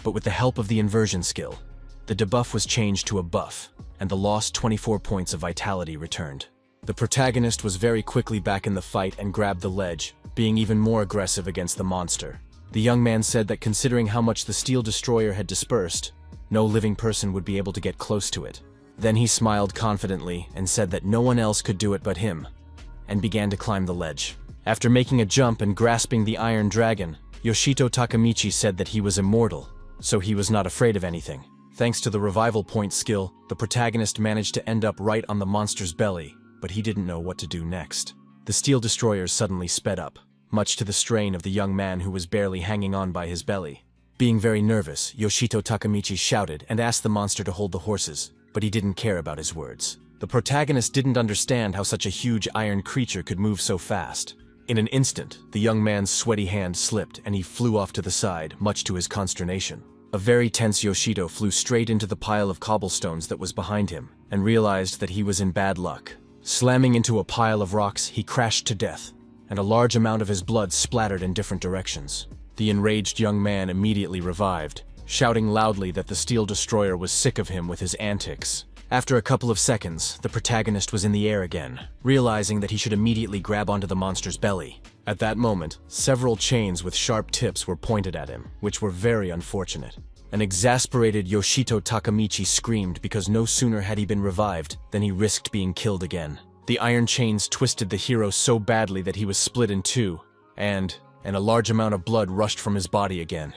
But with the help of the inversion skill, the debuff was changed to a buff, and the lost 24 points of vitality returned. The protagonist was very quickly back in the fight and grabbed the ledge, being even more aggressive against the monster. The young man said that considering how much the Steel Destroyer had dispersed, no living person would be able to get close to it. Then he smiled confidently and said that no one else could do it but him, and began to climb the ledge. After making a jump and grasping the iron dragon, Yoshito Takamichi said that he was immortal, so he was not afraid of anything. Thanks to the revival point skill, the protagonist managed to end up right on the monster's belly, but he didn't know what to do next. The Steel Destroyer suddenly sped up, much to the strain of the young man who was barely hanging on by his belly. Being very nervous, Yoshito Takamichi shouted and asked the monster to hold the horses, but he didn't care about his words. The protagonist didn't understand how such a huge iron creature could move so fast. In an instant, the young man's sweaty hand slipped and he flew off to the side, much to his consternation. A very tense Yoshito flew straight into the pile of cobblestones that was behind him and realized that he was in bad luck. Slamming into a pile of rocks, he crashed to death, and a large amount of his blood splattered in different directions. The enraged young man immediately revived, shouting loudly that the Steel Destroyer was sick of him with his antics. After a couple of seconds, the protagonist was in the air again, realizing that he should immediately grab onto the monster's belly. At that moment, several chains with sharp tips were pointed at him, which were very unfortunate. An exasperated Yoshito Takamichi screamed because no sooner had he been revived than he risked being killed again. The iron chains twisted the hero so badly that he was split in two, and, and a large amount of blood rushed from his body again.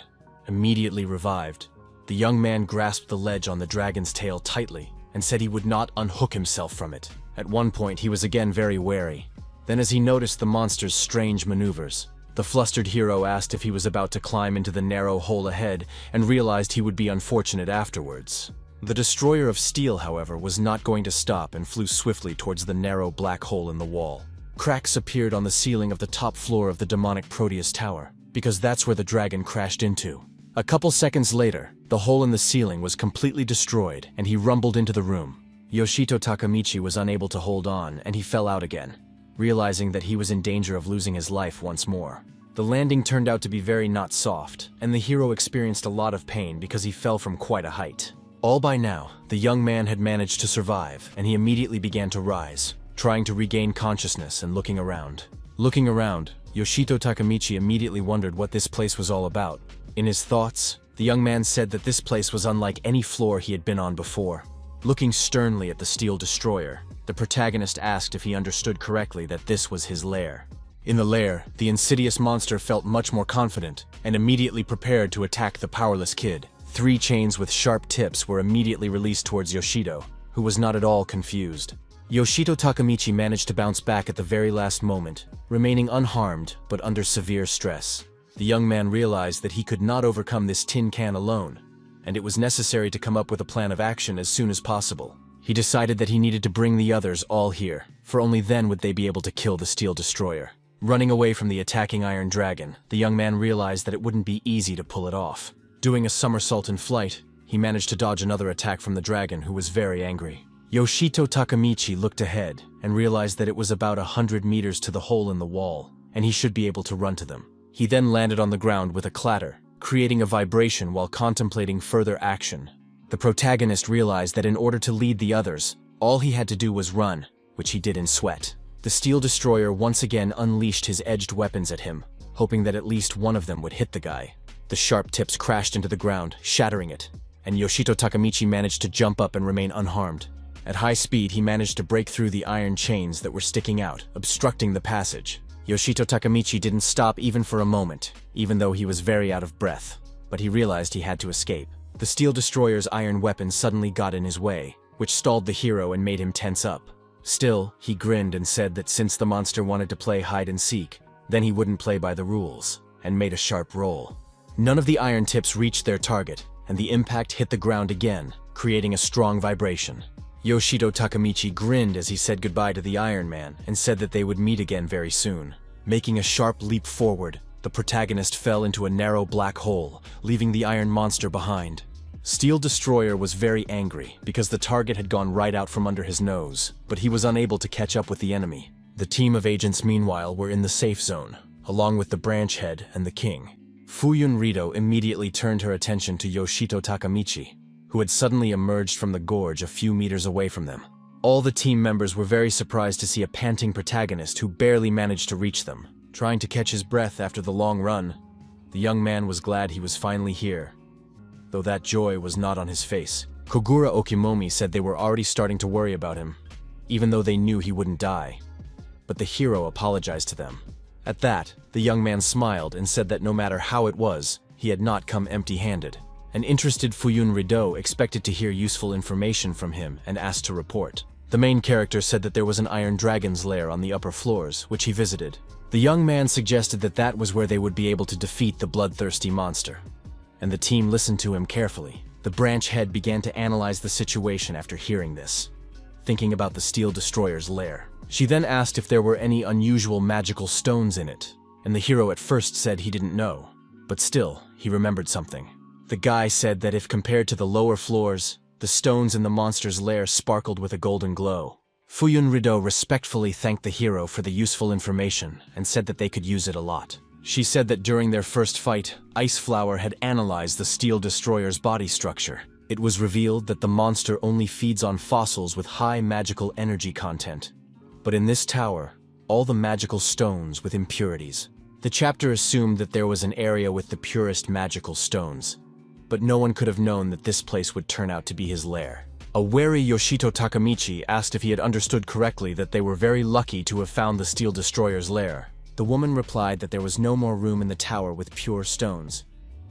Immediately revived, the young man grasped the ledge on the dragon's tail tightly and said he would not unhook himself from it. At one point, he was again very wary. Then as he noticed the monster's strange maneuvers, the flustered hero asked if he was about to climb into the narrow hole ahead and realized he would be unfortunate afterwards. The destroyer of steel, however, was not going to stop and flew swiftly towards the narrow black hole in the wall. Cracks appeared on the ceiling of the top floor of the demonic Proteus Tower, because that's where the dragon crashed into. A couple seconds later, the hole in the ceiling was completely destroyed and he rumbled into the room. Yoshito Takamichi was unable to hold on and he fell out again, realizing that he was in danger of losing his life once more. The landing turned out to be very not soft, and the hero experienced a lot of pain because he fell from quite a height. All by now, the young man had managed to survive, and he immediately began to rise, trying to regain consciousness and looking around. Looking around, Yoshito Takamichi immediately wondered what this place was all about. In his thoughts, the young man said that this place was unlike any floor he had been on before. Looking sternly at the steel destroyer, the protagonist asked if he understood correctly that this was his lair. In the lair, the insidious monster felt much more confident and immediately prepared to attack the powerless kid. 3 chains with sharp tips were immediately released towards Yoshito, who was not at all confused. Yoshito Takamichi managed to bounce back at the very last moment, remaining unharmed but under severe stress. The young man realized that he could not overcome this tin can alone, and it was necessary to come up with a plan of action as soon as possible. He decided that he needed to bring the others all here, for only then would they be able to kill the steel destroyer. Running away from the attacking Iron Dragon, the young man realized that it wouldn't be easy to pull it off. Doing a somersault in flight, he managed to dodge another attack from the dragon, who was very angry. Yoshito Takamichi looked ahead and realized that it was about 100 meters to the hole in the wall, and he should be able to run to them. He then landed on the ground with a clatter, creating a vibration while contemplating further action. The protagonist realized that in order to lead the others, all he had to do was run, which he did in sweat. The steel destroyer once again unleashed his edged weapons at him, hoping that at least one of them would hit the guy. The sharp tips crashed into the ground, shattering it, and Yoshito Takamichi managed to jump up and remain unharmed. At high speed, he managed to break through the iron chains that were sticking out, obstructing the passage. Yoshito Takamichi didn't stop even for a moment, even though he was very out of breath, but he realized he had to escape. The steel destroyer's iron weapon suddenly got in his way, which stalled the hero and made him tense up. Still, he grinned and said that since the monster wanted to play hide and seek, then he wouldn't play by the rules, and made a sharp roll. None of the iron tips reached their target, and the impact hit the ground again, creating a strong vibration. Yoshito Takamichi grinned as he said goodbye to the Iron Man and said that they would meet again very soon. Making a sharp leap forward, the protagonist fell into a narrow black hole, leaving the iron monster behind. Steel Destroyer was very angry because the target had gone right out from under his nose, but he was unable to catch up with the enemy. The team of agents meanwhile were in the safe zone, along with the branch head and the king. Fuyun Rito immediately turned her attention to Yoshito Takamichi, who had suddenly emerged from the gorge a few meters away from them. All the team members were very surprised to see a panting protagonist who barely managed to reach them. Trying to catch his breath after the long run, the young man was glad he was finally here, though that joy was not on his face. Kogura Okimomi said they were already starting to worry about him, even though they knew he wouldn't die. But the hero apologized to them. At that, the young man smiled and said that no matter how it was, he had not come empty-handed. An interested Fuyun Rido expected to hear useful information from him and asked to report. The main character said that there was an iron dragon's lair on the upper floors, which he visited. The young man suggested that that was where they would be able to defeat the bloodthirsty monster, and the team listened to him carefully. The branch head began to analyze the situation after hearing this, thinking about the steel destroyer's lair. She then asked if there were any unusual magical stones in it, and the hero at first said he didn't know, but still, he remembered something. The guy said that if compared to the lower floors, the stones in the monster's lair sparkled with a golden glow. Fuyun Rido respectfully thanked the hero for the useful information and said that they could use it a lot. She said that during their first fight, Ice Flower had analyzed the steel destroyer's body structure. It was revealed that the monster only feeds on fossils with high magical energy content. But in this tower, all the magical stones with impurities. The chapter assumed that there was an area with the purest magical stones, but no one could have known that this place would turn out to be his lair. A wary Yoshito Takamichi asked if he had understood correctly that they were very lucky to have found the steel destroyer's lair. The woman replied that there was no more room in the tower with pure stones,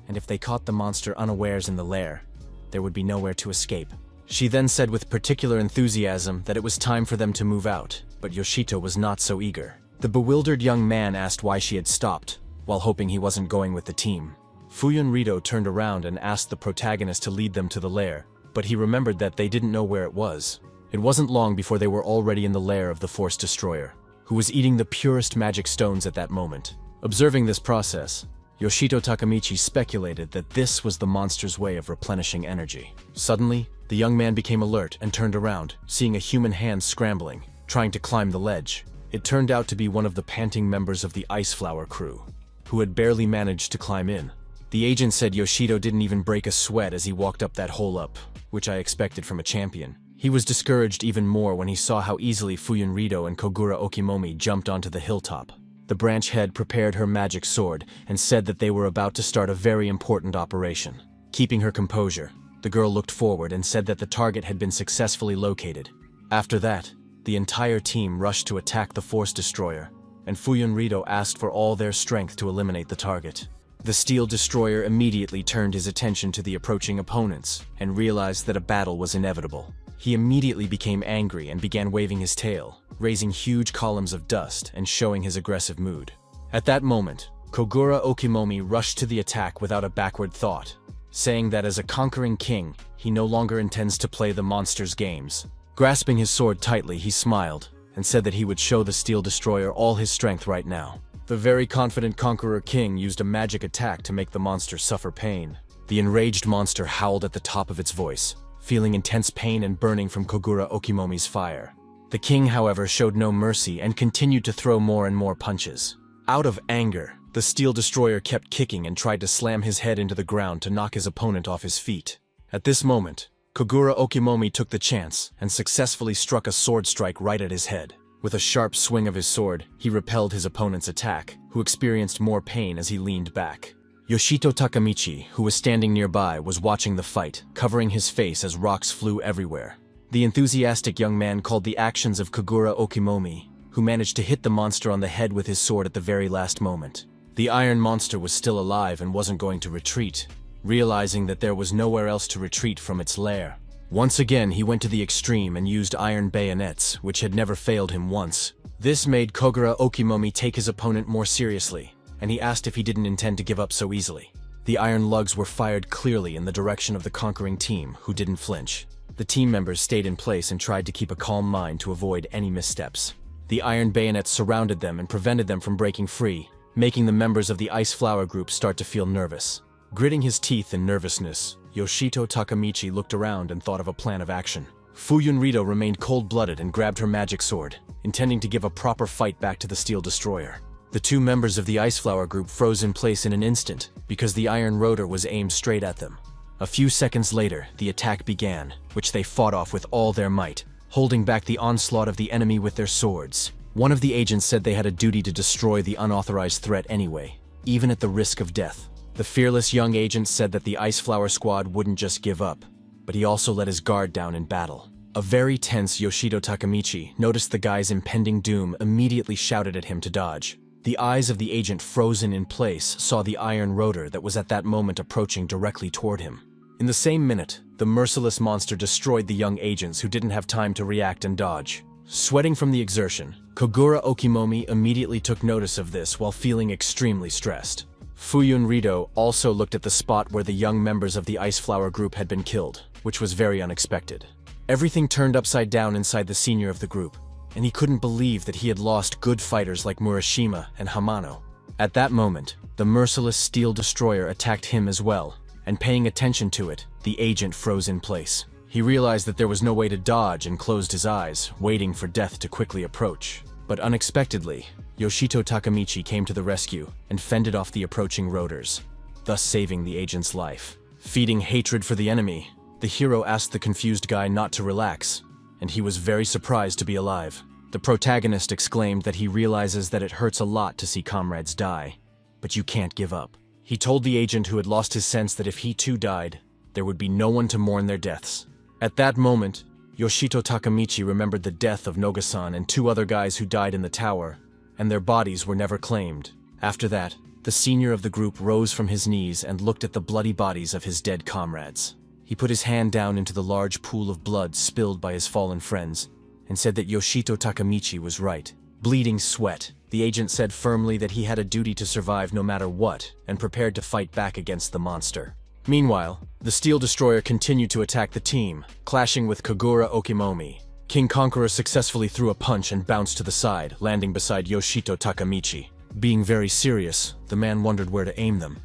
and if they caught the monster unawares in the lair, there would be nowhere to escape. She then said with particular enthusiasm that it was time for them to move out, but Yoshito was not so eager. The bewildered young man asked why she had stopped, while hoping he wasn't going with the team. Fuyunrito turned around and asked the protagonist to lead them to the lair, but he remembered that they didn't know where it was. It wasn't long before they were already in the lair of the Force Destroyer, who was eating the purest magic stones at that moment. Observing this process, Yoshito Takamichi speculated that this was the monster's way of replenishing energy. Suddenly, the young man became alert and turned around, seeing a human hand scrambling, trying to climb the ledge. It turned out to be one of the panting members of the Ice Flower crew, who had barely managed to climb in. The agent said Yoshito didn't even break a sweat as he walked up that hole up, which I expected from a champion. He was discouraged even more when he saw how easily Fuyunrito and Kogura Okimomi jumped onto the hilltop. The branch head prepared her magic sword and said that they were about to start a very important operation. Keeping her composure, the girl looked forward and said that the target had been successfully located. After that, the entire team rushed to attack the Force Destroyer, and Fuyunrito asked for all their strength to eliminate the target. The Steel Destroyer immediately turned his attention to the approaching opponents and realized that a battle was inevitable. He immediately became angry and began waving his tail, raising huge columns of dust and showing his aggressive mood. At that moment, Kogura Okimomi rushed to the attack without a backward thought, saying that as a conquering king, he no longer intends to play the monster's games. Grasping his sword tightly, he smiled and said that he would show the Steel Destroyer all his strength right now. The very confident Conqueror King used a magic attack to make the monster suffer pain. The enraged monster howled at the top of its voice, feeling intense pain and burning from Kogura Okimomi's fire. The king, however, showed no mercy and continued to throw more and more punches. Out of anger, the Steel Destroyer kept kicking and tried to slam his head into the ground to knock his opponent off his feet. At this moment, Kogura Okimomi took the chance and successfully struck a sword strike right at his head. With a sharp swing of his sword, he repelled his opponent's attack, who experienced more pain as he leaned back. Yoshito Takamichi, who was standing nearby, was watching the fight, covering his face as rocks flew everywhere. The enthusiastic young man called the actions of Kogura Okimomi, who managed to hit the monster on the head with his sword at the very last moment. The iron monster was still alive and wasn't going to retreat, realizing that there was nowhere else to retreat from its lair. Once again, he went to the extreme and used iron bayonets, which had never failed him once. This made Kogura Okimomi take his opponent more seriously, and he asked if he didn't intend to give up so easily. The iron lugs were fired clearly in the direction of the conquering team, who didn't flinch. The team members stayed in place and tried to keep a calm mind to avoid any missteps. The iron bayonets surrounded them and prevented them from breaking free, making the members of the Ice Flower group start to feel nervous. Gritting his teeth in nervousness, Yoshito Takamichi looked around and thought of a plan of action. Fuyunrito remained cold-blooded and grabbed her magic sword, intending to give a proper fight back to the Steel Destroyer. The two members of the Ice Flower group froze in place in an instant because the iron rotor was aimed straight at them. A few seconds later, the attack began, which they fought off with all their might, holding back the onslaught of the enemy with their swords. One of the agents said they had a duty to destroy the unauthorized threat anyway, even at the risk of death. The fearless young agent said that the Ice Flower squad wouldn't just give up, but he also let his guard down in battle. A very tense Yoshito Takamichi noticed the guy's impending doom, immediately shouted at him to dodge. The eyes of the agent, frozen in place, saw the iron rotor that was at that moment approaching directly toward him. In the same minute, the merciless monster destroyed the young agents who didn't have time to react and dodge. Sweating from the exertion, Kogura Okimomi immediately took notice of this while feeling extremely stressed. Fuyunrito also looked at the spot where the young members of the Ice Flower group had been killed, which was very unexpected. Everything turned upside down inside the senior of the group, and he couldn't believe that he had lost good fighters like Murashima and Hamano. At that moment, the merciless Steel Destroyer attacked him as well, and paying attention to it, the agent froze in place. He realized that there was no way to dodge and closed his eyes, waiting for death to quickly approach. But unexpectedly, Yoshito Takamichi came to the rescue and fended off the approaching rotors, thus saving the agent's life. Feeding hatred for the enemy, the hero asked the confused guy not to relax, and he was very surprised to be alive. The protagonist exclaimed that he realizes that it hurts a lot to see comrades die, but you can't give up. He told the agent who had lost his sense that if he too died, there would be no one to mourn their deaths. At that moment, Yoshito Takamichi remembered the death of Noga-san and two other guys who died in the tower, and their bodies were never claimed. After that, the senior of the group rose from his knees and looked at the bloody bodies of his dead comrades. He put his hand down into the large pool of blood spilled by his fallen friends, and said that Yoshito Takamichi was right. Bleeding sweat, the agent said firmly that he had a duty to survive no matter what, and prepared to fight back against the monster. Meanwhile, the Steel Destroyer continued to attack the team, clashing with Kagura Okimomi. King Conqueror successfully threw a punch and bounced to the side, landing beside Yoshito Takamichi. Being very serious, the man wondered where to aim them,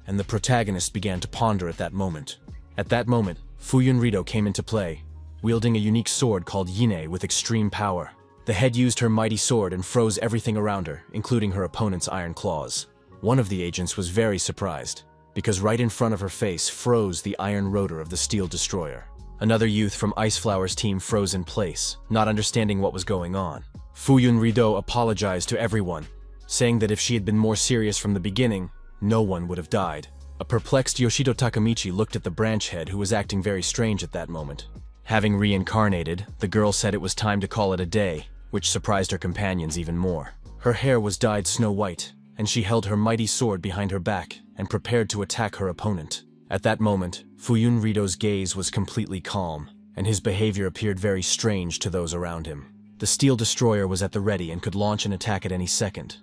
and the protagonist began to ponder at that moment. At that moment, Fuyun Rito came into play, wielding a unique sword called Yine with extreme power. The head used her mighty sword and froze everything around her, including her opponent's iron claws. One of the agents was very surprised, because right in front of her face froze the iron rotor of the Steel Destroyer. Another youth from Iceflower's team froze in place, not understanding what was going on. Fuyun Rito apologized to everyone, saying that if she had been more serious from the beginning, no one would have died. A perplexed Yoshito Takamichi looked at the branch head, who was acting very strange at that moment. Having reincarnated, the girl said it was time to call it a day, which surprised her companions even more. Her hair was dyed snow white, and she held her mighty sword behind her back and prepared to attack her opponent. At that moment, Fuyun Rito's gaze was completely calm, and his behavior appeared very strange to those around him. The Steel Destroyer was at the ready and could launch an attack at any second,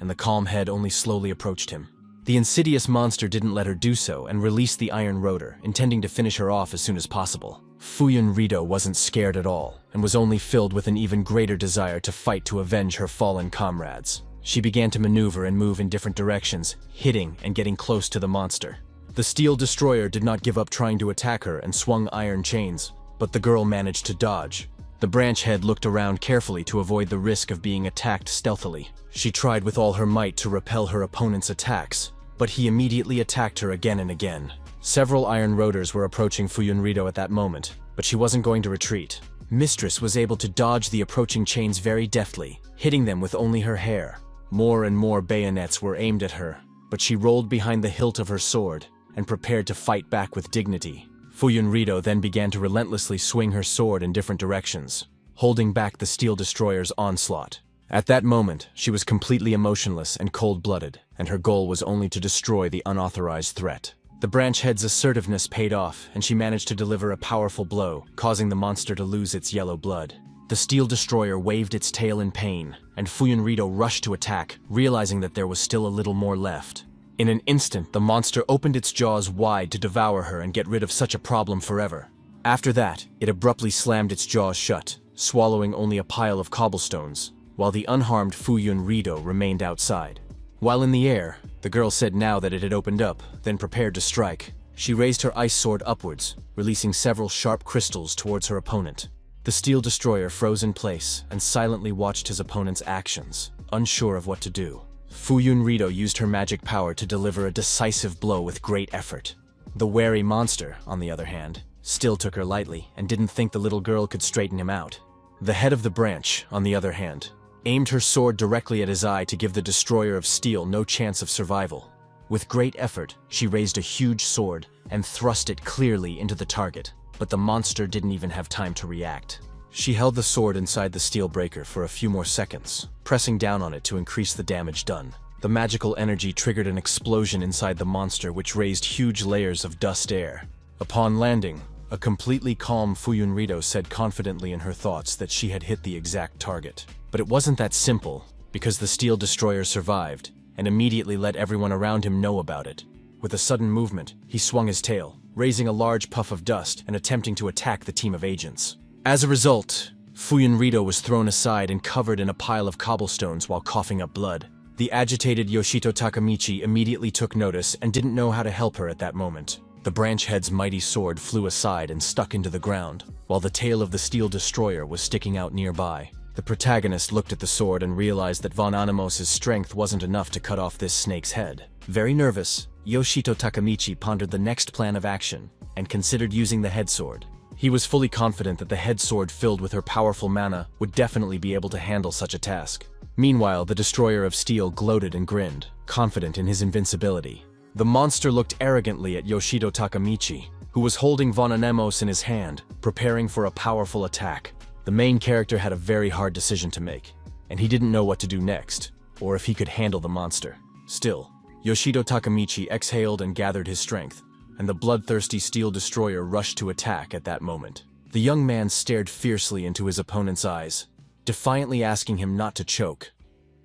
and the calm head only slowly approached him. The insidious monster didn't let her do so and released the iron rotor, intending to finish her off as soon as possible. Fuyun Rito wasn't scared at all, and was only filled with an even greater desire to fight to avenge her fallen comrades. She began to maneuver and move in different directions, hitting and getting close to the monster. The Steel Destroyer did not give up trying to attack her and swung iron chains, but the girl managed to dodge. The branch head looked around carefully to avoid the risk of being attacked stealthily. She tried with all her might to repel her opponent's attacks, but he immediately attacked her again and again. Several iron rotors were approaching Fuyun Rito at that moment, but she wasn't going to retreat. Mistress was able to dodge the approaching chains very deftly, hitting them with only her hair. More and more bayonets were aimed at her, but she rolled behind the hilt of her sword and prepared to fight back with dignity. Fuyun Rito then began to relentlessly swing her sword in different directions, holding back the Steel Destroyer's onslaught. At that moment, she was completely emotionless and cold-blooded, and her goal was only to destroy the unauthorized threat. The branch head's assertiveness paid off, and she managed to deliver a powerful blow, causing the monster to lose its yellow blood. The Steel Destroyer waved its tail in pain, and Fuyun Rito rushed to attack, realizing that there was still a little more left. In an instant, the monster opened its jaws wide to devour her and get rid of such a problem forever. After that, it abruptly slammed its jaws shut, swallowing only a pile of cobblestones, while the unharmed Fuyun Rito remained outside. While in the air, the girl said now that it had opened up, then prepared to strike. She raised her ice sword upwards, releasing several sharp crystals towards her opponent. The Steel Destroyer froze in place and silently watched his opponent's actions, unsure of what to do. Fuyun Rito used her magic power to deliver a decisive blow with great effort. The wary monster, on the other hand, still took her lightly and didn't think the little girl could straighten him out. The head of the branch, on the other hand, aimed her sword directly at his eye to give the Destroyer of Steel no chance of survival. With great effort, she raised a huge sword and thrust it clearly into the target, but the monster didn't even have time to react. She held the sword inside the steel breaker for a few more seconds, pressing down on it to increase the damage done. The magical energy triggered an explosion inside the monster, which raised huge layers of dust air. Upon landing, a completely calm Fuyun Rito said confidently in her thoughts that she had hit the exact target. But it wasn't that simple, because the Steel Destroyer survived, and immediately let everyone around him know about it. With a sudden movement, he swung his tail, raising a large puff of dust and attempting to attack the team of agents. As a result, Fuyun Rito was thrown aside and covered in a pile of cobblestones while coughing up blood. The agitated Yoshito Takamichi immediately took notice and didn't know how to help her at that moment. The branch head's mighty sword flew aside and stuck into the ground, while the tail of the Steel Destroyer was sticking out nearby. The protagonist looked at the sword and realized that Von Animos's strength wasn't enough to cut off this snake's head. Very nervous, Yoshito Takamichi pondered the next plan of action and considered using the head sword. He was fully confident that the head sword filled with her powerful mana would definitely be able to handle such a task. Meanwhile, the Destroyer of Steel gloated and grinned, confident in his invincibility. The monster looked arrogantly at Yoshito Takamichi, who was holding Von Anemos in his hand, preparing for a powerful attack. The main character had a very hard decision to make. and he didn't know what to do next, or if he could handle the monster. Still, Yoshido Takamichi exhaled and gathered his strength, and the bloodthirsty steel destroyer rushed to attack at that moment. The young man stared fiercely into his opponent's eyes, defiantly asking him not to choke,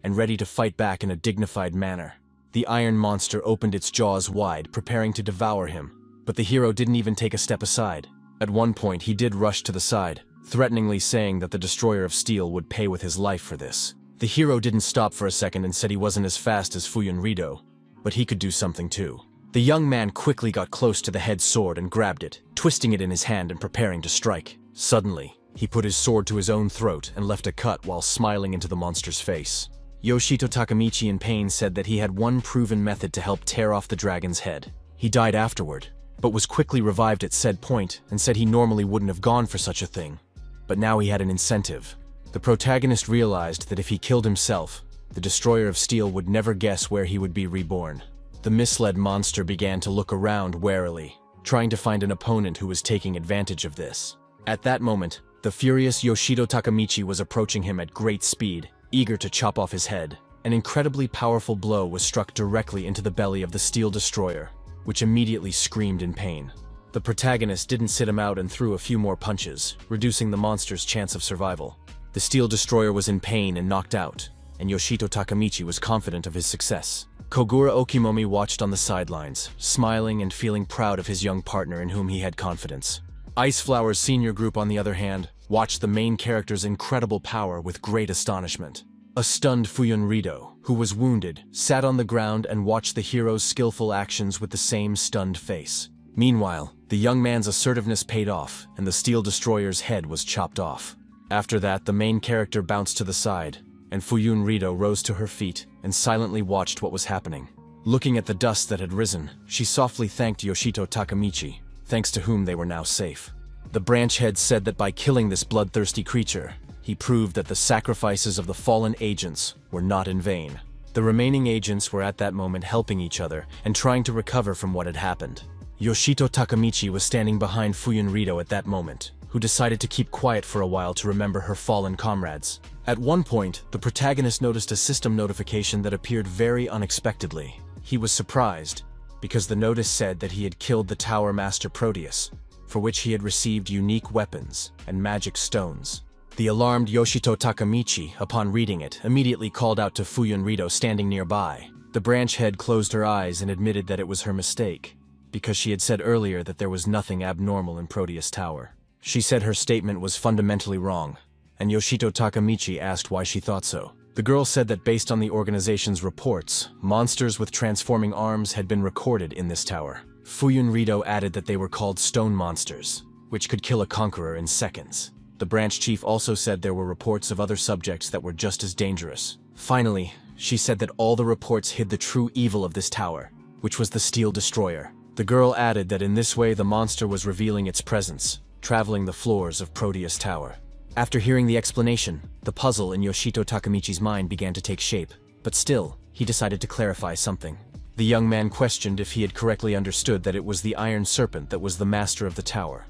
and ready to fight back in a dignified manner. The iron monster opened its jaws wide, preparing to devour him, but the hero didn't even take a step aside. At one point, he did rush to the side, threateningly saying that the destroyer of steel would pay with his life for this. The hero didn't stop for a second and said he wasn't as fast as Fuyunrido, but he could do something too. The young man quickly got close to the head sword and grabbed it, twisting it in his hand and preparing to strike. Suddenly, he put his sword to his own throat and left a cut while smiling into the monster's face. Yoshito Takamichi in pain said that he had one proven method to help tear off the dragon's head. He died afterward, but was quickly revived at said point and said he normally wouldn't have gone for such a thing. But now he had an incentive. The protagonist realized that if he killed himself, the destroyer of steel would never guess where he would be reborn. The misled monster began to look around warily, trying to find an opponent who was taking advantage of this. At that moment, the furious Yoshido Takamichi was approaching him at great speed, eager to chop off his head. An incredibly powerful blow was struck directly into the belly of the steel destroyer, which immediately screamed in pain. The protagonist didn't sit him out and threw a few more punches, reducing the monster's chance of survival. The steel destroyer was in pain and knocked out, and Yoshito Takamichi was confident of his success. Kogura Okimomi watched on the sidelines, smiling and feeling proud of his young partner in whom he had confidence. Ice Flower's senior group, on the other hand, watched the main character's incredible power with great astonishment. A stunned Fuyunrido, who was wounded, sat on the ground and watched the hero's skillful actions with the same stunned face. Meanwhile, the young man's assertiveness paid off, and the steel destroyer's head was chopped off. After that, the main character bounced to the side, and Fuyunrido rose to her feet and silently watched what was happening. Looking at the dust that had risen, she softly thanked Yoshito Takamichi, thanks to whom they were now safe. The branch head said that by killing this bloodthirsty creature, he proved that the sacrifices of the fallen agents were not in vain. The remaining agents were at that moment helping each other and trying to recover from what had happened. Yoshito Takamichi was standing behind Fuyunrido at that moment, who decided to keep quiet for a while to remember her fallen comrades. At one point, the protagonist noticed a system notification that appeared very unexpectedly. He was surprised, because the notice said that he had killed the Tower Master Proteus, for which he had received unique weapons and magic stones. The alarmed Yoshito Takamichi, upon reading it, immediately called out to Fuyunrido standing nearby. The branch head closed her eyes and admitted that it was her mistake, because she had said earlier that there was nothing abnormal in Proteus Tower. She said her statement was fundamentally wrong, and Yoshito Takamichi asked why she thought so. The girl said that based on the organization's reports, monsters with transforming arms had been recorded in this tower. Fuyunrido added that they were called stone monsters, which could kill a conqueror in seconds. The branch chief also said there were reports of other subjects that were just as dangerous. Finally, she said that all the reports hid the true evil of this tower, which was the steel destroyer. The girl added that in this way the monster was revealing its presence, traveling the floors of Proteus Tower. After hearing the explanation, the puzzle in Yoshito Takamichi's mind began to take shape, but still, he decided to clarify something. The young man questioned if he had correctly understood that it was the Iron Serpent that was the master of the tower,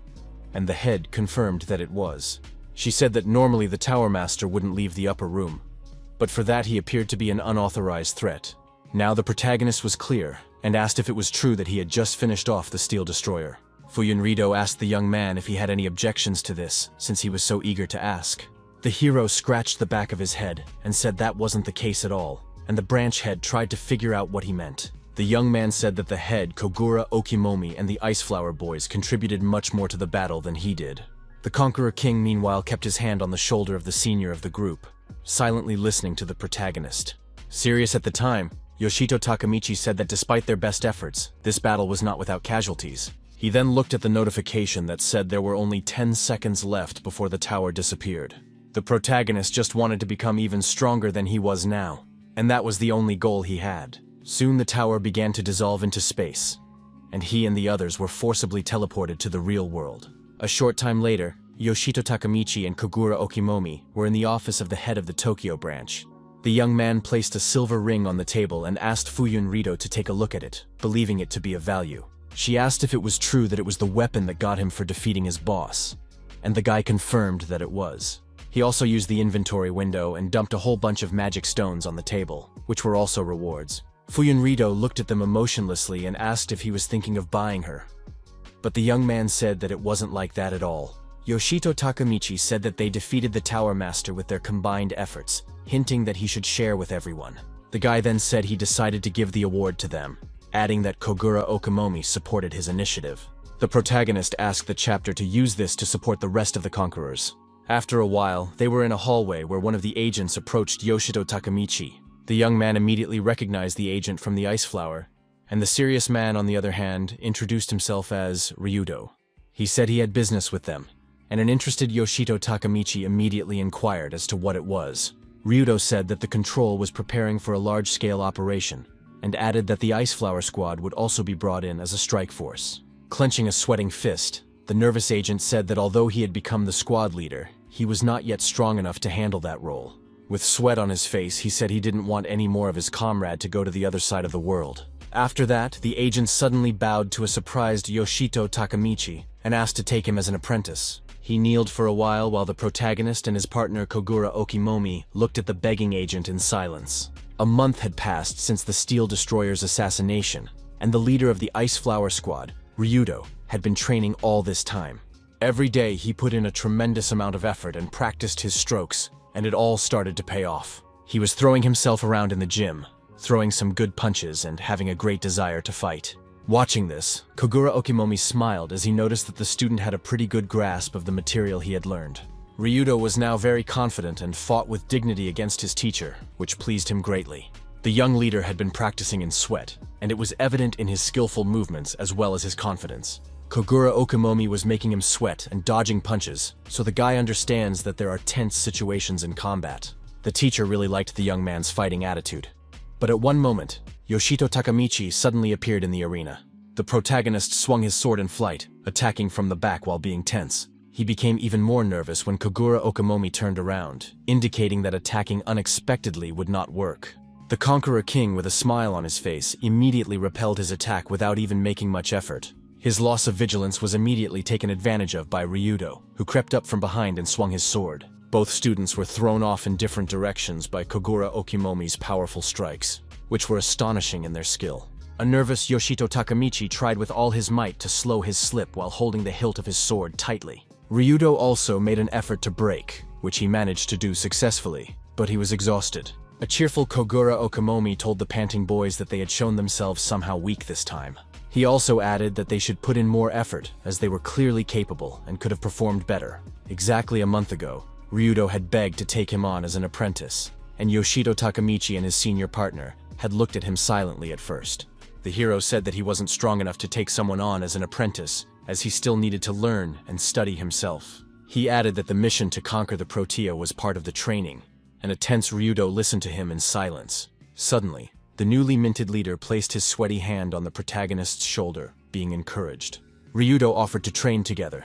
and the head confirmed that it was. She said that normally the Tower Master wouldn't leave the upper room, but for that he appeared to be an unauthorized threat. Now the protagonist was clear, and asked if it was true that he had just finished off the steel destroyer. Fuyunrido asked the young man if he had any objections to this, since he was so eager to ask. The hero scratched the back of his head and said that wasn't the case at all, and the branch head tried to figure out what he meant. The young man said that the head, Kogura Okimomi, and the Ice Flower boys contributed much more to the battle than he did. The Conqueror King, meanwhile, kept his hand on the shoulder of the senior of the group, silently listening to the protagonist. Serious at the time, Yoshito Takamichi said that despite their best efforts, this battle was not without casualties. He then looked at the notification that said there were only 10 seconds left before the tower disappeared. The protagonist just wanted to become even stronger than he was now, and that was the only goal he had. Soon the tower began to dissolve into space, and he and the others were forcibly teleported to the real world. A short time later, Yoshito Takamichi and Kogura Okimomi were in the office of the head of the Tokyo branch. The young man placed a silver ring on the table and asked Fuyunrido to take a look at it, believing it to be of value. She asked if it was true that it was the weapon that got him for defeating his boss, and the guy confirmed that it was. He also used the inventory window and dumped a whole bunch of magic stones on the table, which were also rewards. Fuyunrido looked at them emotionlessly and asked if he was thinking of buying her. But the young man said that it wasn't like that at all. Yoshito Takamichi said that they defeated the Tower Master with their combined efforts, hinting that he should share with everyone. The guy then said he decided to give the award to them, adding that Kogura Okamomi supported his initiative. The protagonist asked the chapter to use this to support the rest of the conquerors. After a while, they were in a hallway where one of the agents approached Yoshito Takamichi. The young man immediately recognized the agent from the ice flower, and the serious man, on the other hand, introduced himself as Ryudo. He said he had business with them, and an interested Yoshito Takamichi immediately inquired as to what it was. Ryudo said that the control was preparing for a large-scale operation, and added that the Ice Flower Squad would also be brought in as a strike force. Clenching a sweating fist, the nervous agent said that although he had become the squad leader, he was not yet strong enough to handle that role. With sweat on his face, he said he didn't want any more of his comrade to go to the other side of the world. After that, the agent suddenly bowed to a surprised Yoshito Takamichi and asked to take him as an apprentice. He kneeled for a while the protagonist and his partner Kogura Okimomi looked at the begging agent in silence. A month had passed since the Steel Destroyer's assassination, and the leader of the Ice Flower Squad, Ryudo, had been training all this time. Every day he put in a tremendous amount of effort and practiced his strokes, and it all started to pay off. He was throwing himself around in the gym, throwing some good punches and having a great desire to fight. Watching this, Kogura Okimomi smiled as he noticed that the student had a pretty good grasp of the material he had learned. Ryudo was now very confident and fought with dignity against his teacher, which pleased him greatly. The young leader had been practicing in sweat, and it was evident in his skillful movements as well as his confidence. Kogura Okimomi was making him sweat and dodging punches, so the guy understands that there are tense situations in combat. The teacher really liked the young man's fighting attitude. But at one moment, Yoshito Takamichi suddenly appeared in the arena. The protagonist swung his sword in flight, attacking from the back while being tense. He became even more nervous when Kogura Okimomi turned around, indicating that attacking unexpectedly would not work. The Conqueror King, with a smile on his face, immediately repelled his attack without even making much effort. His loss of vigilance was immediately taken advantage of by Ryudo, who crept up from behind and swung his sword. Both students were thrown off in different directions by Kogura Okimomi's powerful strikes, which were astonishing in their skill. A nervous Yoshito Takamichi tried with all his might to slow his slip while holding the hilt of his sword tightly. Ryudo also made an effort to break, which he managed to do successfully, but he was exhausted. A cheerful Kogura Okimomi told the panting boys that they had shown themselves somehow weak this time. He also added that they should put in more effort, as they were clearly capable and could have performed better. Exactly a month ago, Ryudo had begged to take him on as an apprentice, and Yoshito Takamichi and his senior partner had looked at him silently at first. The hero said that he wasn't strong enough to take someone on as an apprentice, as he still needed to learn and study himself. He added that the mission to conquer the Protea was part of the training, and a tense Ryudo listened to him in silence. Suddenly, the newly minted leader placed his sweaty hand on the protagonist's shoulder, being encouraged. Ryudo offered to train together,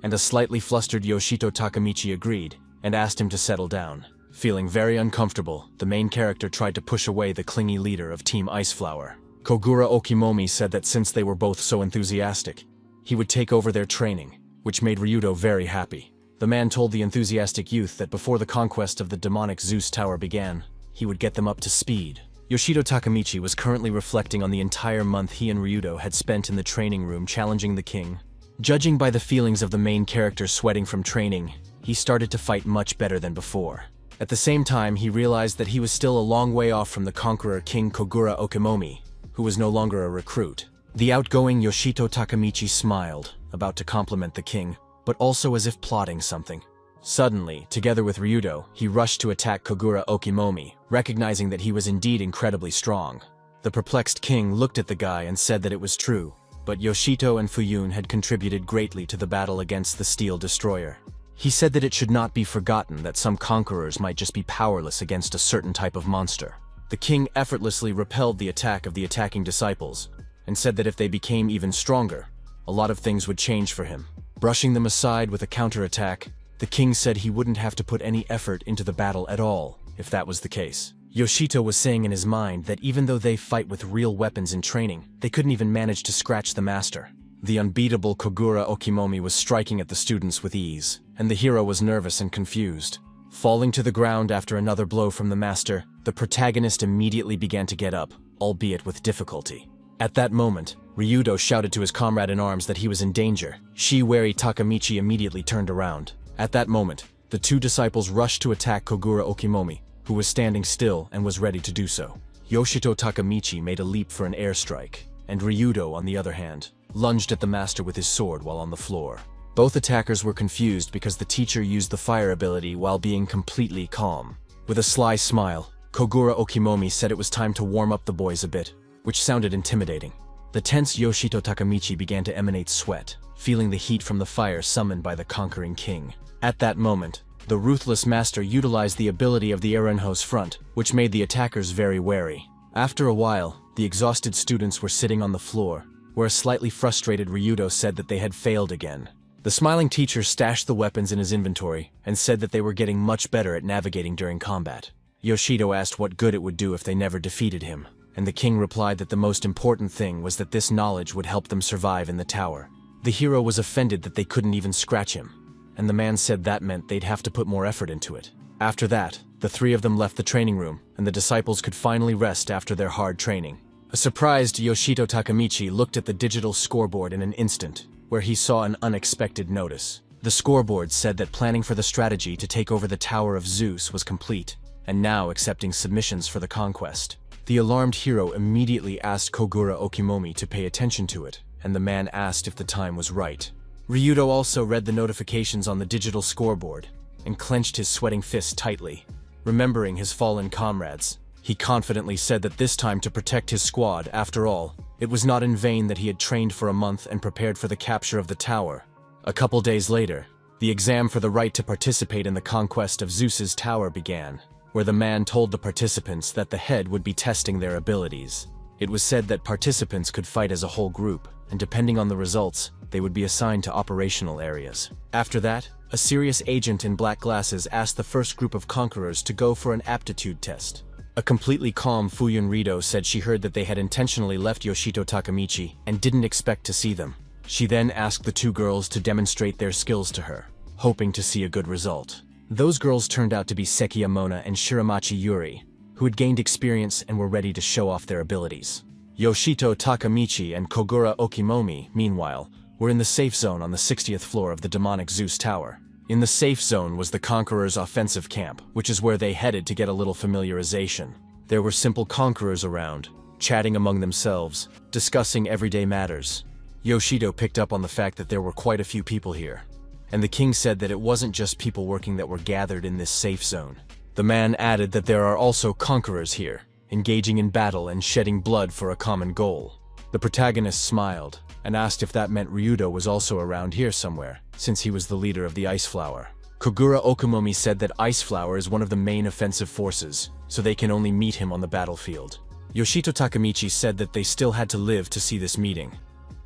and a slightly flustered Yoshito Takamichi agreed and asked him to settle down. Feeling very uncomfortable, the main character tried to push away the clingy leader of Team Iceflower. Kogura Okimomi said that since they were both so enthusiastic, he would take over their training, which made Ryudo very happy. The man told the enthusiastic youth that before the conquest of the demonic Zeus Tower began, he would get them up to speed. Yoshito Takamichi was currently reflecting on the entire month he and Ryudo had spent in the training room challenging the king. Judging by the feelings of the main character sweating from training, he started to fight much better than before. At the same time, he realized that he was still a long way off from the conqueror King Kogura Okimomi, who was no longer a recruit. The outgoing Yoshito Takamichi smiled, about to compliment the king, but also as if plotting something. Suddenly, together with Ryudo, he rushed to attack Kogura Okimomi, recognizing that he was indeed incredibly strong. The perplexed king looked at the guy and said that it was true, but Yoshito and Fuyun had contributed greatly to the battle against the Steel Destroyer. He said that it should not be forgotten that some conquerors might just be powerless against a certain type of monster. The king effortlessly repelled the attack of the attacking disciples, and said that if they became even stronger, a lot of things would change for him. Brushing them aside with a counterattack, the king said he wouldn't have to put any effort into the battle at all, if that was the case. Yoshito was saying in his mind that even though they fight with real weapons in training, they couldn't even manage to scratch the master. The unbeatable Kogura Okimomi was striking at the students with ease, and the hero was nervous and confused. Falling to the ground after another blow from the master, the protagonist immediately began to get up, albeit with difficulty. At that moment, Ryudo shouted to his comrade in arms that he was in danger. Shi-wary Takamichi immediately turned around. At that moment, the two disciples rushed to attack Kogura Okimomi, who was standing still and was ready to do so. Yoshito Takamichi made a leap for an airstrike, and Ryudo, on the other hand, lunged at the master with his sword while on the floor. Both attackers were confused because the teacher used the fire ability while being completely calm. With a sly smile, Kogura Okimomi said it was time to warm up the boys a bit, which sounded intimidating. The tense Yoshito Takamichi began to emanate sweat, feeling the heat from the fire summoned by the conquering king. At that moment, the ruthless master utilized the ability of the Erenho's front, which made the attackers very wary. After a while, the exhausted students were sitting on the floor, where a slightly frustrated Ryudo said that they had failed again. The smiling teacher stashed the weapons in his inventory and said that they were getting much better at navigating during combat. Yoshido asked what good it would do if they never defeated him, and the king replied that the most important thing was that this knowledge would help them survive in the tower. The hero was offended that they couldn't even scratch him, and the man said that meant they'd have to put more effort into it. After that, the three of them left the training room, and the disciples could finally rest after their hard training. A surprised Yoshito Takamichi looked at the digital scoreboard in an instant, where he saw an unexpected notice. The scoreboard said that planning for the strategy to take over the Tower of Zeus was complete, and now accepting submissions for the conquest. The alarmed hero immediately asked Kogura Okimomi to pay attention to it, and the man asked if the time was right. Ryudo also read the notifications on the digital scoreboard, and clenched his sweating fist tightly. Remembering his fallen comrades, he confidently said that this time to protect his squad, after all, it was not in vain that he had trained for a month and prepared for the capture of the tower. A couple days later, the exam for the right to participate in the conquest of Zeus's tower began, where the man told the participants that the head would be testing their abilities. It was said that participants could fight as a whole group, and depending on the results, they would be assigned to operational areas. After that, a serious agent in black glasses asked the first group of conquerors to go for an aptitude test. A completely calm Fuyun Rido said she heard that they had intentionally left Yoshito Takamichi and didn't expect to see them. She then asked the two girls to demonstrate their skills to her, hoping to see a good result. Those girls turned out to be Sekiya Mona and Shiramachi Yuri, who had gained experience and were ready to show off their abilities. Yoshito Takamichi and Kogura Okimomi, meanwhile, were in the safe zone on the 60th floor of the demonic Zeus Tower. In the safe zone was the Conqueror's offensive camp, which is where they headed to get a little familiarization. There were simple conquerors around, chatting among themselves, discussing everyday matters. Yoshido picked up on the fact that there were quite a few people here, and the king said that it wasn't just people working that were gathered in this safe zone. The man added that there are also conquerors here, engaging in battle and shedding blood for a common goal. The protagonist smiled and asked if that meant Ryudo was also around here somewhere, since he was the leader of the Ice Flower. Kogura Okimomi said that Ice Flower is one of the main offensive forces, so they can only meet him on the battlefield. Yoshito Takamichi said that they still had to live to see this meeting,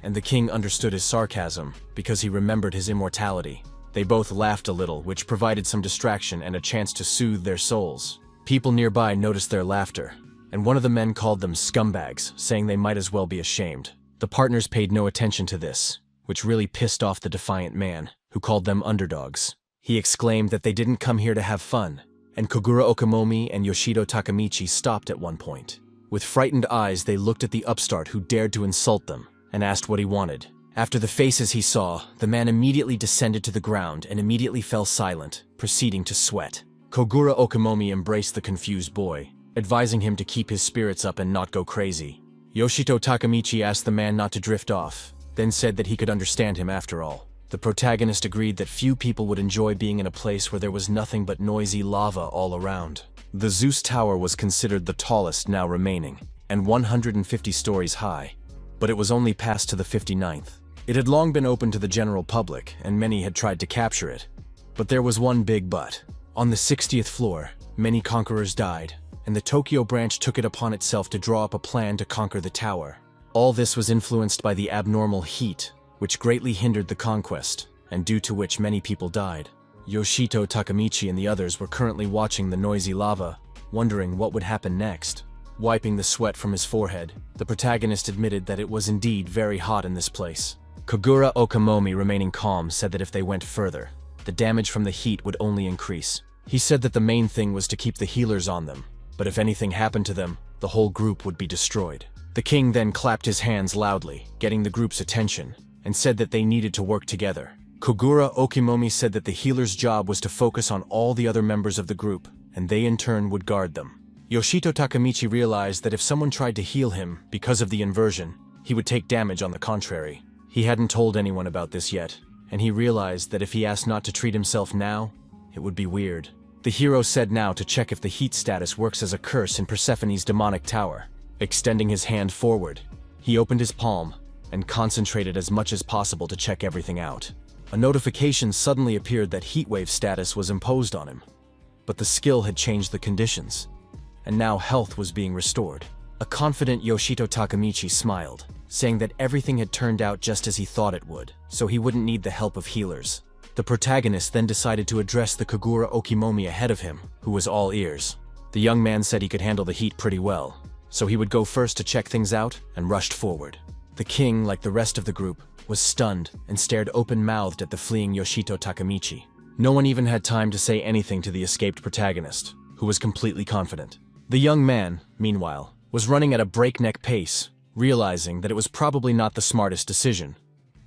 and the king understood his sarcasm because he remembered his immortality. They both laughed a little, which provided some distraction and a chance to soothe their souls. People nearby noticed their laughter, and one of the men called them scumbags, saying they might as well be ashamed. The partners paid no attention to this, which really pissed off the defiant man, who called them underdogs. He exclaimed that they didn't come here to have fun, and Kogura Okimomi and Yoshito Takamichi stopped at one point. With frightened eyes, they looked at the upstart who dared to insult them, and asked what he wanted. After the faces he saw, the man immediately descended to the ground and immediately fell silent, proceeding to sweat. Kogura Okimomi embraced the confused boy, advising him to keep his spirits up and not go crazy. Yoshito Takamichi asked the man not to drift off, then said that he could understand him after all. The protagonist agreed that few people would enjoy being in a place where there was nothing but noisy lava all around. The Zeus Tower was considered the tallest now remaining, and 150 stories high, but it was only passed to the 59th. It had long been open to the general public, and many had tried to capture it. But there was one big but. On the 60th floor, many conquerors died, and the Tokyo branch took it upon itself to draw up a plan to conquer the tower. All this was influenced by the abnormal heat, which greatly hindered the conquest, and due to which many people died. Yoshito Takamichi and the others were currently watching the noisy lava, wondering what would happen next. Wiping the sweat from his forehead, the protagonist admitted that it was indeed very hot in this place. Kogura Okimomi, remaining calm, said that if they went further, the damage from the heat would only increase. He said that the main thing was to keep the healers on them, but if anything happened to them, the whole group would be destroyed. The king then clapped his hands loudly, getting the group's attention, and said that they needed to work together. Kogura Okimomi said that the healer's job was to focus on all the other members of the group, and they in turn would guard them. Yoshito Takamichi realized that if someone tried to heal him because of the inversion, he would take damage on the contrary. He hadn't told anyone about this yet, and he realized that if he asked not to treat himself now, it would be weird. The hero said now to check if the heat status works as a curse in Persephone's demonic tower. Extending his hand forward, he opened his palm and concentrated as much as possible to check everything out. A notification suddenly appeared that heatwave status was imposed on him, but the skill had changed the conditions, and now health was being restored. A confident Yoshito Takamichi smiled, saying that everything had turned out just as he thought it would, so he wouldn't need the help of healers. The protagonist then decided to address the Kogura Okimomi ahead of him, who was all ears. The young man said he could handle the heat pretty well, so he would go first to check things out and rushed forward. The king, like the rest of the group, was stunned and stared open-mouthed at the fleeing Yoshito Takamichi. No one even had time to say anything to the escaped protagonist, who was completely confident. The young man, meanwhile, was running at a breakneck pace, realizing that it was probably not the smartest decision.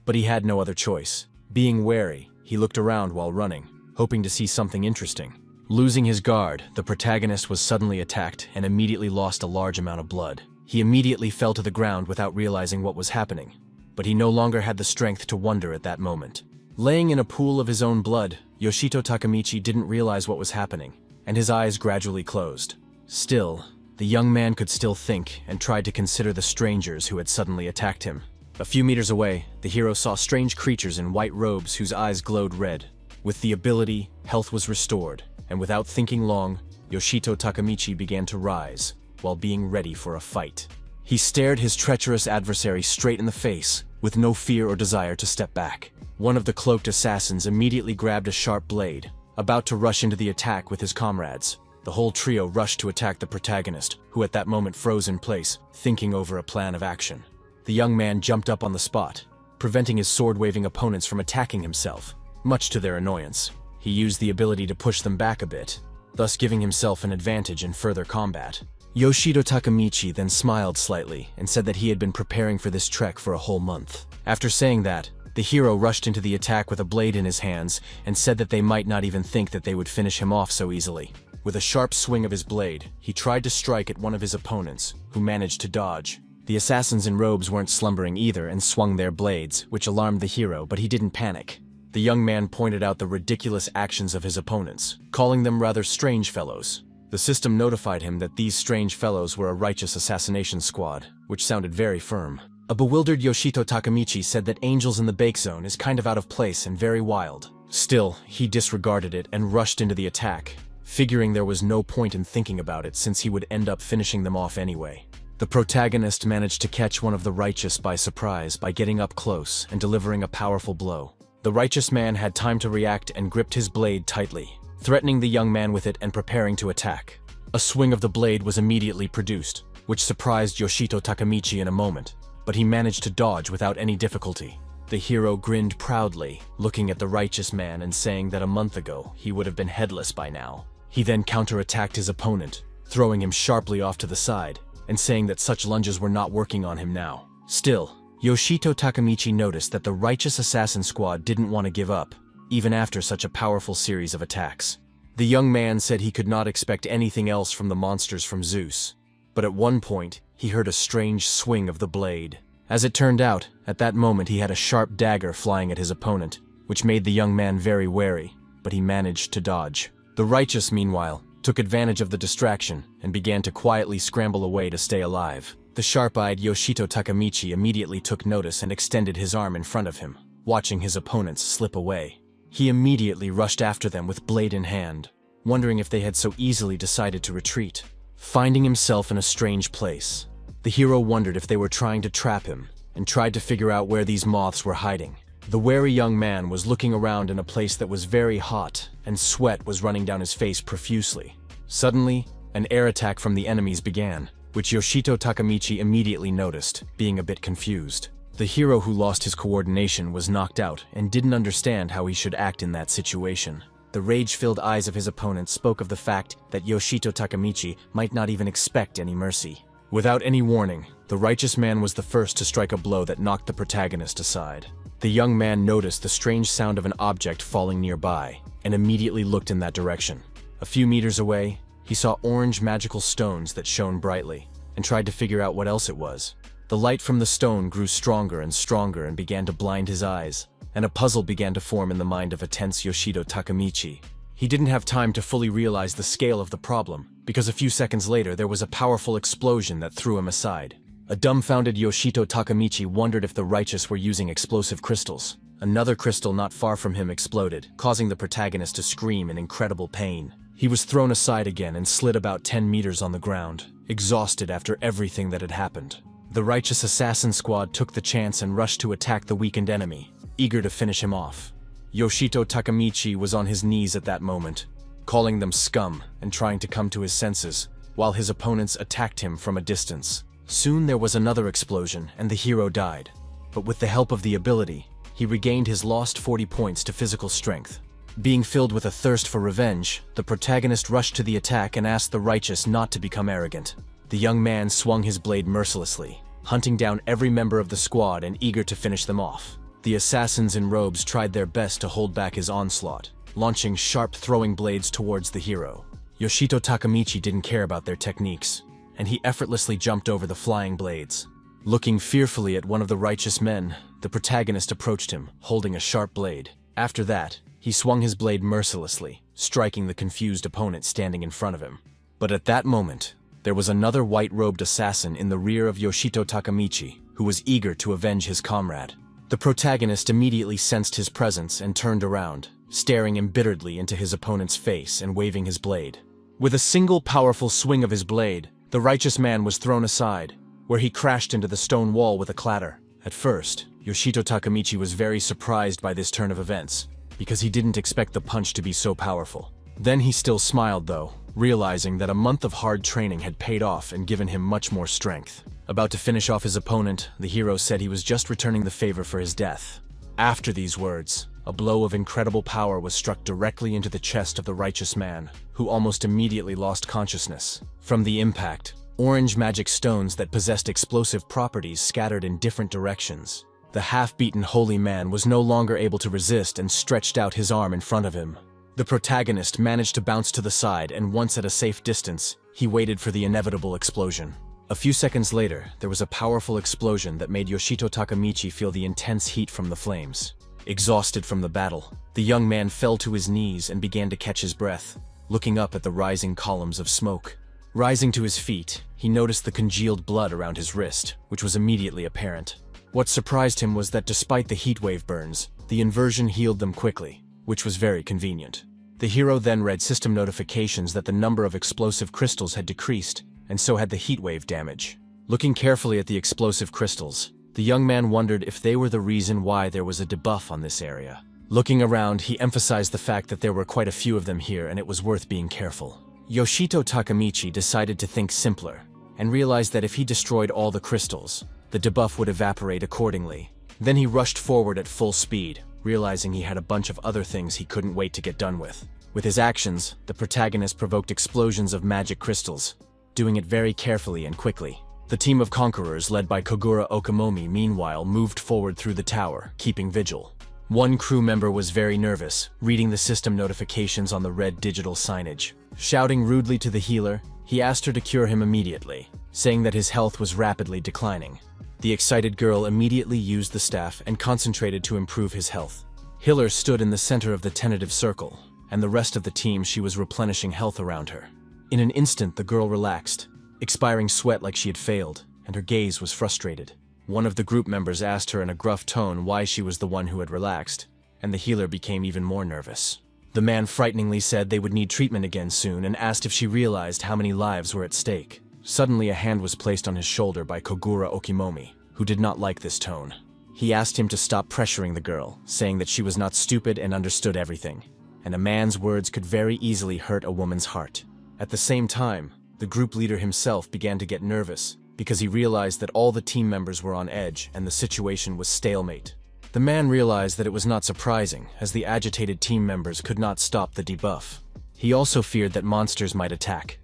But he had no other choice. Being wary, he looked around while running, hoping to see something interesting. Losing his guard, the protagonist was suddenly attacked and immediately lost a large amount of blood. He immediately fell to the ground without realizing what was happening, but he no longer had the strength to wonder at that moment. Laying in a pool of his own blood, Yoshito Takamichi didn't realize what was happening, and his eyes gradually closed. Still, the young man could still think and tried to consider the strangers who had suddenly attacked him. A few meters away, the hero saw strange creatures in white robes whose eyes glowed red. With the ability, health was restored, and without thinking long, Yoshito Takamichi began to rise, while being ready for a fight. He stared his treacherous adversary straight in the face, with no fear or desire to step back. One of the cloaked assassins immediately grabbed a sharp blade, about to rush into the attack with his comrades. The whole trio rushed to attack the protagonist, who at that moment froze in place, thinking over a plan of action. The young man jumped up on the spot, preventing his sword-waving opponents from attacking himself. Much to their annoyance, he used the ability to push them back a bit, thus giving himself an advantage in further combat. Yoshito Takamichi then smiled slightly and said that he had been preparing for this trek for a whole month. After saying that, the hero rushed into the attack with a blade in his hands and said that they might not even think that they would finish him off so easily. With a sharp swing of his blade, he tried to strike at one of his opponents, who managed to dodge. The assassins in robes weren't slumbering either and swung their blades, which alarmed the hero, but he didn't panic. The young man pointed out the ridiculous actions of his opponents, calling them rather strange fellows. The system notified him that these strange fellows were a righteous assassination squad, which sounded very firm. A bewildered Yoshito Takamichi said that Angels in the Bake Zone is kind of out of place and very wild. Still, he disregarded it and rushed into the attack, figuring there was no point in thinking about it since he would end up finishing them off anyway. The protagonist managed to catch one of the righteous by surprise by getting up close and delivering a powerful blow. The righteous man had time to react and gripped his blade tightly, threatening the young man with it and preparing to attack. A swing of the blade was immediately produced, which surprised Yoshito Takamichi in a moment, but he managed to dodge without any difficulty. The hero grinned proudly, looking at the righteous man and saying that a month ago he would have been headless by now. He then counterattacked his opponent, throwing him sharply off to the side, and saying that such lunges were not working on him now. Still, Yoshito Takamichi noticed that the righteous assassin squad didn't want to give up, even after such a powerful series of attacks. The young man said he could not expect anything else from the monsters from Zeus, but at one point, he heard a strange swing of the blade. As it turned out, at that moment he had a sharp dagger flying at his opponent, which made the young man very wary, but he managed to dodge. The righteous, meanwhile, took advantage of the distraction and began to quietly scramble away to stay alive. The sharp-eyed Yoshito Takamichi immediately took notice and extended his arm in front of him, watching his opponents slip away. He immediately rushed after them with blade in hand, wondering if they had so easily decided to retreat. Finding himself in a strange place, the hero wondered if they were trying to trap him and tried to figure out where these moths were hiding. The wary young man was looking around in a place that was very hot, and sweat was running down his face profusely. Suddenly, an air attack from the enemies began, which Yoshito Takamichi immediately noticed, being a bit confused. The hero who lost his coordination was knocked out and didn't understand how he should act in that situation. The rage-filled eyes of his opponent spoke of the fact that Yoshito Takamichi might not even expect any mercy. Without any warning, the righteous man was the first to strike a blow that knocked the protagonist aside. The young man noticed the strange sound of an object falling nearby and immediately looked in that direction. A few meters away, he saw orange magical stones that shone brightly and tried to figure out what else it was. The light from the stone grew stronger and began to blind his eyes, and a puzzle began to form in the mind of a tense Yoshito Takamichi. He didn't have time to fully realize the scale of the problem, because a few seconds later there was a powerful explosion that threw him aside. A dumbfounded Yoshito Takamichi wondered if the righteous were using explosive crystals. Another crystal not far from him exploded, causing the protagonist to scream in incredible pain. He was thrown aside again and slid about 10 meters on the ground, exhausted after everything that had happened. The righteous assassin squad took the chance and rushed to attack the weakened enemy, eager to finish him off. Yoshito Takamichi was on his knees at that moment, calling them scum and trying to come to his senses, while his opponents attacked him from a distance. Soon there was another explosion and the hero died, but with the help of the ability, he regained his lost 40 points to physical strength. Being filled with a thirst for revenge, the protagonist rushed to the attack and asked the righteous not to become arrogant. The young man swung his blade mercilessly, hunting down every member of the squad and eager to finish them off. The assassins in robes tried their best to hold back his onslaught, launching sharp throwing blades towards the hero. Yoshito Takamichi didn't care about their techniques, and he effortlessly jumped over the flying blades. Looking fearfully at one of the righteous men, the protagonist approached him, holding a sharp blade. After that, he swung his blade mercilessly, striking the confused opponent standing in front of him. But at that moment, there was another white-robed assassin in the rear of Yoshito Takamichi, who was eager to avenge his comrade. The protagonist immediately sensed his presence and turned around, staring embitteredly into his opponent's face and waving his blade. With a single powerful swing of his blade, the righteous man was thrown aside, where he crashed into the stone wall with a clatter. At first, Yoshito Takamichi was very surprised by this turn of events, because he didn't expect the punch to be so powerful. Then he still smiled though, realizing that a month of hard training had paid off and given him much more strength. About to finish off his opponent, the hero said he was just returning the favor for his death. After these words, a blow of incredible power was struck directly into the chest of the righteous man, who almost immediately lost consciousness. From the impact, orange magic stones that possessed explosive properties scattered in different directions. The half-beaten holy man was no longer able to resist and stretched out his arm in front of him. The protagonist managed to bounce to the side, and once at a safe distance, he waited for the inevitable explosion. A few seconds later, there was a powerful explosion that made Yoshito Takamichi feel the intense heat from the flames. Exhausted from the battle, the young man fell to his knees and began to catch his breath, looking up at the rising columns of smoke. Rising to his feet, he noticed the congealed blood around his wrist, which was immediately apparent. What surprised him was that despite the heatwave burns, the inversion healed them quickly, which was very convenient. The hero then read system notifications that the number of explosive crystals had decreased, and so had the heatwave damage. Looking carefully at the explosive crystals, the young man wondered if they were the reason why there was a debuff on this area. Looking around, he emphasized the fact that there were quite a few of them here and it was worth being careful. Yoshito Takamichi decided to think simpler, and realized that if he destroyed all the crystals, the debuff would evaporate accordingly. Then he rushed forward at full speed, realizing he had a bunch of other things he couldn't wait to get done with. With his actions, the protagonist provoked explosions of magic crystals, doing it very carefully and quickly. The team of conquerors, led by Kogura Okamomi, meanwhile moved forward through the tower, keeping vigil. One crew member was very nervous, reading the system notifications on the red digital signage. Shouting rudely to the healer, he asked her to cure him immediately, saying that his health was rapidly declining. The excited girl immediately used the staff and concentrated to improve his health. Hiller stood in the center of the tentative circle, and the rest of the team she was replenishing health around her. In an instant, the girl relaxed, expiring sweat like she had failed, and her gaze was frustrated. One of the group members asked her in a gruff tone why she was the one who had relaxed, and the healer became even more nervous. The man frighteningly said they would need treatment again soon and asked if she realized how many lives were at stake. Suddenly, a hand was placed on his shoulder by Kogura Okimomi, who did not like this tone. He asked him to stop pressuring the girl, saying that she was not stupid and understood everything, and a man's words could very easily hurt a woman's heart. At the same time, the group leader himself began to get nervous because he realized that all the team members were on edge and the situation was stalemate. The man realized that it was not surprising, as the agitated team members could not stop the debuff. He also feared that monsters might attack,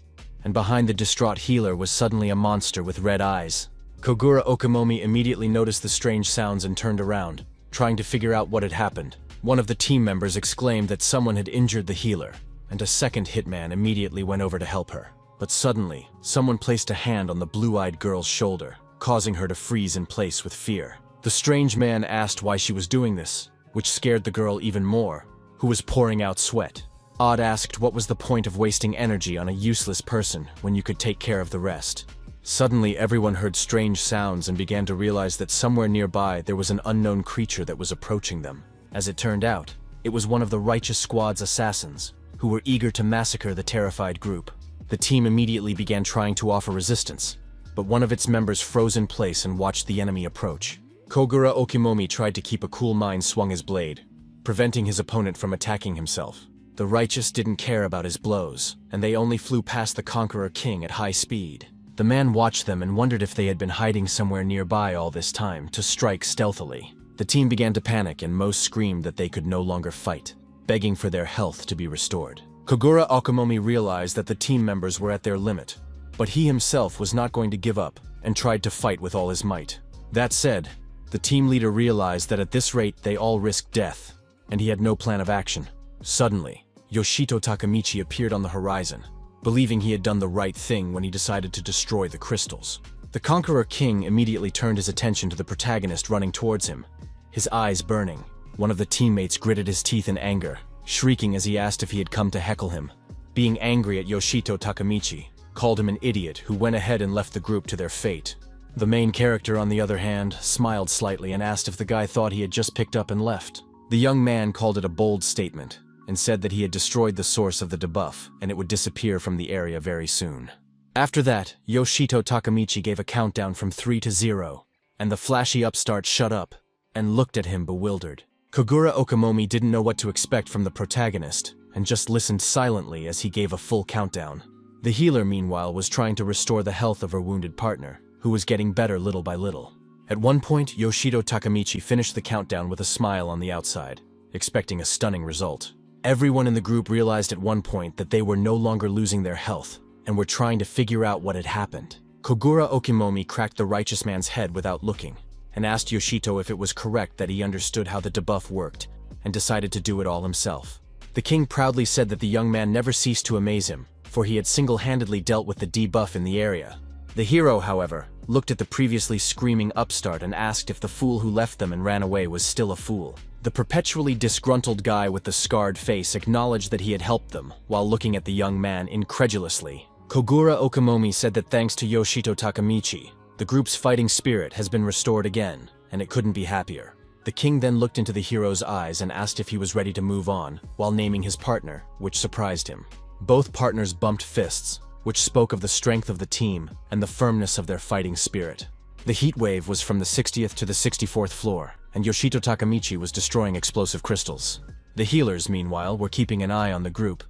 and behind the distraught healer was suddenly a monster with red eyes. Kogura Okamomi immediately noticed the strange sounds and turned around, trying to figure out what had happened. One of the team members exclaimed that someone had injured the healer, and a second hitman immediately went over to help her. But suddenly, someone placed a hand on the blue-eyed girl's shoulder, causing her to freeze in place with fear. The strange man asked why she was doing this, which scared the girl even more, who was pouring out sweat. Odd asked what was the point of wasting energy on a useless person when you could take care of the rest. Suddenly, everyone heard strange sounds and began to realize that somewhere nearby there was an unknown creature that was approaching them. As it turned out, it was one of the Righteous Squad's assassins, who were eager to massacre the terrified group. The team immediately began trying to offer resistance, but one of its members froze in place and watched the enemy approach. Kogura Okimomi tried to keep a cool mind swung his blade, preventing his opponent from attacking himself. The Righteous didn't care about his blows, and they only flew past the Conqueror King at high speed. The man watched them and wondered if they had been hiding somewhere nearby all this time to strike stealthily. The team began to panic and most screamed that they could no longer fight, begging for their health to be restored. Kogura Okamomi realized that the team members were at their limit, but he himself was not going to give up and tried to fight with all his might. That said, the team leader realized that at this rate they all risked death, and he had no plan of action. Suddenly, Yoshito Takamichi appeared on the horizon, believing he had done the right thing when he decided to destroy the crystals. The Conqueror King immediately turned his attention to the protagonist running towards him, his eyes burning. One of the teammates gritted his teeth in anger, shrieking as he asked if he had come to heckle him. Being angry at Yoshito Takamichi, called him an idiot who went ahead and left the group to their fate. The main character, on the other hand, smiled slightly and asked if the guy thought he had just picked up and left. The young man called it a bold statement, and said that he had destroyed the source of the debuff and it would disappear from the area very soon. After that, Yoshito Takamichi gave a countdown from 3 to 0, and the flashy upstart shut up and looked at him bewildered. Kogura Okamomi didn't know what to expect from the protagonist, and just listened silently as he gave a full countdown. The healer, meanwhile, was trying to restore the health of her wounded partner, who was getting better little by little. At one point, Yoshito Takamichi finished the countdown with a smile on the outside, expecting a stunning result. Everyone in the group realized at one point that they were no longer losing their health, and were trying to figure out what had happened. Kogura Okimomi cracked the righteous man's head without looking, and asked Yoshito if it was correct that he understood how the debuff worked, and decided to do it all himself. The king proudly said that the young man never ceased to amaze him, for he had single-handedly dealt with the debuff in the area. The hero, however, looked at the previously screaming upstart and asked if the fool who left them and ran away was still a fool. The perpetually disgruntled guy with the scarred face acknowledged that he had helped them, while looking at the young man incredulously. Kogura Okimomi said that thanks to Yoshito Takamichi, the group's fighting spirit has been restored again, and it couldn't be happier. The king then looked into the hero's eyes and asked if he was ready to move on, while naming his partner, which surprised him. Both partners bumped fists, which spoke of the strength of the team and the firmness of their fighting spirit. The heat wave was from the 60th to the 64th floor, and Yoshito Takamichi was destroying explosive crystals. The healers, meanwhile, were keeping an eye on the group,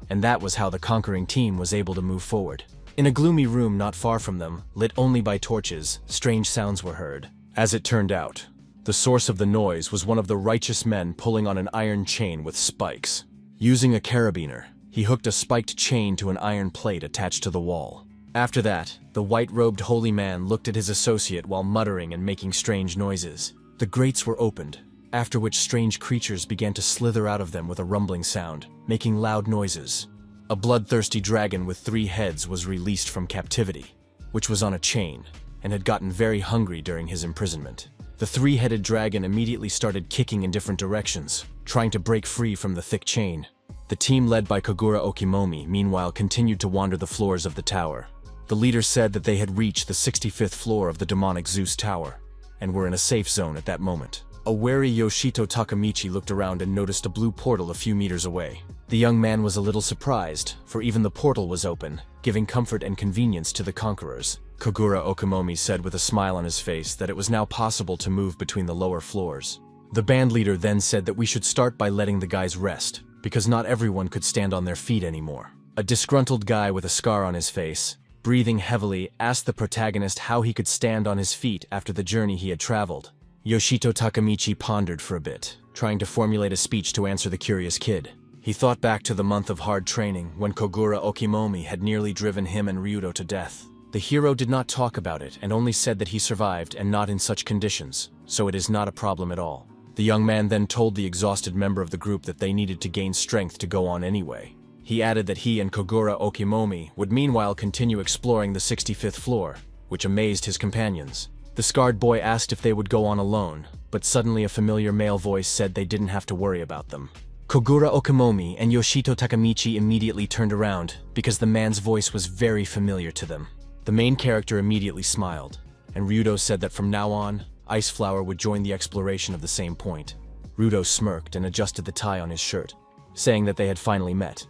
and that was how the conquering team was able to move forward. In a gloomy room not far from them, lit only by torches, strange sounds were heard. As it turned out, the source of the noise was one of the righteous men pulling on an iron chain with spikes. Using a carabiner, he hooked a spiked chain to an iron plate attached to the wall. After that, the white-robed holy man looked at his associate while muttering and making strange noises. The grates were opened, after which strange creatures began to slither out of them with a rumbling sound, making loud noises. A bloodthirsty dragon with 3 heads was released from captivity, which was on a chain, and had gotten very hungry during his imprisonment. The 3-headed dragon immediately started kicking in different directions, trying to break free from the thick chain. The team led by Kogura Okimomi, meanwhile, continued to wander the floors of the tower. The leader said that they had reached the 65th floor of the demonic Zeus Tower, and were in a safe zone at that moment. A wary Yoshito Takamichi looked around and noticed a blue portal a few meters away. The young man was a little surprised, for even the portal was open, giving comfort and convenience to the conquerors. Kogura Okimomi said with a smile on his face that it was now possible to move between the lower floors. The band leader then said that we should start by letting the guys rest, because not everyone could stand on their feet anymore. A disgruntled guy with a scar on his face, breathing heavily, asked the protagonist how he could stand on his feet after the journey he had traveled. Yoshito Takamichi pondered for a bit, trying to formulate a speech to answer the curious kid. He thought back to the month of hard training when Kogura Okimomi had nearly driven him and Ryudo to death. The hero did not talk about it and only said that he survived and not in such conditions, so it is not a problem at all. The young man then told the exhausted member of the group that they needed to gain strength to go on anyway. He added that he and Kogura Okimomi would meanwhile continue exploring the 65th floor, which amazed his companions. The scarred boy asked if they would go on alone, but suddenly a familiar male voice said they didn't have to worry about them. Kogura Okimomi and Yoshito Takamichi immediately turned around because the man's voice was very familiar to them. The main character immediately smiled, and Ryudo said that from now on, Ice Flower would join the exploration of the same point. Ryudo smirked and adjusted the tie on his shirt, saying that they had finally met,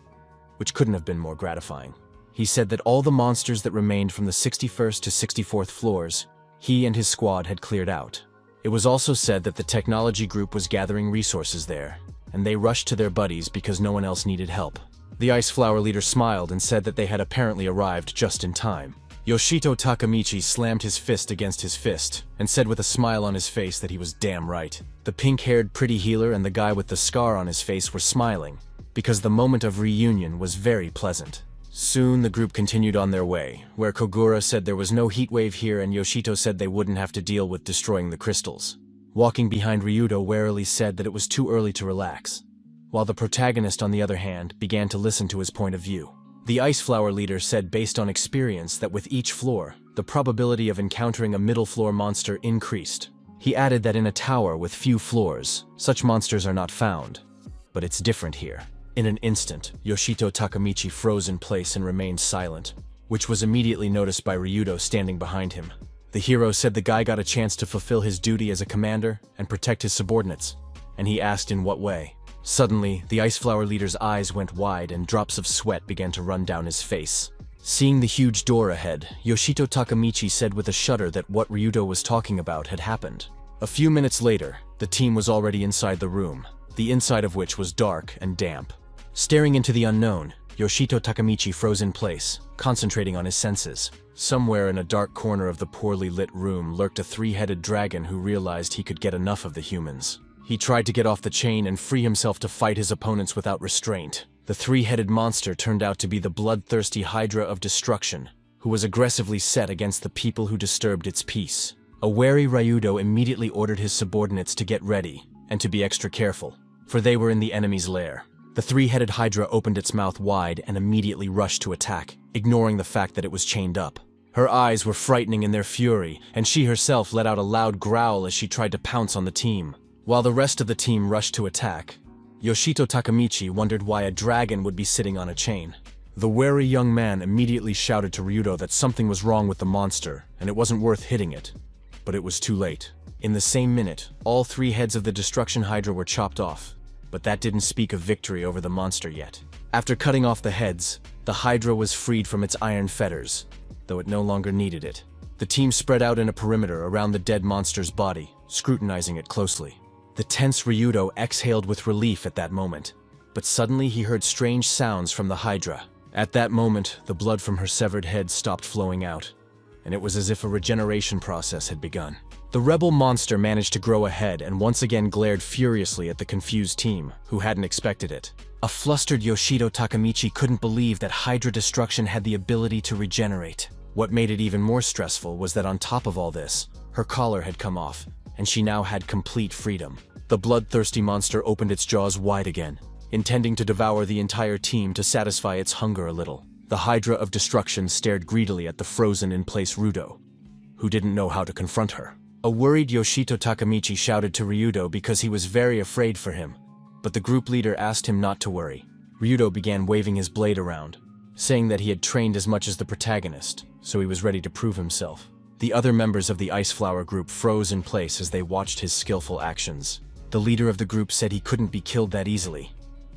which couldn't have been more gratifying. He said that all the monsters that remained from the 61st to 64th floors, he and his squad had cleared out. It was also said that the technology group was gathering resources there, and they rushed to their buddies because no one else needed help. The Ice Flower leader smiled and said that they had apparently arrived just in time. Yoshito Takamichi slammed his fist against his fist and said with a smile on his face that he was damn right. The pink-haired pretty healer and the guy with the scar on his face were smiling, because the moment of reunion was very pleasant. Soon the group continued on their way, where Kogura said there was no heat wave here and Yoshito said they wouldn't have to deal with destroying the crystals. Walking behind Ryudo warily said that it was too early to relax, while the protagonist on the other hand began to listen to his point of view. The Ice Flower leader said based on experience that with each floor, the probability of encountering a middle floor monster increased. He added that in a tower with few floors, such monsters are not found. But it's different here. In an instant, Yoshito Takamichi froze in place and remained silent, which was immediately noticed by Ryudo standing behind him. The hero said the guy got a chance to fulfill his duty as a commander and protect his subordinates, and he asked in what way. Suddenly, the Ice Flower leader's eyes went wide and drops of sweat began to run down his face. Seeing the huge door ahead, Yoshito Takamichi said with a shudder that what Ryudo was talking about had happened. A few minutes later, the team was already inside the room, the inside of which was dark and damp. Staring into the unknown, Yoshito Takamichi froze in place, concentrating on his senses. Somewhere in a dark corner of the poorly lit room lurked a three-headed dragon who realized he could get enough of the humans. He tried to get off the chain and free himself to fight his opponents without restraint. The three-headed monster turned out to be the bloodthirsty Hydra of Destruction, who was aggressively set against the people who disturbed its peace. A wary Ryudo immediately ordered his subordinates to get ready and to be extra careful, for they were in the enemy's lair. The three-headed Hydra opened its mouth wide and immediately rushed to attack, ignoring the fact that it was chained up. Her eyes were frightening in their fury, and she herself let out a loud growl as she tried to pounce on the team. While the rest of the team rushed to attack, Yoshito Takamichi wondered why a dragon would be sitting on a chain. The wary young man immediately shouted to Ryudo that something was wrong with the monster, and it wasn't worth hitting it. But it was too late. In the same minute, all three heads of the Destruction Hydra were chopped off, but that didn't speak of victory over the monster yet. After cutting off the heads, the Hydra was freed from its iron fetters, though it no longer needed it. The team spread out in a perimeter around the dead monster's body, scrutinizing it closely. The tense Ryudo exhaled with relief at that moment, but suddenly he heard strange sounds from the Hydra. At that moment, the blood from her severed head stopped flowing out, and it was as if a regeneration process had begun. The rebel monster managed to grow ahead and once again glared furiously at the confused team, who hadn't expected it. A flustered Yoshito Takamichi couldn't believe that Hydra Destruction had the ability to regenerate. What made it even more stressful was that on top of all this, her collar had come off, and she now had complete freedom. The bloodthirsty monster opened its jaws wide again, intending to devour the entire team to satisfy its hunger a little. The Hydra of Destruction stared greedily at the frozen-in-place Ryudo, who didn't know how to confront her. A worried Yoshito Takamichi shouted to Ryudo because he was very afraid for him, but the group leader asked him not to worry. Ryudo began waving his blade around, saying that he had trained as much as the protagonist, so he was ready to prove himself. The other members of the Ice Flower group froze in place as they watched his skillful actions. The leader of the group said he couldn't be killed that easily,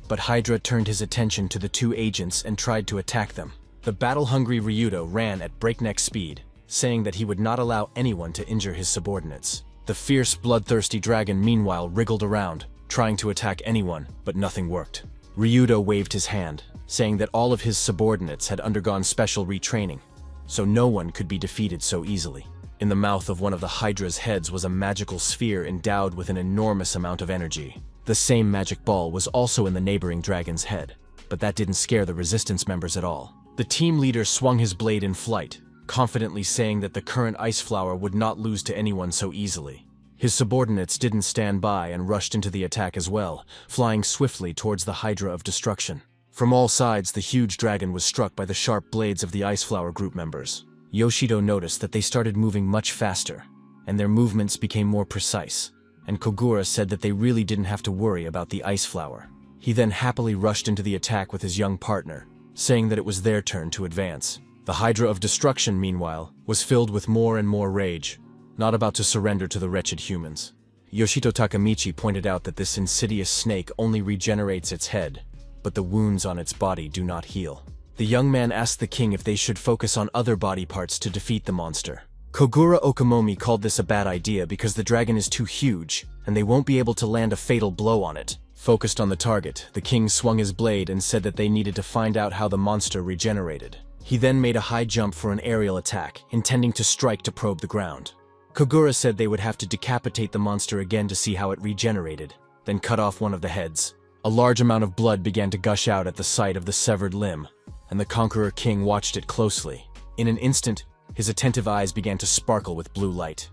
but Hydra turned his attention to the two agents and tried to attack them. The battle-hungry Ryudo ran at breakneck speed, saying that he would not allow anyone to injure his subordinates. The fierce, bloodthirsty dragon meanwhile wriggled around, trying to attack anyone, but nothing worked. Ryudo waved his hand, saying that all of his subordinates had undergone special retraining, so no one could be defeated so easily. In the mouth of one of the Hydra's heads was a magical sphere endowed with an enormous amount of energy. The same magic ball was also in the neighboring dragon's head, but that didn't scare the resistance members at all. The team leader swung his blade in flight, confidently saying that the current ice flower would not lose to anyone so easily. His subordinates didn't stand by and rushed into the attack as well, flying swiftly towards the Hydra of Destruction. From all sides, the huge dragon was struck by the sharp blades of the ice flower group members. Yoshido noticed that they started moving much faster, and their movements became more precise, and Kogura said that they really didn't have to worry about the ice flower. He then happily rushed into the attack with his young partner, saying that it was their turn to advance. The Hydra of Destruction, meanwhile, was filled with more and more rage, not about to surrender to the wretched humans. Yoshito Takamichi pointed out that this insidious snake only regenerates its head, but the wounds on its body do not heal. The young man asked the king if they should focus on other body parts to defeat the monster. Kogura Okamomi called this a bad idea because the dragon is too huge, and they won't be able to land a fatal blow on it. Focused on the target, the king swung his blade and said that they needed to find out how the monster regenerated. He then made a high jump for an aerial attack, intending to strike to probe the ground. Kogura said they would have to decapitate the monster again to see how it regenerated, then cut off one of the heads. A large amount of blood began to gush out at the sight of the severed limb, and the Conqueror King watched it closely. In an instant, his attentive eyes began to sparkle with blue light.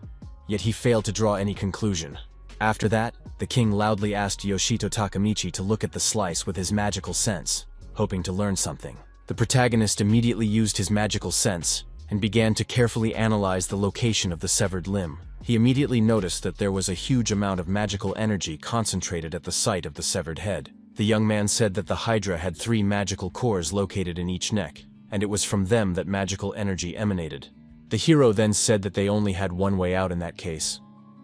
Yet he failed to draw any conclusion. After that, the king loudly asked Yoshito Takamichi to look at the slice with his magical sense, hoping to learn something. The protagonist immediately used his magical sense and began to carefully analyze the location of the severed limb. He immediately noticed that there was a huge amount of magical energy concentrated at the site of the severed head. The young man said that the Hydra had 3 magical cores located in each neck, and it was from them that magical energy emanated. The hero then said that they only had one way out in that case,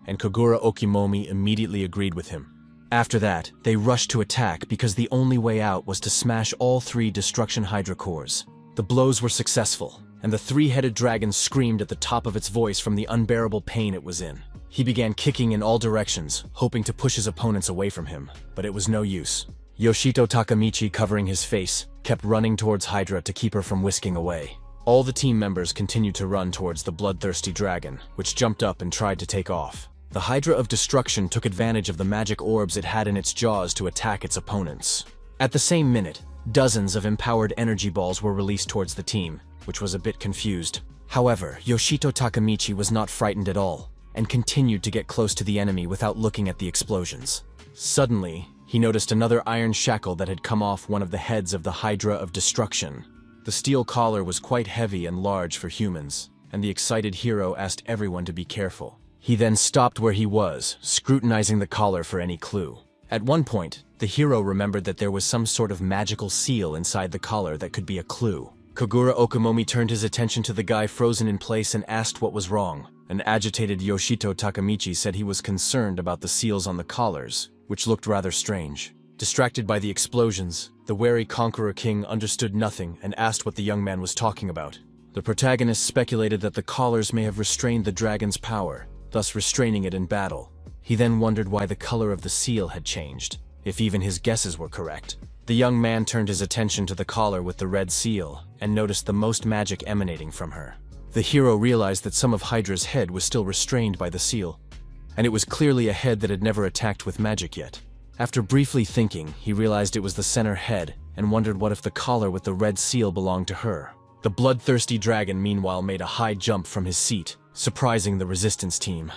and Kogura Okimomi immediately agreed with him. After that, they rushed to attack because the only way out was to smash all 3 Destruction Hydra cores. The blows were successful, and the 3-headed dragon screamed at the top of its voice from the unbearable pain it was in. He began kicking in all directions, hoping to push his opponents away from him, but it was no use. Yoshito Takamichi, covering his face, kept running towards Hydra to keep her from whisking away. All the team members continued to run towards the bloodthirsty dragon, which jumped up and tried to take off. The Hydra of Destruction took advantage of the magic orbs it had in its jaws to attack its opponents. At the same minute, dozens of empowered energy balls were released towards the team, which was a bit confused. However, Yoshito Takamichi was not frightened at all, and continued to get close to the enemy without looking at the explosions. Suddenly, he noticed another iron shackle that had come off one of the heads of the Hydra of Destruction. The steel collar was quite heavy and large for humans, and the excited hero asked everyone to be careful. He then stopped where he was, scrutinizing the collar for any clue. At one point, the hero remembered that there was some sort of magical seal inside the collar that could be a clue. Kogura Okamomi turned his attention to the guy frozen in place and asked what was wrong. An agitated Yoshito Takamichi said he was concerned about the seals on the collars, which looked rather strange. Distracted by the explosions, the wary Conqueror King understood nothing and asked what the young man was talking about. The protagonist speculated that the collars may have restrained the dragon's power, thus restraining it in battle. He then wondered why the color of the seal had changed, if even his guesses were correct. The young man turned his attention to the collar with the red seal and noticed the most magic emanating from her. The hero realized that some of Hydra's head was still restrained by the seal, and it was clearly a head that had never attacked with magic yet. After briefly thinking, he realized it was the center head and wondered what if the collar with the red seal belonged to her. The bloodthirsty dragon meanwhile made a high jump from his seat, surprising the resistance team.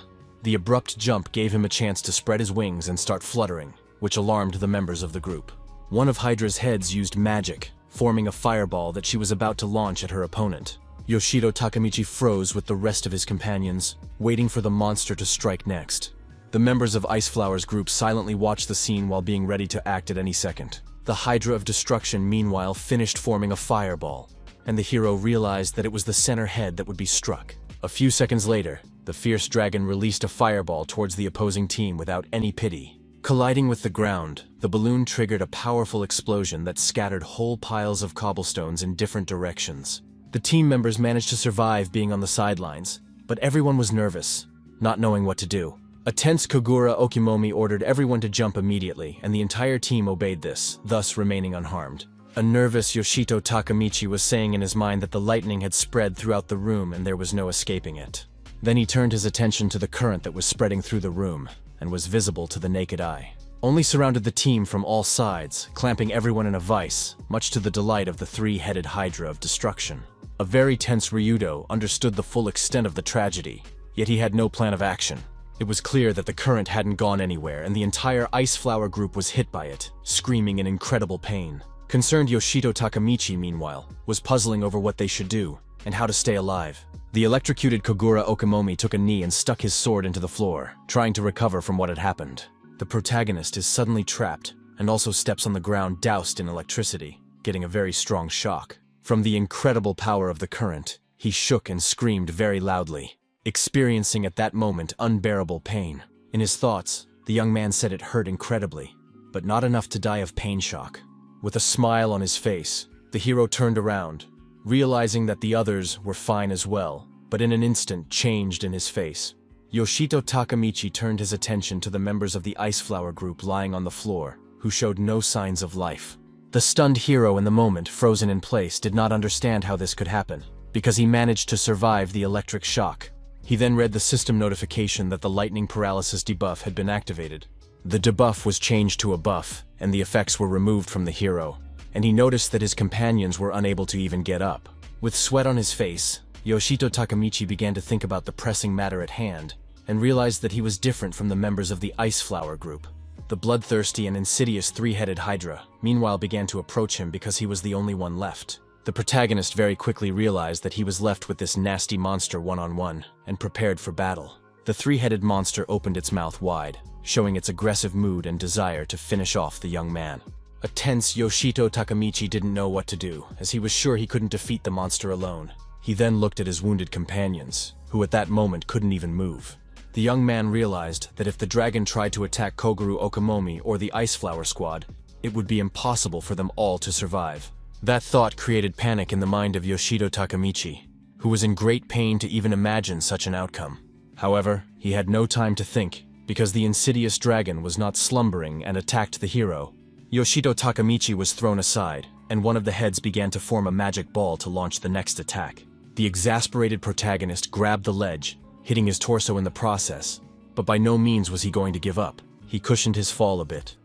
The abrupt jump gave him a chance to spread his wings and start fluttering, which alarmed the members of the group. One of Hydra's heads used magic, forming a fireball that she was about to launch at her opponent. Yoshito Takamichi froze with the rest of his companions, waiting for the monster to strike next. The members of Ice Flower's group silently watched the scene while being ready to act at any second. The Hydra of Destruction meanwhile finished forming a fireball, and the hero realized that it was the center head that would be struck. A few seconds later, the fierce dragon released a fireball towards the opposing team without any pity. Colliding with the ground, the balloon triggered a powerful explosion that scattered whole piles of cobblestones in different directions. The team members managed to survive being on the sidelines, but everyone was nervous, not knowing what to do. A tense Kogura Okimomi ordered everyone to jump immediately, and the entire team obeyed this, thus remaining unharmed. A nervous Yoshito Takamichi was saying in his mind that the lightning had spread throughout the room and there was no escaping it. Then he turned his attention to the current that was spreading through the room and was visible to the naked eye. Only surrounded the team from all sides, clamping everyone in a vice, much to the delight of the three-headed hydra of destruction. A very tense Ryudo understood the full extent of the tragedy, yet he had no plan of action. It was clear that the current hadn't gone anywhere, and the entire Ice Flower group was hit by it, screaming in incredible pain. Concerned Yoshito Takamichi, meanwhile, was puzzling over what they should do, and how to stay alive. The electrocuted Kogura Okamomi took a knee and stuck his sword into the floor, trying to recover from what had happened. The protagonist is suddenly trapped, and also steps on the ground doused in electricity, getting a very strong shock. From the incredible power of the current, he shook and screamed very loudly, experiencing at that moment unbearable pain. In his thoughts, the young man said it hurt incredibly, but not enough to die of pain shock. With a smile on his face, the hero turned around, realizing that the others were fine as well, but in an instant changed in his face. Yoshito Takamichi turned his attention to the members of the Ice Flower group lying on the floor, who showed no signs of life. The stunned hero in the moment, frozen in place, did not understand how this could happen, because he managed to survive the electric shock. He then read the system notification that the lightning paralysis debuff had been activated. The debuff was changed to a buff, and the effects were removed from the hero, and he noticed that his companions were unable to even get up. With sweat on his face, Yoshito Takamichi began to think about the pressing matter at hand, and realized that he was different from the members of the Ice Flower group. The bloodthirsty and insidious three-headed hydra, meanwhile, began to approach him because he was the only one left. The protagonist very quickly realized that he was left with this nasty monster one-on-one, and prepared for battle. The three-headed monster opened its mouth wide, showing its aggressive mood and desire to finish off the young man. A tense Yoshito Takamichi didn't know what to do, as he was sure he couldn't defeat the monster alone. He then looked at his wounded companions, who at that moment couldn't even move. The young man realized that if the dragon tried to attack Koguru Okamomi or the Ice Flower squad, it would be impossible for them all to survive. That thought created panic in the mind of Yoshito Takamichi, who was in great pain to even imagine such an outcome. However, he had no time to think, because the insidious dragon was not slumbering and attacked the hero. Yoshito Takamichi was thrown aside, and one of the heads began to form a magic ball to launch the next attack. The exasperated protagonist grabbed the ledge, hitting his torso in the process, but by no means was he going to give up. He cushioned his fall a bit,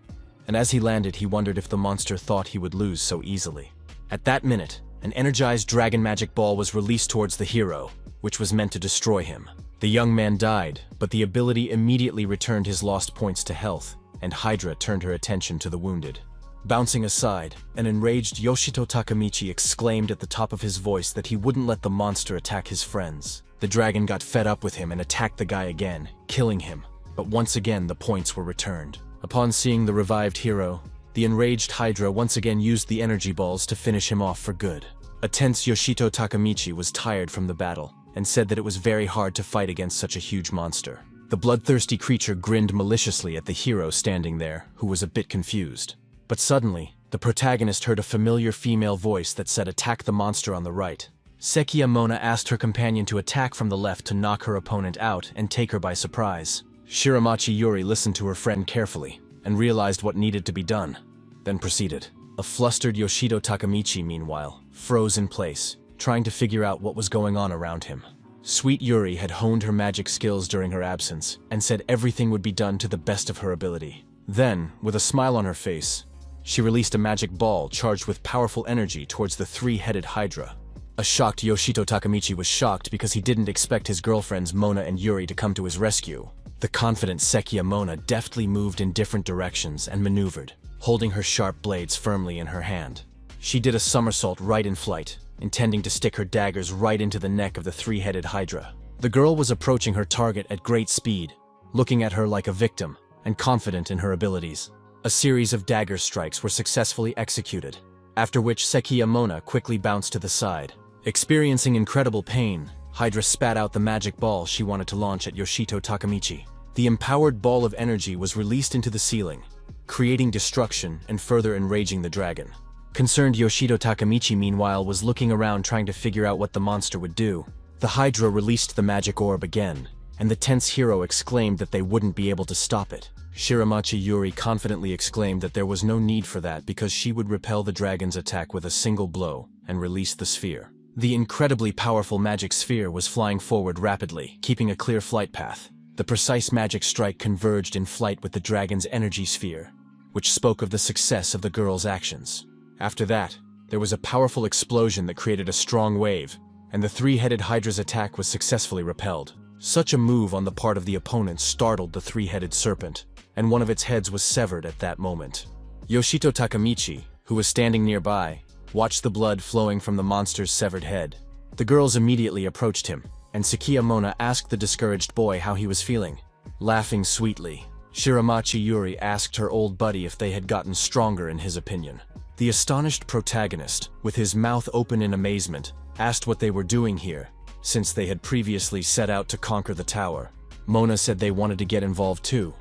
and as he landed, he wondered if the monster thought he would lose so easily. At that minute, an energized dragon magic ball was released towards the hero, which was meant to destroy him. The young man died, but the ability immediately returned his lost points to health, and Hydra turned her attention to the wounded. Bouncing aside, an enraged Yoshito Takamichi exclaimed at the top of his voice that he wouldn't let the monster attack his friends. The dragon got fed up with him and attacked the guy again, killing him, but once again the points were returned. Upon seeing the revived hero, the enraged Hydra once again used the energy balls to finish him off for good. A tense Yoshito Takamichi was tired from the battle, and said that it was very hard to fight against such a huge monster. The bloodthirsty creature grinned maliciously at the hero standing there, who was a bit confused. But suddenly, the protagonist heard a familiar female voice that said, "Attack the monster on the right." Sekiya Mona asked her companion to attack from the left to knock her opponent out and take her by surprise. Shiramachi Yuri listened to her friend carefully, and realized what needed to be done, then proceeded. A flustered Yoshito Takamichi, meanwhile, froze in place, trying to figure out what was going on around him. Sweet Yuri had honed her magic skills during her absence, and said everything would be done to the best of her ability. Then, with a smile on her face, she released a magic ball charged with powerful energy towards the three-headed Hydra. A shocked Yoshito Takamichi was shocked because he didn't expect his girlfriends Mona and Yuri to come to his rescue. The confident Sekiya Mona deftly moved in different directions and maneuvered, holding her sharp blades firmly in her hand. She did a somersault right in flight, intending to stick her daggers right into the neck of the three-headed Hydra. The girl was approaching her target at great speed, looking at her like a victim, and confident in her abilities. A series of dagger strikes were successfully executed, after which Sekiya Mona quickly bounced to the side. Experiencing incredible pain, Hydra spat out the magic ball she wanted to launch at Yoshito Takamichi. The empowered ball of energy was released into the ceiling, creating destruction and further enraging the dragon. Concerned Yoshito Takamichi, meanwhile, was looking around trying to figure out what the monster would do. The Hydra released the magic orb again, and the tense hero exclaimed that they wouldn't be able to stop it. Shiramachi Yuri confidently exclaimed that there was no need for that because she would repel the dragon's attack with a single blow and release the sphere. The incredibly powerful magic sphere was flying forward rapidly, keeping a clear flight path. The precise magic strike converged in flight with the dragon's energy sphere, which spoke of the success of the girl's actions. After that, there was a powerful explosion that created a strong wave, and the three-headed Hydra's attack was successfully repelled. Such a move on the part of the opponent startled the three-headed serpent, and one of its heads was severed at that moment. Yoshito Takamichi, who was standing nearby, watched the blood flowing from the monster's severed head. The girls immediately approached him, and Sekiyamona asked the discouraged boy how he was feeling. Laughing sweetly, Shiramachi Yuri asked her old buddy if they had gotten stronger in his opinion. The astonished protagonist, with his mouth open in amazement, asked what they were doing here, since they had previously set out to conquer the tower. Mona said they wanted to get involved too,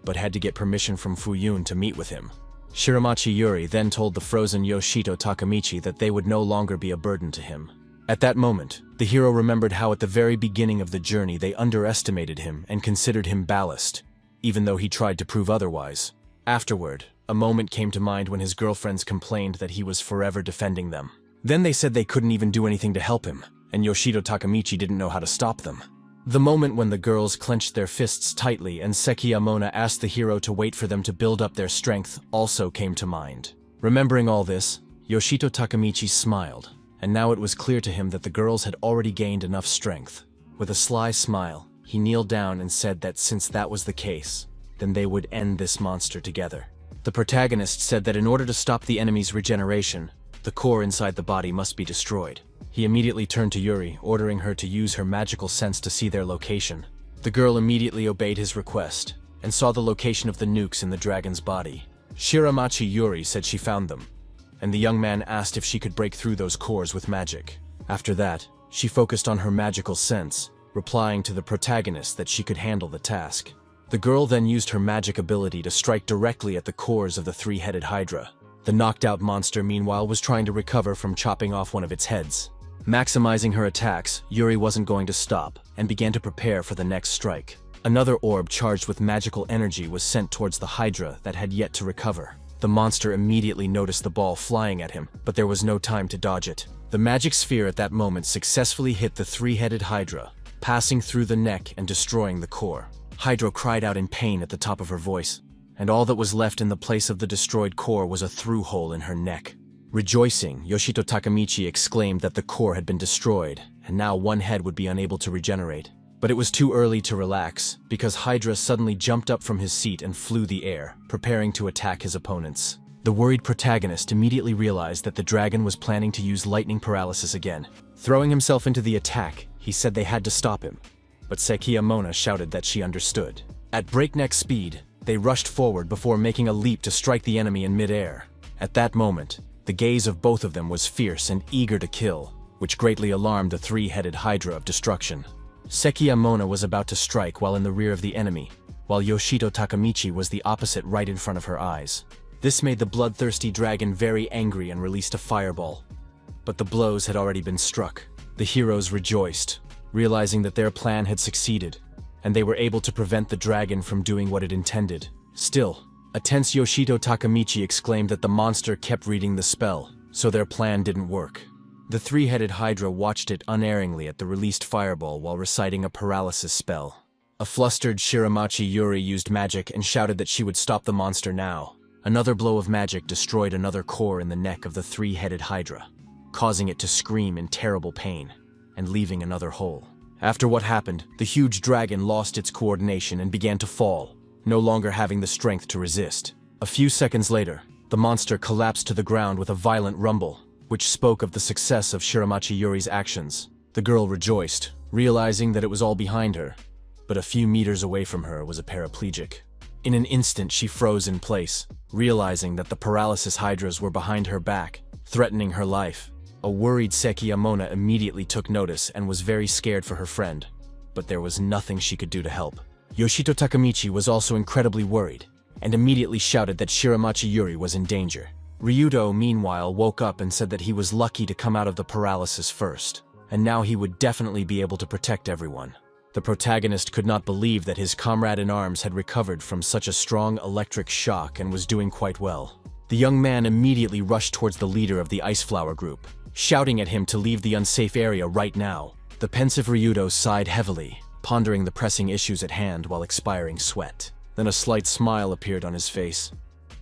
but had to get permission from Fuyun to meet with him. Shiramachi Yuri then told the frozen Yoshito Takamichi that they would no longer be a burden to him. At that moment, the hero remembered how at the very beginning of the journey they underestimated him and considered him ballast, even though he tried to prove otherwise. Afterward, a moment came to mind when his girlfriends complained that he was forever defending them. Then they said they couldn't even do anything to help him, and Yoshito Takamichi didn't know how to stop them. The moment when the girls clenched their fists tightly and Sekiyamona asked the hero to wait for them to build up their strength also came to mind. Remembering all this, Yoshito Takamichi smiled, and now it was clear to him that the girls had already gained enough strength. With a sly smile, he kneeled down and said that since that was the case, then they would end this monster together. The protagonist said that in order to stop the enemy's regeneration, the core inside the body must be destroyed. He immediately turned to Yuri, ordering her to use her magical sense to see their location. The girl immediately obeyed his request, and saw the location of the nukes in the dragon's body. Shiramachi Yuri said she found them, and the young man asked if she could break through those cores with magic. After that, she focused on her magical sense, replying to the protagonist that she could handle the task. The girl then used her magic ability to strike directly at the cores of the three-headed Hydra. The knocked-out monster, meanwhile, was trying to recover from chopping off one of its heads. Maximizing her attacks, Yuri wasn't going to stop, and began to prepare for the next strike. Another orb charged with magical energy was sent towards the Hydra that had yet to recover. The monster immediately noticed the ball flying at him, but there was no time to dodge it. The magic sphere at that moment successfully hit the three-headed Hydra, passing through the neck and destroying the core. Hydra cried out in pain at the top of her voice, and all that was left in the place of the destroyed core was a through hole in her neck. Rejoicing, Yoshito Takamichi exclaimed that the core had been destroyed, and now one head would be unable to regenerate. But it was too early to relax, because Hydra suddenly jumped up from his seat and flew the air, preparing to attack his opponents. The worried protagonist immediately realized that the dragon was planning to use lightning paralysis again. Throwing himself into the attack, he said they had to stop him, but Sekiyamona shouted that she understood. At breakneck speed, they rushed forward before making a leap to strike the enemy in mid-air. At that moment, the gaze of both of them was fierce and eager to kill, which greatly alarmed the three-headed Hydra of destruction. Sekiyamona was about to strike while in the rear of the enemy, while Yoshito Takamichi was the opposite right in front of her eyes. This made the bloodthirsty dragon very angry and released a fireball. But the blows had already been struck. The heroes rejoiced, realizing that their plan had succeeded, and they were able to prevent the dragon from doing what it intended. Still, a tense Yoshito Takamichi exclaimed that the monster kept reading the spell, so their plan didn't work. The three-headed Hydra watched it unerringly at the released fireball while reciting a paralysis spell. A flustered Shiramachi Yuri used magic and shouted that she would stop the monster now. Another blow of magic destroyed another core in the neck of the three-headed Hydra, causing it to scream in terrible pain, and leaving another hole. After what happened, the huge dragon lost its coordination and began to fall, no longer having the strength to resist. A few seconds later, the monster collapsed to the ground with a violent rumble, which spoke of the success of Shiramachi Yuri's actions. The girl rejoiced, realizing that it was all behind her, but a few meters away from her was a paraplegic. In an instant, she froze in place, realizing that the paralysis hydras were behind her back, threatening her life. A worried Sekiyamona immediately took notice and was very scared for her friend, but there was nothing she could do to help. Yoshito Takamichi was also incredibly worried, and immediately shouted that Shiramachi Yuri was in danger. Ryudo, meanwhile, woke up and said that he was lucky to come out of the paralysis first, and now he would definitely be able to protect everyone. The protagonist could not believe that his comrade-in-arms had recovered from such a strong electric shock and was doing quite well. The young man immediately rushed towards the leader of the Ice Flower group, shouting at him to leave the unsafe area right now. The pensive Ryudo sighed heavily, pondering the pressing issues at hand while expiring sweat. Then a slight smile appeared on his face,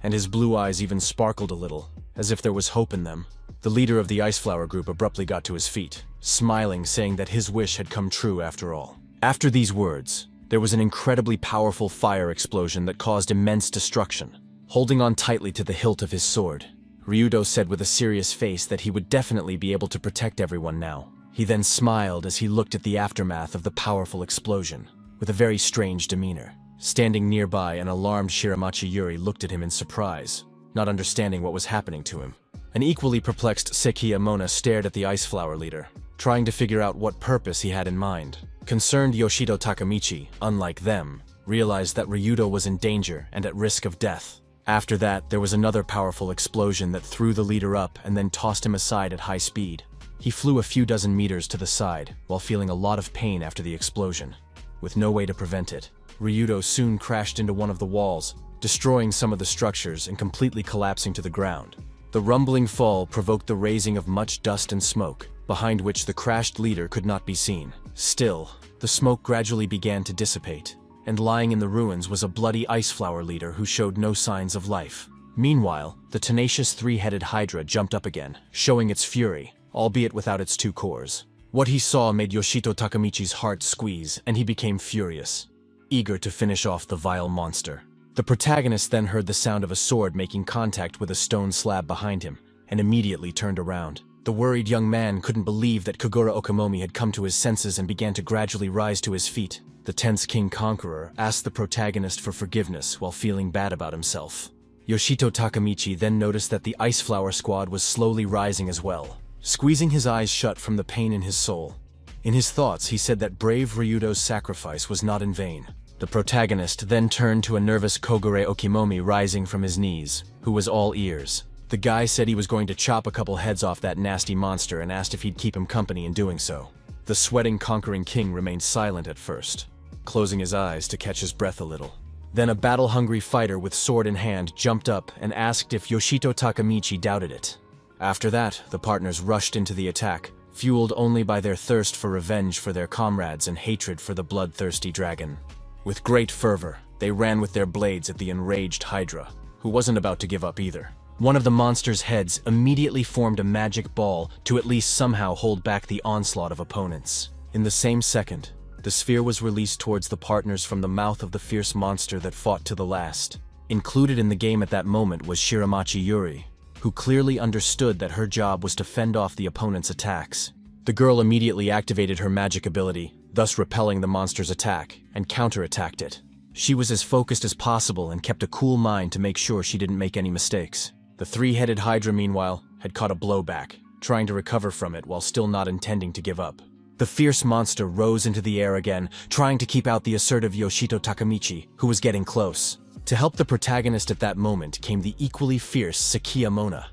and his blue eyes even sparkled a little, as if there was hope in them. The leader of the Ice Flower group abruptly got to his feet, smiling, saying that his wish had come true after all. After these words, there was an incredibly powerful fire explosion that caused immense destruction. Holding on tightly to the hilt of his sword, Ryudo said with a serious face that he would definitely be able to protect everyone now. He then smiled as he looked at the aftermath of the powerful explosion, with a very strange demeanor. Standing nearby, an alarmed Shiramachi Yuri looked at him in surprise, not understanding what was happening to him. An equally perplexed Sekiya Mona stared at the Ice Flower leader, trying to figure out what purpose he had in mind. Concerned Yoshito Takamichi, unlike them, realized that Ryudo was in danger and at risk of death. After that, there was another powerful explosion that threw the leader up and then tossed him aside at high speed. He flew a few dozen meters to the side, while feeling a lot of pain after the explosion. With no way to prevent it, Ryudo soon crashed into one of the walls, destroying some of the structures and completely collapsing to the ground. The rumbling fall provoked the raising of much dust and smoke, behind which the crashed leader could not be seen. Still, the smoke gradually began to dissipate, and lying in the ruins was a bloody Ice Flower leader who showed no signs of life. Meanwhile, the tenacious three-headed Hydra jumped up again, showing its fury, albeit without its two cores. What he saw made Yoshito Takamichi's heart squeeze, and he became furious, eager to finish off the vile monster. The protagonist then heard the sound of a sword making contact with a stone slab behind him, and immediately turned around. The worried young man couldn't believe that Kogura Okamomi had come to his senses and began to gradually rise to his feet. The tense King Conqueror asked the protagonist for forgiveness while feeling bad about himself. Yoshito Takamichi then noticed that the Ice Flower squad was slowly rising as well, squeezing his eyes shut from the pain in his soul. In his thoughts, he said that brave Ryudo's sacrifice was not in vain. The protagonist then turned to a nervous Kogure Okimomi rising from his knees, who was all ears. The guy said he was going to chop a couple heads off that nasty monster and asked if he'd keep him company in doing so. The sweating, conquering king remained silent at first, closing his eyes to catch his breath a little. Then a battle-hungry fighter with sword in hand jumped up and asked if Yoshito Takamichi doubted it. After that, the partners rushed into the attack, fueled only by their thirst for revenge for their comrades and hatred for the bloodthirsty dragon. With great fervor, they ran with their blades at the enraged Hydra, who wasn't about to give up either. One of the monster's heads immediately formed a magic ball to at least somehow hold back the onslaught of opponents. In the same second, the sphere was released towards the partners from the mouth of the fierce monster that fought to the last. Included in the game at that moment was Shiramachi Yuri, who clearly understood that her job was to fend off the opponent's attacks. The girl immediately activated her magic ability, thus repelling the monster's attack, and counterattacked it. She was as focused as possible and kept a cool mind to make sure she didn't make any mistakes. The three-headed Hydra, meanwhile, had caught a blowback, trying to recover from it while still not intending to give up. The fierce monster rose into the air again, trying to keep out the assertive Yoshito Takamichi, who was getting close. To help the protagonist at that moment came the equally fierce Sekiya Mona,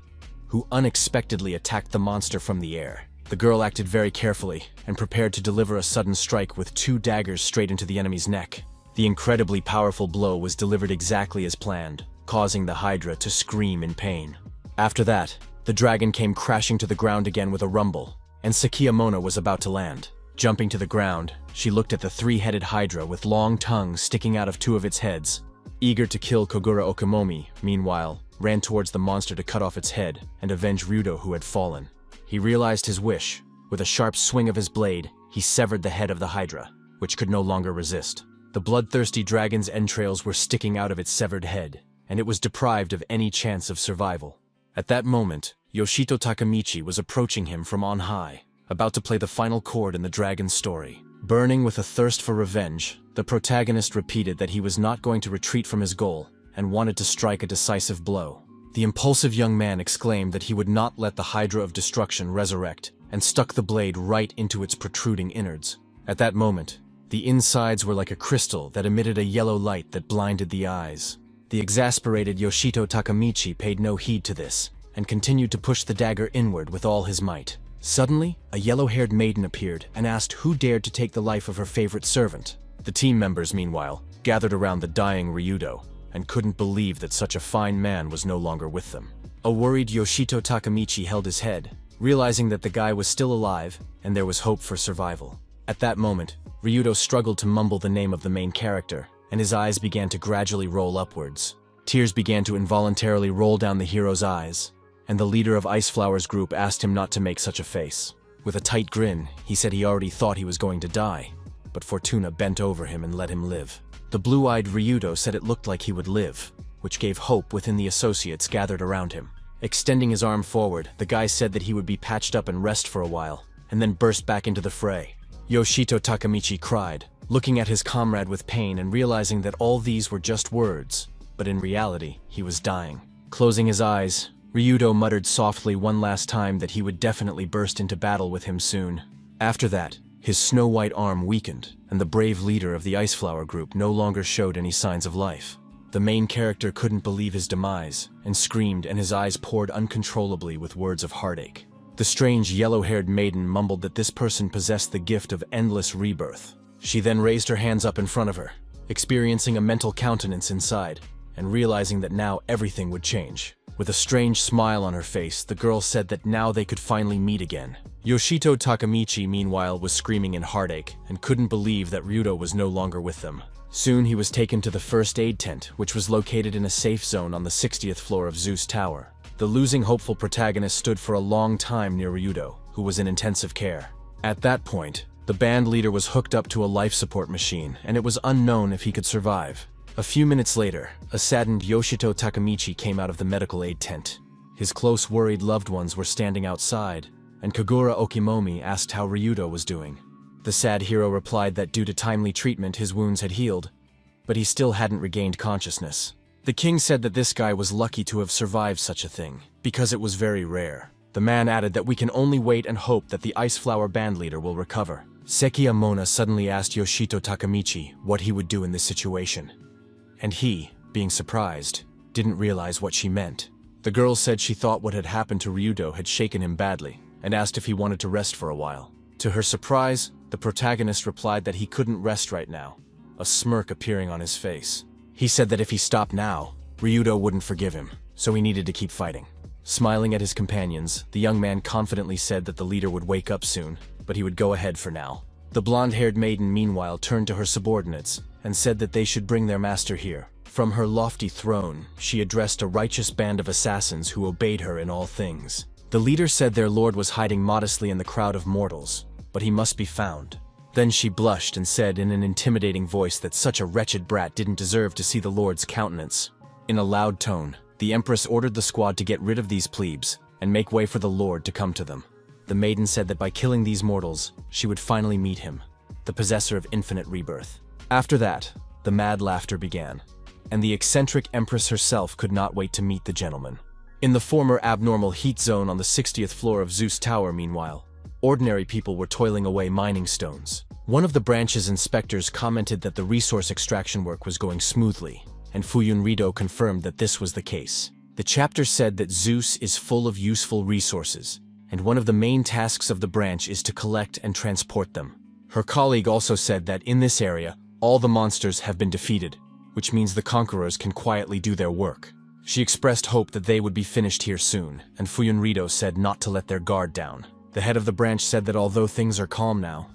who unexpectedly attacked the monster from the air. The girl acted very carefully and prepared to deliver a sudden strike with two daggers straight into the enemy's neck. The incredibly powerful blow was delivered exactly as planned, causing the Hydra to scream in pain. After that, the dragon came crashing to the ground again with a rumble, and Sekiya Mona was about to land. Jumping to the ground, she looked at the three-headed Hydra with long tongues sticking out of two of its heads. Eager to kill Kogura Okimomi, meanwhile, ran towards the monster to cut off its head and avenge Ryudo, who had fallen. He realized his wish. With a sharp swing of his blade, he severed the head of the Hydra, which could no longer resist. The bloodthirsty dragon's entrails were sticking out of its severed head, and it was deprived of any chance of survival. At that moment, Yoshito Takamichi was approaching him from on high, about to play the final chord in the dragon's story. Burning with a thirst for revenge, the protagonist repeated that he was not going to retreat from his goal and wanted to strike a decisive blow. The impulsive young man exclaimed that he would not let the Hydra of Destruction resurrect and stuck the blade right into its protruding innards. At that moment, the insides were like a crystal that emitted a yellow light that blinded the eyes. The exasperated Yoshito Takamichi paid no heed to this and continued to push the dagger inward with all his might. Suddenly, a yellow-haired maiden appeared and asked who dared to take the life of her favorite servant. The team members, meanwhile, gathered around the dying Ryudo and couldn't believe that such a fine man was no longer with them. A worried Yoshito Takamichi held his head, realizing that the guy was still alive and there was hope for survival. At that moment, Ryudo struggled to mumble the name of the main character, and his eyes began to gradually roll upwards. Tears began to involuntarily roll down the hero's eyes, and the leader of Ice Flower's group asked him not to make such a face. With a tight grin, he said he already thought he was going to die, but Fortuna bent over him and let him live. The blue-eyed Ryudo said it looked like he would live, which gave hope within the associates gathered around him. Extending his arm forward, the guy said that he would be patched up and rest for a while, and then burst back into the fray. Yoshito Takamichi cried, looking at his comrade with pain and realizing that all these were just words, but in reality, he was dying. Closing his eyes, Ryudo muttered softly one last time that he would definitely burst into battle with him soon. After that, his snow-white arm weakened, and the brave leader of the Ice Flower group no longer showed any signs of life. The main character couldn't believe his demise, and screamed, and his eyes poured uncontrollably with words of heartache. The strange yellow-haired maiden mumbled that this person possessed the gift of endless rebirth. She then raised her hands up in front of her, experiencing a mental countenance inside, and realizing that now everything would change. With a strange smile on her face, the girl said that now they could finally meet again. Yoshito Takamichi, meanwhile, was screaming in heartache and couldn't believe that Ryudo was no longer with them. Soon he was taken to the first aid tent, which was located in a safe zone on the 60th floor of Zeus Tower. The losing hopeful protagonist stood for a long time near Ryudo, who was in intensive care. At that point, the band leader was hooked up to a life support machine, and it was unknown if he could survive. A few minutes later, a saddened Yoshito Takamichi came out of the medical aid tent. His close, worried loved ones were standing outside, and Kagura Okimomi asked how Ryudo was doing. The sad hero replied that due to timely treatment his wounds had healed, but he still hadn't regained consciousness. The king said that this guy was lucky to have survived such a thing, because it was very rare. The man added that we can only wait and hope that the Ice Flower band leader will recover. Sekiya Mona suddenly asked Yoshito Takamichi what he would do in this situation. And he, being surprised, didn't realize what she meant. The girl said she thought what had happened to Ryudo had shaken him badly, and asked if he wanted to rest for a while. To her surprise, the protagonist replied that he couldn't rest right now, a smirk appearing on his face. He said that if he stopped now, Ryudo wouldn't forgive him, so he needed to keep fighting. Smiling at his companions, the young man confidently said that the leader would wake up soon, but he would go ahead for now. The blonde-haired maiden meanwhile turned to her subordinates and said that they should bring their master here. From her lofty throne, she addressed a righteous band of assassins who obeyed her in all things. The leader said their lord was hiding modestly in the crowd of mortals, but he must be found. Then she blushed and said in an intimidating voice that such a wretched brat didn't deserve to see the lord's countenance. In a loud tone, the empress ordered the squad to get rid of these plebes and make way for the lord to come to them. The maiden said that by killing these mortals, she would finally meet him, the possessor of infinite rebirth. After that, the mad laughter began, and the eccentric empress herself could not wait to meet the gentleman. In the former abnormal heat zone on the 60th floor of Zeus Tower, meanwhile, ordinary people were toiling away mining stones. One of the branch's inspectors commented that the resource extraction work was going smoothly, and Fuyunrido confirmed that this was the case. The chapter said that Zeus is full of useful resources, and one of the main tasks of the branch is to collect and transport them. Her colleague also said that in this area, all the monsters have been defeated, which means the conquerors can quietly do their work. She expressed hope that they would be finished here soon, and Fuyunrido said not to let their guard down. The head of the branch said that although things are calm now,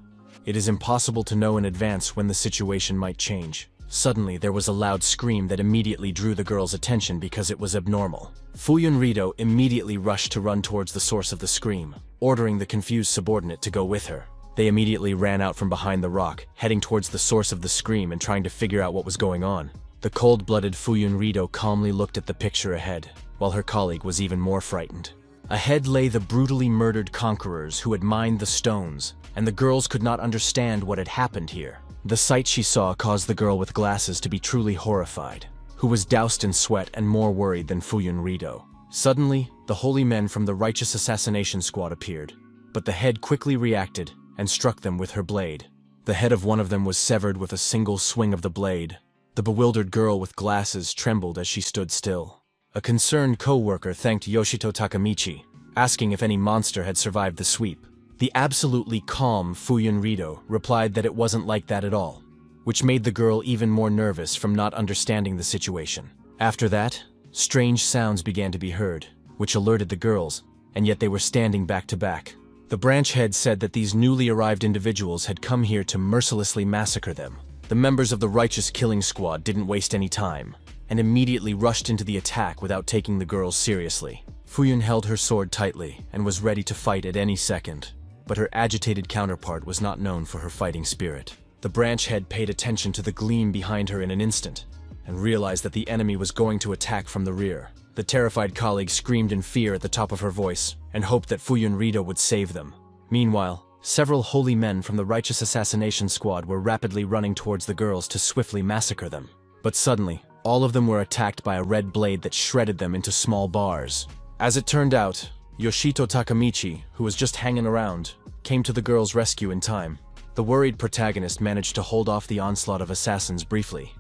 it is impossible to know in advance when the situation might change. Suddenly, there was a loud scream that immediately drew the girl's attention because it was abnormal. Fuyunrido immediately rushed to run towards the source of the scream, ordering the confused subordinate to go with her. They immediately ran out from behind the rock, heading towards the source of the scream and trying to figure out what was going on. The cold-blooded Fuyunrido calmly looked at the picture ahead, while her colleague was even more frightened. Ahead lay the brutally murdered conquerors who had mined the stones, and the girls could not understand what had happened here. The sight she saw caused the girl with glasses to be truly horrified, who was doused in sweat and more worried than Fuyunrido. Suddenly, the holy men from the righteous assassination squad appeared, but the head quickly reacted and struck them with her blade. The head of one of them was severed with a single swing of the blade. The bewildered girl with glasses trembled as she stood still. A concerned co-worker thanked Yoshito Takamichi, asking if any monster had survived the sweep. The absolutely calm Fuyunrido replied that it wasn't like that at all, which made the girl even more nervous from not understanding the situation. After that, strange sounds began to be heard, which alerted the girls, and yet they were standing back to back. The branch head said that these newly arrived individuals had come here to mercilessly massacre them. The members of the righteous killing squad didn't waste any time, and immediately rushed into the attack without taking the girls seriously. Fuyun held her sword tightly and was ready to fight at any second, but her agitated counterpart was not known for her fighting spirit. The branch head paid attention to the gleam behind her in an instant, and realized that the enemy was going to attack from the rear. The terrified colleague screamed in fear at the top of her voice, and hoped that Fuyun Rido would save them. Meanwhile, several holy men from the righteous assassination squad were rapidly running towards the girls to swiftly massacre them. But suddenly, all of them were attacked by a red blade that shredded them into small bars. As it turned out, Yoshito Takamichi, who was just hanging around, came to the girls' rescue in time. The worried protagonist managed to hold off the onslaught of assassins briefly,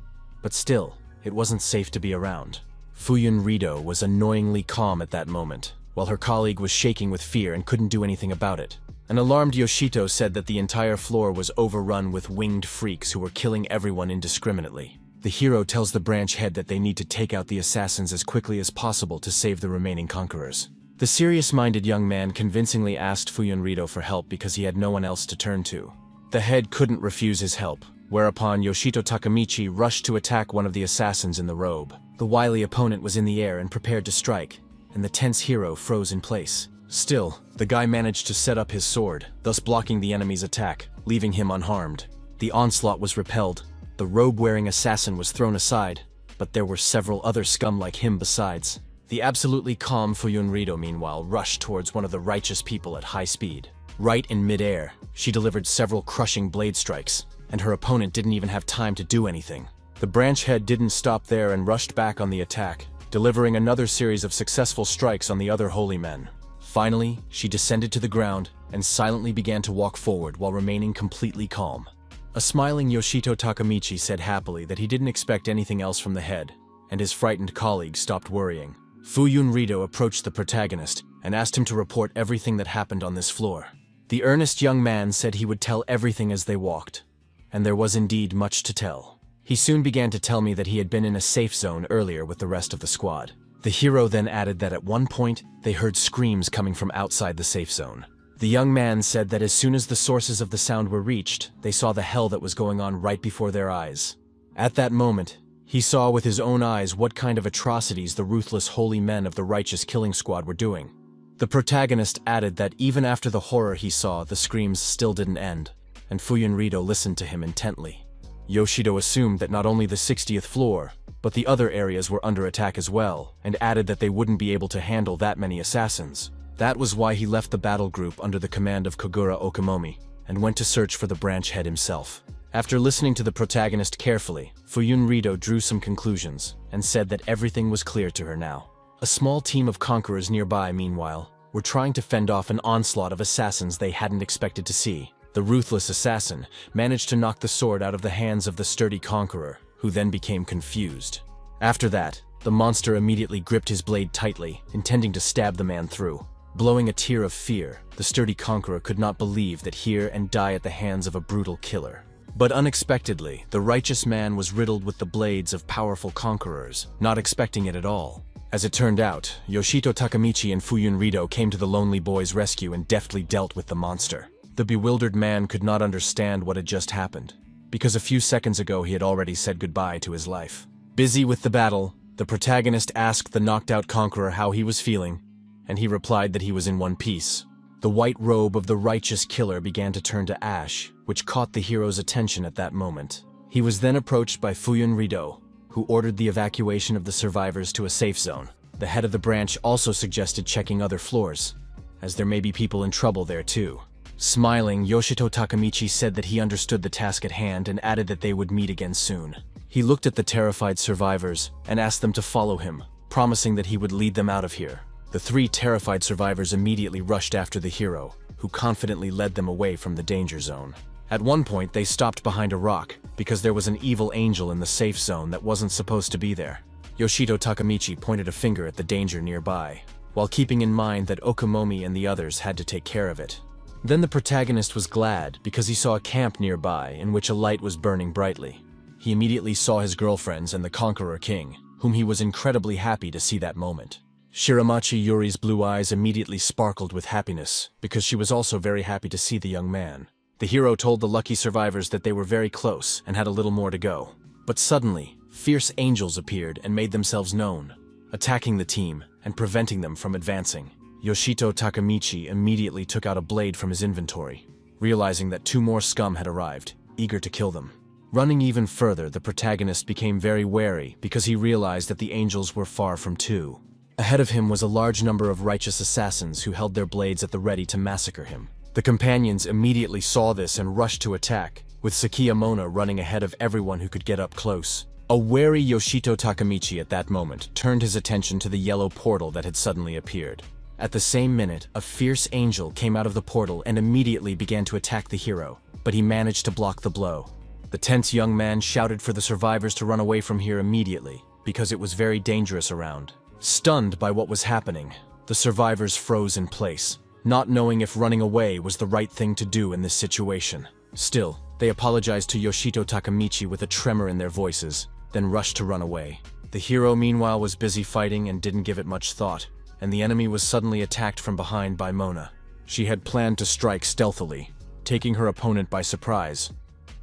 but still, it wasn't safe to be around. Fuyun Rido was annoyingly calm at that moment, while her colleague was shaking with fear and couldn't do anything about it. An alarmed Yoshito said that the entire floor was overrun with winged freaks who were killing everyone indiscriminately. The hero tells the branch head that they need to take out the assassins as quickly as possible to save the remaining conquerors. The serious-minded young man convincingly asked Fuyun Rido for help because he had no one else to turn to. The head couldn't refuse his help, whereupon Yoshito Takamichi rushed to attack one of the assassins in the robe. The wily opponent was in the air and prepared to strike, and the tense hero froze in place. Still, the guy managed to set up his sword, thus blocking the enemy's attack, leaving him unharmed. The onslaught was repelled. The robe-wearing assassin was thrown aside, but there were several other scum like him besides. The absolutely calm Fuyun Rido, meanwhile, rushed towards one of the righteous people at high speed. Right in midair, she delivered several crushing blade strikes, and her opponent didn't even have time to do anything. The branch head didn't stop there and rushed back on the attack, delivering another series of successful strikes on the other holy men. Finally, she descended to the ground and silently began to walk forward while remaining completely calm. A smiling Yoshito Takamichi said happily that he didn't expect anything else from the head, and his frightened colleague stopped worrying. Fuyun Rido approached the protagonist and asked him to report everything that happened on this floor. The earnest young man said he would tell everything as they walked, and there was indeed much to tell. He soon began to tell me that he had been in a safe zone earlier with the rest of the squad. The hero then added that at one point, they heard screams coming from outside the safe zone. The young man said that as soon as the sources of the sound were reached, they saw the hell that was going on right before their eyes. At that moment, he saw with his own eyes what kind of atrocities the ruthless holy men of the righteous killing squad were doing. The protagonist added that even after the horror he saw, the screams still didn't end, and Fuyun Rido listened to him intently. Yoshito assumed that not only the 60th floor, but the other areas were under attack as well, and added that they wouldn't be able to handle that many assassins. That was why he left the battle group under the command of Kogura Okamomi, and went to search for the branch head himself. After listening to the protagonist carefully, Fuyun Rido drew some conclusions, and said that everything was clear to her now. A small team of conquerors nearby, meanwhile, were trying to fend off an onslaught of assassins they hadn't expected to see. The ruthless assassin managed to knock the sword out of the hands of the sturdy conqueror, who then became confused. After that, the monster immediately gripped his blade tightly, intending to stab the man through. Blowing a tear of fear, the sturdy conqueror could not believe that hear and die at the hands of a brutal killer. But unexpectedly, the righteous man was riddled with the blades of powerful conquerors, not expecting it at all. As it turned out, Yoshito Takamichi and Fuyun Rido came to the lonely boy's rescue and deftly dealt with the monster. The bewildered man could not understand what had just happened, because a few seconds ago he had already said goodbye to his life. Busy with the battle, the protagonist asked the knocked-out conqueror how he was feeling, and he replied that he was in one piece. The white robe of the righteous killer began to turn to ash, which caught the hero's attention at that moment. He was then approached by Fuyun Rido, who ordered the evacuation of the survivors to a safe zone. The head of the branch also suggested checking other floors, as there may be people in trouble there too. Smiling, Yoshito Takamichi said that he understood the task at hand and added that they would meet again soon. He looked at the terrified survivors and asked them to follow him, promising that he would lead them out of here. The three terrified survivors immediately rushed after the hero, who confidently led them away from the danger zone. At one point, they stopped behind a rock because there was an evil angel in the safe zone that wasn't supposed to be there. Yoshito Takamichi pointed a finger at the danger nearby, while keeping in mind that Okamomi and the others had to take care of it. Then the protagonist was glad because he saw a camp nearby in which a light was burning brightly. He immediately saw his girlfriends and the Conqueror King, whom he was incredibly happy to see that moment. Shiramachi Yuri's blue eyes immediately sparkled with happiness, because she was also very happy to see the young man. The hero told the lucky survivors that they were very close and had a little more to go. But suddenly, fierce angels appeared and made themselves known, attacking the team and preventing them from advancing. Yoshito Takamichi immediately took out a blade from his inventory, realizing that 2 more scum had arrived, eager to kill them. Running even further, the protagonist became very wary because he realized that the angels were far from 2. Ahead of him was a large number of righteous assassins who held their blades at the ready to massacre him. The companions immediately saw this and rushed to attack, with Sakiyamona running ahead of everyone who could get up close. A wary Yoshito Takamichi at that moment turned his attention to the yellow portal that had suddenly appeared. At the same minute, a fierce angel came out of the portal and immediately began to attack the hero, but he managed to block the blow. The tense young man shouted for the survivors to run away from here immediately, because it was very dangerous around. Stunned by what was happening, the survivors froze in place, not knowing if running away was the right thing to do in this situation. Still, they apologized to Yoshito Takamichi with a tremor in their voices, then rushed to run away. The hero meanwhile was busy fighting and didn't give it much thought, and the enemy was suddenly attacked from behind by Mona. She had planned to strike stealthily, taking her opponent by surprise.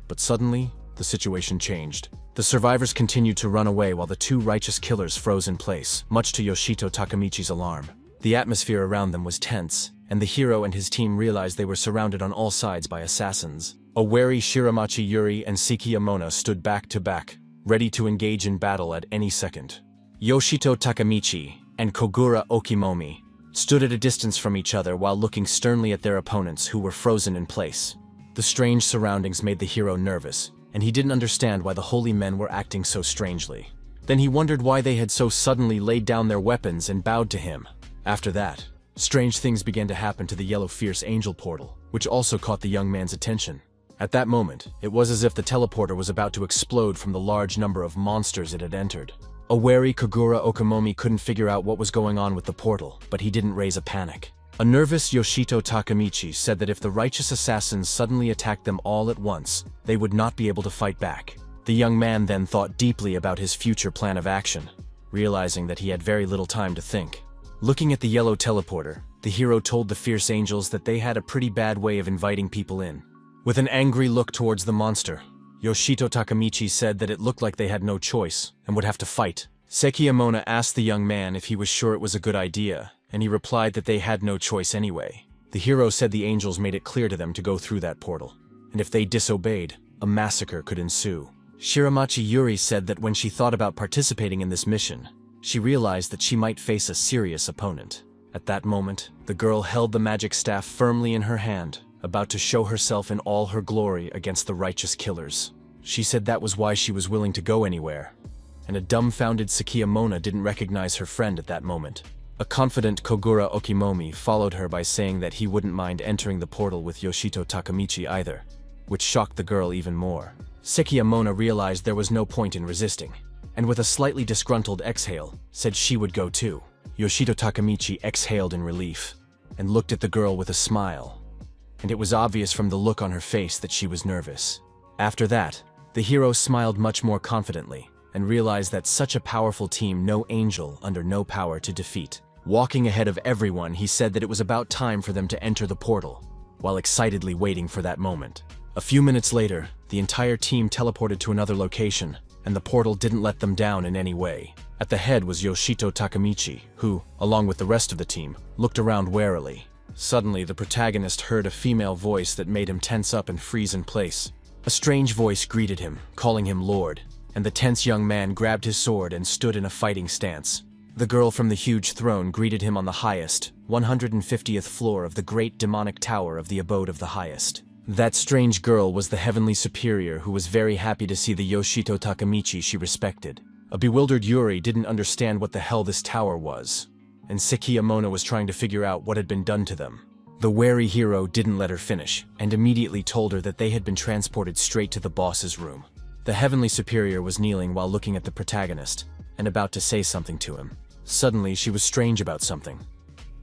But suddenly, the situation changed. The survivors continued to run away while the 2 righteous killers froze in place, much to Yoshito Takamichi's alarm. The atmosphere around them was tense, and the hero and his team realized they were surrounded on all sides by assassins. A wary Shiramachi Yuri and Sakiyamona stood back to back, ready to engage in battle at any second. Yoshito Takamichi and Kogura Okimomi stood at a distance from each other while looking sternly at their opponents who were frozen in place. The strange surroundings made the hero nervous, and he didn't understand why the holy men were acting so strangely. Then he wondered why they had so suddenly laid down their weapons and bowed to him. After that, strange things began to happen to the yellow fierce angel portal, which also caught the young man's attention. At that moment, it was as if the teleporter was about to explode from the large number of monsters it had entered. A wary Kogura Okimomi couldn't figure out what was going on with the portal, but he didn't raise a panic. A nervous Yoshito Takamichi said that if the righteous assassins suddenly attacked them all at once, they would not be able to fight back. The young man then thought deeply about his future plan of action, realizing that he had very little time to think. Looking at the yellow teleporter, the hero told the fierce angels that they had a pretty bad way of inviting people in. With an angry look towards the monster, Yoshito Takamichi said that it looked like they had no choice and would have to fight. Sakiyamona asked the young man if he was sure it was a good idea, and he replied that they had no choice anyway. The hero said the angels made it clear to them to go through that portal, and if they disobeyed, a massacre could ensue. Shiramachi Yuri said that when she thought about participating in this mission, she realized that she might face a serious opponent. At that moment, the girl held the magic staff firmly in her hand, about to show herself in all her glory against the righteous killers. She said that was why she was willing to go anywhere, and a dumbfounded Sakiyamona didn't recognize her friend at that moment. A confident Kogura Okimomi followed her by saying that he wouldn't mind entering the portal with Yoshito Takamichi either, which shocked the girl even more. Sakiyamona realized there was no point in resisting, and with a slightly disgruntled exhale, said she would go too. Yoshito Takamichi exhaled in relief, and looked at the girl with a smile, and it was obvious from the look on her face that she was nervous. After that, the hero smiled much more confidently, and realized that such a powerful team no angel under no power to defeat. Walking ahead of everyone, he said that it was about time for them to enter the portal, while excitedly waiting for that moment. A few minutes later, the entire team teleported to another location, and the portal didn't let them down in any way. At the head was Yoshito Takamichi, who, along with the rest of the team, looked around warily. Suddenly, the protagonist heard a female voice that made him tense up and freeze in place. A strange voice greeted him, calling him Lord, and the tense young man grabbed his sword and stood in a fighting stance. The girl from the huge throne greeted him on the highest, 150th floor of the great demonic tower of the abode of the highest. That strange girl was the heavenly superior who was very happy to see the Yoshito Takamichi she respected. A bewildered Yuri didn't understand what the hell this tower was, and Sakiyamona was trying to figure out what had been done to them. The wary hero didn't let her finish, and immediately told her that they had been transported straight to the boss's room. The heavenly superior was kneeling while looking at the protagonist, and about to say something to him. Suddenly, she was strange about something.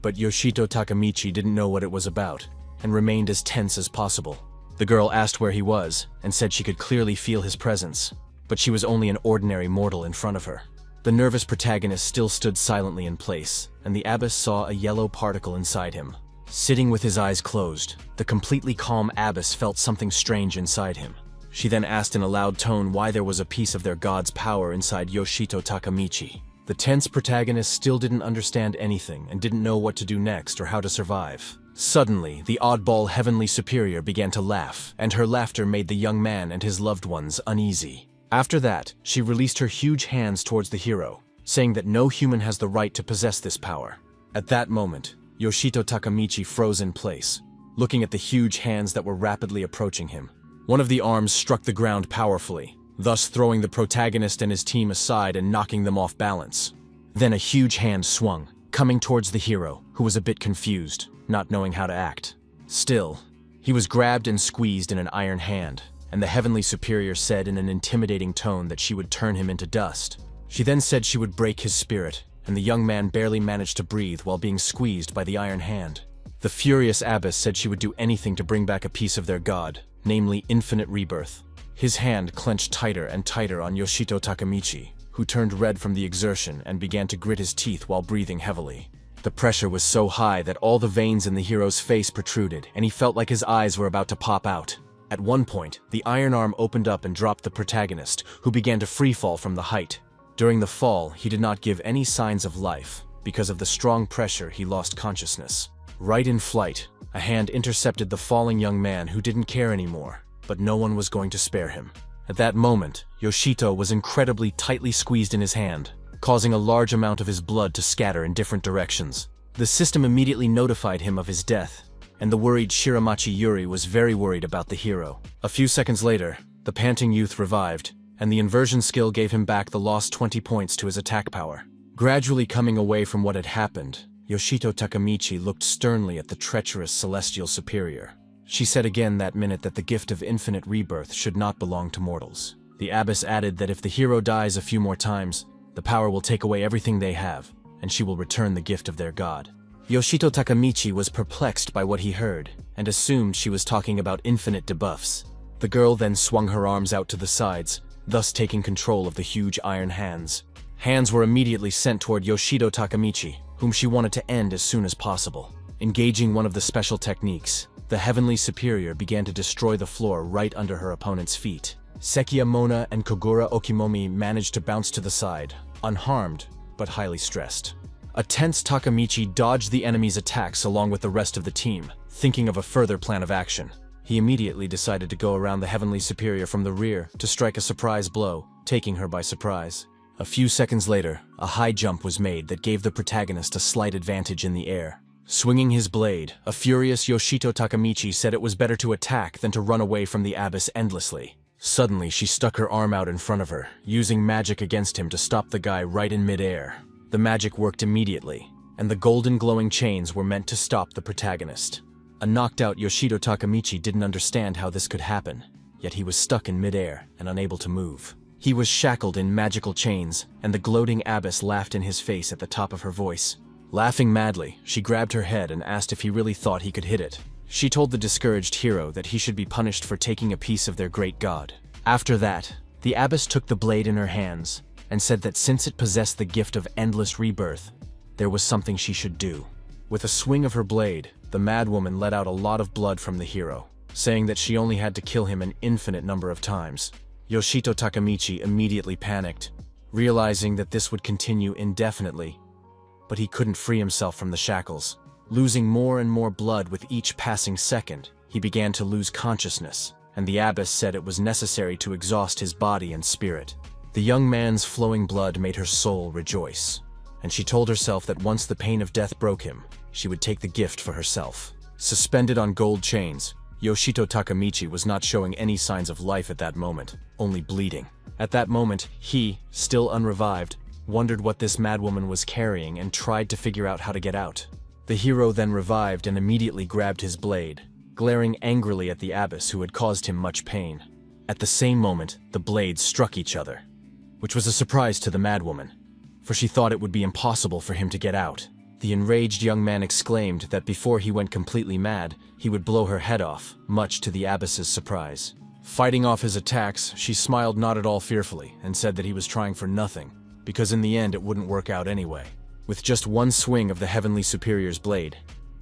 But Yoshito Takamichi didn't know what it was about, and remained as tense as possible. The girl asked where he was, and said she could clearly feel his presence, but she was only an ordinary mortal in front of her. The The nervous protagonist still stood silently in place, and the abbess saw a yellow particle inside him. Sitting with his eyes closed, the completely calm abbess felt something strange inside him. She then asked in a loud tone why there was a piece of their god's power inside Yoshito Takamichi. The tense protagonist still didn't understand anything and didn't know what to do next or how to survive. Suddenly, the oddball heavenly superior began to laugh, and her laughter made the young man and his loved ones uneasy. After that, she released her huge hands towards the hero, saying that no human has the right to possess this power. At that moment, Yoshito Takamichi froze in place, looking at the huge hands that were rapidly approaching him. One of the arms struck the ground powerfully, thus throwing the protagonist and his team aside and knocking them off balance. Then a huge hand swung, coming towards the hero, who was a bit confused, not knowing how to act. Still, he was grabbed and squeezed in an iron hand, and the heavenly superior said in an intimidating tone that she would turn him into dust. She then said she would break his spirit, and the young man barely managed to breathe while being squeezed by the iron hand. The furious abbess said she would do anything to bring back a piece of their god, namely infinite rebirth. His hand clenched tighter and tighter on Yoshito Takamichi, who turned red from the exertion and began to grit his teeth while breathing heavily. The pressure was so high that all the veins in the hero's face protruded, and he felt like his eyes were about to pop out. At one point, the iron arm opened up and dropped the protagonist, who began to freefall from the height. During the fall, he did not give any signs of life. Because of the strong pressure, he lost consciousness. Right in flight, a hand intercepted the falling young man who didn't care anymore, but no one was going to spare him. At that moment, Yoshito was incredibly tightly squeezed in his hand, causing a large amount of his blood to scatter in different directions. The system immediately notified him of his death, and the worried Shiramachi Yuri was very worried about the hero. A few seconds later, the panting youth revived, and the inversion skill gave him back the lost 20 points to his attack power. Gradually coming away from what had happened, Yoshito Takamichi looked sternly at the treacherous celestial superior. She said again that minute that the gift of infinite rebirth should not belong to mortals. The abbess added that if the hero dies a few more times, the power will take away everything they have, and she will return the gift of their god. Yoshito Takamichi was perplexed by what he heard, and assumed she was talking about infinite debuffs. The girl then swung her arms out to the sides, thus taking control of the huge iron hands. Hands were immediately sent toward Yoshito Takamichi, whom she wanted to end as soon as possible. Engaging one of the special techniques, the heavenly superior began to destroy the floor right under her opponent's feet. Sekiya Mona and Kogura Okimomi managed to bounce to the side, unharmed, but highly stressed. A tense Takamichi dodged the enemy's attacks along with the rest of the team, thinking of a further plan of action. He immediately decided to go around the heavenly superior from the rear to strike a surprise blow, taking her by surprise. A few seconds later, a high jump was made that gave the protagonist a slight advantage in the air. Swinging his blade, a furious Yoshito Takamichi said it was better to attack than to run away from the abbess endlessly. Suddenly, she stuck her arm out in front of her, using magic against him to stop the guy right in midair. The magic worked immediately, and the golden glowing chains were meant to stop the protagonist. A knocked-out Yoshito Takamichi didn't understand how this could happen, yet he was stuck in midair and unable to move. He was shackled in magical chains, and the gloating abbess laughed in his face at the top of her voice. Laughing madly, she grabbed her head and asked if he really thought he could hit it. She told the discouraged hero that he should be punished for taking a piece of their great god. After that, the abbess took the blade in her hands and said that since it possessed the gift of endless rebirth, there was something she should do. With a swing of her blade, the madwoman let out a lot of blood from the hero, saying that she only had to kill him an infinite number of times. Yoshito Takamichi immediately panicked, realizing that this would continue indefinitely, but he couldn't free himself from the shackles. Losing more and more blood with each passing second, he began to lose consciousness, and the abbess said it was necessary to exhaust his body and spirit. The young man's flowing blood made her soul rejoice, and she told herself that once the pain of death broke him, she would take the gift for herself. Suspended on gold chains, Yoshito Takamichi was not showing any signs of life at that moment, only bleeding. At that moment, he, still unrevived, wondered what this madwoman was carrying and tried to figure out how to get out. The hero then revived and immediately grabbed his blade, glaring angrily at the abbess who had caused him much pain. At the same moment, the blades struck each other, which was a surprise to the madwoman, for she thought it would be impossible for him to get out. The enraged young man exclaimed that before he went completely mad, he would blow her head off, much to the abbess's surprise. Fighting off his attacks, she smiled not at all fearfully and said that he was trying for nothing, because in the end it wouldn't work out anyway. With just one swing of the Heavenly Superior's blade,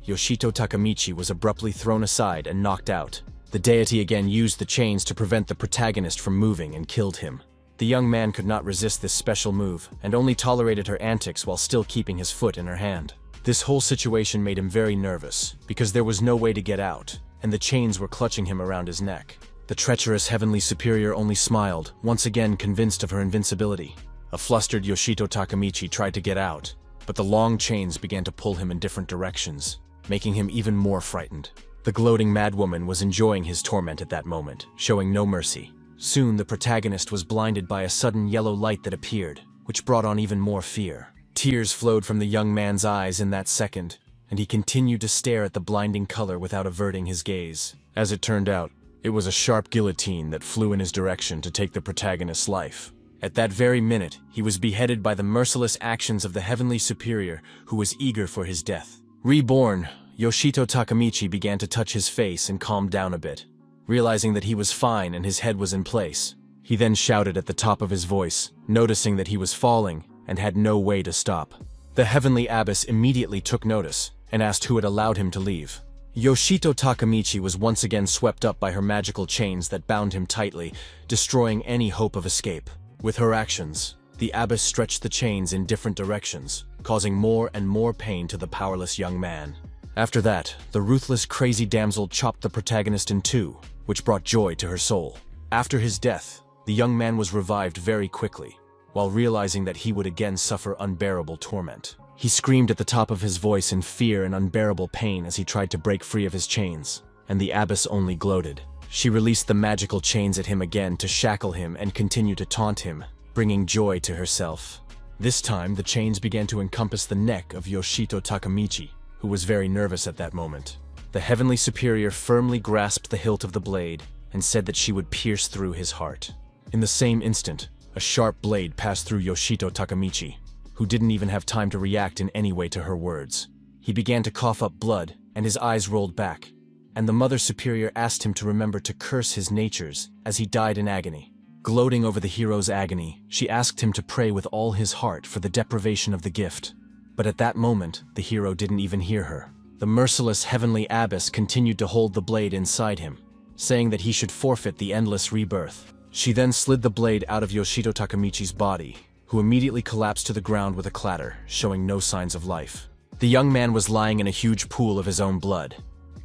Yoshito Takamichi was abruptly thrown aside and knocked out. The deity again used the chains to prevent the protagonist from moving and killed him. The young man could not resist this special move and only tolerated her antics while still keeping his foot in her hand. This whole situation made him very nervous because there was no way to get out, and the chains were clutching him around his neck. The treacherous Heavenly Superior only smiled, once again convinced of her invincibility. A flustered Yoshito Takamichi tried to get out, but the long chains began to pull him in different directions, making him even more frightened. The gloating madwoman was enjoying his torment at that moment, showing no mercy. Soon the protagonist was blinded by a sudden yellow light that appeared, which brought on even more fear. Tears flowed from the young man's eyes in that second, and he continued to stare at the blinding color without averting his gaze. As it turned out, it was a sharp guillotine that flew in his direction to take the protagonist's life. At that very minute, he was beheaded by the merciless actions of the Heavenly Superior, who was eager for his death. Reborn, Yoshito Takamichi began to touch his face and calmed down a bit, realizing that he was fine and his head was in place. He then shouted at the top of his voice, noticing that he was falling and had no way to stop. The Heavenly Abbess immediately took notice and asked who had allowed him to leave. Yoshito Takamichi was once again swept up by her magical chains that bound him tightly, destroying any hope of escape. With her actions, the abbess stretched the chains in different directions, causing more and more pain to the powerless young man. After that, the ruthless, crazy damsel chopped the protagonist in two, which brought joy to her soul. After his death, the young man was revived very quickly, while realizing that he would again suffer unbearable torment. He screamed at the top of his voice in fear and unbearable pain as he tried to break free of his chains, and the abbess only gloated. She released the magical chains at him again to shackle him and continue to taunt him, bringing joy to herself. This time, the chains began to encompass the neck of Yoshito Takamichi, who was very nervous at that moment. The Heavenly Superior firmly grasped the hilt of the blade and said that she would pierce through his heart. In the same instant, a sharp blade passed through Yoshito Takamichi, who didn't even have time to react in any way to her words. He began to cough up blood, and his eyes rolled back, and the Mother Superior asked him to remember to curse his natures as he died in agony. Gloating over the hero's agony, she asked him to pray with all his heart for the deprivation of the gift. But at that moment, the hero didn't even hear her. The merciless Heavenly Abbess continued to hold the blade inside him, saying that he should forfeit the endless rebirth. She then slid the blade out of Yoshito Takamichi's body, who immediately collapsed to the ground with a clatter, showing no signs of life. The young man was lying in a huge pool of his own blood,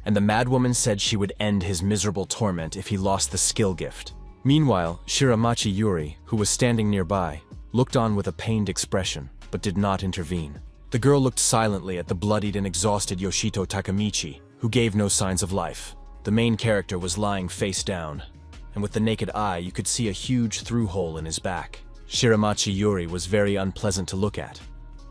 and the madwoman said she would end his miserable torment if he lost the skill gift. Meanwhile, Shiramachi Yuri, who was standing nearby, looked on with a pained expression, but did not intervene. The girl looked silently at the bloodied and exhausted Yoshito Takamichi, who gave no signs of life. The main character was lying face down, and with the naked eye you could see a huge through-hole in his back. Shiramachi Yuri was very unpleasant to look at,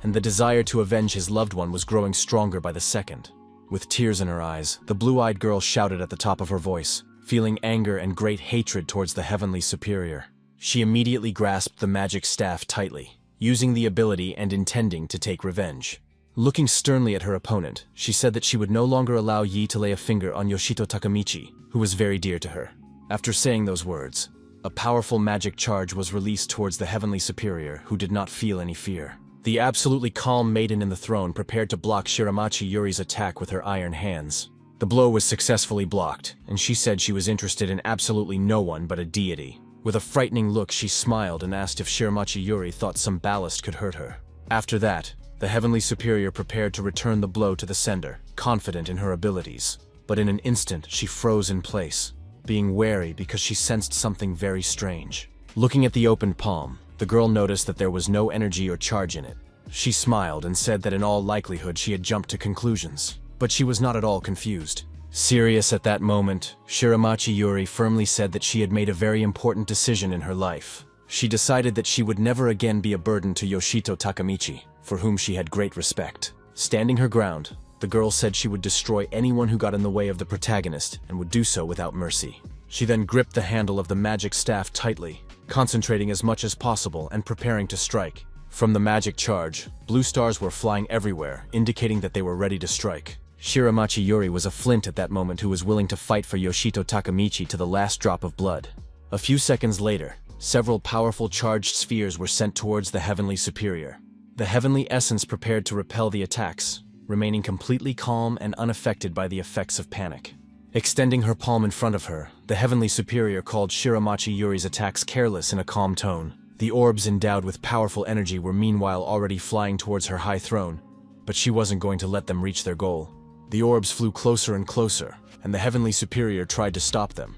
and the desire to avenge his loved one was growing stronger by the second. With tears in her eyes, the blue-eyed girl shouted at the top of her voice, feeling anger and great hatred towards the Heavenly Superior. She immediately grasped the magic staff tightly, using the ability and intending to take revenge. Looking sternly at her opponent, she said that she would no longer allow Yi to lay a finger on Yoshito Takamichi, who was very dear to her. After saying those words, a powerful magic charge was released towards the Heavenly Superior, who did not feel any fear. The absolutely calm maiden in the throne prepared to block Shiramachi Yuri's attack with her iron hands. The blow was successfully blocked, and she said she was interested in absolutely no one but a deity. With a frightening look, she smiled and asked if Shiramachi Yuri thought some ballast could hurt her. After that, the Heavenly Superior prepared to return the blow to the sender, confident in her abilities. But in an instant, she froze in place, being wary because she sensed something very strange. Looking at the opened palm, the girl noticed that there was no energy or charge in it. She smiled and said that in all likelihood she had jumped to conclusions, but she was not at all confused. Serious at that moment, Shiramachi Yuri firmly said that she had made a very important decision in her life. She decided that she would never again be a burden to Yoshito Takamichi, for whom she had great respect. Standing her ground, the girl said she would destroy anyone who got in the way of the protagonist and would do so without mercy. She then gripped the handle of the magic staff tightly, concentrating as much as possible and preparing to strike. From the magic charge, blue stars were flying everywhere, indicating that they were ready to strike. Shiramachi Yuri was a flint at that moment who was willing to fight for Yoshito Takamichi to the last drop of blood. A few seconds later, Several powerful charged spheres were sent towards the Heavenly Superior. The Heavenly Essence prepared to repel the attacks, remaining completely calm and unaffected by the effects of panic. Extending her palm in front of her, the Heavenly Superior called Shiramachi Yuri's attacks careless in a calm tone. The orbs endowed with powerful energy were meanwhile already flying towards her high throne, but she wasn't going to let them reach their goal. The orbs flew closer and closer, and the Heavenly Superior tried to stop them,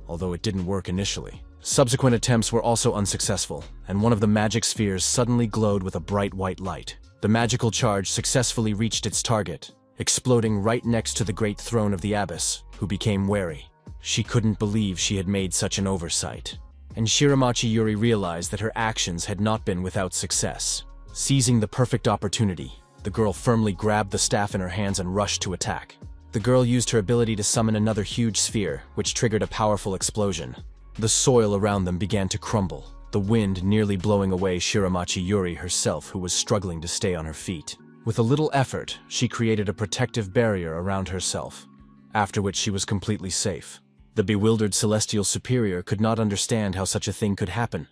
although it didn't work initially. Subsequent attempts were also unsuccessful, and one of the magic spheres suddenly glowed with a bright white light. The magical charge successfully reached its target, exploding right next to the great throne of the abbess, who became wary. She couldn't believe she had made such an oversight, and Shiramachi Yuri realized that her actions had not been without success. Seizing the perfect opportunity, the girl firmly grabbed the staff in her hands and rushed to attack. The girl used her ability to summon another huge sphere, which triggered a powerful explosion. The soil around them began to crumble, the wind nearly blowing away Shiramachi Yuri herself, who was struggling to stay on her feet. With a little effort, she created a protective barrier around herself, after which she was completely safe. The bewildered Celestial Superior could not understand how such a thing could happen.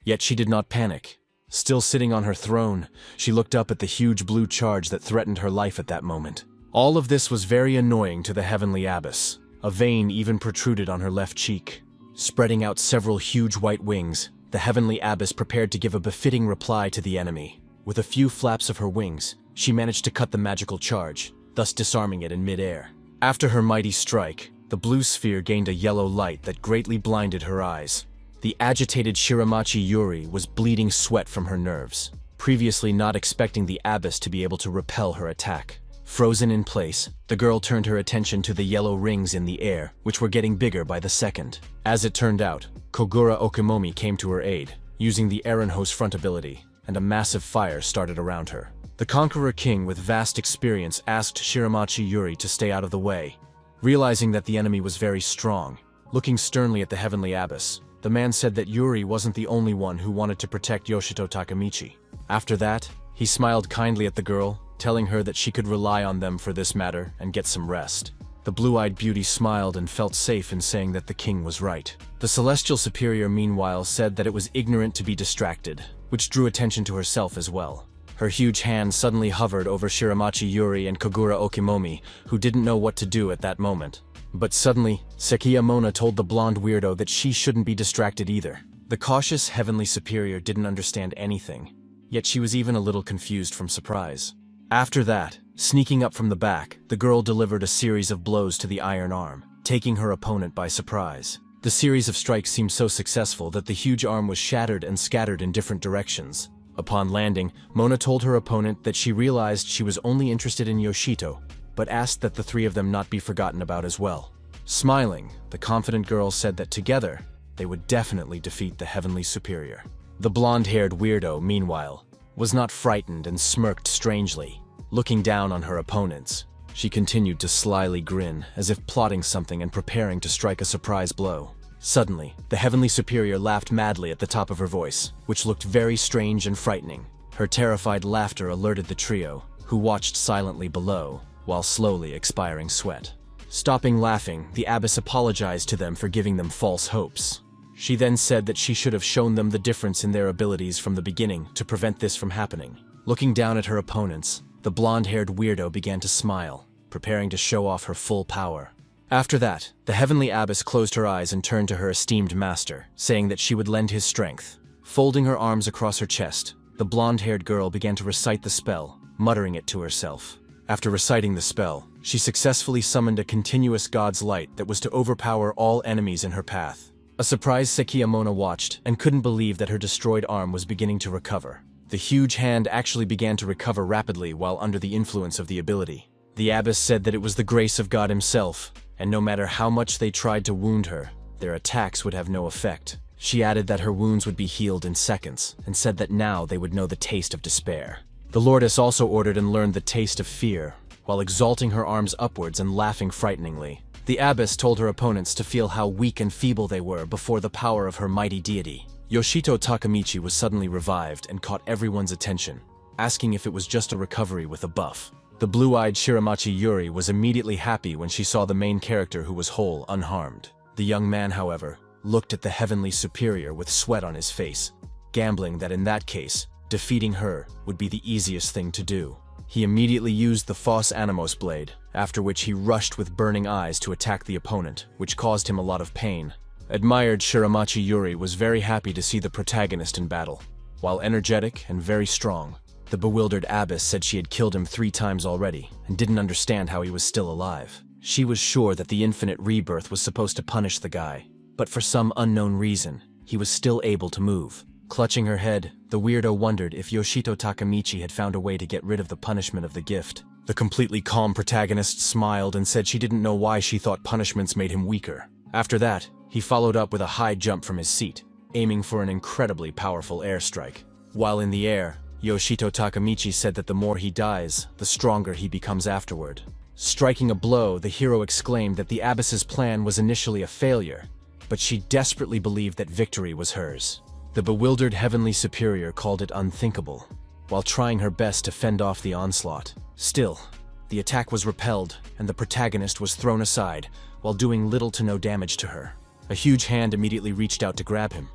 Yet she did not panic. Still sitting on her throne, she looked up at the huge blue charge that threatened her life at that moment. All of this was very annoying to the Heavenly Abbess. A vein even protruded on her left cheek. Spreading out several huge white wings, the Heavenly Abbess prepared to give a befitting reply to the enemy. With a few flaps of her wings, she managed to cut the magical charge, thus disarming it in mid-air. After her mighty strike, the blue sphere gained a yellow light that greatly blinded her eyes. The agitated Shiramachi Yuri was bleeding sweat from her nerves, previously not expecting the abbess to be able to repel her attack. Frozen in place, the girl turned her attention to the yellow rings in the air, which were getting bigger by the second. As it turned out, Kogura Okimomi came to her aid, using the Erenho's front ability, and a massive fire started around her. The Conqueror King with vast experience asked Shiramachi Yuri to stay out of the way. Realizing that the enemy was very strong, looking sternly at the Heavenly Abbess, the man said that Yuri wasn't the only one who wanted to protect Yoshito Takemichi. After that, he smiled kindly at the girl, telling her that she could rely on them for this matter and get some rest. The blue-eyed beauty smiled and felt safe in saying that the king was right. The Celestial Superior meanwhile said that it was ignorant to be distracted, which drew attention to herself as well. Her huge hand suddenly hovered over Shiramachi Yuri and Kogura Okimomi, who didn't know what to do at that moment. But suddenly, Sekiyamona told the blonde weirdo that she shouldn't be distracted either. The cautious Heavenly Superior didn't understand anything, yet she was even a little confused from surprise. After that, sneaking up from the back, the girl delivered a series of blows to the iron arm, taking her opponent by surprise. The series of strikes seemed so successful that the huge arm was shattered and scattered in different directions. Upon landing, Mona told her opponent that she realized she was only interested in Yoshito, but asked that the three of them not be forgotten about as well. Smiling, the confident girl said that together, they would definitely defeat the Heavenly Superior. The blonde-haired weirdo, meanwhile, was not frightened and smirked strangely. Looking down on her opponents, she continued to slyly grin, as if plotting something and preparing to strike a surprise blow. Suddenly, the Heavenly Superior laughed madly at the top of her voice, which looked very strange and frightening. Her terrified laughter alerted the trio, who watched silently below, while slowly expiring sweat. Stopping laughing, the abbess apologized to them for giving them false hopes. She then said that she should have shown them the difference in their abilities from the beginning to prevent this from happening. Looking down at her opponents, the blonde-haired weirdo began to smile, preparing to show off her full power. After that, the Heavenly Abbess closed her eyes and turned to her esteemed master, saying that she would lend his strength. Folding her arms across her chest, the blonde-haired girl began to recite the spell, muttering it to herself. After reciting the spell, she successfully summoned a continuous god's light that was to overpower all enemies in her path. A surprised Sekiyamona watched and couldn't believe that her destroyed arm was beginning to recover. The huge hand actually began to recover rapidly while under the influence of the ability. The abbess said that it was the grace of God himself, and no matter how much they tried to wound her, their attacks would have no effect. She added that her wounds would be healed in seconds, and said that now they would know the taste of despair. The Lordess also ordered and learned the taste of fear, while exalting her arms upwards and laughing frighteningly. The abbess told her opponents to feel how weak and feeble they were before the power of her mighty deity. Yoshito Takemichi was suddenly revived and caught everyone's attention, asking if it was just a recovery with a buff. The blue-eyed Shiramachi Yuri was immediately happy when she saw the main character who was whole, unharmed. The young man, however, looked at the heavenly superior with sweat on his face, gambling that in that case, defeating her would be the easiest thing to do. He immediately used the Phos Animos blade, after which he rushed with burning eyes to attack the opponent, which caused him a lot of pain. Admired Shiramachi Yuri was very happy to see the protagonist in battle. While energetic and very strong, the bewildered abbess said she had killed him 3 times already and didn't understand how he was still alive. She was sure that the infinite rebirth was supposed to punish the guy, but for some unknown reason, he was still able to move. Clutching her head, the weirdo wondered if Yoshito Takamichi had found a way to get rid of the punishment of the gift. The completely calm protagonist smiled and said she didn't know why she thought punishments made him weaker. After that, he followed up with a high jump from his seat, aiming for an incredibly powerful airstrike. While in the air, Yoshito Takamichi said that the more he dies, the stronger he becomes afterward. Striking a blow, the hero exclaimed that the abbess's plan was initially a failure, but she desperately believed that victory was hers. The bewildered heavenly superior called it unthinkable, while trying her best to fend off the onslaught. Still, the attack was repelled, and the protagonist was thrown aside, while doing little to no damage to her. A huge hand immediately reached out to grab him,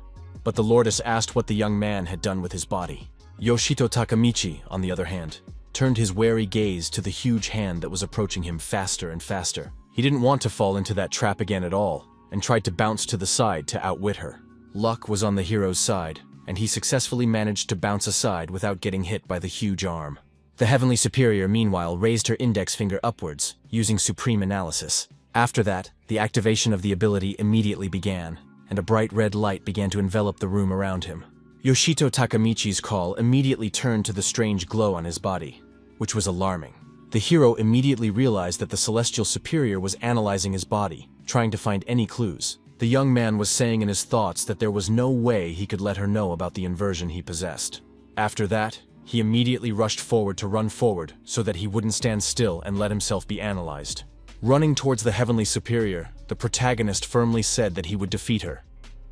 but the lordess asked what the young man had done with his body. Yoshito Takamichi, on the other hand, turned his wary gaze to the huge hand that was approaching him faster and faster. He didn't want to fall into that trap again at all, and tried to bounce to the side to outwit her. Luck was on the hero's side, and he successfully managed to bounce aside without getting hit by the huge arm. The heavenly superior, meanwhile, raised her index finger upwards, using supreme analysis. After that, the activation of the ability immediately began, and a bright red light began to envelop the room around him. Yoshito Takamichi's call immediately turned to the strange glow on his body, which was alarming. The hero immediately realized that the celestial superior was analyzing his body, trying to find any clues. The young man was saying in his thoughts that there was no way he could let her know about the inversion he possessed. After that, he immediately rushed forward to run forward so that he wouldn't stand still and let himself be analyzed. Running towards the heavenly superior, the protagonist firmly said that he would defeat her,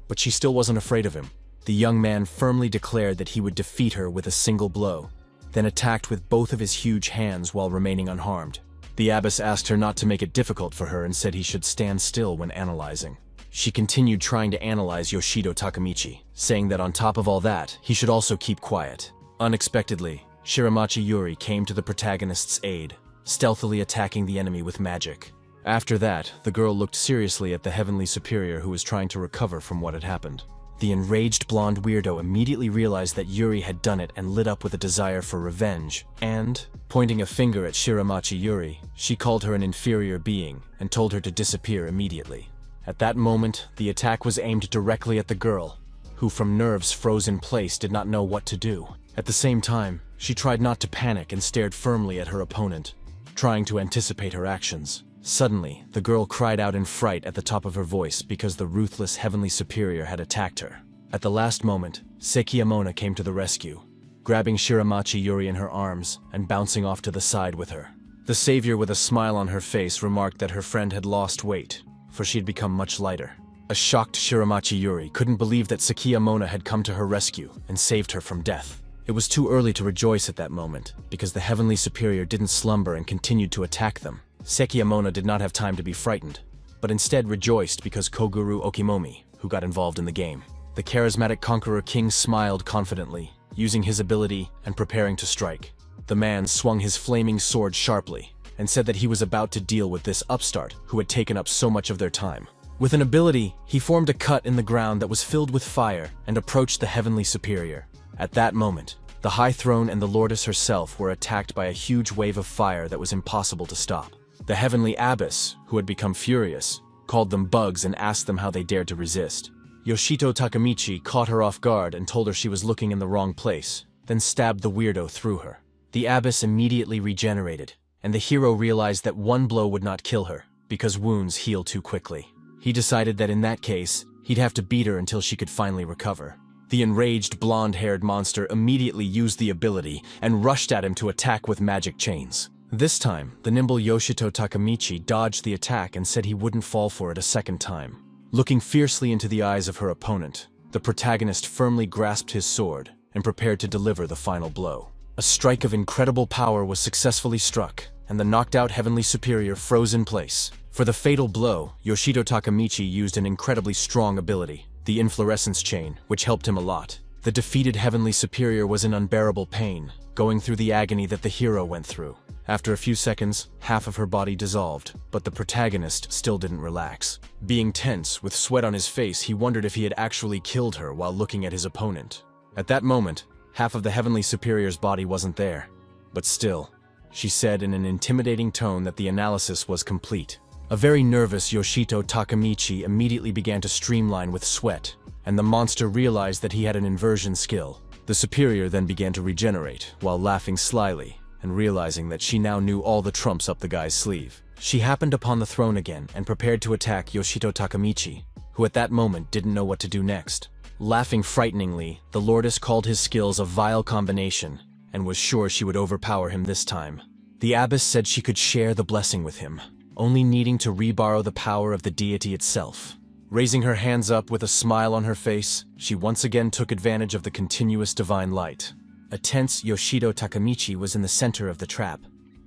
but she still wasn't afraid of him. The young man firmly declared that he would defeat her with a single blow, then attacked with both of his huge hands while remaining unharmed. The abbess asked her not to make it difficult for her and said he should stand still when analyzing. She continued trying to analyze Yoshito Takamichi, saying that on top of all that, he should also keep quiet. Unexpectedly, Shiramachi Yuri came to the protagonist's aid, stealthily attacking the enemy with magic. After that, the girl looked seriously at the heavenly superior who was trying to recover from what had happened. The enraged blonde weirdo immediately realized that Yuri had done it and lit up with a desire for revenge, and, pointing a finger at Shiramachi Yuri, she called her an inferior being and told her to disappear immediately. At that moment, the attack was aimed directly at the girl, who from nerves froze in place did not know what to do. At the same time, she tried not to panic and stared firmly at her opponent, trying to anticipate her actions. Suddenly, the girl cried out in fright at the top of her voice because the ruthless heavenly superior had attacked her. At the last moment, Sekiyamona came to the rescue, grabbing Shiramachi Yuri in her arms and bouncing off to the side with her. The savior, with a smile on her face, remarked that her friend had lost weight, for she had become much lighter. A shocked Shiramachi Yuri couldn't believe that Sekiyamona had come to her rescue and saved her from death. It was too early to rejoice at that moment, because the heavenly superior didn't slumber and continued to attack them. Sekiyamona did not have time to be frightened, but instead rejoiced because Koguru Okimomi, who got involved in the game. The charismatic conqueror king smiled confidently, using his ability and preparing to strike. The man swung his flaming sword sharply, and said that he was about to deal with this upstart who had taken up so much of their time. With an ability, he formed a cut in the ground that was filled with fire and approached the heavenly superior. At that moment, the high throne and the lordess herself were attacked by a huge wave of fire that was impossible to stop. The heavenly abbess, who had become furious, called them bugs and asked them how they dared to resist. Yoshito Takamichi caught her off guard and told her she was looking in the wrong place, then stabbed the weirdo through her. The abbess immediately regenerated, and the hero realized that one blow would not kill her, because wounds heal too quickly. He decided that in that case, he'd have to beat her until she could finally recover. The enraged blonde-haired monster immediately used the ability and rushed at him to attack with magic chains. This time, the nimble Yoshito Takamichi dodged the attack and said he wouldn't fall for it a second time. Looking fiercely into the eyes of her opponent, the protagonist firmly grasped his sword and prepared to deliver the final blow. A strike of incredible power was successfully struck, and the knocked-out heavenly superior froze in place. For the fatal blow, Yoshito Takamichi used an incredibly strong ability, the inflorescence chain, which helped him a lot. The defeated Heavenly Superior was in unbearable pain, going through the agony that the hero went through. After a few seconds, half of her body dissolved, but the protagonist still didn't relax. Being tense, with sweat on his face, he wondered if he had actually killed her while looking at his opponent. At that moment, half of the Heavenly Superior's body wasn't there. But still, she said in an intimidating tone that the analysis was complete. A very nervous Yoshito Takamichi immediately began to streamline with sweat, and the monster realized that he had an inversion skill. The superior then began to regenerate, while laughing slyly, and realizing that she now knew all the trumps up the guy's sleeve. She happened upon the throne again and prepared to attack Yoshito Takamichi, who at that moment didn't know what to do next. Laughing frighteningly, the Lordess called his skills a vile combination, and was sure she would overpower him this time. The abbess said she could share the blessing with him, only needing to reborrow the power of the deity itself. Raising her hands up with a smile on her face, she once again took advantage of the continuous divine light. A tense Yoshito Takamichi was in the center of the trap,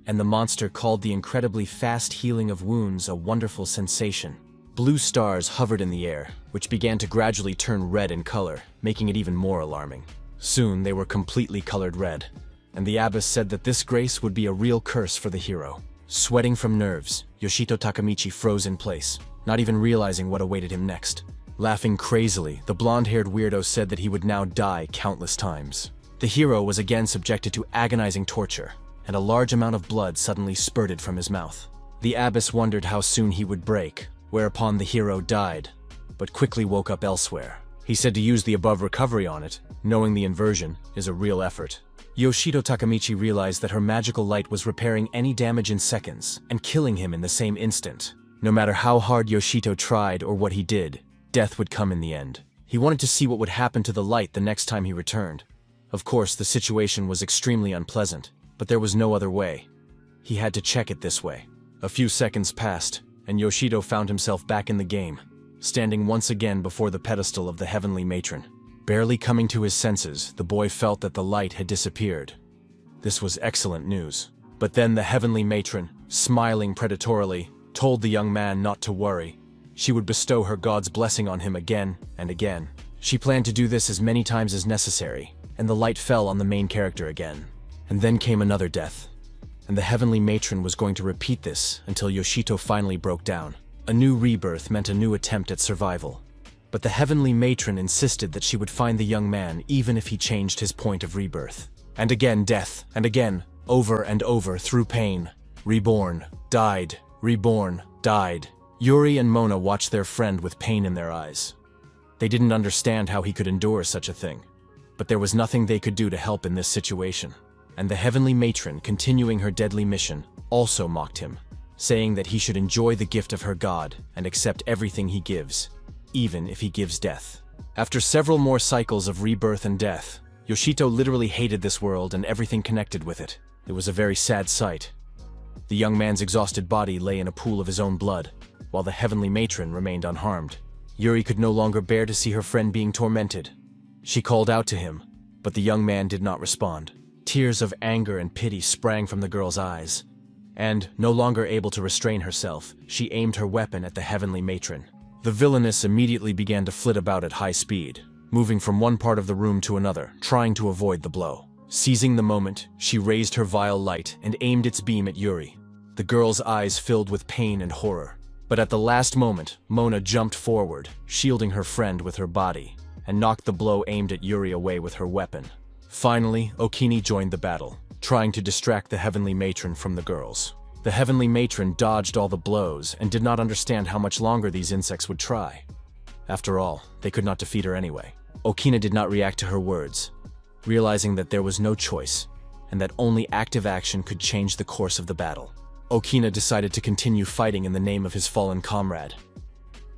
and the monster called the incredibly fast healing of wounds a wonderful sensation. Blue stars hovered in the air, which began to gradually turn red in color, making it even more alarming. Soon they were completely colored red, and the abbess said that this grace would be a real curse for the hero. Sweating from nerves, Yoshito Takamichi froze in place, not even realizing what awaited him next. Laughing crazily, the blonde-haired weirdo said that he would now die countless times. The hero was again subjected to agonizing torture, and a large amount of blood suddenly spurted from his mouth. The abbess wondered how soon he would break, whereupon the hero died, but quickly woke up elsewhere. He said to use the above recovery on it, knowing the inversion is a real effort. Yoshito Takamichi realized that her magical light was repairing any damage in seconds and killing him in the same instant. No matter how hard Yoshito tried or what he did, death would come in the end. He wanted to see what would happen to the light the next time he returned. Of course, the situation was extremely unpleasant, but there was no other way. He had to check it this way. A few seconds passed, and Yoshito found himself back in the game, standing once again before the pedestal of the Heavenly Matron. Barely coming to his senses, the boy felt that the light had disappeared. This was excellent news. But then the Heavenly Matron, smiling predatorily, told the young man not to worry. She would bestow her god's blessing on him again and again. She planned to do this as many times as necessary, and the light fell on the main character again. And then came another death, and the Heavenly Matron was going to repeat this until Yoshito finally broke down. A new rebirth meant a new attempt at survival. But the Heavenly Matron insisted that she would find the young man even if he changed his point of rebirth. And again death, and again, over and over through pain. Reborn, died, reborn, died. Yuri and Mona watched their friend with pain in their eyes. They didn't understand how he could endure such a thing, but there was nothing they could do to help in this situation. And the Heavenly Matron, continuing her deadly mission, also mocked him, saying that he should enjoy the gift of her god and accept everything he gives, even if he gives death. After several more cycles of rebirth and death, Yoshito literally hated this world and everything connected with it. It was a very sad sight. The young man's exhausted body lay in a pool of his own blood, while the Heavenly Matron remained unharmed. Yuri could no longer bear to see her friend being tormented. She called out to him, but the young man did not respond. Tears of anger and pity sprang from the girl's eyes, and, no longer able to restrain herself, she aimed her weapon at the Heavenly Matron. The villainess immediately began to flit about at high speed, moving from one part of the room to another, trying to avoid the blow. Seizing the moment, she raised her vile light and aimed its beam at Yuri. The girl's eyes filled with pain and horror. But at the last moment, Mona jumped forward, shielding her friend with her body, and knocked the blow aimed at Yuri away with her weapon. Finally, Okini joined the battle, trying to distract the Heavenly Matron from the girls. The Heavenly Matron dodged all the blows and did not understand how much longer these insects would try. After all, they could not defeat her anyway. Okina did not react to her words, realizing that there was no choice, and that only active action could change the course of the battle. Okina decided to continue fighting in the name of his fallen comrade.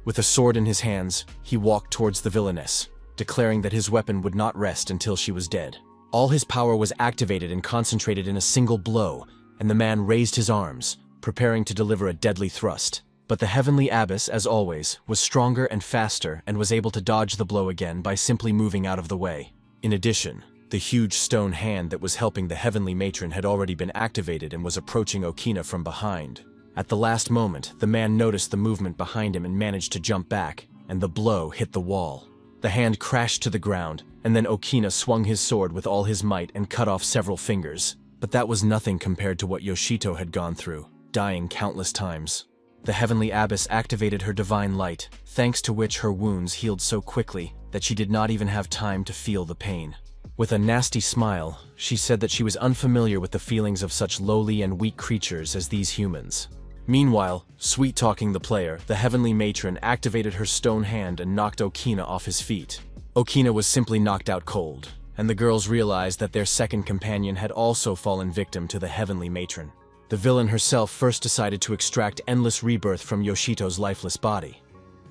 With a sword in his hands, he walked towards the villainess, declaring that his weapon would not rest until she was dead. All his power was activated and concentrated in a single blow, and the man raised his arms, preparing to deliver a deadly thrust. But the Heavenly Abbess, as always, was stronger and faster and was able to dodge the blow again by simply moving out of the way. In addition, the huge stone hand that was helping the Heavenly Matron had already been activated and was approaching Okina from behind. At the last moment, the man noticed the movement behind him and managed to jump back, and the blow hit the wall. The hand crashed to the ground, and then Okina swung his sword with all his might and cut off several fingers. But that was nothing compared to what Yoshito had gone through, dying countless times. The heavenly abbess activated her divine light, thanks to which her wounds healed so quickly that she did not even have time to feel the pain. With a nasty smile, she said that she was unfamiliar with the feelings of such lowly and weak creatures as these humans. Meanwhile, sweet-talking the player, the heavenly matron activated her stone hand and knocked Okina off his feet. Okina was simply knocked out cold, and the girls realized that their second companion had also fallen victim to the heavenly matron. The villain herself first decided to extract endless rebirth from Yoshito's lifeless body,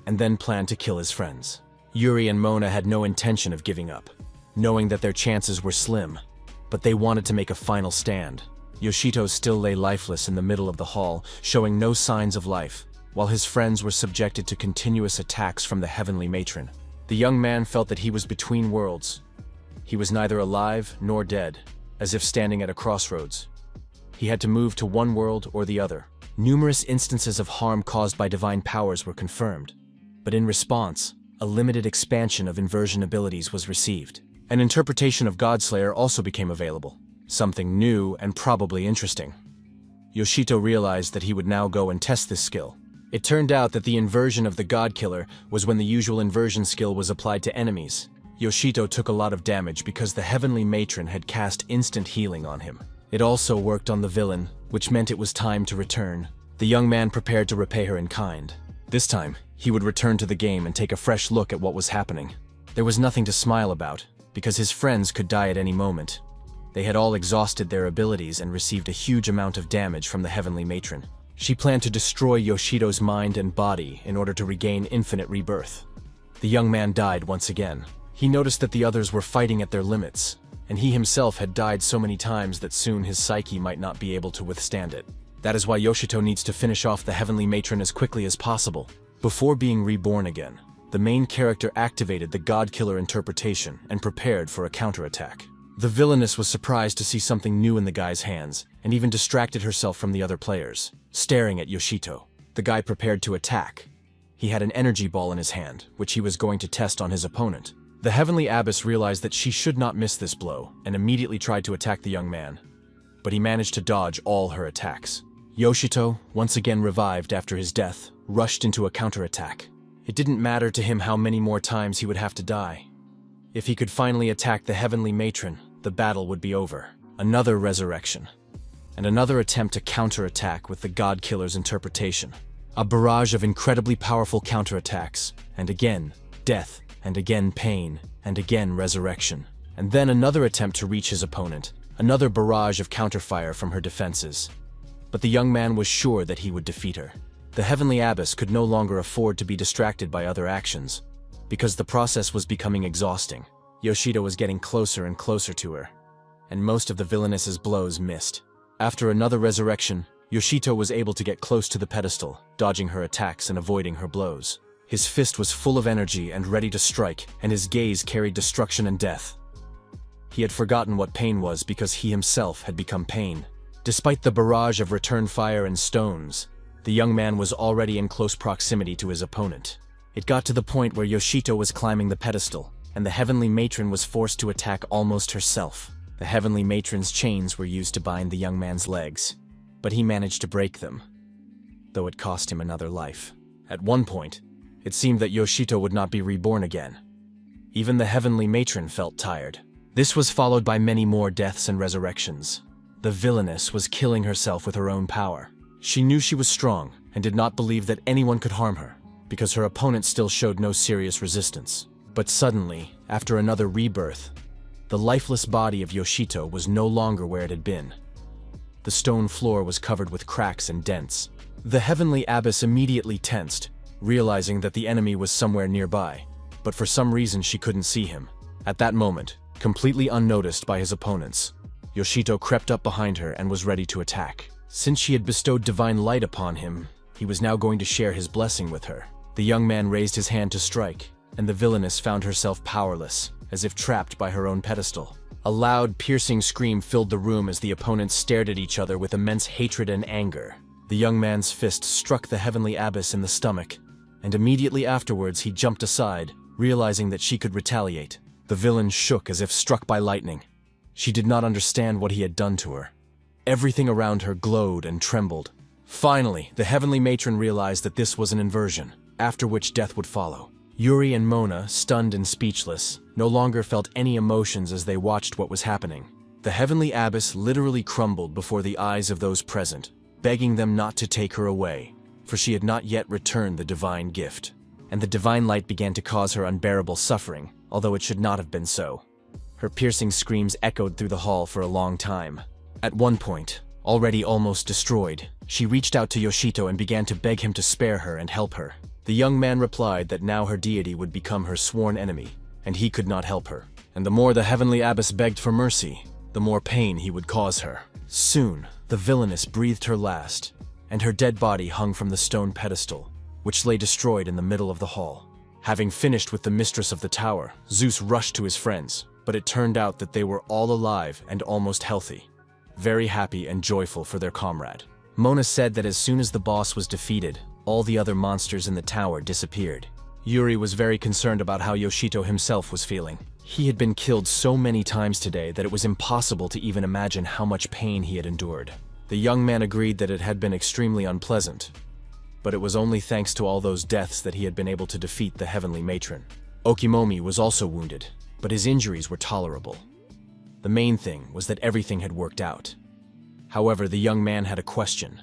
and then planned to kill his friends. Yuri and Mona had no intention of giving up, knowing that their chances were slim, but they wanted to make a final stand. Yoshito still lay lifeless in the middle of the hall, showing no signs of life, while his friends were subjected to continuous attacks from the heavenly matron. The young man felt that he was between worlds. He was neither alive nor dead, as if standing at a crossroads. He had to move to one world or the other. Numerous instances of harm caused by divine powers were confirmed, but in response, a limited expansion of inversion abilities was received. An interpretation of Godslayer also became available, something new and probably interesting. Yoshito realized that he would now go and test this skill. It turned out that the inversion of the God Killer was when the usual inversion skill was applied to enemies. Yoshito took a lot of damage because the heavenly matron had cast instant healing on him. It also worked on the villain, which meant it was time to return. The young man prepared to repay her in kind. This time, he would return to the game and take a fresh look at what was happening. There was nothing to smile about, because his friends could die at any moment. They had all exhausted their abilities and received a huge amount of damage from the heavenly matron. She planned to destroy Yoshito's mind and body in order to regain infinite rebirth. The young man died once again. He noticed that the others were fighting at their limits, and he himself had died so many times that soon his psyche might not be able to withstand it. That is why Yoshito needs to finish off the heavenly matron as quickly as possible. Before being reborn again, the main character activated the God Killer interpretation and prepared for a counterattack. The villainess was surprised to see something new in the guy's hands, and even distracted herself from the other players, staring at Yoshito. The guy prepared to attack. He had an energy ball in his hand, which he was going to test on his opponent. The heavenly abbess realized that she should not miss this blow, and immediately tried to attack the young man. But he managed to dodge all her attacks. Yoshito, once again revived after his death, rushed into a counterattack. It didn't matter to him how many more times he would have to die. If he could finally attack the heavenly matron, the battle would be over. Another resurrection, and another attempt to counterattack with the God Killer's interpretation. A barrage of incredibly powerful counterattacks, and again, death, and again pain, and again resurrection. And then another attempt to reach his opponent, another barrage of counterfire from her defenses. But the young man was sure that he would defeat her. The heavenly abbess could no longer afford to be distracted by other actions, because the process was becoming exhausting. Yoshito was getting closer and closer to her, and most of the villainess's blows missed. After another resurrection, Yoshito was able to get close to the pedestal, dodging her attacks and avoiding her blows. His fist was full of energy and ready to strike, and his gaze carried destruction and death. He had forgotten what pain was because he himself had become pain. Despite the barrage of return fire and stones, the young man was already in close proximity to his opponent. It got to the point where Yoshito was climbing the pedestal, and the heavenly matron was forced to attack almost herself. The heavenly matron's chains were used to bind the young man's legs, but he managed to break them, though it cost him another life. At one point, it seemed that Yoshito would not be reborn again. Even the heavenly matron felt tired. This was followed by many more deaths and resurrections. The villainess was killing herself with her own power. She knew she was strong and did not believe that anyone could harm her, because her opponent still showed no serious resistance. But suddenly, after another rebirth, the lifeless body of Yoshito was no longer where it had been. The stone floor was covered with cracks and dents. The heavenly abbess immediately tensed, realizing that the enemy was somewhere nearby, but for some reason she couldn't see him. At that moment, completely unnoticed by his opponents, Yoshito crept up behind her and was ready to attack. Since she had bestowed divine light upon him, he was now going to share his blessing with her. The young man raised his hand to strike, and the villainess found herself powerless, as if trapped by her own pedestal. A loud, piercing scream filled the room as the opponents stared at each other with immense hatred and anger. The The young man's fist struck the heavenly abbess in the stomach, and immediately afterwards he jumped aside, realizing that she could retaliate. The villain shook as if struck by lightning. She did not understand what he had done to her. Everything around her glowed and trembled. Finally, the heavenly matron realized that this was an inversion, after which death would follow. Yuri and Mona, stunned and speechless, no longer felt any emotions as they watched what was happening. The heavenly abbess literally crumbled before the eyes of those present, begging them not to take her away, for she had not yet returned the divine gift. And the divine light began to cause her unbearable suffering, although it should not have been so. Her piercing screams echoed through the hall for a long time. At one point, already almost destroyed, she reached out to Yoshito and began to beg him to spare her and help her. The young man replied that now her deity would become her sworn enemy, and he could not help her. And the more the heavenly abbess begged for mercy, the more pain he would cause her. Soon, the villainess breathed her last, and her dead body hung from the stone pedestal, which lay destroyed in the middle of the hall. Having finished with the mistress of the tower, Zeus rushed to his friends, but it turned out that they were all alive and almost healthy, very happy and joyful for their comrade. Mona said that as soon as the boss was defeated, all the other monsters in the tower disappeared. Yuri was very concerned about how Yoshito himself was feeling. He had been killed so many times today that it was impossible to even imagine how much pain he had endured. The young man agreed that it had been extremely unpleasant, but it was only thanks to all those deaths that he had been able to defeat the heavenly matron. Okimomi was also wounded, but his injuries were tolerable. The main thing was that everything had worked out. However, the young man had a question.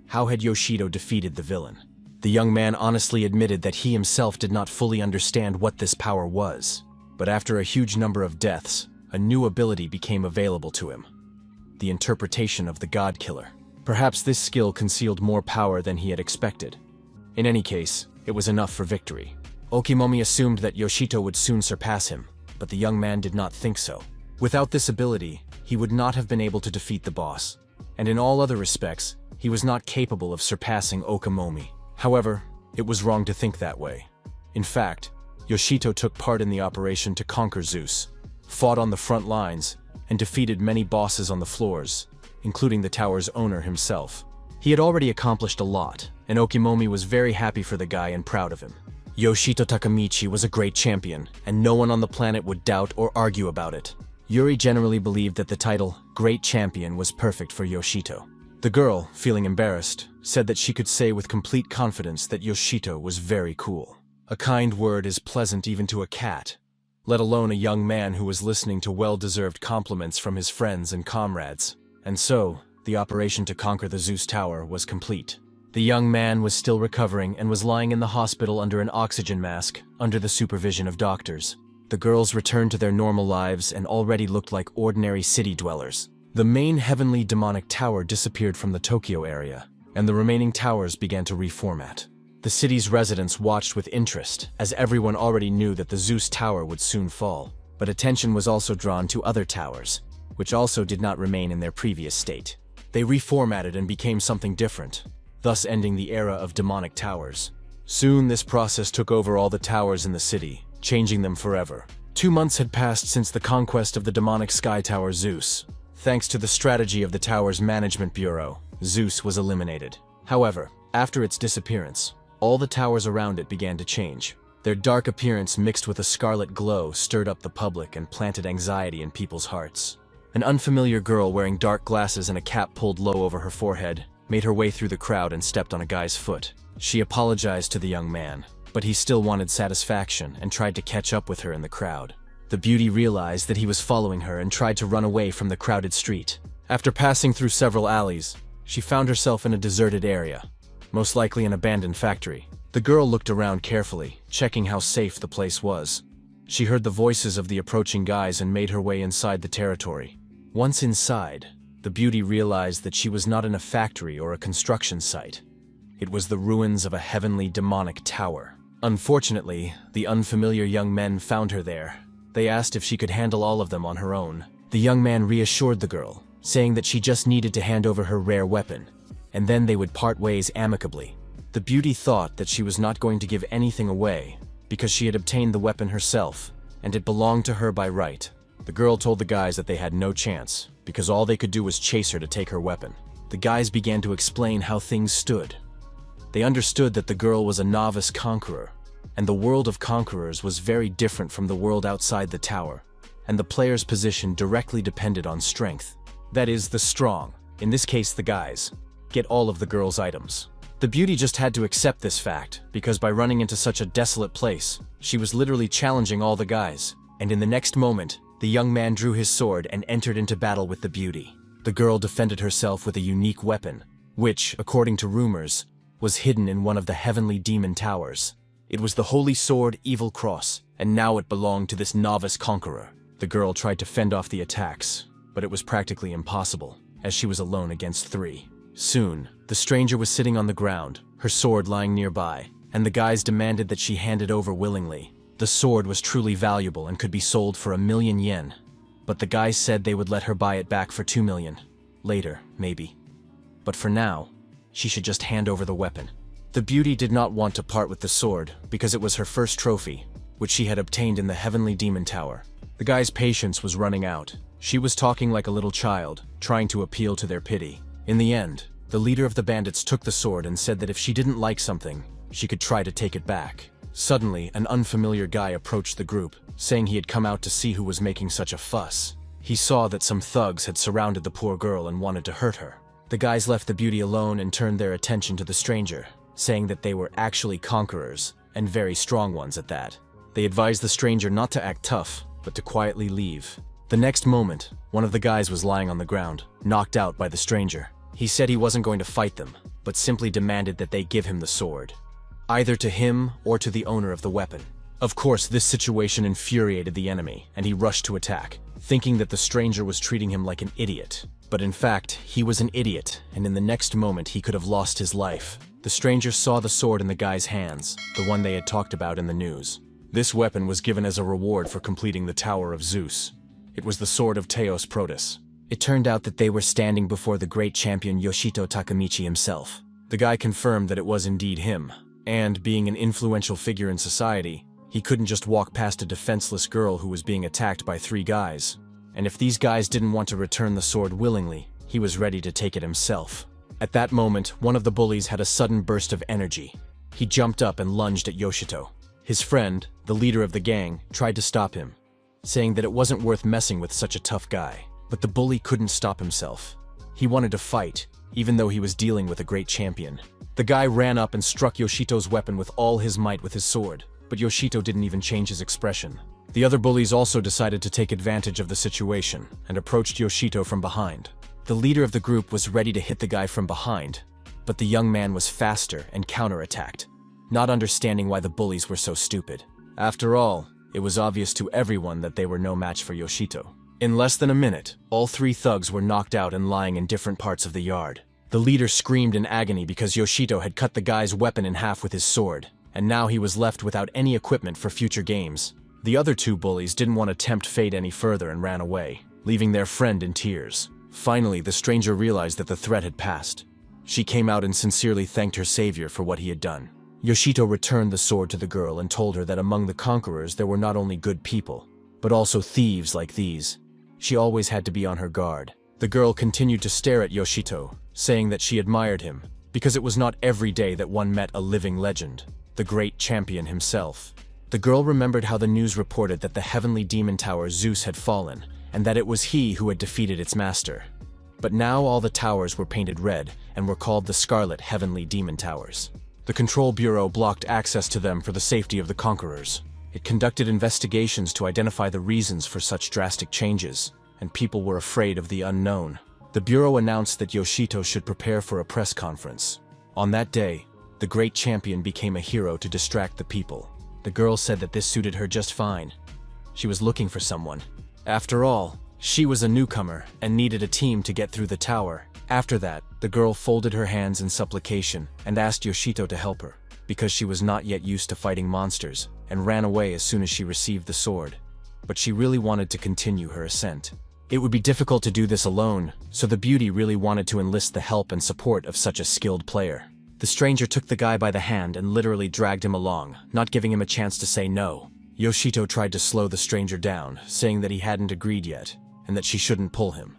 How had Yoshito defeated the villain? The young man honestly admitted that he himself did not fully understand what this power was. But after a huge number of deaths, a new ability became available to him: the interpretation of the God Killer. Perhaps this skill concealed more power than he had expected. In any case, it was enough for victory. Okimomi assumed that Yoshito would soon surpass him, but the young man did not think so. Without this ability, he would not have been able to defeat the boss, and in all other respects, he was not capable of surpassing Okimomi. However, it was wrong to think that way. In fact, Yoshito took part in the operation to conquer Zeus, fought on the front lines, and defeated many bosses on the floors, including the tower's owner himself. He had already accomplished a lot, and Okimomi was very happy for the guy and proud of him. Yoshito Takamichi was a great champion, and no one on the planet would doubt or argue about it. Yuri generally believed that the title, Great Champion, was perfect for Yoshito. The girl, feeling embarrassed, said that she could say with complete confidence that Yoshito was very cool. A kind word is pleasant even to a cat, let alone a young man who was listening to well-deserved compliments from his friends and comrades. And so, the operation to conquer the Zeus Tower was complete. The young man was still recovering and was lying in the hospital under an oxygen mask, under the supervision of doctors. The girls returned to their normal lives and already looked like ordinary city dwellers. The main heavenly demonic tower disappeared from the Tokyo area, and the remaining towers began to reformat. The city's residents watched with interest, as everyone already knew that the Zeus Tower would soon fall. But attention was also drawn to other towers, which also did not remain in their previous state. They reformatted and became something different, thus ending the era of demonic towers. Soon this process took over all the towers in the city, changing them forever. 2 months had passed since the conquest of the demonic sky tower Zeus. Thanks to the strategy of the tower's management bureau, Zeus was eliminated. However, after its disappearance, all the towers around it began to change. Their dark appearance mixed with a scarlet glow stirred up the public and planted anxiety in people's hearts. An unfamiliar girl wearing dark glasses and a cap pulled low over her forehead made her way through the crowd and stepped on a guy's foot. She apologized to the young man, but he still wanted satisfaction and tried to catch up with her in the crowd. The beauty realized that he was following her and tried to run away from the crowded street. After passing through several alleys, she found herself in a deserted area, most likely an abandoned factory. The girl looked around carefully, checking how safe the place was. She heard the voices of the approaching guys and made her way inside the territory. Once inside, the beauty realized that she was not in a factory or a construction site. It was the ruins of a heavenly demonic tower. Unfortunately, the unfamiliar young men found her there. They asked if she could handle all of them on her own. The young man reassured the girl, saying that she just needed to hand over her rare weapon, and then they would part ways amicably. The beauty thought that she was not going to give anything away, because she had obtained the weapon herself, and it belonged to her by right. The girl told the guys that they had no chance, because all they could do was chase her to take her weapon. the guys began to explain how things stood. They understood that the girl was a novice conqueror, and the world of conquerors was very different from the world outside the tower, and the player's position directly depended on strength. That is, the strong, in this case the guys, get all of the girl's items. The beauty just had to accept this fact, because by running into such a desolate place, she was literally challenging all the guys, and in the next moment, the young man drew his sword and entered into battle with the beauty. The girl defended herself with a unique weapon, which, according to rumors, was hidden in one of the heavenly demon towers. It was the holy sword Evil Cross, and now it belonged to this novice conqueror. The girl tried to fend off the attacks, but it was practically impossible, as she was alone against 3. Soon, the stranger was sitting on the ground, her sword lying nearby, and the guys demanded that she hand it over willingly. The sword was truly valuable and could be sold for 1,000,000 yen, but the guys said they would let her buy it back for 2 million. Later, maybe. But for now, she should just hand over the weapon. The beauty did not want to part with the sword because it was her first trophy, which she had obtained in the heavenly demon tower. The guy's patience was running out. She was talking like a little child, trying to appeal to their pity. In the end, the leader of the bandits took the sword and said that if she didn't like something, she could try to take it back. Suddenly, an unfamiliar guy approached the group, saying he had come out to see who was making such a fuss. He saw that some thugs had surrounded the poor girl and wanted to hurt her. The guys left the beauty alone and turned their attention to the stranger, saying that they were actually conquerors, and very strong ones at that. They advised the stranger not to act tough, but to quietly leave. The next moment, one of the guys was lying on the ground, knocked out by the stranger. He said he wasn't going to fight them, but simply demanded that they give him the sword, either to him or to the owner of the weapon. Of course, this situation infuriated the enemy, and he rushed to attack, thinking that the stranger was treating him like an idiot. But in fact, he was an idiot, and in the next moment he could have lost his life. The stranger saw the sword in the guy's hands, the one they had talked about in the news. This weapon was given as a reward for completing the Tower of Zeus. It was the sword of Teos Protus. It turned out that they were standing before the great champion Yoshito Takamichi himself. The guy confirmed that it was indeed him, and being an influential figure in society, he couldn't just walk past a defenseless girl who was being attacked by 3 guys. And if these guys didn't want to return the sword willingly, he was ready to take it himself. At that moment, one of the bullies had a sudden burst of energy. He jumped up and lunged at Yoshito. His friend, the leader of the gang, tried to stop him, saying that it wasn't worth messing with such a tough guy. But the bully couldn't stop himself. He wanted to fight, even though he was dealing with a great champion. The guy ran up and struck Yoshito's weapon with all his might with his sword, but Yoshito didn't even change his expression. The other bullies also decided to take advantage of the situation and approached Yoshito from behind. The leader of the group was ready to hit the guy from behind, but the young man was faster and counterattacked, not understanding why the bullies were so stupid. After all, it was obvious to everyone that they were no match for Yoshito. In less than a minute, all 3 thugs were knocked out and lying in different parts of the yard. The leader screamed in agony because Yoshito had cut the guy's weapon in half with his sword, and now he was left without any equipment for future games. The other 2 bullies didn't want to tempt fate any further and ran away, leaving their friend in tears. Finally, the stranger realized that the threat had passed. She came out and sincerely thanked her savior for what he had done. Yoshito returned the sword to the girl and told her that among the conquerors there were not only good people, but also thieves like these. She always had to be on her guard. The girl continued to stare at Yoshito, saying that she admired him, because it was not every day that one met a living legend, the great champion himself. The girl remembered how the news reported that the heavenly demon tower Zeus had fallen, and that it was he who had defeated its master. But now all the towers were painted red and were called the Scarlet Heavenly Demon Towers. The Control Bureau blocked access to them for the safety of the conquerors. It conducted investigations to identify the reasons for such drastic changes, and people were afraid of the unknown. The Bureau announced that Yoshito should prepare for a press conference. On that day, the great champion became a hero to distract the people. The girl said that this suited her just fine. She was looking for someone. After all, she was a newcomer and needed a team to get through the tower. After that, the girl folded her hands in supplication and asked Yoshito to help her, because she was not yet used to fighting monsters, and ran away as soon as she received the sword. But she really wanted to continue her ascent. It would be difficult to do this alone, so the beauty really wanted to enlist the help and support of such a skilled player. The stranger took the guy by the hand and literally dragged him along, not giving him a chance to say no. Yoshito tried to slow the stranger down, saying that he hadn't agreed yet, and that she shouldn't pull him.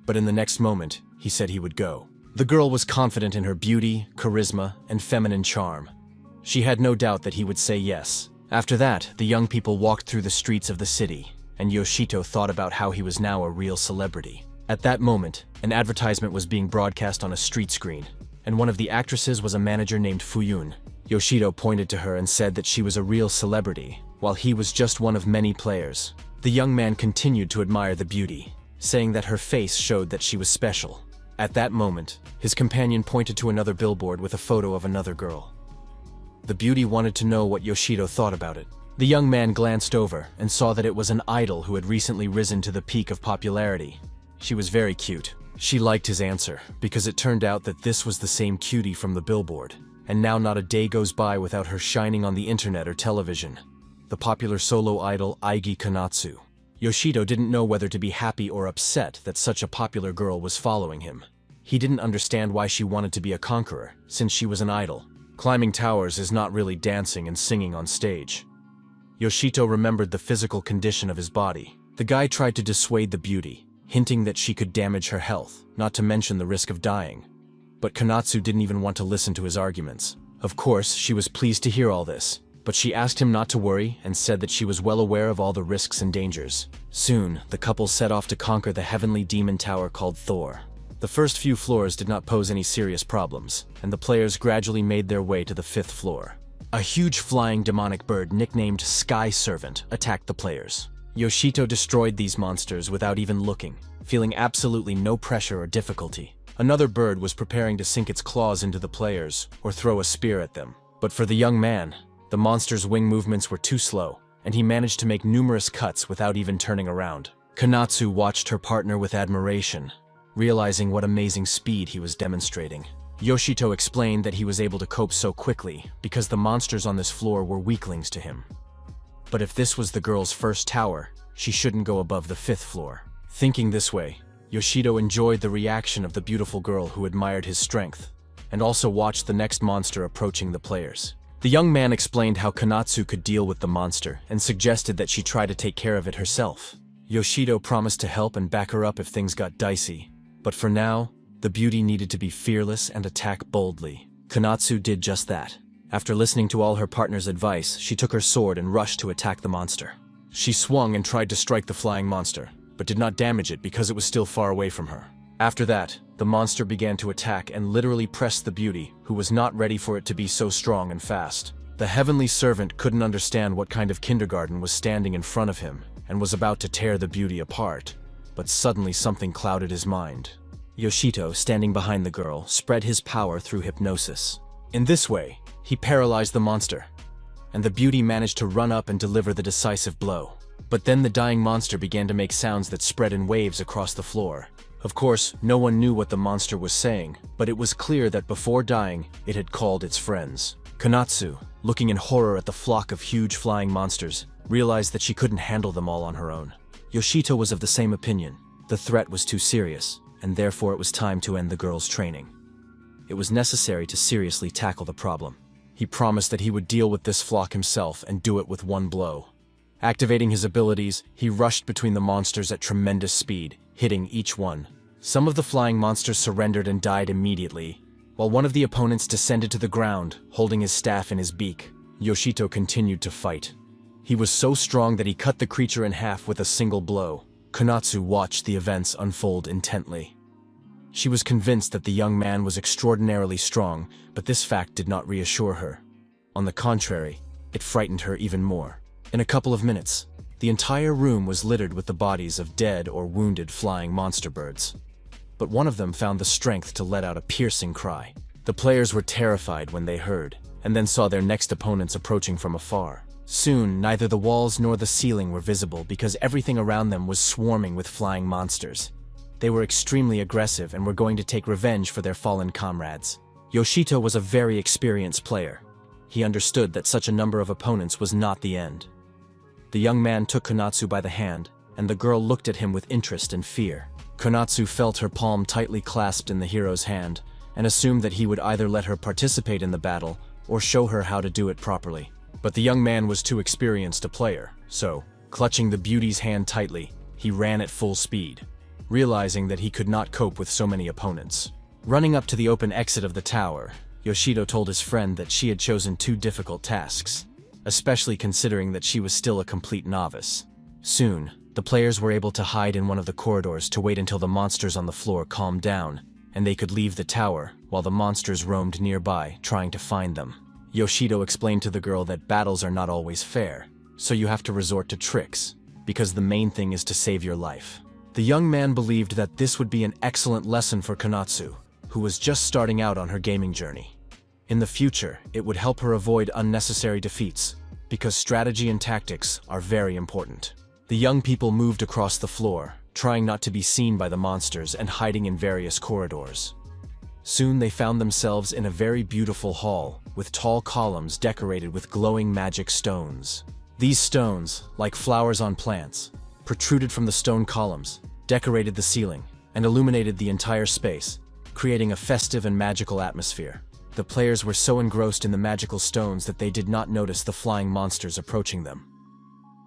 But in the next moment, he said he would go. The girl was confident in her beauty, charisma, and feminine charm. She had no doubt that he would say yes. After that, the young people walked through the streets of the city, and Yoshito thought about how he was now a real celebrity. At that moment, an advertisement was being broadcast on a street screen, and one of the actresses was a manager named Fuyun. Yoshito pointed to her and said that she was a real celebrity, while he was just one of many players. The young man continued to admire the beauty, saying that her face showed that she was special. At that moment, his companion pointed to another billboard with a photo of another girl. The beauty wanted to know what Yoshito thought about it. The young man glanced over and saw that it was an idol who had recently risen to the peak of popularity. She was very cute. She liked his answer, because it turned out that this was the same cutie from the billboard, and now not a day goes by without her shining on the internet or television. The popular solo idol Aigi Kanatsu. Yoshito didn't know whether to be happy or upset that such a popular girl was following him. He didn't understand why she wanted to be a conqueror, since she was an idol. Climbing towers is not really dancing and singing on stage. Yoshito remembered the physical condition of his body. The guy tried to dissuade the beauty, hinting that she could damage her health, not to mention the risk of dying. But Kanatsu didn't even want to listen to his arguments. Of course, she was pleased to hear all this, but she asked him not to worry and said that she was well aware of all the risks and dangers. Soon, the couple set off to conquer the heavenly demon tower called Thor. The first few floors did not pose any serious problems, and the players gradually made their way to the 5th floor. A huge flying demonic bird nicknamed Sky Servant attacked the players. Yoshito destroyed these monsters without even looking, feeling absolutely no pressure or difficulty. Another bird was preparing to sink its claws into the players or throw a spear at them. But for the young man, the monster's wing movements were too slow, and he managed to make numerous cuts without even turning around. Kanatsu watched her partner with admiration, realizing what amazing speed he was demonstrating. Yoshito explained that he was able to cope so quickly because the monsters on this floor were weaklings to him. But if this was the girl's first tower, she shouldn't go above the 5th floor. Thinking this way, Yoshito enjoyed the reaction of the beautiful girl who admired his strength, and also watched the next monster approaching the players. The young man explained how Kanatsu could deal with the monster and suggested that she try to take care of it herself. Yoshito promised to help and back her up if things got dicey. But for now, the beauty needed to be fearless and attack boldly. Kanatsu did just that. After listening to all her partner's advice, she took her sword and rushed to attack the monster. She swung and tried to strike the flying monster, but did not damage it because it was still far away from her. After that, the monster began to attack and literally pressed the beauty, who was not ready for it to be so strong and fast. The heavenly servant couldn't understand what kind of kindergarten was standing in front of him and was about to tear the beauty apart. But suddenly something clouded his mind. Yoshito, standing behind the girl, spread his power through hypnosis. In this way, he paralyzed the monster, and the beauty managed to run up and deliver the decisive blow. But then the dying monster began to make sounds that spread in waves across the floor. Of course, no one knew what the monster was saying, but it was clear that before dying, it had called its friends. Kanatsu, looking in horror at the flock of huge flying monsters, realized that she couldn't handle them all on her own. Yoshito was of the same opinion. The threat was too serious, and therefore it was time to end the girl's training. It was necessary to seriously tackle the problem. He promised that he would deal with this flock himself and do it with one blow. Activating his abilities, he rushed between the monsters at tremendous speed, hitting each one. Some of the flying monsters surrendered and died immediately, while one of the opponents descended to the ground, holding his staff in his beak. Yoshito continued to fight. He was so strong that he cut the creature in half with a single blow. Kanatsu watched the events unfold intently. She was convinced that the young man was extraordinarily strong, but this fact did not reassure her. On the contrary, it frightened her even more. In a couple of minutes, the entire room was littered with the bodies of dead or wounded flying monster birds. But one of them found the strength to let out a piercing cry. The players were terrified when they heard, and then saw their next opponents approaching from afar. Soon, neither the walls nor the ceiling were visible because everything around them was swarming with flying monsters. They were extremely aggressive and were going to take revenge for their fallen comrades. Yoshito was a very experienced player. He understood that such a number of opponents was not the end. The young man took Kanatsu by the hand, and the girl looked at him with interest and fear. Kanatsu felt her palm tightly clasped in the hero's hand, and assumed that he would either let her participate in the battle or show her how to do it properly. But the young man was too experienced a player, so, clutching the beauty's hand tightly, he ran at full speed, realizing that he could not cope with so many opponents. Running up to the open exit of the tower, Yoshido told his friend that she had chosen two difficult tasks, especially considering that she was still a complete novice. Soon, the players were able to hide in one of the corridors to wait until the monsters on the floor calmed down, and they could leave the tower while the monsters roamed nearby, trying to find them. Yoshido explained to the girl that battles are not always fair, so you have to resort to tricks, because the main thing is to save your life. The young man believed that this would be an excellent lesson for Konatsu, who was just starting out on her gaming journey. In the future, it would help her avoid unnecessary defeats, because strategy and tactics are very important. The young people moved across the floor, trying not to be seen by the monsters and hiding in various corridors. Soon they found themselves in a very beautiful hall, with tall columns decorated with glowing magic stones. These stones, like flowers on plants, protruded from the stone columns, decorated the ceiling, and illuminated the entire space, creating a festive and magical atmosphere. The players were so engrossed in the magical stones that they did not notice the flying monsters approaching them.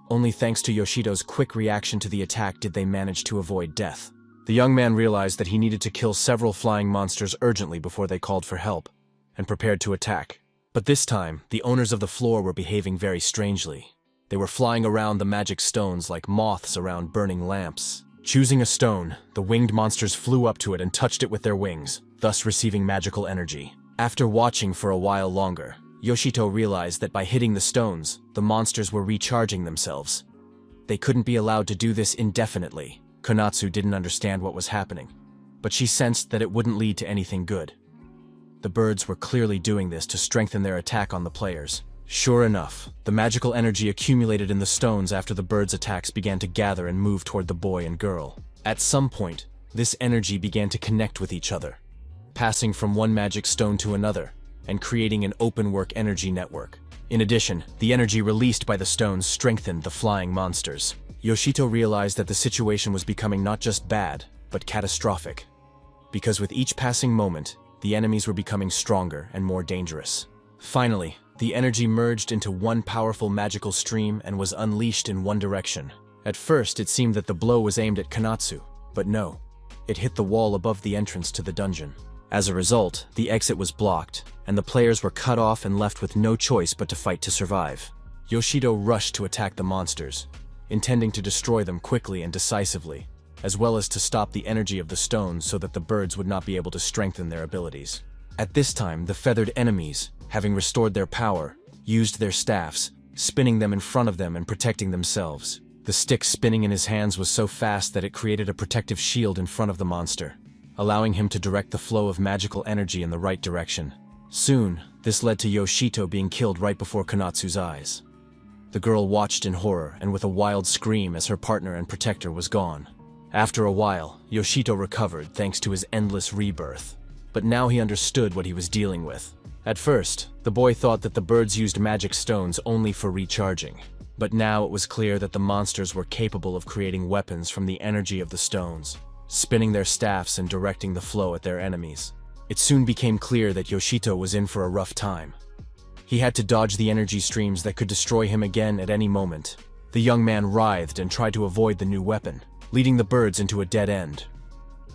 Only thanks to Yoshido's quick reaction to the attack did they manage to avoid death. The young man realized that he needed to kill several flying monsters urgently before they called for help, and prepared to attack. But this time, the owners of the floor were behaving very strangely. They were flying around the magic stones like moths around burning lamps. Choosing a stone, the winged monsters flew up to it and touched it with their wings, thus receiving magical energy. After watching for a while longer, Yoshito realized that by hitting the stones, the monsters were recharging themselves. They couldn't be allowed to do this indefinitely. Konatsu didn't understand what was happening, but she sensed that it wouldn't lead to anything good. The birds were clearly doing this to strengthen their attack on the players. Sure enough, the magical energy accumulated in the stones after the birds' attacks began to gather and move toward the boy and girl. At some point, this energy began to connect with each other, passing from one magic stone to another, and creating an open-work energy network. In addition, the energy released by the stones strengthened the flying monsters. Yoshito realized that the situation was becoming not just bad, but catastrophic. Because with each passing moment, the enemies were becoming stronger and more dangerous. Finally, the energy merged into one powerful magical stream and was unleashed in one direction. At first, it seemed that the blow was aimed at Konatsu, but no, it hit the wall above the entrance to the dungeon. As a result, the exit was blocked, and the players were cut off and left with no choice but to fight to survive. Yoshido rushed to attack the monsters, intending to destroy them quickly and decisively, as well as to stop the energy of the stones so that the birds would not be able to strengthen their abilities. At this time, the feathered enemies, having restored their power, used their staffs, spinning them in front of them and protecting themselves. The stick spinning in his hands was so fast that it created a protective shield in front of the monster, allowing him to direct the flow of magical energy in the right direction. Soon, this led to Yoshito being killed right before Konatsu's eyes. The girl watched in horror and with a wild scream as her partner and protector was gone. After a while, Yoshito recovered thanks to his endless rebirth. But now he understood what he was dealing with. At first, the boy thought that the birds used magic stones only for recharging. But now it was clear that the monsters were capable of creating weapons from the energy of the stones, spinning their staffs and directing the flow at their enemies. It soon became clear that Yoshito was in for a rough time. He had to dodge the energy streams that could destroy him again at any moment. The young man writhed and tried to avoid the new weapon, leading the birds into a dead end.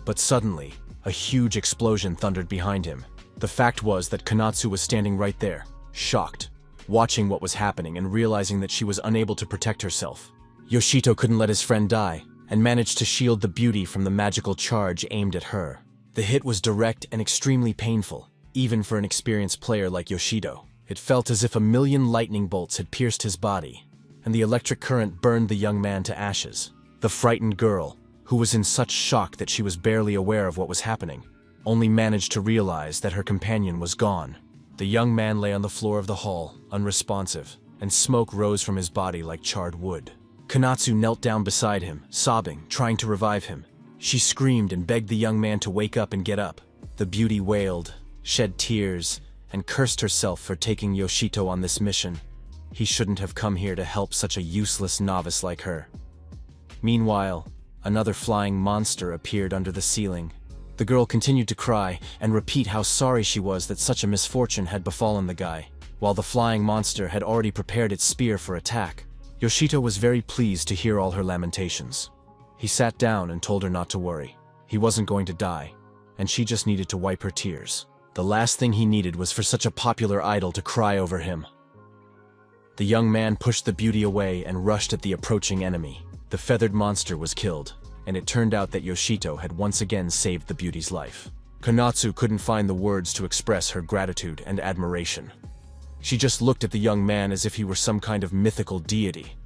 But suddenly, a huge explosion thundered behind him. The fact was that Konatsu was standing right there, shocked, watching what was happening and realizing that she was unable to protect herself. Yoshito couldn't let his friend die, and managed to shield the beauty from the magical charge aimed at her. The hit was direct and extremely painful, even for an experienced player like Yoshido. It felt as if a million lightning bolts had pierced his body, and the electric current burned the young man to ashes. The frightened girl, who was in such shock that she was barely aware of what was happening, only managed to realize that her companion was gone. The young man lay on the floor of the hall, unresponsive, and smoke rose from his body like charred wood. Konatsu knelt down beside him, sobbing, trying to revive him. She screamed and begged the young man to wake up and get up. The beauty wailed, shed tears, and cursed herself for taking Yoshito on this mission. He shouldn't have come here to help such a useless novice like her. Meanwhile, another flying monster appeared under the ceiling. The girl continued to cry and repeat how sorry she was that such a misfortune had befallen the guy. While the flying monster had already prepared its spear for attack, Yoshito was very pleased to hear all her lamentations. He sat down and told her not to worry. He wasn't going to die, and she just needed to wipe her tears. The last thing he needed was for such a popular idol to cry over him. The young man pushed the beauty away and rushed at the approaching enemy. The feathered monster was killed, and it turned out that Yoshito had once again saved the beauty's life. Konatsu couldn't find the words to express her gratitude and admiration. She just looked at the young man as if he were some kind of mythical deity,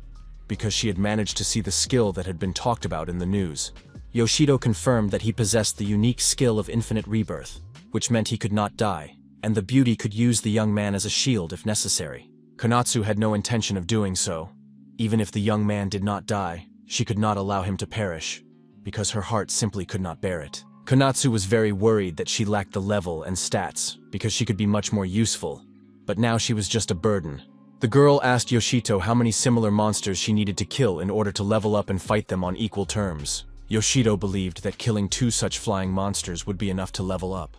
because she had managed to see the skill that had been talked about in the news. Yoshito confirmed that he possessed the unique skill of infinite rebirth, which meant he could not die, and the beauty could use the young man as a shield if necessary. Konatsu had no intention of doing so. Even if the young man did not die, she could not allow him to perish, because her heart simply could not bear it. Konatsu was very worried that she lacked the level and stats, because she could be much more useful, but now she was just a burden. The girl asked Yoshito how many similar monsters she needed to kill in order to level up and fight them on equal terms. Yoshito believed that killing 2 such flying monsters would be enough to level up,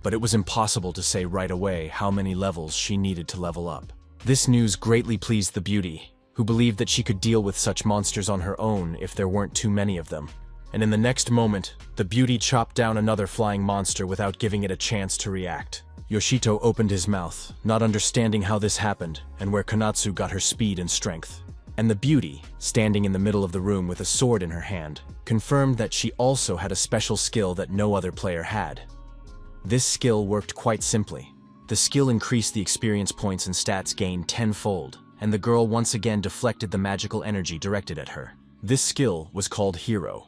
but it was impossible to say right away how many levels she needed to level up. This news greatly pleased the beauty, who believed that she could deal with such monsters on her own if there weren't too many of them. And in the next moment, the beauty chopped down another flying monster without giving it a chance to react. Yoshito opened his mouth, not understanding how this happened and where Konatsu got her speed and strength. And the beauty, standing in the middle of the room with a sword in her hand, confirmed that she also had a special skill that no other player had. This skill worked quite simply. The skill increased the experience points and stats gained tenfold, and the girl once again deflected the magical energy directed at her. This skill was called Hero.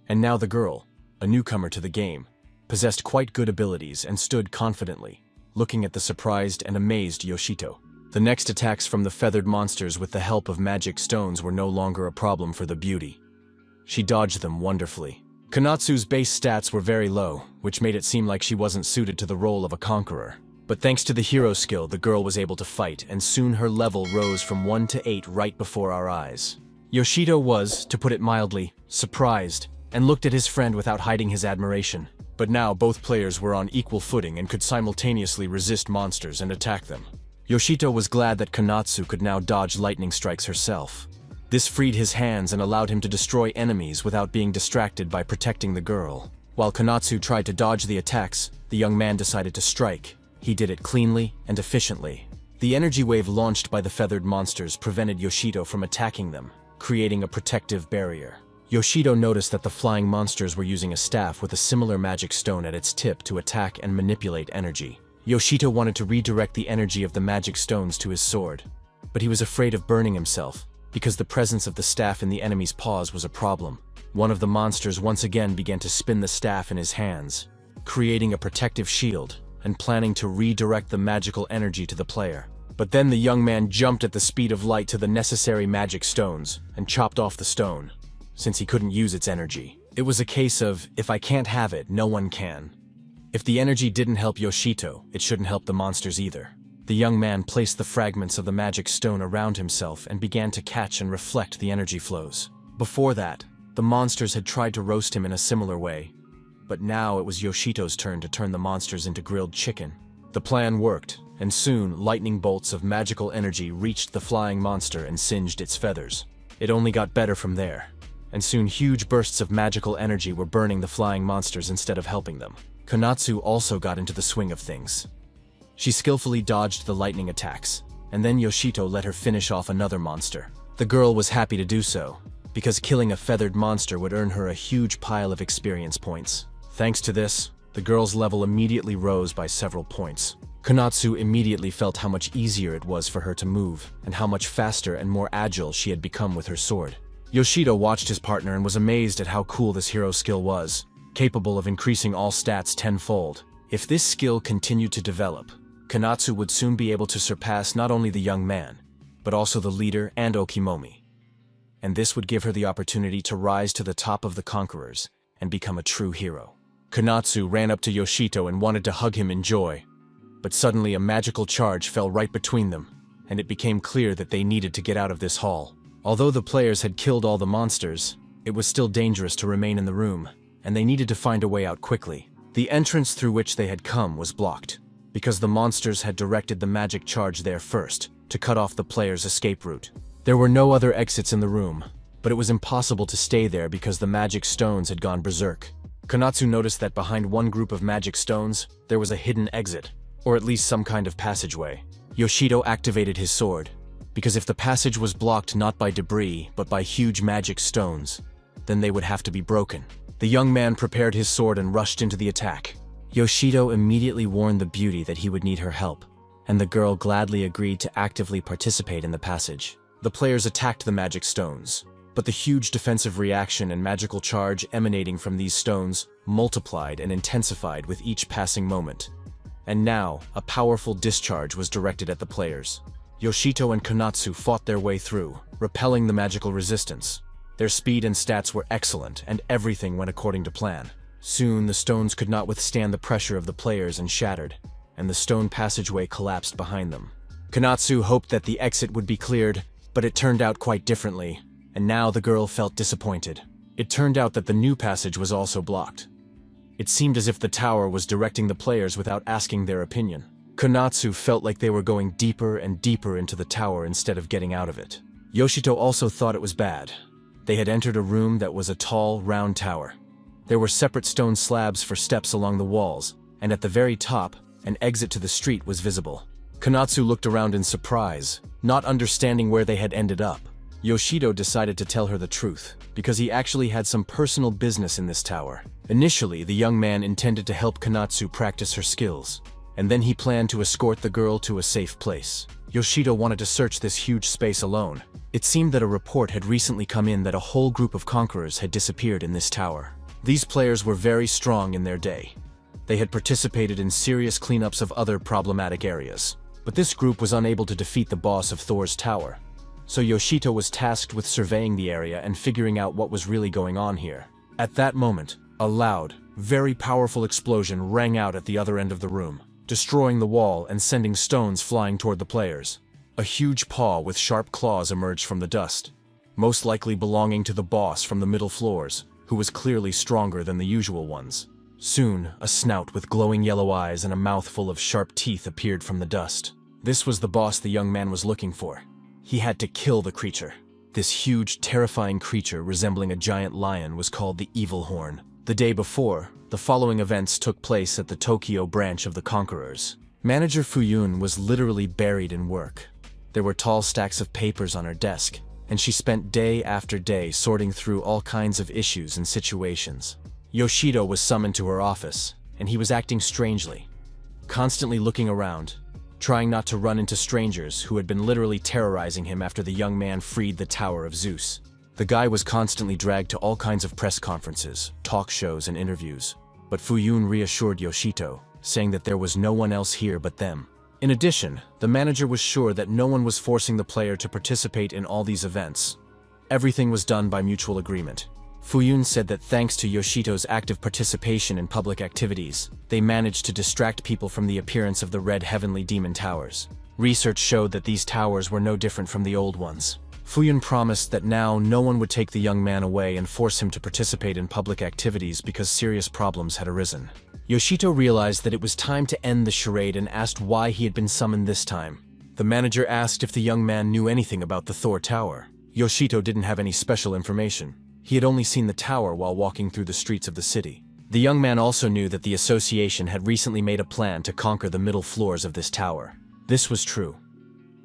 And now the girl, a newcomer to the game, possessed quite good abilities and stood confidently, looking at the surprised and amazed Yoshito. The next attacks from the feathered monsters with the help of magic stones were no longer a problem for the beauty. She dodged them wonderfully. Konatsu's base stats were very low, which made it seem like she wasn't suited to the role of a conqueror. But thanks to the hero skill, the girl was able to fight, and soon her level rose from 1 to 8 right before our eyes. Yoshito was, to put it mildly, surprised, and looked at his friend without hiding his admiration. But now both players were on equal footing and could simultaneously resist monsters and attack them. Yoshito was glad that Konatsu could now dodge lightning strikes herself. This freed his hands and allowed him to destroy enemies without being distracted by protecting the girl. While Konatsu tried to dodge the attacks, the young man decided to strike. He did it cleanly and efficiently. The energy wave launched by the feathered monsters prevented Yoshito from attacking them, creating a protective barrier. Yoshito noticed that the flying monsters were using a staff with a similar magic stone at its tip to attack and manipulate energy. Yoshito wanted to redirect the energy of the magic stones to his sword, but he was afraid of burning himself, because the presence of the staff in the enemy's paws was a problem. One of the monsters once again began to spin the staff in his hands, creating a protective shield and planning to redirect the magical energy to the player. But then the young man jumped at the speed of light to the necessary magic stones and chopped off the stone, since he couldn't use its energy. It was a case of, if I can't have it, no one can. If the energy didn't help Yoshito, it shouldn't help the monsters either. The young man placed the fragments of the magic stone around himself and began to catch and reflect the energy flows. Before that, the monsters had tried to roast him in a similar way, but now it was Yoshito's turn to turn the monsters into grilled chicken. The plan worked, and soon lightning bolts of magical energy reached the flying monster and singed its feathers. It only got better from there, and soon huge bursts of magical energy were burning the flying monsters instead of helping them. Konatsu also got into the swing of things. She skillfully dodged the lightning attacks, and then Yoshito let her finish off another monster. The girl was happy to do so, because killing a feathered monster would earn her a huge pile of experience points. Thanks to this, the girl's level immediately rose by several points. Konatsu immediately felt how much easier it was for her to move, and how much faster and more agile she had become with her sword. Yoshito watched his partner and was amazed at how cool this hero skill was, capable of increasing all stats tenfold. If this skill continued to develop, Konatsu would soon be able to surpass not only the young man, but also the leader and Okimomi. And this would give her the opportunity to rise to the top of the conquerors and become a true hero. Konatsu ran up to Yoshito and wanted to hug him in joy, but suddenly a magical charge fell right between them, and it became clear that they needed to get out of this hall. Although the players had killed all the monsters, it was still dangerous to remain in the room, and they needed to find a way out quickly. The entrance through which they had come was blocked, because the monsters had directed the magic charge there first, to cut off the players' escape route. There were no other exits in the room, but it was impossible to stay there because the magic stones had gone berserk. Konatsu noticed that behind one group of magic stones, there was a hidden exit, or at least some kind of passageway. Yoshido activated his sword, because if the passage was blocked not by debris, but by huge magic stones, then they would have to be broken. The young man prepared his sword and rushed into the attack. Yoshido immediately warned the beauty that he would need her help, and the girl gladly agreed to actively participate in the passage. The players attacked the magic stones, but the huge defensive reaction and magical charge emanating from these stones multiplied and intensified with each passing moment. And now, a powerful discharge was directed at the players. Yoshito and Konatsu fought their way through, repelling the magical resistance. Their speed and stats were excellent, and everything went according to plan. Soon, the stones could not withstand the pressure of the players and shattered, and the stone passageway collapsed behind them. Konatsu hoped that the exit would be cleared, but it turned out quite differently, and now the girl felt disappointed. It turned out that the new passage was also blocked. It seemed as if the tower was directing the players without asking their opinion. Konatsu felt like they were going deeper and deeper into the tower instead of getting out of it. Yoshito also thought it was bad. They had entered a room that was a tall, round tower. There were separate stone slabs for steps along the walls, and at the very top, an exit to the street was visible. Konatsu looked around in surprise, not understanding where they had ended up. Yoshido decided to tell her the truth, because he actually had some personal business in this tower. Initially, the young man intended to help Konatsu practice her skills, and then he planned to escort the girl to a safe place. Yoshido wanted to search this huge space alone. It seemed that a report had recently come in that a whole group of conquerors had disappeared in this tower. These players were very strong in their day. They had participated in serious cleanups of other problematic areas. But this group was unable to defeat the boss of Thor's tower. So Yoshito was tasked with surveying the area and figuring out what was really going on here. At that moment, a loud, very powerful explosion rang out at the other end of the room, destroying the wall and sending stones flying toward the players. A huge paw with sharp claws emerged from the dust, most likely belonging to the boss from the middle floors, who was clearly stronger than the usual ones. Soon, a snout with glowing yellow eyes and a mouth full of sharp teeth appeared from the dust. This was the boss the young man was looking for. He had to kill the creature. This huge, terrifying creature resembling a giant lion was called the Evil Horn. The day before, the following events took place at the Tokyo branch of the Conquerors. Manager Fuyun was literally buried in work. There were tall stacks of papers on her desk, and she spent day after day sorting through all kinds of issues and situations. Yoshido was summoned to her office, and he was acting strangely, constantly looking around, trying not to run into strangers who had been literally terrorizing him after the young man freed the Tower of Zeus. The guy was constantly dragged to all kinds of press conferences, talk shows, and interviews, but Fuyun reassured Yoshito, saying that there was no one else here but them. In addition, the manager was sure that no one was forcing the player to participate in all these events. Everything was done by mutual agreement. Fuyun said that thanks to Yoshito's active participation in public activities, they managed to distract people from the appearance of the Red Heavenly Demon Towers. Research showed that these towers were no different from the old ones. Fuyun promised that now no one would take the young man away and force him to participate in public activities because serious problems had arisen. Yoshito realized that it was time to end the charade and asked why he had been summoned this time. The manager asked if the young man knew anything about the Thor Tower. Yoshito didn't have any special information. He had only seen the tower while walking through the streets of the city. The young man also knew that the association had recently made a plan to conquer the middle floors of this tower. This was true.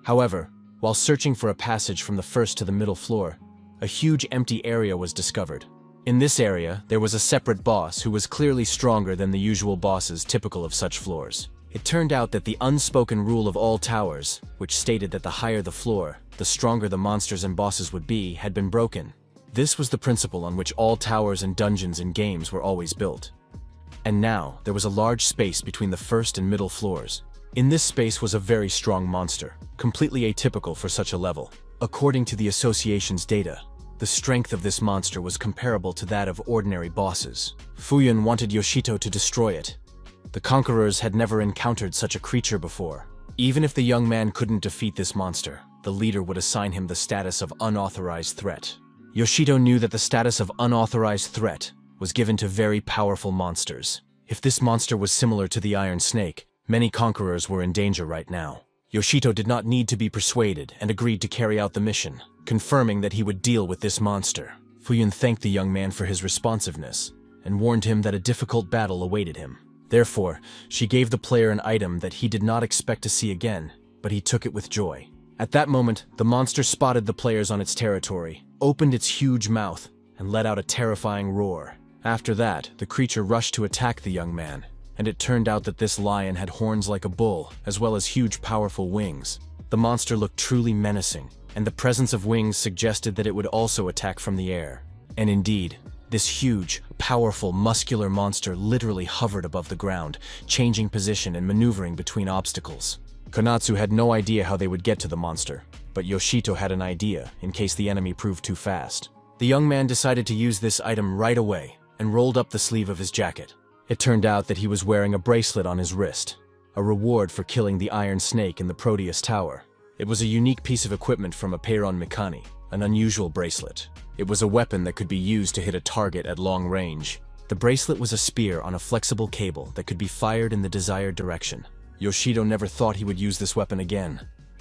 However, while searching for a passage from the first to the middle floor, a huge empty area was discovered. In this area, there was a separate boss who was clearly stronger than the usual bosses typical of such floors. It turned out that the unspoken rule of all towers, which stated that the higher the floor, the stronger the monsters and bosses would be, had been broken. This was the principle on which all towers and dungeons in games were always built. And now, there was a large space between the first and middle floors. In this space was a very strong monster, completely atypical for such a level. According to the association's data, the strength of this monster was comparable to that of ordinary bosses. Fuyun wanted Yoshito to destroy it. The conquerors had never encountered such a creature before. Even if the young man couldn't defeat this monster, the leader would assign him the status of unauthorized threat. Yoshito knew that the status of unauthorized threat was given to very powerful monsters. If this monster was similar to the Iron Snake, many conquerors were in danger right now. Yoshito did not need to be persuaded and agreed to carry out the mission, confirming that he would deal with this monster. Fuyun thanked the young man for his responsiveness and warned him that a difficult battle awaited him. Therefore, she gave the player an item that he did not expect to see again, but he took it with joy. At that moment, the monster spotted the players on its territory, opened its huge mouth, and let out a terrifying roar. After that, the creature rushed to attack the young man, and it turned out that this lion had horns like a bull, as well as huge powerful wings. The monster looked truly menacing, and the presence of wings suggested that it would also attack from the air. And indeed, this huge, powerful, muscular monster literally hovered above the ground, changing position and maneuvering between obstacles. Konatsu had no idea how they would get to the monster, but Yoshito had an idea in case the enemy proved too fast. The young man decided to use this item right away and rolled up the sleeve of his jacket. It turned out that he was wearing a bracelet on his wrist, a reward for killing the iron snake in the Proteus Tower. It was a unique piece of equipment from a Peiron Mikani, an unusual bracelet. It was a weapon that could be used to hit a target at long range. The bracelet was a spear on a flexible cable that could be fired in the desired direction. Yoshito never thought he would use this weapon again,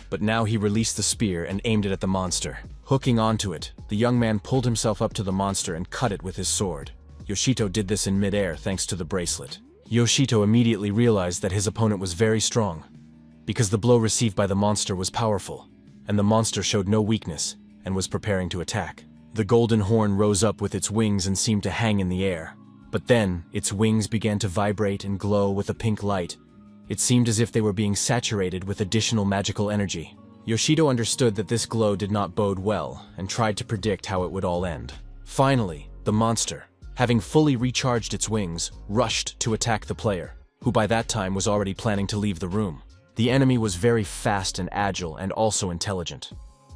but now he released the spear and aimed it at the monster. Hooking onto it, the young man pulled himself up to the monster and cut it with his sword. Yoshito did this in midair thanks to the bracelet. Yoshito immediately realized that his opponent was very strong, because the blow received by the monster was powerful, and the monster showed no weakness and was preparing to attack. The golden horn rose up with its wings and seemed to hang in the air. But then, its wings began to vibrate and glow with a pink light. It seemed as if they were being saturated with additional magical energy. Yoshito understood that this glow did not bode well and tried to predict how it would all end. Finally, the monster, having fully recharged its wings, rushed to attack the player, who by that time was already planning to leave the room. The enemy was very fast and agile and also intelligent.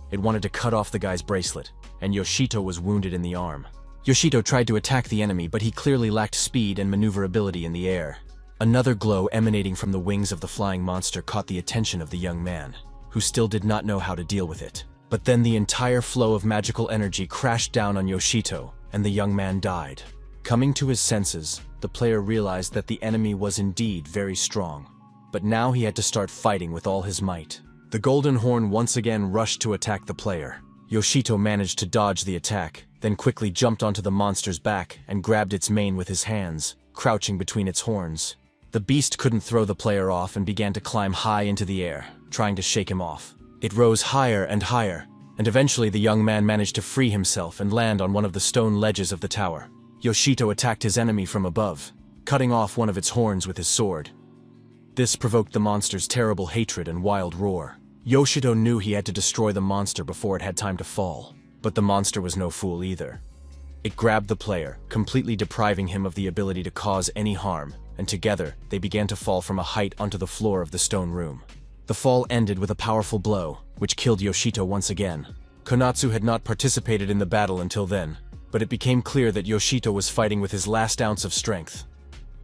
It wanted to cut off the guy's bracelet, and Yoshito was wounded in the arm. Yoshito tried to attack the enemy, but he clearly lacked speed and maneuverability in the air. Another glow emanating from the wings of the flying monster caught the attention of the young man, who still did not know how to deal with it. But then the entire flow of magical energy crashed down on Yoshito, and the young man died. Coming to his senses, the player realized that the enemy was indeed very strong. But now he had to start fighting with all his might. The golden horn once again rushed to attack the player. Yoshito managed to dodge the attack, then quickly jumped onto the monster's back and grabbed its mane with his hands, crouching between its horns. The beast couldn't throw the player off and began to climb high into the air, trying to shake him off. It rose higher, and eventually the young man managed to free himself and land on one of the stone ledges of the tower. Yoshito attacked his enemy from above, cutting off one of its horns with his sword. This provoked the monster's terrible hatred and wild roar. Yoshito knew he had to destroy the monster before it had time to fall, but the monster was no fool either. It grabbed the player, completely depriving him of the ability to cause any harm, and together they began to fall from a height onto the floor of the stone room. The fall ended with a powerful blow, which killed Yoshito once again. Konatsu had not participated in the battle until then, but it became clear that Yoshito was fighting with his last ounce of strength.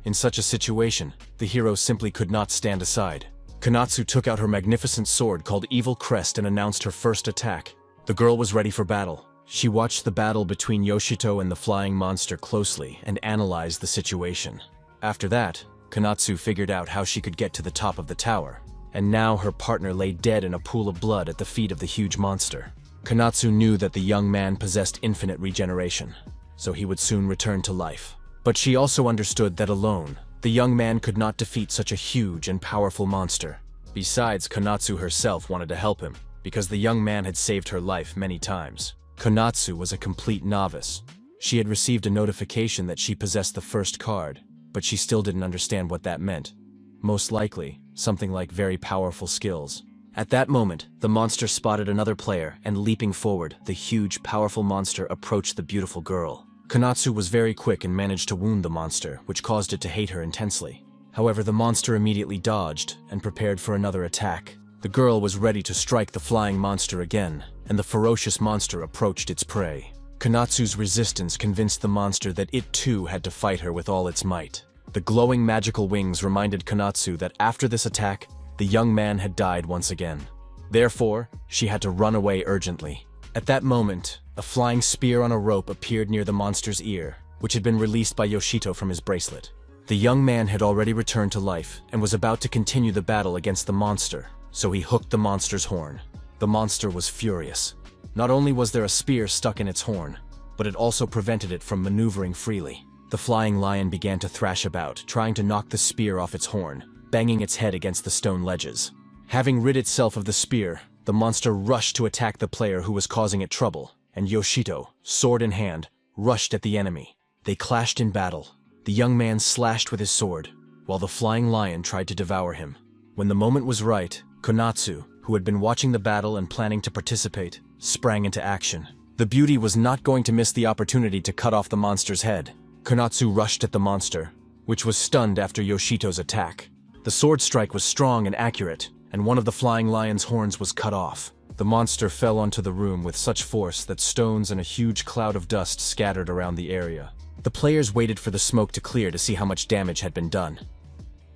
In such a situation, the hero simply could not stand aside. Konatsu took out her magnificent sword called Evil Crest and announced her first attack. The girl was ready for battle. She watched the battle between Yoshito and the flying monster closely and analyzed the situation. After that, Konatsu figured out how she could get to the top of the tower, and now her partner lay dead in a pool of blood at the feet of the huge monster. Konatsu knew that the young man possessed infinite regeneration, so he would soon return to life. But she also understood that alone, the young man could not defeat such a huge and powerful monster. Besides, Konatsu herself wanted to help him, because the young man had saved her life many times. Konatsu was a complete novice. She had received a notification that she possessed the first card, but she still didn't understand what that meant. Most likely, something like very powerful skills. At that moment, the monster spotted another player, and leaping forward, the huge, powerful monster approached the beautiful girl. Konatsu was very quick and managed to wound the monster, which caused it to hate her intensely. However, the monster immediately dodged and prepared for another attack. The girl was ready to strike the flying monster again, and the ferocious monster approached its prey. Konatsu's resistance convinced the monster that it too had to fight her with all its might. The glowing magical wings reminded Konatsu that after this attack, the young man had died once again. Therefore, she had to run away urgently. At that moment, a flying spear on a rope appeared near the monster's ear, which had been released by Yoshito from his bracelet. The young man had already returned to life and was about to continue the battle against the monster, so he hooked the monster's horn. The monster was furious. Not only was there a spear stuck in its horn, but it also prevented it from maneuvering freely. The flying lion began to thrash about, trying to knock the spear off its horn, banging its head against the stone ledges. Having rid itself of the spear, the monster rushed to attack the player who was causing it trouble, and Yoshito, sword in hand, rushed at the enemy. They clashed in battle. The young man slashed with his sword, while the flying lion tried to devour him. When the moment was right, Konatsu, who had been watching the battle and planning to participate, sprang into action. The beauty was not going to miss the opportunity to cut off the monster's head. Konatsu rushed at the monster, which was stunned after Yoshito's attack. The sword strike was strong and accurate, and one of the flying lion's horns was cut off. The monster fell onto the room with such force that stones and a huge cloud of dust scattered around the area. The players waited for the smoke to clear to see how much damage had been done.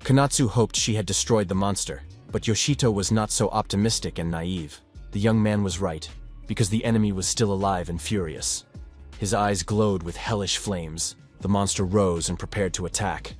Konatsu hoped she had destroyed the monster, but Yoshito was not so optimistic and naive. The young man was right, because the enemy was still alive and furious. His eyes glowed with hellish flames. The monster rose and prepared to attack.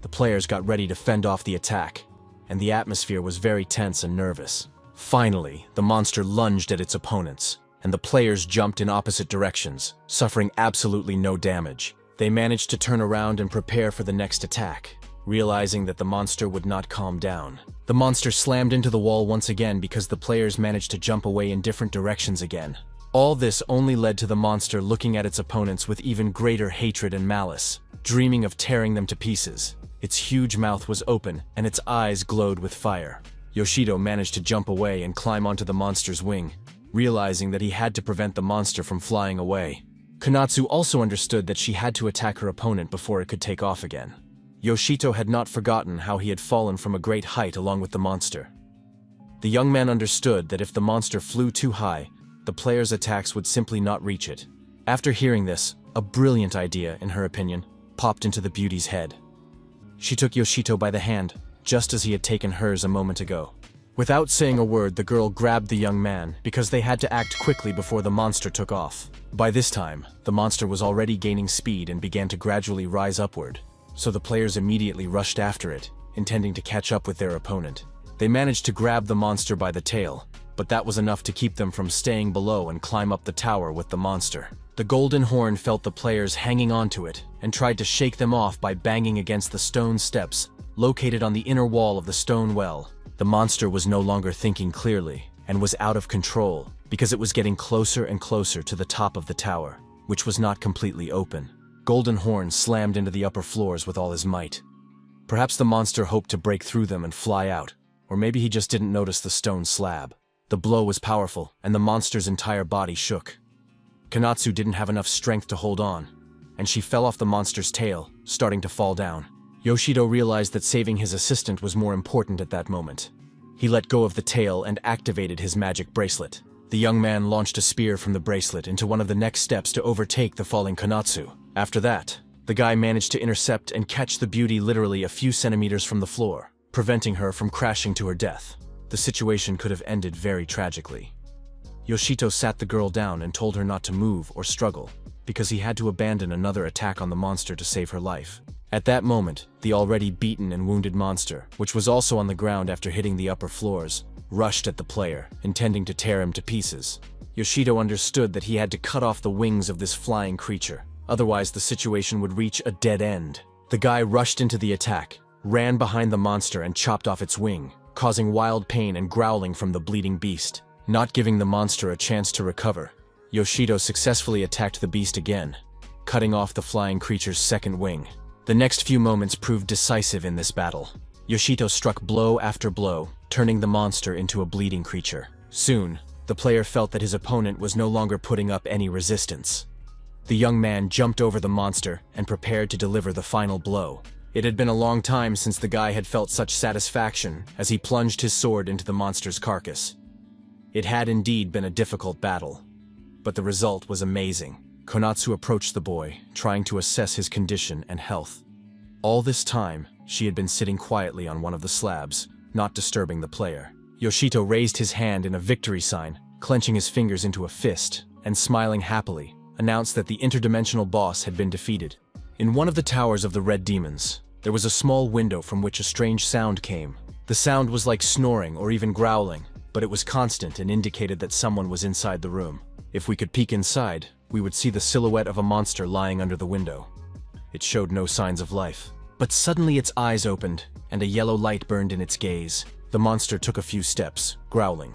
The players got ready to fend off the attack, and the atmosphere was very tense and nervous. Finally, the monster lunged at its opponents, and the players jumped in opposite directions, suffering absolutely no damage. They managed to turn around and prepare for the next attack, realizing that the monster would not calm down. The monster slammed into the wall once again because the players managed to jump away in different directions again. All this only led to the monster looking at its opponents with even greater hatred and malice, dreaming of tearing them to pieces. Its huge mouth was open, and its eyes glowed with fire. Yoshito managed to jump away and climb onto the monster's wing, realizing that he had to prevent the monster from flying away. Konatsu also understood that she had to attack her opponent before it could take off again. Yoshito had not forgotten how he had fallen from a great height along with the monster. The young man understood that if the monster flew too high, the player's attacks would simply not reach it. After hearing this, a brilliant idea, in her opinion, popped into the beauty's head. She took Yoshito by the hand, just as he had taken hers a moment ago. Without saying a word, the girl grabbed the young man because they had to act quickly before the monster took off. By this time, the monster was already gaining speed and began to gradually rise upward, so the players immediately rushed after it, intending to catch up with their opponent. They managed to grab the monster by the tail, but that was enough to keep them from staying below and climb up the tower with the monster. The golden horn felt the players hanging onto it and tried to shake them off by banging against the stone steps located on the inner wall of the stone well. The monster was no longer thinking clearly and was out of control because it was getting closer and closer to the top of the tower, which was not completely open. Golden Horn slammed into the upper floors with all his might. Perhaps the monster hoped to break through them and fly out, or maybe he just didn't notice the stone slab. The blow was powerful, and the monster's entire body shook. Konatsu didn't have enough strength to hold on, and she fell off the monster's tail, starting to fall down. Yoshito realized that saving his assistant was more important at that moment. He let go of the tail and activated his magic bracelet. The young man launched a spear from the bracelet into one of the next steps to overtake the falling Konatsu. After that, the guy managed to intercept and catch the beauty literally a few centimeters from the floor, preventing her from crashing to her death. The situation could have ended very tragically. Yoshito sat the girl down and told her not to move or struggle, because he had to abandon another attack on the monster to save her life. At that moment, the already beaten and wounded monster, which was also on the ground after hitting the upper floors, rushed at the player, intending to tear him to pieces. Yoshito understood that he had to cut off the wings of this flying creature, otherwise the situation would reach a dead end. The guy rushed into the attack, ran behind the monster and chopped off its wing, causing wild pain and growling from the bleeding beast. Not giving the monster a chance to recover, Yoshito successfully attacked the beast again, cutting off the flying creature's second wing. The next few moments proved decisive in this battle. Yoshito struck blow after blow, turning the monster into a bleeding creature. Soon, the player felt that his opponent was no longer putting up any resistance. The young man jumped over the monster and prepared to deliver the final blow. It had been a long time since the guy had felt such satisfaction as he plunged his sword into the monster's carcass. It had indeed been a difficult battle, but the result was amazing. Konatsu approached the boy, trying to assess his condition and health. All this time, she had been sitting quietly on one of the slabs, not disturbing the player. Yoshito raised his hand in a victory sign, clenching his fingers into a fist, and smiling happily, announced that the interdimensional boss had been defeated. In one of the towers of the Red Demons, there was a small window from which a strange sound came. The sound was like snoring or even growling, but it was constant and indicated that someone was inside the room. If we could peek inside, we would see the silhouette of a monster lying under the window. It showed no signs of life. But suddenly its eyes opened, and a yellow light burned in its gaze. The monster took a few steps, growling.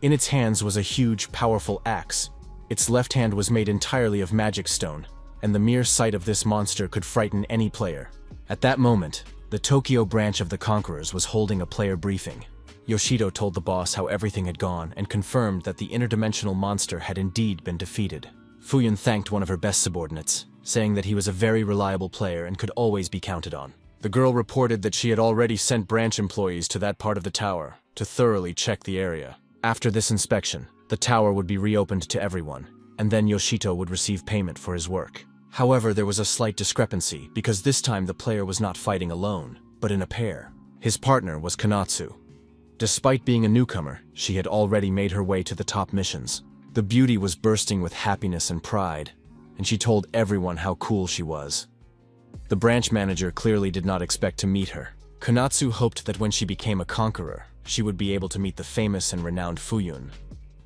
In its hands was a huge, powerful axe. Its left hand was made entirely of magic stone, and the mere sight of this monster could frighten any player. At that moment, the Tokyo branch of the Conquerors was holding a player briefing. Yoshido told the boss how everything had gone and confirmed that the interdimensional monster had indeed been defeated. Fuyun thanked one of her best subordinates, saying that he was a very reliable player and could always be counted on. The girl reported that she had already sent branch employees to that part of the tower to thoroughly check the area. After this inspection, the tower would be reopened to everyone, and then Yoshito would receive payment for his work. However, there was a slight discrepancy because this time the player was not fighting alone, but in a pair. His partner was Konatsu. Despite being a newcomer, she had already made her way to the top missions. The beauty was bursting with happiness and pride, and she told everyone how cool she was. The branch manager clearly did not expect to meet her. Konatsu hoped that when she became a conqueror, she would be able to meet the famous and renowned Fuyun.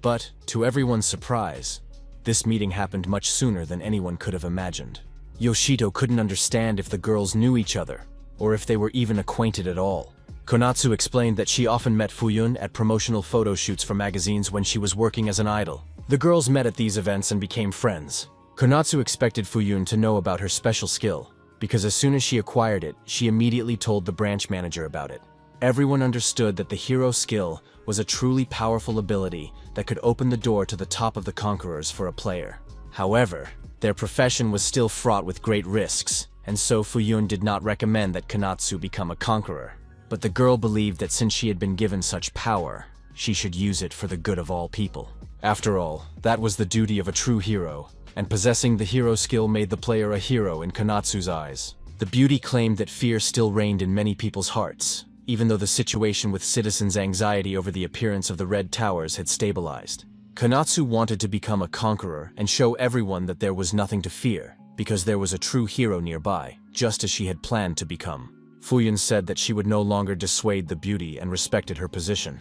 But, to everyone's surprise, this meeting happened much sooner than anyone could have imagined. Yoshido couldn't understand if the girls knew each other, or if they were even acquainted at all. Konatsu explained that she often met Fuyun at promotional photo shoots for magazines when she was working as an idol. The girls met at these events and became friends. Konatsu expected Fuyun to know about her special skill, because as soon as she acquired it, she immediately told the branch manager about it. Everyone understood that the hero skill was a truly powerful ability that could open the door to the top of the conquerors for a player. However, their profession was still fraught with great risks, and so Fuyun did not recommend that Konatsu become a conqueror. But the girl believed that since she had been given such power, she should use it for the good of all people. After all, that was the duty of a true hero, and possessing the hero skill made the player a hero in Konatsu's eyes. The beauty claimed that fear still reigned in many people's hearts, even though the situation with citizens' anxiety over the appearance of the Red Towers had stabilized. Konatsu wanted to become a conqueror and show everyone that there was nothing to fear, because there was a true hero nearby, just as she had planned to become. Fuyun said that she would no longer dissuade the beauty and respected her position.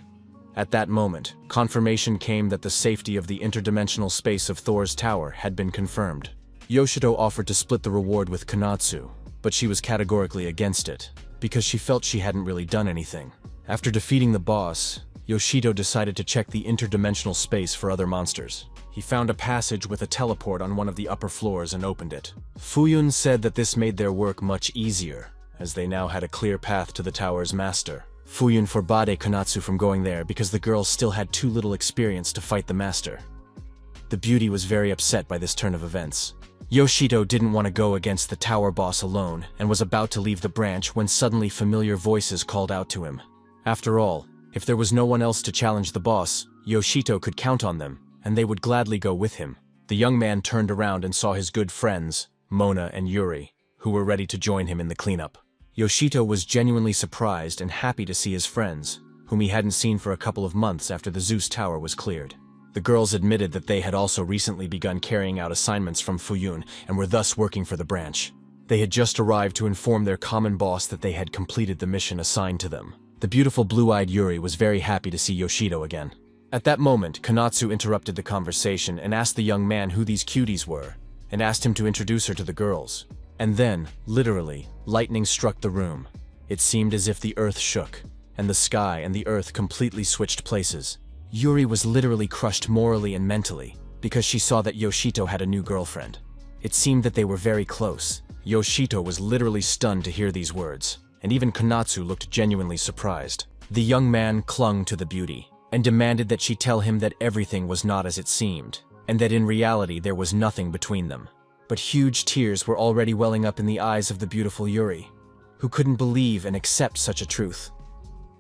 At that moment, confirmation came that the safety of the interdimensional space of Thor's tower had been confirmed. Yoshido offered to split the reward with Konatsu, but she was categorically against it, because she felt she hadn't really done anything. After defeating the boss, Yoshido decided to check the interdimensional space for other monsters. He found a passage with a teleport on one of the upper floors and opened it. Fuyun said that this made their work much easier, as they now had a clear path to the tower's master. Fuyun forbade Konatsu from going there because the girl still had too little experience to fight the master. The beauty was very upset by this turn of events. Yoshido didn't want to go against the tower boss alone and was about to leave the branch when suddenly familiar voices called out to him. After all, if there was no one else to challenge the boss, Yoshido could count on them, and they would gladly go with him. The young man turned around and saw his good friends, Mona and Yuri, who were ready to join him in the cleanup. Yoshito was genuinely surprised and happy to see his friends, whom he hadn't seen for a couple of months after the Zeus Tower was cleared. The girls admitted that they had also recently begun carrying out assignments from Fuyun and were thus working for the branch. They had just arrived to inform their common boss that they had completed the mission assigned to them. The beautiful blue-eyed Yuri was very happy to see Yoshido again. At that moment, Konatsu interrupted the conversation and asked the young man who these cuties were, and asked him to introduce her to the girls. And then, literally, lightning struck the room. It seemed as if the earth shook, and the sky and the earth completely switched places. Yuri was literally crushed morally and mentally, because she saw that Yoshito had a new girlfriend. It seemed that they were very close. Yoshito was literally stunned to hear these words, and even Konatsu looked genuinely surprised. The young man clung to the beauty, and demanded that she tell him that everything was not as it seemed, and that in reality there was nothing between them. But huge tears were already welling up in the eyes of the beautiful Yuri, who couldn't believe and accept such a truth,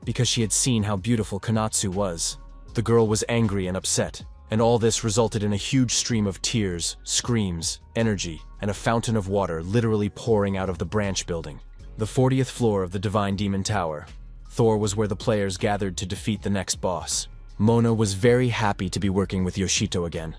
because she had seen how beautiful Konatsu was. The girl was angry and upset, and all this resulted in a huge stream of tears, screams, energy, and a fountain of water literally pouring out of the branch building. The 40th floor of the Divine Demon Tower. Thor was where the players gathered to defeat the next boss. Mona was very happy to be working with Yoshito again.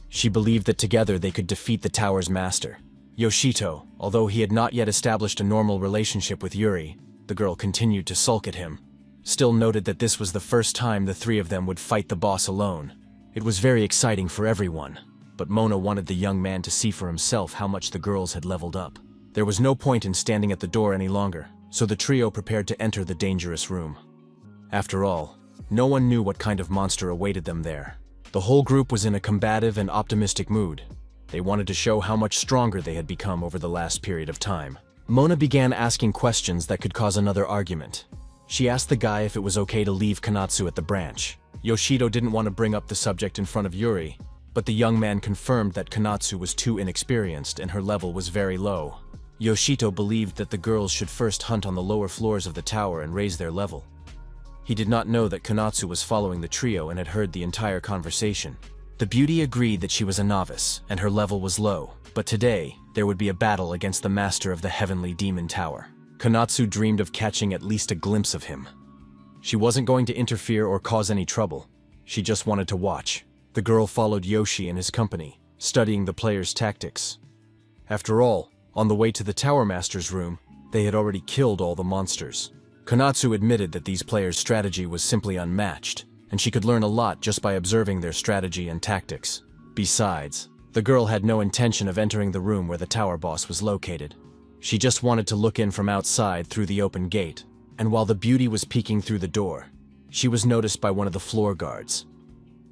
She believed that together they could defeat the tower's master. Yoshito, although he had not yet established a normal relationship with Yuri, the girl continued to sulk at him. Still noted that this was the first time the three of them would fight the boss alone. It was very exciting for everyone, but Mona wanted the young man to see for himself how much the girls had leveled up. There was no point in standing at the door any longer, so the trio prepared to enter the dangerous room. After all, no one knew what kind of monster awaited them there. The whole group was in a combative and optimistic mood. They wanted to show how much stronger they had become over the last period of time. Mona began asking questions that could cause another argument. She asked the guy if it was okay to leave Konatsu at the branch. Yoshido didn't want to bring up the subject in front of Yuri, but the young man confirmed that Konatsu was too inexperienced and her level was very low. Yoshito believed that the girls should first hunt on the lower floors of the tower and raise their level. He did not know that Konatsu was following the trio and had heard the entire conversation. The beauty agreed that she was a novice and her level was low, but today there would be a battle against the master of the Heavenly Demon Tower. Konatsu dreamed of catching at least a glimpse of him. She wasn't going to interfere or cause any trouble. She just wanted to watch. The girl followed Yoshi and his company, studying the players' tactics. After all, on the way to the Tower Master's room, they had already killed all the monsters. Konatsu admitted that these players' strategy was simply unmatched, and she could learn a lot just by observing their strategy and tactics. Besides, the girl had no intention of entering the room where the tower boss was located. She just wanted to look in from outside through the open gate, and while the beauty was peeking through the door, she was noticed by one of the floor guards.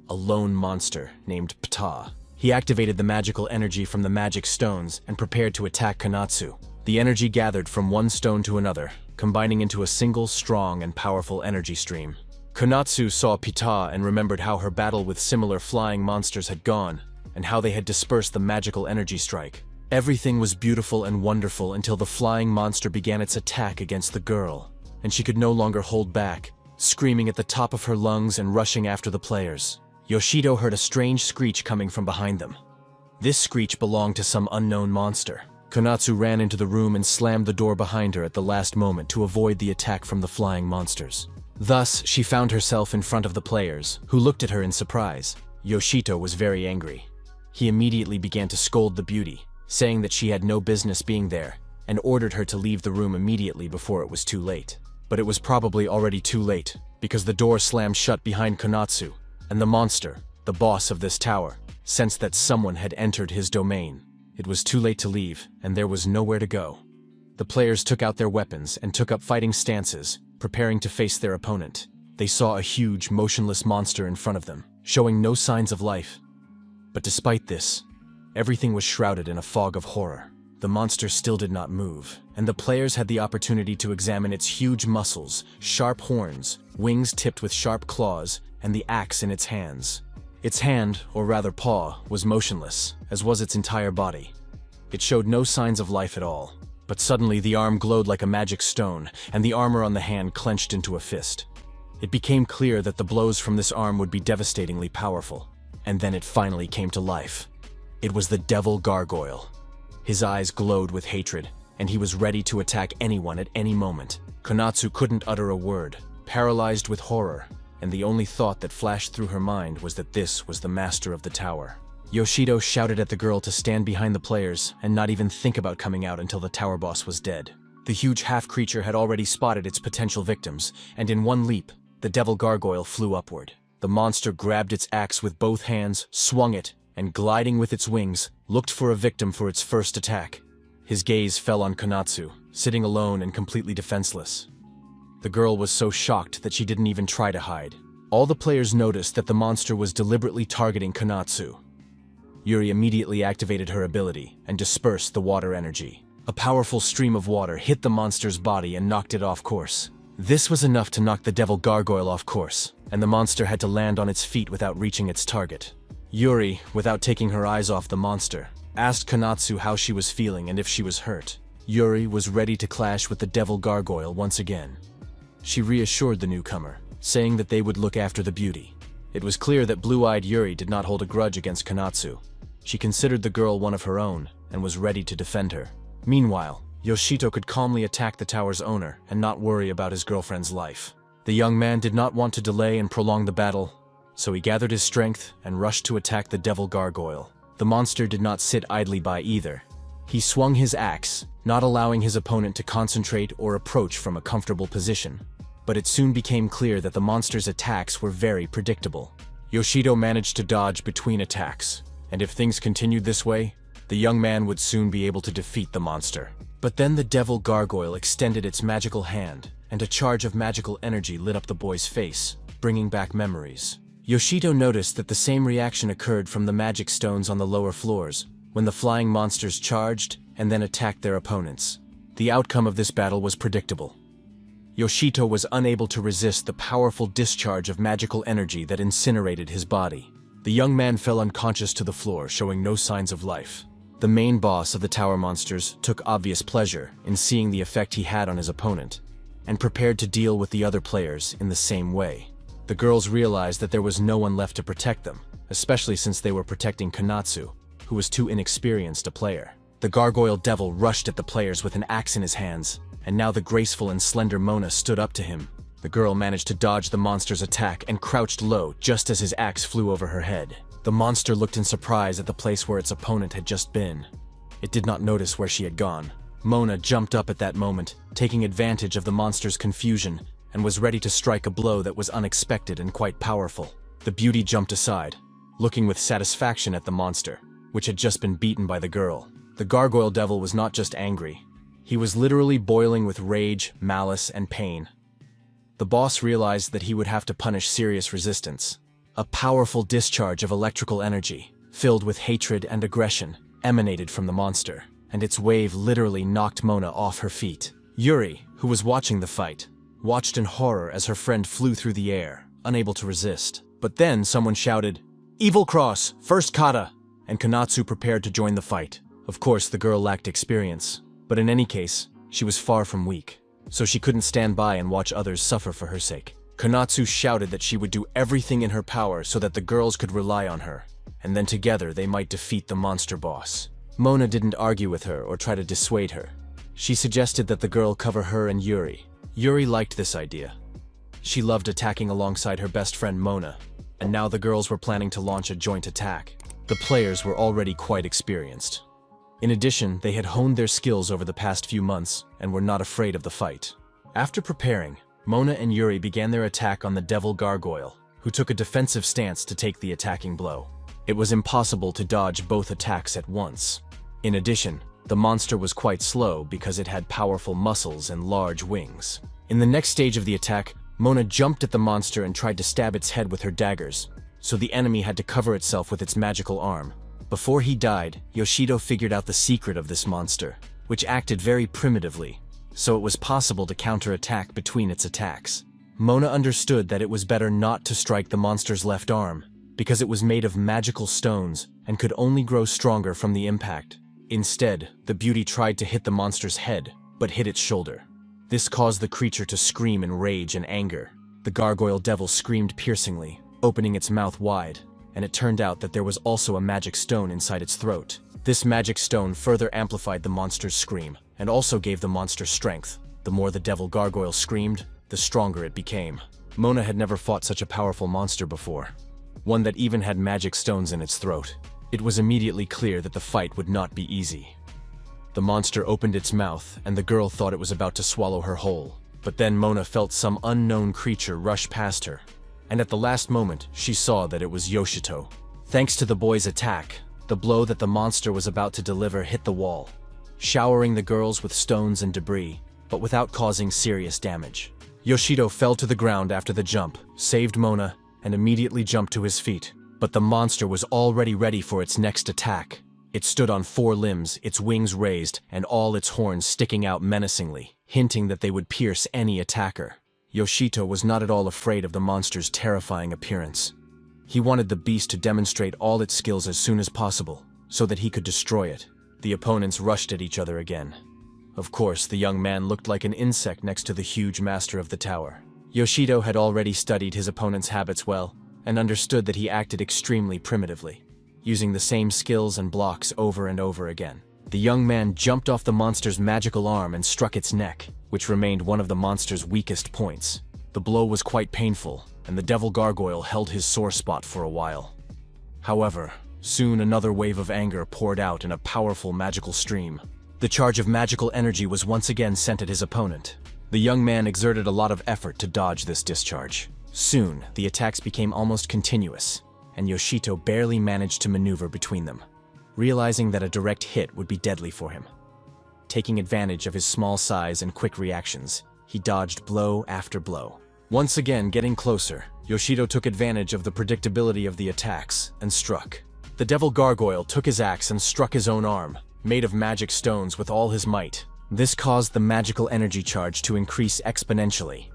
A lone monster named Ptah. He activated the magical energy from the magic stones and prepared to attack Konatsu. The energy gathered from one stone to another, combining into a single strong and powerful energy stream. Konatsu saw Ptah and remembered how her battle with similar flying monsters had gone, and how they had dispersed the magical energy strike. Everything was beautiful and wonderful until the flying monster began its attack against the girl, and she could no longer hold back, screaming at the top of her lungs and rushing after the players. Yoshido heard a strange screech coming from behind them. This screech belonged to some unknown monster. Konatsu ran into the room and slammed the door behind her at the last moment to avoid the attack from the flying monsters. Thus, she found herself in front of the players, who looked at her in surprise. Yoshito was very angry. He immediately began to scold the beauty, saying that she had no business being there, and ordered her to leave the room immediately before it was too late. But it was probably already too late, because the door slammed shut behind Konatsu, and the monster, the boss of this tower, sensed that someone had entered his domain. It was too late to leave, and there was nowhere to go. The players took out their weapons and took up fighting stances, preparing to face their opponent. They saw a huge, motionless monster in front of them, showing no signs of life. But despite this, everything was shrouded in a fog of horror. The monster still did not move, and the players had the opportunity to examine its huge muscles, sharp horns, wings tipped with sharp claws, and the axe in its hands. Its hand, or rather paw, was motionless, as was its entire body. It showed no signs of life at all, but suddenly the arm glowed like a magic stone, and the armor on the hand clenched into a fist. It became clear that the blows from this arm would be devastatingly powerful, and then it finally came to life. It was the Devil Gargoyle. His eyes glowed with hatred, and he was ready to attack anyone at any moment. Konatsu couldn't utter a word, paralyzed with horror, and the only thought that flashed through her mind was that this was the master of the tower. Yoshido shouted at the girl to stand behind the players and not even think about coming out until the tower boss was dead. The huge half-creature had already spotted its potential victims, and in one leap, the Devil Gargoyle flew upward. The monster grabbed its axe with both hands, swung it, and gliding with its wings, looked for a victim for its first attack. His gaze fell on Konatsu, sitting alone and completely defenseless. The girl was so shocked that she didn't even try to hide. All the players noticed that the monster was deliberately targeting Konatsu. Yuri immediately activated her ability and dispersed the water energy. A powerful stream of water hit the monster's body and knocked it off course. This was enough to knock the Devil Gargoyle off course, and the monster had to land on its feet without reaching its target. Yuri, without taking her eyes off the monster, asked Konatsu how she was feeling and if she was hurt. Yuri was ready to clash with the Devil Gargoyle once again. She reassured the newcomer, saying that they would look after the beauty. It was clear that blue-eyed Yuri did not hold a grudge against Konatsu. She considered the girl one of her own and was ready to defend her. Meanwhile, Yoshito could calmly attack the tower's owner and not worry about his girlfriend's life. The young man did not want to delay and prolong the battle, so he gathered his strength and rushed to attack the Devil Gargoyle. The monster did not sit idly by either. He swung his axe, not allowing his opponent to concentrate or approach from a comfortable position. But it soon became clear that the monster's attacks were very predictable. Yoshido managed to dodge between attacks, and if things continued this way, the young man would soon be able to defeat the monster. But then the devil gargoyle extended its magical hand, and a charge of magical energy lit up the boy's face, bringing back memories. Yoshito noticed that the same reaction occurred from the magic stones on the lower floors, when the flying monsters charged and then attacked their opponents. The outcome of this battle was predictable. Yoshito was unable to resist the powerful discharge of magical energy that incinerated his body. The young man fell unconscious to the floor, showing no signs of life. The main boss of the tower monsters took obvious pleasure in seeing the effect he had on his opponent, and prepared to deal with the other players in the same way. The girls realized that there was no one left to protect them, especially since they were protecting Konatsu, who was too inexperienced a player. The gargoyle devil rushed at the players with an axe in his hands, and now the graceful and slender Mona stood up to him. The girl managed to dodge the monster's attack and crouched low just as his axe flew over her head. The monster looked in surprise at the place where its opponent had just been. It did not notice where she had gone. Mona jumped up at that moment, taking advantage of the monster's confusion, and was ready to strike a blow that was unexpected and quite powerful. The beauty jumped aside, looking with satisfaction at the monster, which had just been beaten by the girl. The gargoyle devil was not just angry. He was literally boiling with rage, malice, and pain. The boss realized that he would have to punish serious resistance. A powerful discharge of electrical energy, filled with hatred and aggression, emanated from the monster, and its wave literally knocked Mona off her feet. Yuri, who was watching the fight, watched in horror as her friend flew through the air, unable to resist. But then someone shouted, "Evil Cross, first kata!" and Konatsu prepared to join the fight. Of course, the girl lacked experience, but in any case, she was far from weak, so she couldn't stand by and watch others suffer for her sake. Konatsu shouted that she would do everything in her power so that the girls could rely on her, and then together they might defeat the monster boss. Mona didn't argue with her or try to dissuade her. She suggested that the girl cover her and Yuri. Yuri liked this idea. She loved attacking alongside her best friend Mona, and now the girls were planning to launch a joint attack. The players were already quite experienced. In addition, they had honed their skills over the past few months and were not afraid of the fight. After preparing, Mona and Yuri began their attack on the devil gargoyle, who took a defensive stance to take the attacking blow. It was impossible to dodge both attacks at once. In addition, the monster was quite slow because it had powerful muscles and large wings. In the next stage of the attack, Mona jumped at the monster and tried to stab its head with her daggers, so the enemy had to cover itself with its magical arm. Before he died, Yoshito figured out the secret of this monster, which acted very primitively, so it was possible to counterattack between its attacks. Mona understood that it was better not to strike the monster's left arm, because it was made of magical stones and could only grow stronger from the impact. Instead, the beauty tried to hit the monster's head, but hit its shoulder. This caused the creature to scream in rage and anger. The gargoyle devil screamed piercingly, opening its mouth wide, and it turned out that there was also a magic stone inside its throat. This magic stone further amplified the monster's scream, and also gave the monster strength. The more the devil gargoyle screamed, the stronger it became. Mona had never fought such a powerful monster before, one that even had magic stones in its throat. It was immediately clear that the fight would not be easy. The monster opened its mouth, and the girl thought it was about to swallow her whole. But then Mona felt some unknown creature rush past her, and at the last moment, she saw that it was Yoshito. Thanks to the boy's attack, the blow that the monster was about to deliver hit the wall, showering the girls with stones and debris, but without causing serious damage. Yoshito fell to the ground after the jump, saved Mona, and immediately jumped to his feet. But the monster was already ready for its next attack. It stood on 4 limbs, its wings raised, and all its horns sticking out menacingly, hinting that they would pierce any attacker. Yoshito was not at all afraid of the monster's terrifying appearance. He wanted the beast to demonstrate all its skills as soon as possible, so that he could destroy it. The opponents rushed at each other again. Of course, the young man looked like an insect next to the huge master of the tower. Yoshito had already studied his opponent's habits well, and understood that he acted extremely primitively, using the same skills and blocks over and over again. The young man jumped off the monster's magical arm and struck its neck, which remained one of the monster's weakest points. The blow was quite painful, and the devil gargoyle held his sore spot for a while. However, soon another wave of anger poured out in a powerful magical stream. The charge of magical energy was once again sent at his opponent. The young man exerted a lot of effort to dodge this discharge. Soon, the attacks became almost continuous, and Yoshito barely managed to maneuver between them, realizing that a direct hit would be deadly for him. taking advantage of his small size and quick reactions. He dodged blow after blow. Once again getting closer, Yoshito took advantage of the predictability of the attacks and struck. The devil gargoyle took his axe and struck his own arm, made of magic stones, with all his might. This caused the magical energy charge to increase exponentially.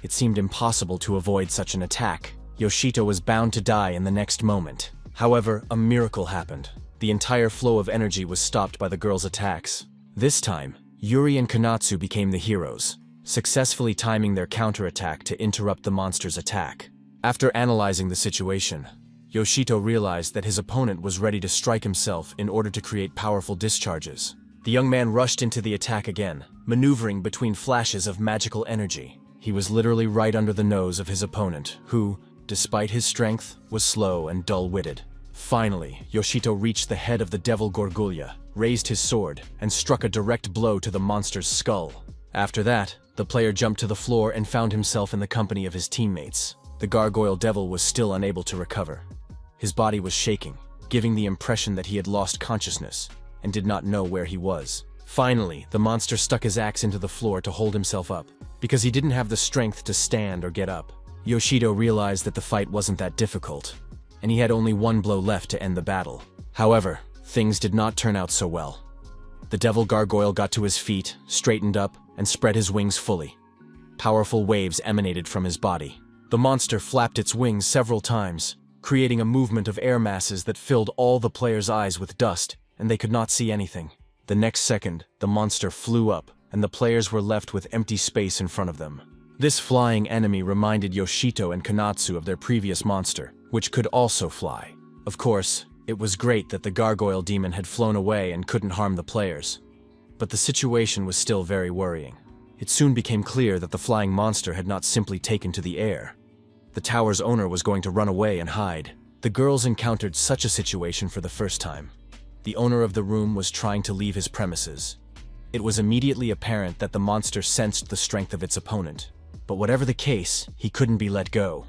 It seemed impossible to avoid such an attack. Yoshito was bound to die in the next moment. However, a miracle happened. The entire flow of energy was stopped by the girl's attacks. This time, Yuri and Konatsu became the heroes, successfully timing their counterattack to interrupt the monster's attack. After analyzing the situation, Yoshito realized that his opponent was ready to strike himself in order to create powerful discharges. The young man rushed into the attack again, maneuvering between flashes of magical energy. He was literally right under the nose of his opponent, who, despite his strength, was slow and dull-witted. Finally, Yoshito reached the head of the devil Gorgulia, raised his sword, and struck a direct blow to the monster's skull. After that, the player jumped to the floor and found himself in the company of his teammates. The gargoyle devil was still unable to recover. His body was shaking, giving the impression that he had lost consciousness and did not know where he was. Finally, the monster stuck his axe into the floor to hold himself up, because he didn't have the strength to stand or get up. Yoshito realized that the fight wasn't that difficult, and he had only one blow left to end the battle. However, things did not turn out so well. The devil gargoyle got to his feet, straightened up, and spread his wings fully. Powerful waves emanated from his body. The monster flapped its wings several times, creating a movement of air masses that filled all the players' eyes with dust, and they could not see anything. The next second, the monster flew up, and the players were left with empty space in front of them. This flying enemy reminded Yoshito and Konatsu of their previous monster, which could also fly. Of course, it was great that the gargoyle demon had flown away and couldn't harm the players. But the situation was still very worrying. It soon became clear that the flying monster had not simply taken to the air. The tower's owner was going to run away and hide. The girls encountered such a situation for the first time. The owner of the room was trying to leave his premises. It was immediately apparent that the monster sensed the strength of its opponent. But whatever the case, he couldn't be let go.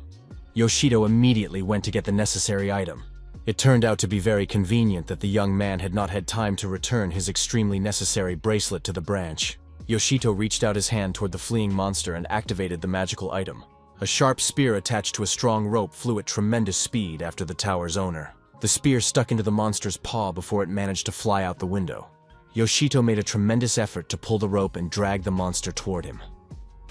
Yoshito immediately went to get the necessary item. It turned out to be very convenient that the young man had not had time to return his extremely necessary bracelet to the branch. Yoshito reached out his hand toward the fleeing monster and activated the magical item. A sharp spear attached to a strong rope flew at tremendous speed after the tower's owner. The spear stuck into the monster's paw before it managed to fly out the window. Yoshito made a tremendous effort to pull the rope and drag the monster toward him.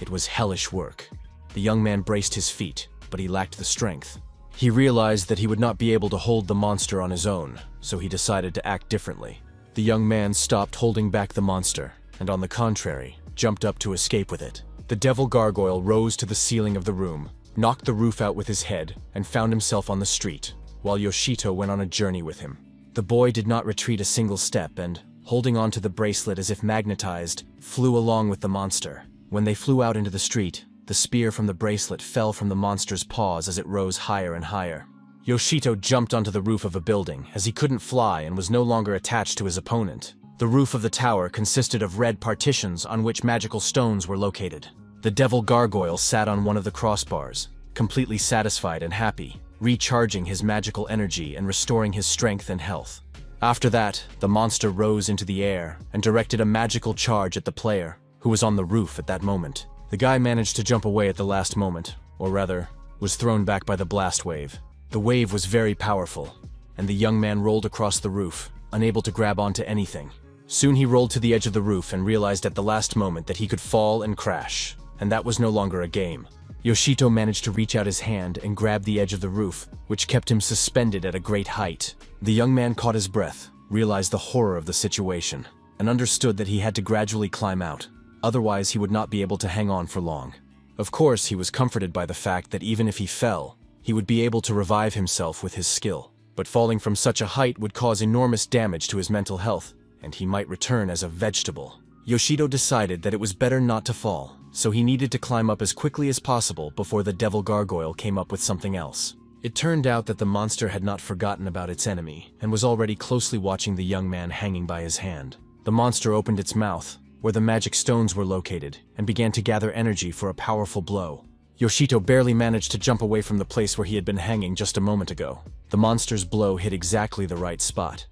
It was hellish work. The young man braced his feet, but he lacked the strength. He realized that he would not be able to hold the monster on his own, so he decided to act differently. The young man stopped holding back the monster, and on the contrary, jumped up to escape with it. The devil gargoyle rose to the ceiling of the room, knocked the roof out with his head, and found himself on the street, while Yoshito went on a journey with him. The boy did not retreat a single step and, holding on to the bracelet as if magnetized, flew along with the monster. When they flew out into the street, the spear from the bracelet fell from the monster's paws as it rose higher and higher. Yoshito jumped onto the roof of a building, as he couldn't fly and was no longer attached to his opponent. The roof of the tower consisted of red partitions on which magical stones were located. The devil gargoyle sat on one of the crossbars, completely satisfied and happy, recharging his magical energy and restoring his strength and health. After that, the monster rose into the air and directed a magical charge at the player, who was on the roof at that moment. The guy managed to jump away at the last moment, or rather, was thrown back by the blast wave. The wave was very powerful, and the young man rolled across the roof, unable to grab onto anything. Soon he rolled to the edge of the roof and realized at the last moment that he could fall and crash, and that was no longer a game. Yoshito managed to reach out his hand and grab the edge of the roof, which kept him suspended at a great height. The young man caught his breath, realized the horror of the situation, and understood that he had to gradually climb out. Otherwise, he would not be able to hang on for long. Of course, he was comforted by the fact that even if he fell, he would be able to revive himself with his skill. But falling from such a height would cause enormous damage to his mental health, and he might return as a vegetable. Yoshito decided that it was better not to fall, so he needed to climb up as quickly as possible before the devil gargoyle came up with something else. It turned out that the monster had not forgotten about its enemy, and was already closely watching the young man hanging by his hand. The monster opened its mouth, where the magic stones were located, and began to gather energy for a powerful blow. Yoshito barely managed to jump away from the place where he had been hanging just a moment ago. The monster's blow hit exactly the right spot,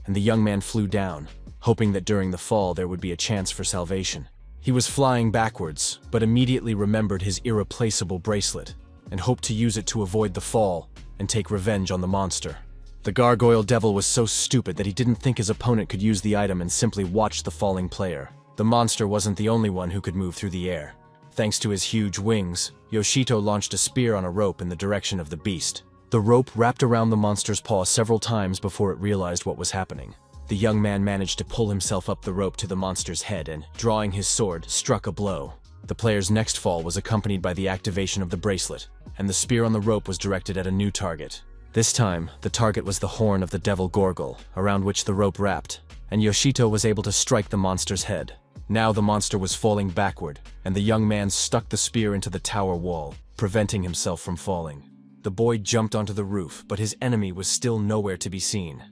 and the young man flew down, hoping that during the fall there would be a chance for salvation. He was flying backwards, but immediately remembered his irreplaceable bracelet, and hoped to use it to avoid the fall and take revenge on the monster. The gargoyle devil was so stupid that he didn't think his opponent could use the item and simply watched the falling player. The monster wasn't the only one who could move through the air. Thanks to his huge wings, Yoshito launched a spear on a rope in the direction of the beast. The rope wrapped around the monster's paw several times before it realized what was happening. The young man managed to pull himself up the rope to the monster's head and, drawing his sword, struck a blow. The player's next fall was accompanied by the activation of the bracelet, and the spear on the rope was directed at a new target. This time, the target was the horn of the devil Gorgle, around which the rope wrapped, and Yoshito was able to strike the monster's head. Now the monster was falling backward, and the young man stuck the spear into the tower wall, preventing himself from falling. The boy jumped onto the roof, but his enemy was still nowhere to be seen.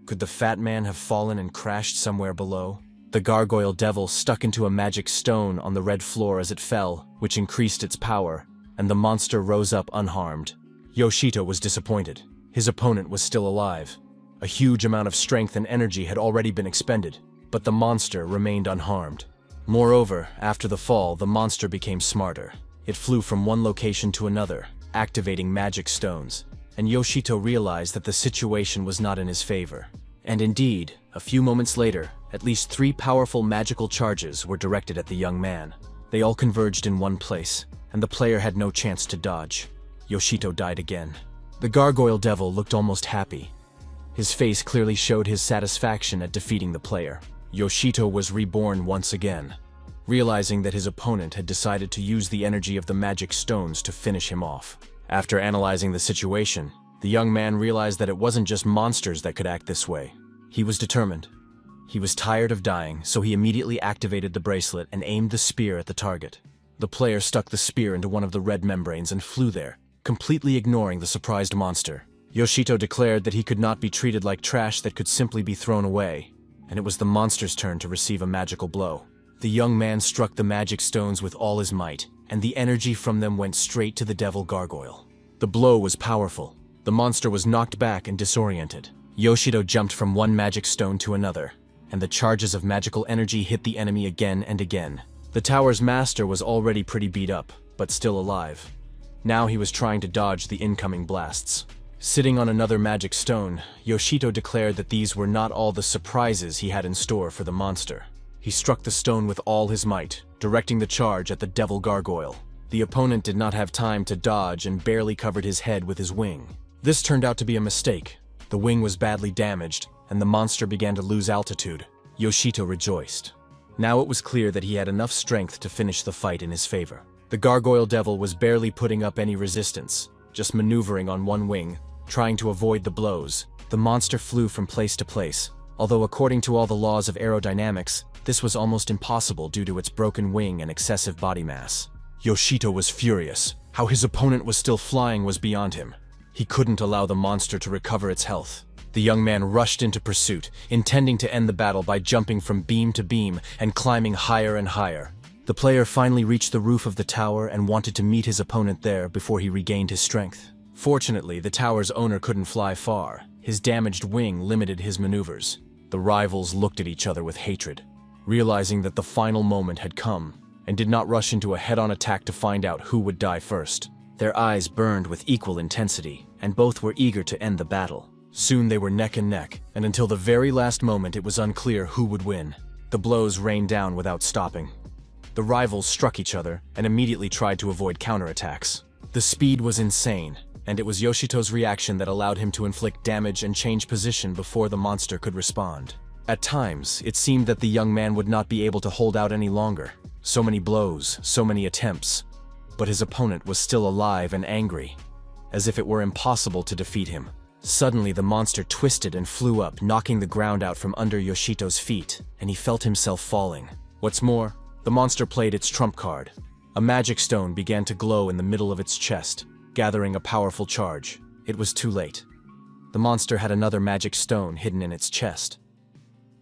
Could the fat man have fallen and crashed somewhere below? The gargoyle devil stuck into a magic stone on the red floor as it fell, which increased its power, and the monster rose up unharmed. Yoshito was disappointed. His opponent was still alive. A huge amount of strength and energy had already been expended, but the monster remained unharmed. Moreover, after the fall, the monster became smarter. It flew from one location to another, activating magic stones, and Yoshito realized that the situation was not in his favor. And indeed, a few moments later, at least 3 powerful magical charges were directed at the young man. They all converged in one place, and the player had no chance to dodge. Yoshito died again. The gargoyle devil looked almost happy. His face clearly showed his satisfaction at defeating the player. Yoshito was reborn once again, realizing that his opponent had decided to use the energy of the magic stones to finish him off. After analyzing the situation, the young man realized that it wasn't just monsters that could act this way. He was determined. He was tired of dying, so he immediately activated the bracelet and aimed the spear at the target. The player stuck the spear into one of the red membranes and flew there, completely ignoring the surprised monster. Yoshito declared that he could not be treated like trash that could simply be thrown away, and it was the monster's turn to receive a magical blow. The young man struck the magic stones with all his might, and the energy from them went straight to the devil gargoyle. The blow was powerful. The monster was knocked back and disoriented. Yoshito jumped from one magic stone to another, and the charges of magical energy hit the enemy again and again. The tower's master was already pretty beat up, but still alive. Now he was trying to dodge the incoming blasts. Sitting on another magic stone, Yoshito declared that these were not all the surprises he had in store for the monster. He struck the stone with all his might, directing the charge at the devil gargoyle. The opponent did not have time to dodge and barely covered his head with his wing. This turned out to be a mistake. The wing was badly damaged, and the monster began to lose altitude. Yoshito rejoiced. Now it was clear that he had enough strength to finish the fight in his favor. The gargoyle devil was barely putting up any resistance, just maneuvering on one wing, trying to avoid the blows. The monster flew from place to place, although according to all the laws of aerodynamics, this was almost impossible due to its broken wing and excessive body mass. Yoshito was furious. How his opponent was still flying was beyond him. He couldn't allow the monster to recover its health. The young man rushed into pursuit, intending to end the battle by jumping from beam to beam and climbing higher and higher. The player finally reached the roof of the tower and wanted to meet his opponent there before he regained his strength. Fortunately, the tower's owner couldn't fly far. His damaged wing limited his maneuvers. The rivals looked at each other with hatred, realizing that the final moment had come, and did not rush into a head-on attack to find out who would die first. Their eyes burned with equal intensity, and both were eager to end the battle. Soon they were neck and neck, and until the very last moment it was unclear who would win. The blows rained down without stopping. The rivals struck each other and immediately tried to avoid counterattacks. The speed was insane, and it was Yoshito's reaction that allowed him to inflict damage and change position before the monster could respond. At times, it seemed that the young man would not be able to hold out any longer. So many blows, so many attempts. But his opponent was still alive and angry, as if it were impossible to defeat him. Suddenly, the monster twisted and flew up, knocking the ground out from under Yoshito's feet, and he felt himself falling. What's more, the monster played its trump card. A magic stone began to glow in the middle of its chest, gathering a powerful charge. It was too late. The monster had another magic stone hidden in its chest.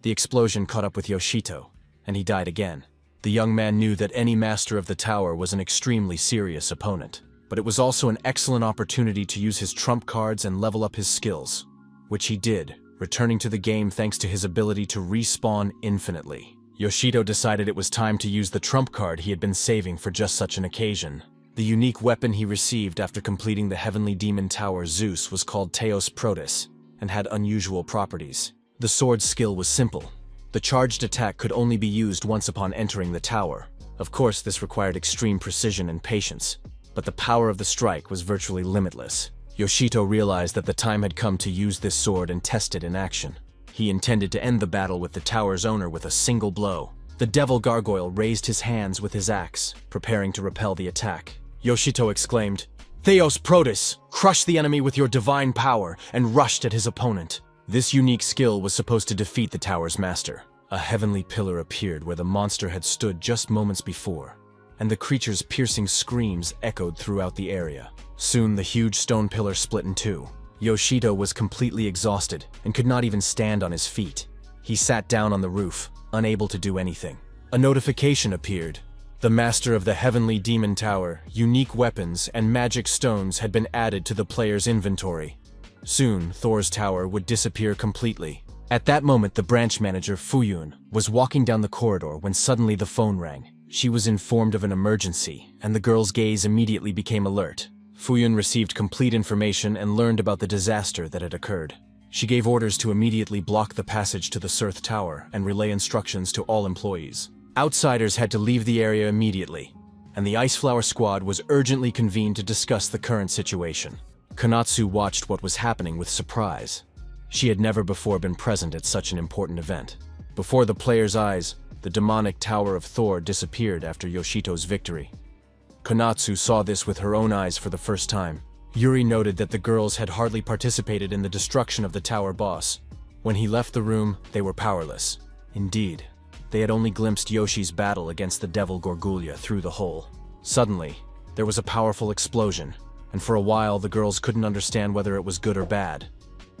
The explosion caught up with Yoshito, and he died again. The young man knew that any master of the tower was an extremely serious opponent, but it was also an excellent opportunity to use his trump cards and level up his skills, which he did, returning to the game thanks to his ability to respawn infinitely. Yoshito decided it was time to use the trump card he had been saving for just such an occasion. The unique weapon he received after completing the Heavenly Demon Tower Zeus was called Teos Protus and had unusual properties. The sword's skill was simple. The charged attack could only be used once upon entering the tower. Of course, this required extreme precision and patience, but the power of the strike was virtually limitless. Yoshito realized that the time had come to use this sword and test it in action. He intended to end the battle with the tower's owner with a single blow. The devil gargoyle raised his hands with his axe, preparing to repel the attack. Yoshito exclaimed, "Theos Protus, crush the enemy with your divine power," and rushed at his opponent. This unique skill was supposed to defeat the tower's master. A heavenly pillar appeared where the monster had stood just moments before, and the creature's piercing screams echoed throughout the area. Soon the huge stone pillar split in two. Yoshito was completely exhausted and could not even stand on his feet. He sat down on the roof, unable to do anything. A notification appeared. The master of the Heavenly Demon Tower, unique weapons, and magic stones had been added to the player's inventory. Soon, Thor's tower would disappear completely. At that moment, the branch manager, Fuyun, was walking down the corridor when suddenly the phone rang. She was informed of an emergency, and the girl's gaze immediately became alert. Fuyun received complete information and learned about the disaster that had occurred. She gave orders to immediately block the passage to the Surth Tower and relay instructions to all employees. Outsiders had to leave the area immediately, and the Ice Flower Squad was urgently convened to discuss the current situation. Konatsu watched what was happening with surprise. She had never before been present at such an important event. Before the players' eyes, the demonic Tower of Thor disappeared after Yoshito's victory. Konatsu saw this with her own eyes for the first time. Yuri noted that the girls had hardly participated in the destruction of the tower boss. When he left the room, they were powerless. Indeed, they had only glimpsed Yoshi's battle against the devil Gorgulia through the hole. Suddenly, there was a powerful explosion, and for a while the girls couldn't understand whether it was good or bad.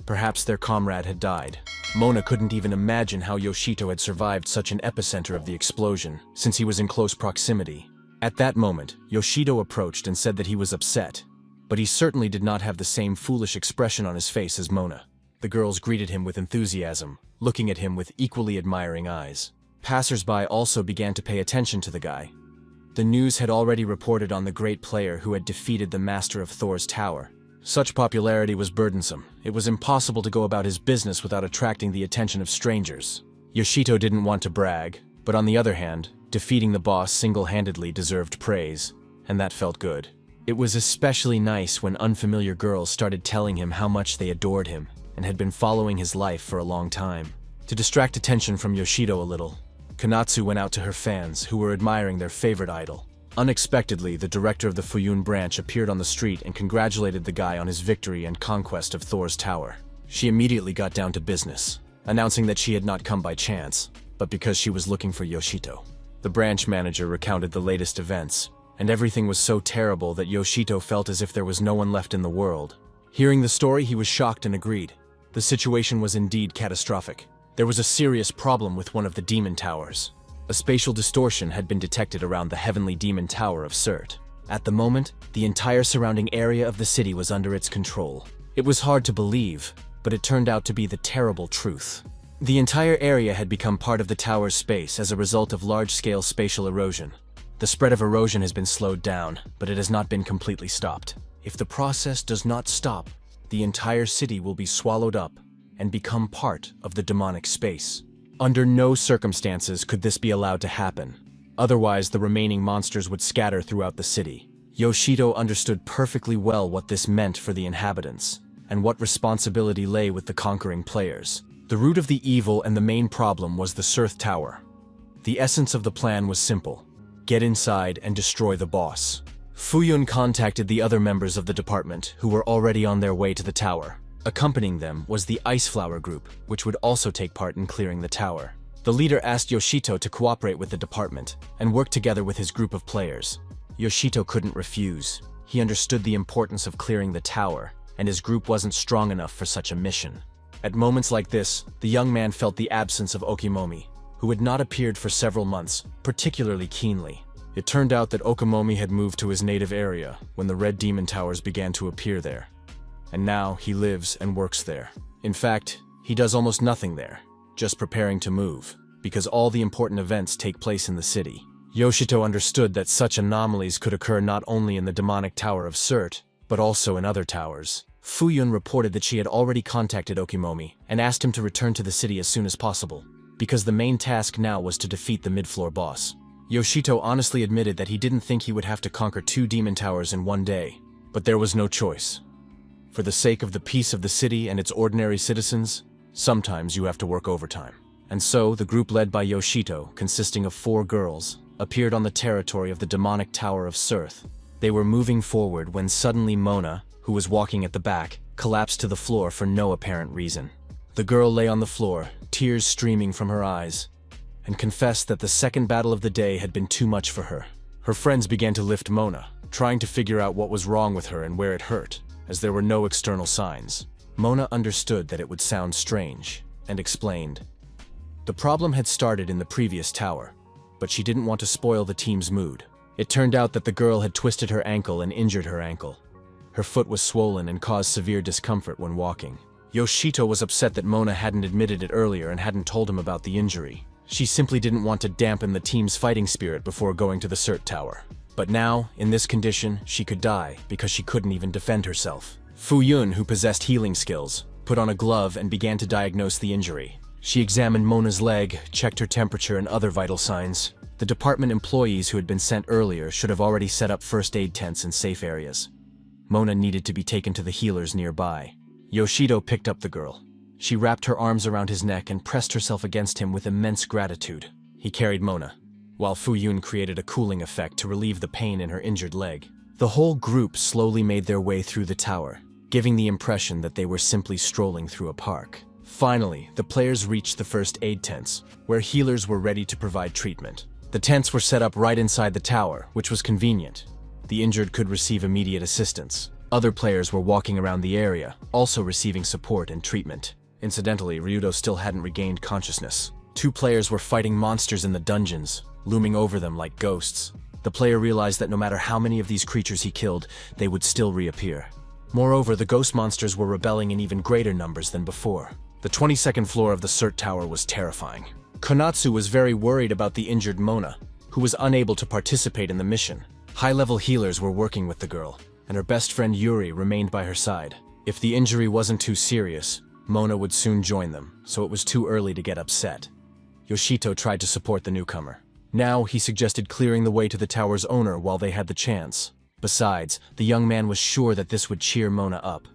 Perhaps their comrade had died. Mona couldn't even imagine how Yoshito had survived such an epicenter of the explosion, since he was in close proximity. At that moment, Yoshito approached and said that he was upset, but he certainly did not have the same foolish expression on his face as Mona. The girls greeted him with enthusiasm, looking at him with equally admiring eyes. Passers-by also began to pay attention to the guy. The news had already reported on the great player who had defeated the master of Thor's tower. Such popularity was burdensome. It was impossible to go about his business without attracting the attention of strangers. Yoshito didn't want to brag, but on the other hand, defeating the boss single-handedly deserved praise, and that felt good. It was especially nice when unfamiliar girls started telling him how much they adored him and had been following his life for a long time. To distract attention from Yoshito a little, Konatsu went out to her fans, who were admiring their favorite idol. Unexpectedly, the director of the Fuyun branch appeared on the street and congratulated the guy on his victory and conquest of Thor's tower. She immediately got down to business, announcing that she had not come by chance, but because she was looking for Yoshito. The branch manager recounted the latest events, and everything was so terrible that Yoshito felt as if there was no one left in the world. Hearing the story, he was shocked and agreed. The situation was indeed catastrophic. There was a serious problem with one of the demon towers. A spatial distortion had been detected around the Heavenly Demon Tower of Surt. At the moment, the entire surrounding area of the city was under its control. It was hard to believe, but it turned out to be the terrible truth. The entire area had become part of the tower's space as a result of large-scale spatial erosion. The spread of erosion has been slowed down, but it has not been completely stopped. If the process does not stop, the entire city will be swallowed up and become part of the demonic space. Under no circumstances could this be allowed to happen. Otherwise, the remaining monsters would scatter throughout the city. Yoshito understood perfectly well what this meant for the inhabitants, and what responsibility lay with the conquering players. The root of the evil and the main problem was the Surth Tower. The essence of the plan was simple: get inside and destroy the boss. Fuyun contacted the other members of the department, who were already on their way to the tower. Accompanying them was the Ice Flower group, which would also take part in clearing the tower. The leader asked Yoshito to cooperate with the department and work together with his group of players. Yoshito couldn't refuse. He understood the importance of clearing the tower, and his group wasn't strong enough for such a mission. At moments like this, the young man felt the absence of Okimomi, who had not appeared for several months, particularly keenly. It turned out that Okimomi had moved to his native area when the Red Demon Towers began to appear there. And now he lives and works there. In fact, He does almost nothing there, just preparing to move, because all the important events take place in the city. Yoshito understood that such anomalies could occur not only in the demonic tower of Surt, but also in other towers. Fuyun reported that she had already contacted Okimomi and asked him to return to the city as soon as possible, because the main task now was to defeat the mid-floor boss. Yoshito honestly admitted that he didn't think he would have to conquer 2 demon towers in one day, but there was no choice. For the sake of the peace of the city and its ordinary citizens, sometimes you have to work overtime. And so, the group led by Yoshito, consisting of 4 girls, appeared on the territory of the demonic tower of Surth. They were moving forward when suddenly Mona, who was walking at the back, collapsed to the floor for no apparent reason. The girl lay on the floor, tears streaming from her eyes, and confessed that the second battle of the day had been too much for her. Her friends began to lift Mona, trying to figure out what was wrong with her and where it hurt, as there were no external signs. Mona understood that it would sound strange, and explained. The problem had started in the previous tower, but she didn't want to spoil the team's mood. It turned out that the girl had twisted her ankle and injured her ankle. Her foot was swollen and caused severe discomfort when walking. Yoshito was upset that Mona hadn't admitted it earlier and hadn't told him about the injury. She simply didn't want to dampen the team's fighting spirit before going to the Surt Tower. But now, in this condition, she could die because she couldn't even defend herself. Fuyun, who possessed healing skills, put on a glove and began to diagnose the injury. She examined Mona's leg, checked her temperature and other vital signs. The department employees who had been sent earlier should have already set up first aid tents in safe areas. Mona needed to be taken to the healers nearby. Yoshito picked up the girl. She wrapped her arms around his neck and pressed herself against him with immense gratitude. He carried Mona, while Fuyun created a cooling effect to relieve the pain in her injured leg. The whole group slowly made their way through the tower, giving the impression that they were simply strolling through a park. Finally, the players reached the first aid tents, where healers were ready to provide treatment. The tents were set up right inside the tower, which was convenient. The injured could receive immediate assistance. Other players were walking around the area, also receiving support and treatment. Incidentally, Ryudo still hadn't regained consciousness. 2 players were fighting monsters in the dungeons, looming over them like ghosts. The player realized that no matter how many of these creatures he killed, they would still reappear. Moreover, the ghost monsters were rebelling in even greater numbers than before. The 22nd floor of the Surt Tower was terrifying. Konatsu was very worried about the injured Mona, who was unable to participate in the mission. High-level healers were working with the girl, and her best friend Yuri remained by her side. If the injury wasn't too serious, Mona would soon join them, so it was too early to get upset. Yoshito tried to support the newcomer. Now, he suggested clearing the way to the tower's owner while they had the chance. Besides, the young man was sure that this would cheer Mona up.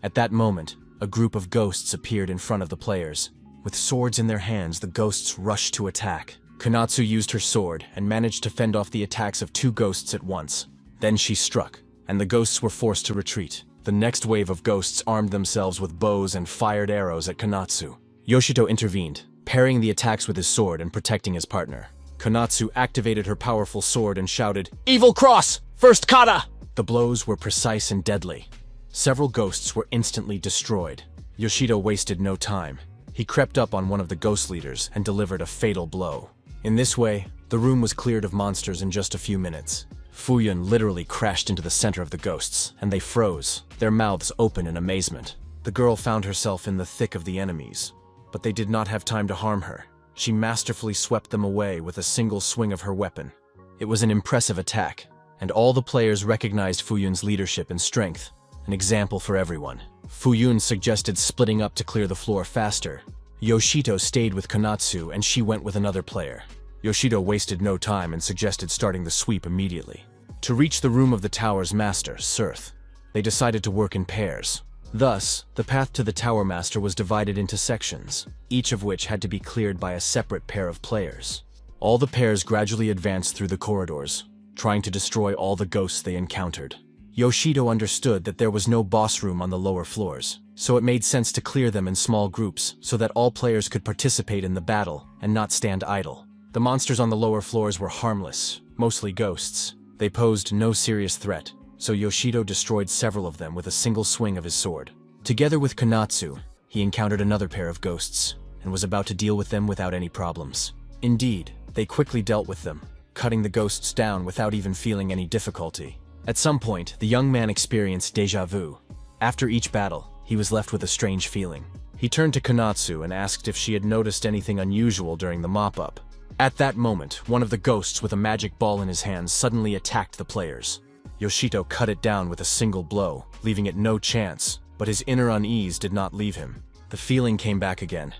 At that moment, a group of ghosts appeared in front of the players. With swords in their hands, the ghosts rushed to attack. Konatsu used her sword and managed to fend off the attacks of 2 ghosts at once. Then she struck, and the ghosts were forced to retreat. The next wave of ghosts armed themselves with bows and fired arrows at Konatsu. Yoshito intervened, parrying the attacks with his sword and protecting his partner. Konatsu activated her powerful sword and shouted, "Evil Cross! First kata!" The blows were precise and deadly. Several ghosts were instantly destroyed. Yoshito wasted no time. He crept up on one of the ghost leaders and delivered a fatal blow. In this way, the room was cleared of monsters in just a few minutes. Fuyun literally crashed into the center of the ghosts, and they froze, their mouths open in amazement. The girl found herself in the thick of the enemies, but they did not have time to harm her. She masterfully swept them away with a single swing of her weapon. It was an impressive attack, and all the players recognized Fuyun's leadership and strength, an example for everyone. Fuyun suggested splitting up to clear the floor faster. Yoshito stayed with Konatsu and she went with another player. Yoshito wasted no time and suggested starting the sweep immediately. To reach the room of the tower's master, Surth, they decided to work in pairs. Thus, the path to the tower master was divided into sections, each of which had to be cleared by a separate pair of players. All the pairs gradually advanced through the corridors, trying to destroy all the ghosts they encountered. Yoshito understood that there was no boss room on the lower floors, so it made sense to clear them in small groups so that all players could participate in the battle and not stand idle. The monsters on the lower floors were harmless, mostly ghosts. They posed no serious threat, so Yoshito destroyed several of them with a single swing of his sword. Together with Konatsu, he encountered another pair of ghosts, and was about to deal with them without any problems. Indeed, they quickly dealt with them, cutting the ghosts down without even feeling any difficulty. At some point, the young man experienced déjà vu. After each battle, he was left with a strange feeling. He turned to Konatsu and asked if she had noticed anything unusual during the mop-up. At that moment, one of the ghosts with a magic ball in his hands suddenly attacked the players. Yoshito cut it down with a single blow, leaving it no chance, but his inner unease did not leave him. The feeling came back again.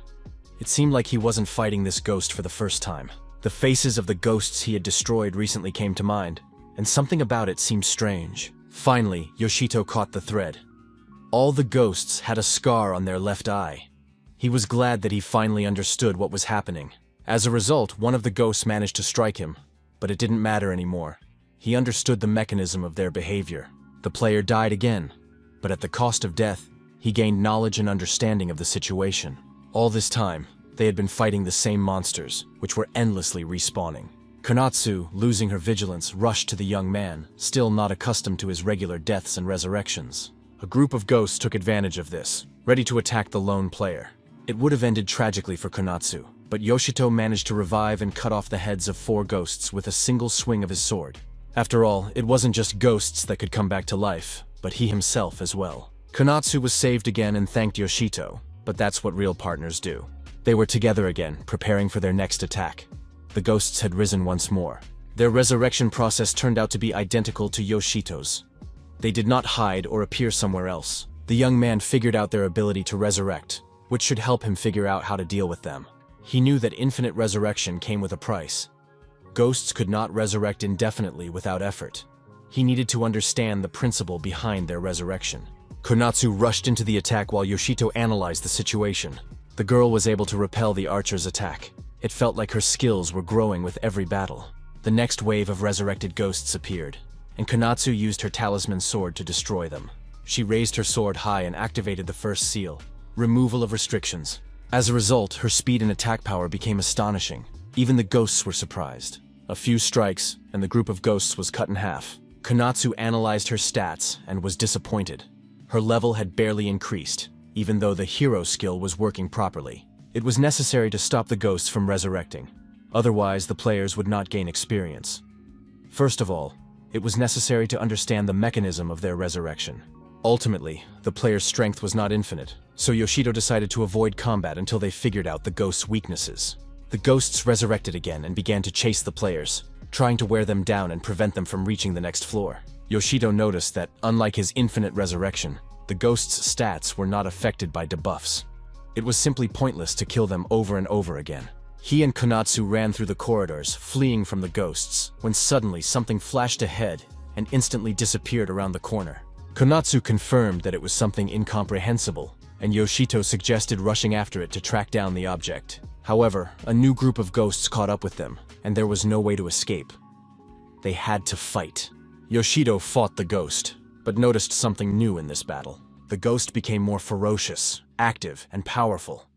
It seemed like he wasn't fighting this ghost for the first time. The faces of the ghosts he had destroyed recently came to mind, and something about it seemed strange. Finally, Yoshito caught the thread. All the ghosts had a scar on their left eye. He was glad that he finally understood what was happening. As a result, one of the ghosts managed to strike him, but it didn't matter anymore. He understood the mechanism of their behavior. The player died again, but at the cost of death, he gained knowledge and understanding of the situation. All this time, they had been fighting the same monsters, which were endlessly respawning. Konatsu, losing her vigilance, rushed to the young man, still not accustomed to his regular deaths and resurrections. A group of ghosts took advantage of this, ready to attack the lone player. It would have ended tragically for Konatsu, but Yoshito managed to revive and cut off the heads of 4 ghosts with a single swing of his sword. After all, it wasn't just ghosts that could come back to life, but he himself as well. Konatsu was saved again and thanked Yoshito, but that's what real partners do. They were together again, preparing for their next attack. The ghosts had risen once more. Their resurrection process turned out to be identical to Yoshito's. They did not hide or appear somewhere else. The young man figured out their ability to resurrect, which should help him figure out how to deal with them. He knew that infinite resurrection came with a price. Ghosts could not resurrect indefinitely without effort. He needed to understand the principle behind their resurrection. Konatsu rushed into the attack while Yoshito analyzed the situation. The girl was able to repel the archer's attack. It felt like her skills were growing with every battle. The next wave of resurrected ghosts appeared, and Konatsu used her talisman sword to destroy them. She raised her sword high and activated the first seal, removal of restrictions. As a result, her speed and attack power became astonishing. Even the ghosts were surprised. A few strikes, and the group of ghosts was cut in half. Konatsu analyzed her stats and was disappointed. Her level had barely increased, even though the hero skill was working properly. It was necessary to stop the ghosts from resurrecting. Otherwise, the players would not gain experience. First of all, it was necessary to understand the mechanism of their resurrection. Ultimately, the player's strength was not infinite, so Yoshito decided to avoid combat until they figured out the ghosts' weaknesses. The ghosts resurrected again and began to chase the players, trying to wear them down and prevent them from reaching the next floor. Yoshito noticed that, unlike his infinite resurrection, the ghosts' stats were not affected by debuffs. It was simply pointless to kill them over and over again. He and Konatsu ran through the corridors, fleeing from the ghosts, when suddenly something flashed ahead and instantly disappeared around the corner. Konatsu confirmed that it was something incomprehensible, and Yoshito suggested rushing after it to track down the object. However, a new group of ghosts caught up with them, and there was no way to escape. They had to fight. Yoshito fought the ghost, but noticed something new in this battle. The ghost became more ferocious, active, and powerful.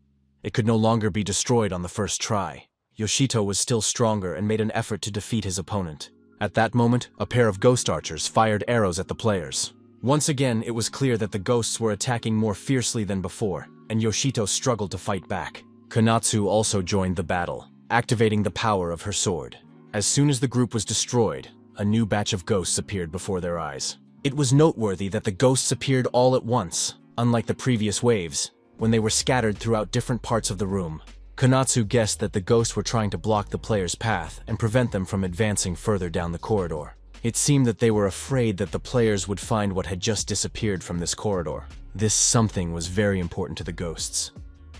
It could no longer be destroyed on the first try. Yoshito was still stronger and made an effort to defeat his opponent. At that moment, a pair of ghost archers fired arrows at the players. Once again, it was clear that the ghosts were attacking more fiercely than before, and Yoshito struggled to fight back. Konatsu also joined the battle, activating the power of her sword. As soon as the group was destroyed, a new batch of ghosts appeared before their eyes. It was noteworthy that the ghosts appeared all at once, unlike the previous waves, when they were scattered throughout different parts of the room. Konatsu guessed that the ghosts were trying to block the player's path and prevent them from advancing further down the corridor. It seemed that they were afraid that the players would find what had just disappeared from this corridor. This something was very important to the ghosts,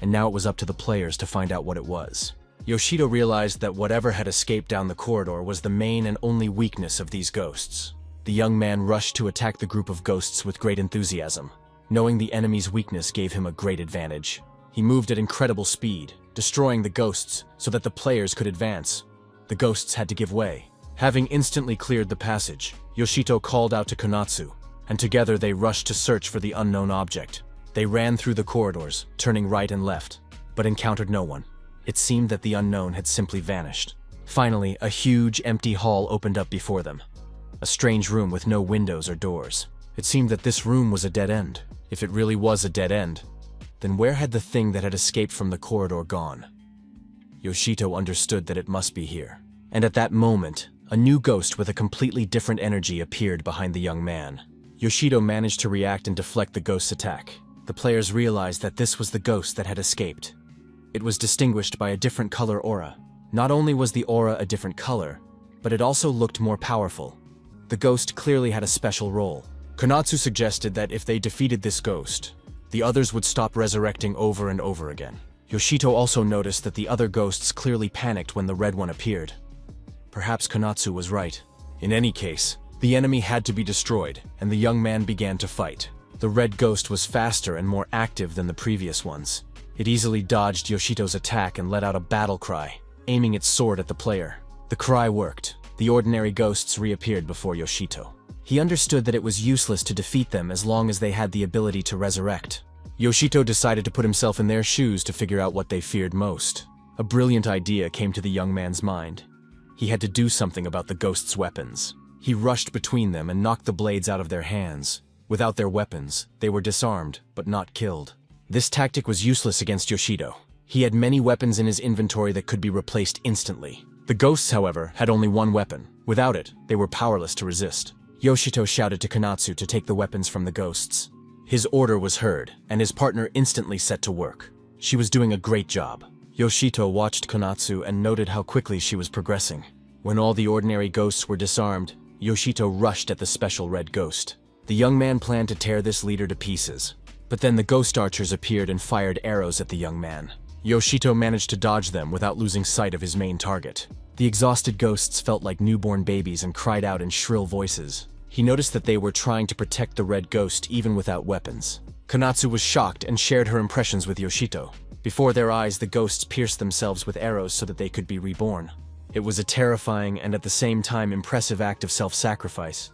and now it was up to the players to find out what it was. Yoshito realized that whatever had escaped down the corridor was the main and only weakness of these ghosts. The young man rushed to attack the group of ghosts with great enthusiasm. Knowing the enemy's weakness gave him a great advantage. He moved at incredible speed, destroying the ghosts so that the players could advance. The ghosts had to give way. Having instantly cleared the passage, Yoshito called out to Konatsu, and together they rushed to search for the unknown object. They ran through the corridors, turning right and left, but encountered no one. It seemed that the unknown had simply vanished. Finally, a huge, empty hall opened up before them. A strange room with no windows or doors. It seemed that this room was a dead end. If it really was a dead end, then where had the thing that had escaped from the corridor gone? Yoshito understood that it must be here. And at that moment, a new ghost with a completely different energy appeared behind the young man. Yoshito managed to react and deflect the ghost's attack. the players realized that this was the ghost that had escaped. It was distinguished by a different color aura. Not only was the aura a different color, but it also looked more powerful. The ghost clearly had a special role. Konatsu suggested that if they defeated this ghost, the others would stop resurrecting over and over again. Yoshito also noticed that the other ghosts clearly panicked when the red one appeared. Perhaps Konatsu was right. In any case, the enemy had to be destroyed, and the young man began to fight. The red ghost was faster and more active than the previous ones. It easily dodged Yoshito's attack and let out a battle cry, aiming its sword at the player. The cry worked. The ordinary ghosts reappeared before Yoshito. He understood that it was useless to defeat them as long as they had the ability to resurrect. Yoshito decided to put himself in their shoes to figure out what they feared most. A brilliant idea came to the young man's mind. He had to do something about the ghosts' weapons. He rushed between them and knocked the blades out of their hands. Without their weapons, they were disarmed, but not killed. This tactic was useless against Yoshito. He had many weapons in his inventory that could be replaced instantly. The ghosts, however, had only one weapon. Without it, they were powerless to resist. Yoshito shouted to Konatsu to take the weapons from the ghosts. His order was heard, and his partner instantly set to work. She was doing a great job. Yoshito watched Konatsu and noted how quickly she was progressing. When all the ordinary ghosts were disarmed, Yoshito rushed at the special red ghost. The young man planned to tear this leader to pieces. But then the ghost archers appeared and fired arrows at the young man. Yoshito managed to dodge them without losing sight of his main target. The exhausted ghosts felt like newborn babies and cried out in shrill voices. He noticed that they were trying to protect the red ghost even without weapons. Konatsu was shocked and shared her impressions with Yoshito. Before their eyes, the ghosts pierced themselves with arrows so that they could be reborn. It was a terrifying and at the same time impressive act of self-sacrifice.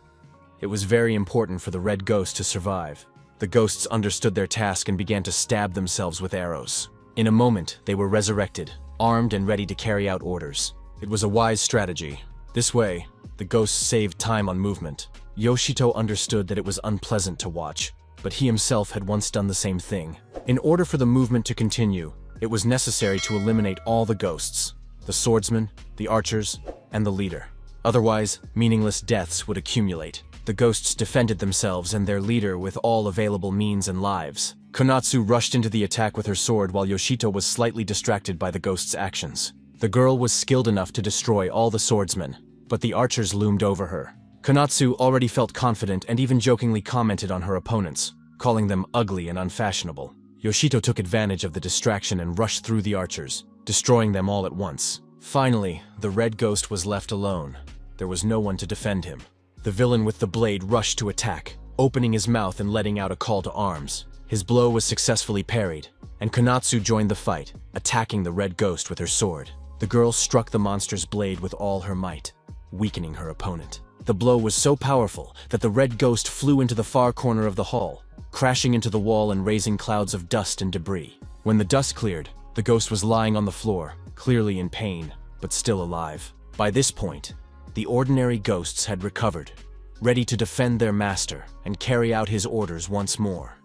It was very important for the red ghost to survive. The ghosts understood their task and began to stab themselves with arrows. In a moment, they were resurrected, armed and ready to carry out orders. It was a wise strategy. This way, the ghosts saved time on movement. Yoshito understood that it was unpleasant to watch, but he himself had once done the same thing. In order for the movement to continue, it was necessary to eliminate all the ghosts, the swordsman, the archers, and the leader. Otherwise, meaningless deaths would accumulate. The ghosts defended themselves and their leader with all available means and lives. Konatsu rushed into the attack with her sword while Yoshito was slightly distracted by the ghost's actions. The girl was skilled enough to destroy all the swordsmen, but the archers loomed over her. Konatsu already felt confident and even jokingly commented on her opponents, calling them ugly and unfashionable. Yoshito took advantage of the distraction and rushed through the archers, destroying them all at once. Finally, the red ghost was left alone. There was no one to defend him. The villain with the blade rushed to attack, opening his mouth and letting out a call to arms. His blow was successfully parried, and Konatsu joined the fight, attacking the red ghost with her sword. The girl struck the monster's blade with all her might, weakening her opponent. The blow was so powerful that the red ghost flew into the far corner of the hall, crashing into the wall and raising clouds of dust and debris. When the dust cleared, the ghost was lying on the floor, clearly in pain, but still alive. By this point, the ordinary ghosts had recovered, ready to defend their master and carry out his orders once more.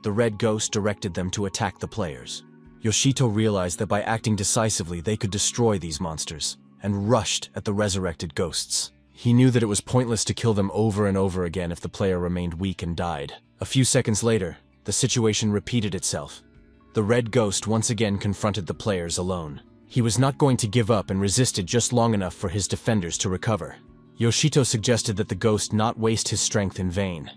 The red ghost directed them to attack the players. Yoshito realized that by acting decisively they could destroy these monsters, and rushed at the resurrected ghosts. He knew that it was pointless to kill them over and over again if the player remained weak and died. A few seconds later, the situation repeated itself. The red ghost once again confronted the players alone. He was not going to give up and resisted just long enough for his defenders to recover. Yoshito suggested that the ghost not waste his strength in vain.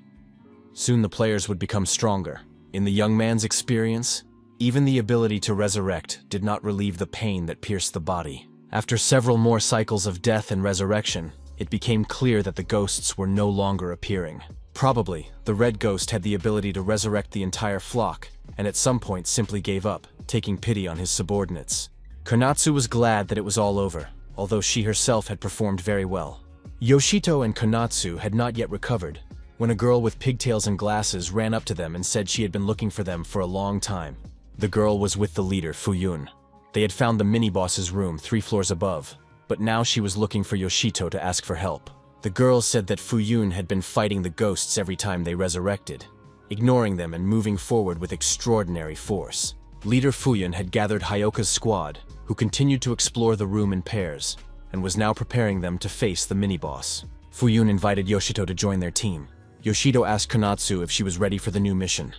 Soon the players would become stronger. In the young man's experience, even the ability to resurrect did not relieve the pain that pierced the body. After several more cycles of death and resurrection, it became clear that the ghosts were no longer appearing. Probably, the red ghost had the ability to resurrect the entire flock, and at some point simply gave up, taking pity on his subordinates. Konatsu was glad that it was all over, although she herself had performed very well. Yoshito and Konatsu had not yet recovered, when a girl with pigtails and glasses ran up to them and said she had been looking for them for a long time. The girl was with the leader, Fuyun. They had found the mini-boss's room 3 floors above, but now she was looking for Yoshito to ask for help. The girl said that Fuyun had been fighting the ghosts every time they resurrected, ignoring them and moving forward with extraordinary force. Leader Fuyun had gathered Hyoka's squad, who continued to explore the room in pairs, and was now preparing them to face the mini-boss. Fuyun invited Yoshito to join their team. Yoshito asked Konatsu if she was ready for the new mission,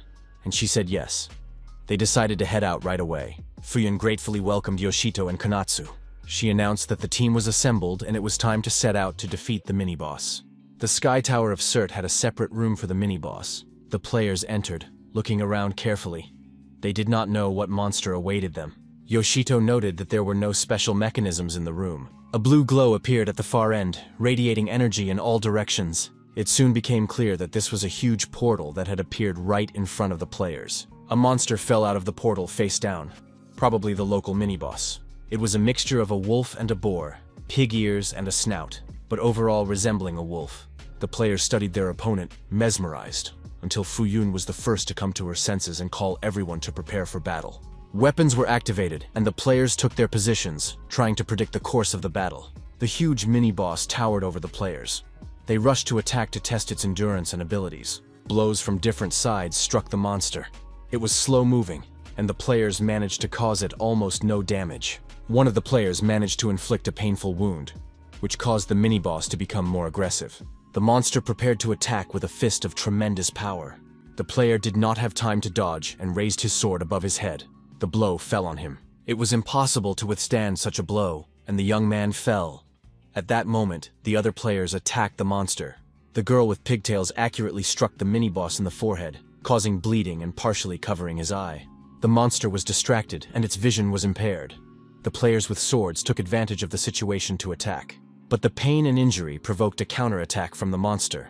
and she said yes. They decided to head out right away. Fuyun gratefully welcomed Yoshito and Konatsu. She announced that the team was assembled and it was time to set out to defeat the mini-boss. The Sky Tower of Surt had a separate room for the mini-boss. The players entered, looking around carefully. They did not know what monster awaited them. Yoshito noted that there were no special mechanisms in the room. A blue glow appeared at the far end, radiating energy in all directions. It soon became clear that this was a huge portal that had appeared right in front of the players. A monster fell out of the portal face down, probably the local mini-boss. It was a mixture of a wolf and a boar, pig ears and a snout, but overall resembling a wolf. The players studied their opponent, mesmerized, until Fuyun was the first to come to her senses and call everyone to prepare for battle. Weapons were activated, and the players took their positions, trying to predict the course of the battle. The huge mini-boss towered over the players. They rushed to attack to test its endurance and abilities. Blows from different sides struck the monster. It was slow-moving, and the players managed to cause it almost no damage. One of the players managed to inflict a painful wound, which caused the mini-boss to become more aggressive. The monster prepared to attack with a fist of tremendous power. The player did not have time to dodge and raised his sword above his head. The blow fell on him. It was impossible to withstand such a blow, and the young man fell. At that moment, the other players attacked the monster. The girl with pigtails accurately struck the mini-boss in the forehead, causing bleeding and partially covering his eye. The monster was distracted, and its vision was impaired. The players with swords took advantage of the situation to attack. But the pain and injury provoked a counterattack from the monster,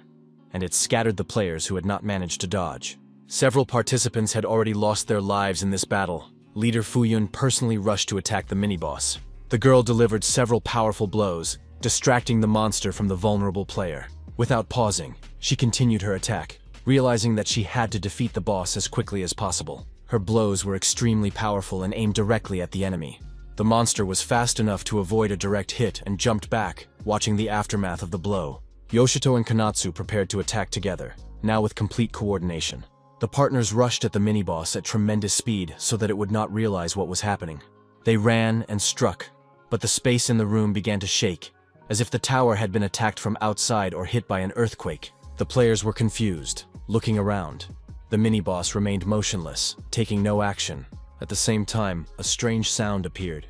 and it scattered the players who had not managed to dodge. Several participants had already lost their lives in this battle. Leader Fuyun personally rushed to attack the mini-boss. The girl delivered several powerful blows, distracting the monster from the vulnerable player. Without pausing, she continued her attack, realizing that she had to defeat the boss as quickly as possible. Her blows were extremely powerful and aimed directly at the enemy. The monster was fast enough to avoid a direct hit and jumped back, watching the aftermath of the blow. Yoshito and Konatsu prepared to attack together, now with complete coordination. The partners rushed at the mini-boss at tremendous speed so that it would not realize what was happening. They ran and struck, but the space in the room began to shake, as if the tower had been attacked from outside or hit by an earthquake. The players were confused, looking around. The mini-boss remained motionless, taking no action. At the same time, a strange sound appeared,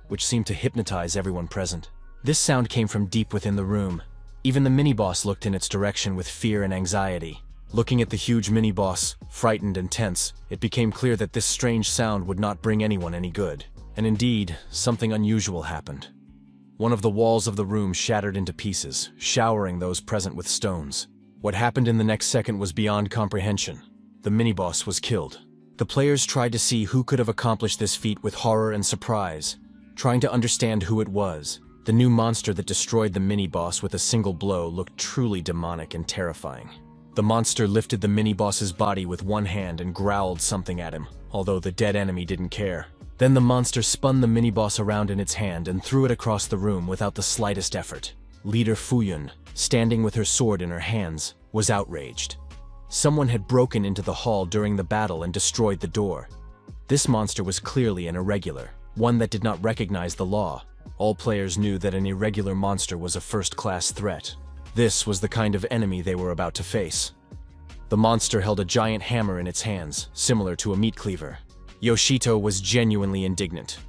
which seemed to hypnotize everyone present. This sound came from deep within the room. Even the mini-boss looked in its direction with fear and anxiety. Looking at the huge mini-boss, frightened and tense, it became clear that this strange sound would not bring anyone any good. And indeed, something unusual happened. One of the walls of the room shattered into pieces, showering those present with stones. What happened in the next second was beyond comprehension. The mini-boss was killed. The players tried to see who could have accomplished this feat with horror and surprise, trying to understand who it was. The new monster that destroyed the mini-boss with a single blow looked truly demonic and terrifying. The monster lifted the mini-boss's body with one hand and growled something at him, although the dead enemy didn't care. Then the monster spun the mini-boss around in its hand and threw it across the room without the slightest effort. Leader Fuyun, standing with her sword in her hands, was outraged. Someone had broken into the hall during the battle and destroyed the door. This monster was clearly an irregular, one that did not recognize the law. All players knew that an irregular monster was a first-class threat. This was the kind of enemy they were about to face. The monster held a giant hammer in its hands, similar to a meat cleaver. Yoshito was genuinely indignant.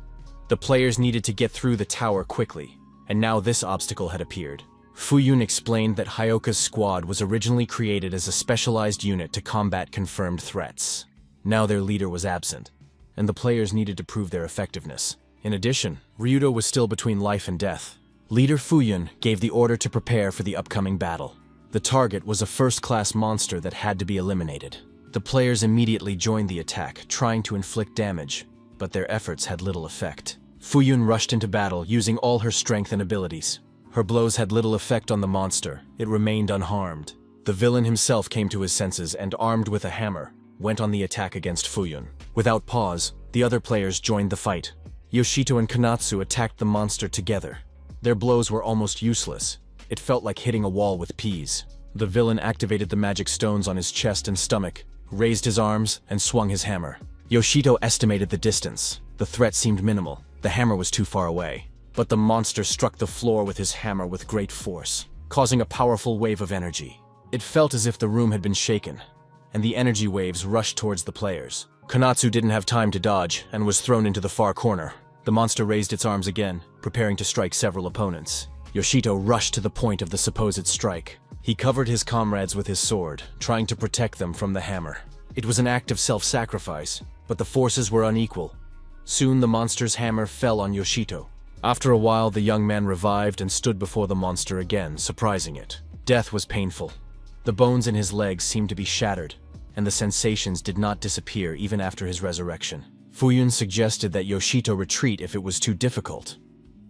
The players needed to get through the tower quickly, and now this obstacle had appeared. Fuyun explained that Hyoka's squad was originally created as a specialized unit to combat confirmed threats. Now their leader was absent, and the players needed to prove their effectiveness. In addition, Ryudo was still between life and death. Leader Fuyun gave the order to prepare for the upcoming battle. The target was a first-class monster that had to be eliminated. The players immediately joined the attack, trying to inflict damage, but their efforts had little effect. Fuyun rushed into battle using all her strength and abilities. Her blows had little effect on the monster. It remained unharmed. The villain himself came to his senses and, armed with a hammer, went on the attack against Fuyun. Without pause, the other players joined the fight. Yoshito and Konatsu attacked the monster together. Their blows were almost useless. It felt like hitting a wall with peas. The villain activated the magic stones on his chest and stomach, raised his arms, and swung his hammer. Yoshito estimated the distance. The threat seemed minimal. The hammer was too far away. But the monster struck the floor with his hammer with great force, causing a powerful wave of energy. It felt as if the room had been shaken, and the energy waves rushed towards the players. Konatsu didn't have time to dodge and was thrown into the far corner. The monster raised its arms again, preparing to strike several opponents. Yoshito rushed to the point of the supposed strike. He covered his comrades with his sword, trying to protect them from the hammer. It was an act of self-sacrifice, but the forces were unequal. Soon the monster's hammer fell on Yoshito. After a while, the young man revived and stood before the monster again, surprising it. Death was painful. The bones in his legs seemed to be shattered, and the sensations did not disappear even after his resurrection. Fuyun suggested that Yoshito retreat if it was too difficult,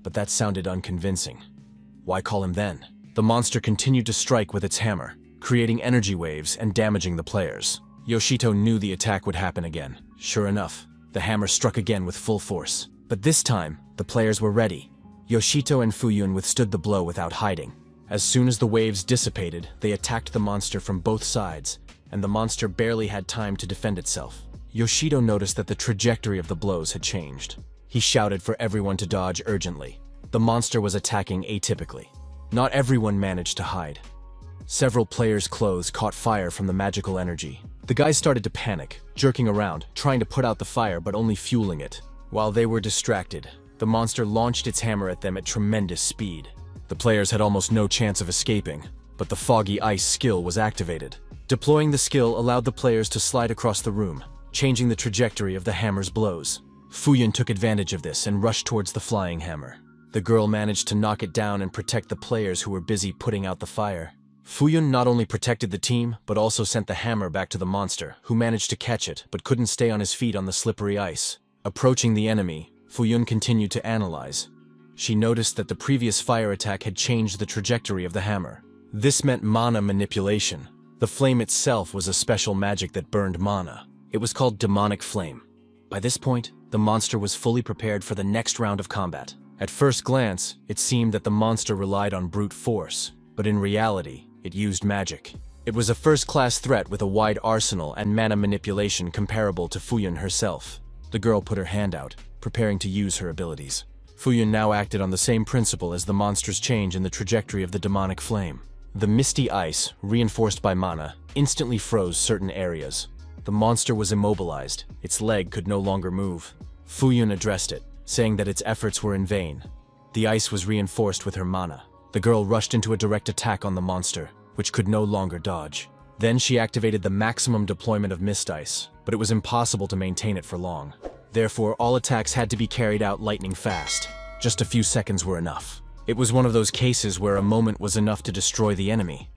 but that sounded unconvincing. Why call him then? The monster continued to strike with its hammer, creating energy waves and damaging the players. Yoshito knew the attack would happen again. Sure enough, the hammer struck again with full force. But this time, the players were ready. Yoshito and Fuyun withstood the blow without hiding. As soon as the waves dissipated, they attacked the monster from both sides, and the monster barely had time to defend itself. Yoshito noticed that the trajectory of the blows had changed. He shouted for everyone to dodge urgently. The monster was attacking atypically. Not everyone managed to hide. Several players' clothes caught fire from the magical energy. The guys started to panic, jerking around, trying to put out the fire but only fueling it. While they were distracted, the monster launched its hammer at them at tremendous speed. The players had almost no chance of escaping, but the foggy ice skill was activated. Deploying the skill allowed the players to slide across the room, changing the trajectory of the hammer's blows. Fuyun took advantage of this and rushed towards the flying hammer. The girl managed to knock it down and protect the players who were busy putting out the fire. Fuyun not only protected the team, but also sent the hammer back to the monster, who managed to catch it but couldn't stay on his feet on the slippery ice. Approaching the enemy, Fuyun continued to analyze. She noticed that the previous fire attack had changed the trajectory of the hammer. This meant mana manipulation. The flame itself was a special magic that burned mana. It was called Demonic Flame. By this point, the monster was fully prepared for the next round of combat. At first glance, it seemed that the monster relied on brute force, but in reality, it used magic. It was a first-class threat with a wide arsenal and mana manipulation comparable to Fuyun herself. The girl put her hand out, preparing to use her abilities. Fuyun now acted on the same principle as the monster's change in the trajectory of the demonic flame. The misty ice, reinforced by mana, instantly froze certain areas. The monster was immobilized. Its leg could no longer move. Fuyun addressed it, saying that its efforts were in vain. The ice was reinforced with her mana. The girl rushed into a direct attack on the monster, which could no longer dodge. Then she activated the maximum deployment of mist ice, but it was impossible to maintain it for long. Therefore, all attacks had to be carried out lightning fast. Just a few seconds were enough. It was one of those cases where a moment was enough to destroy the enemy.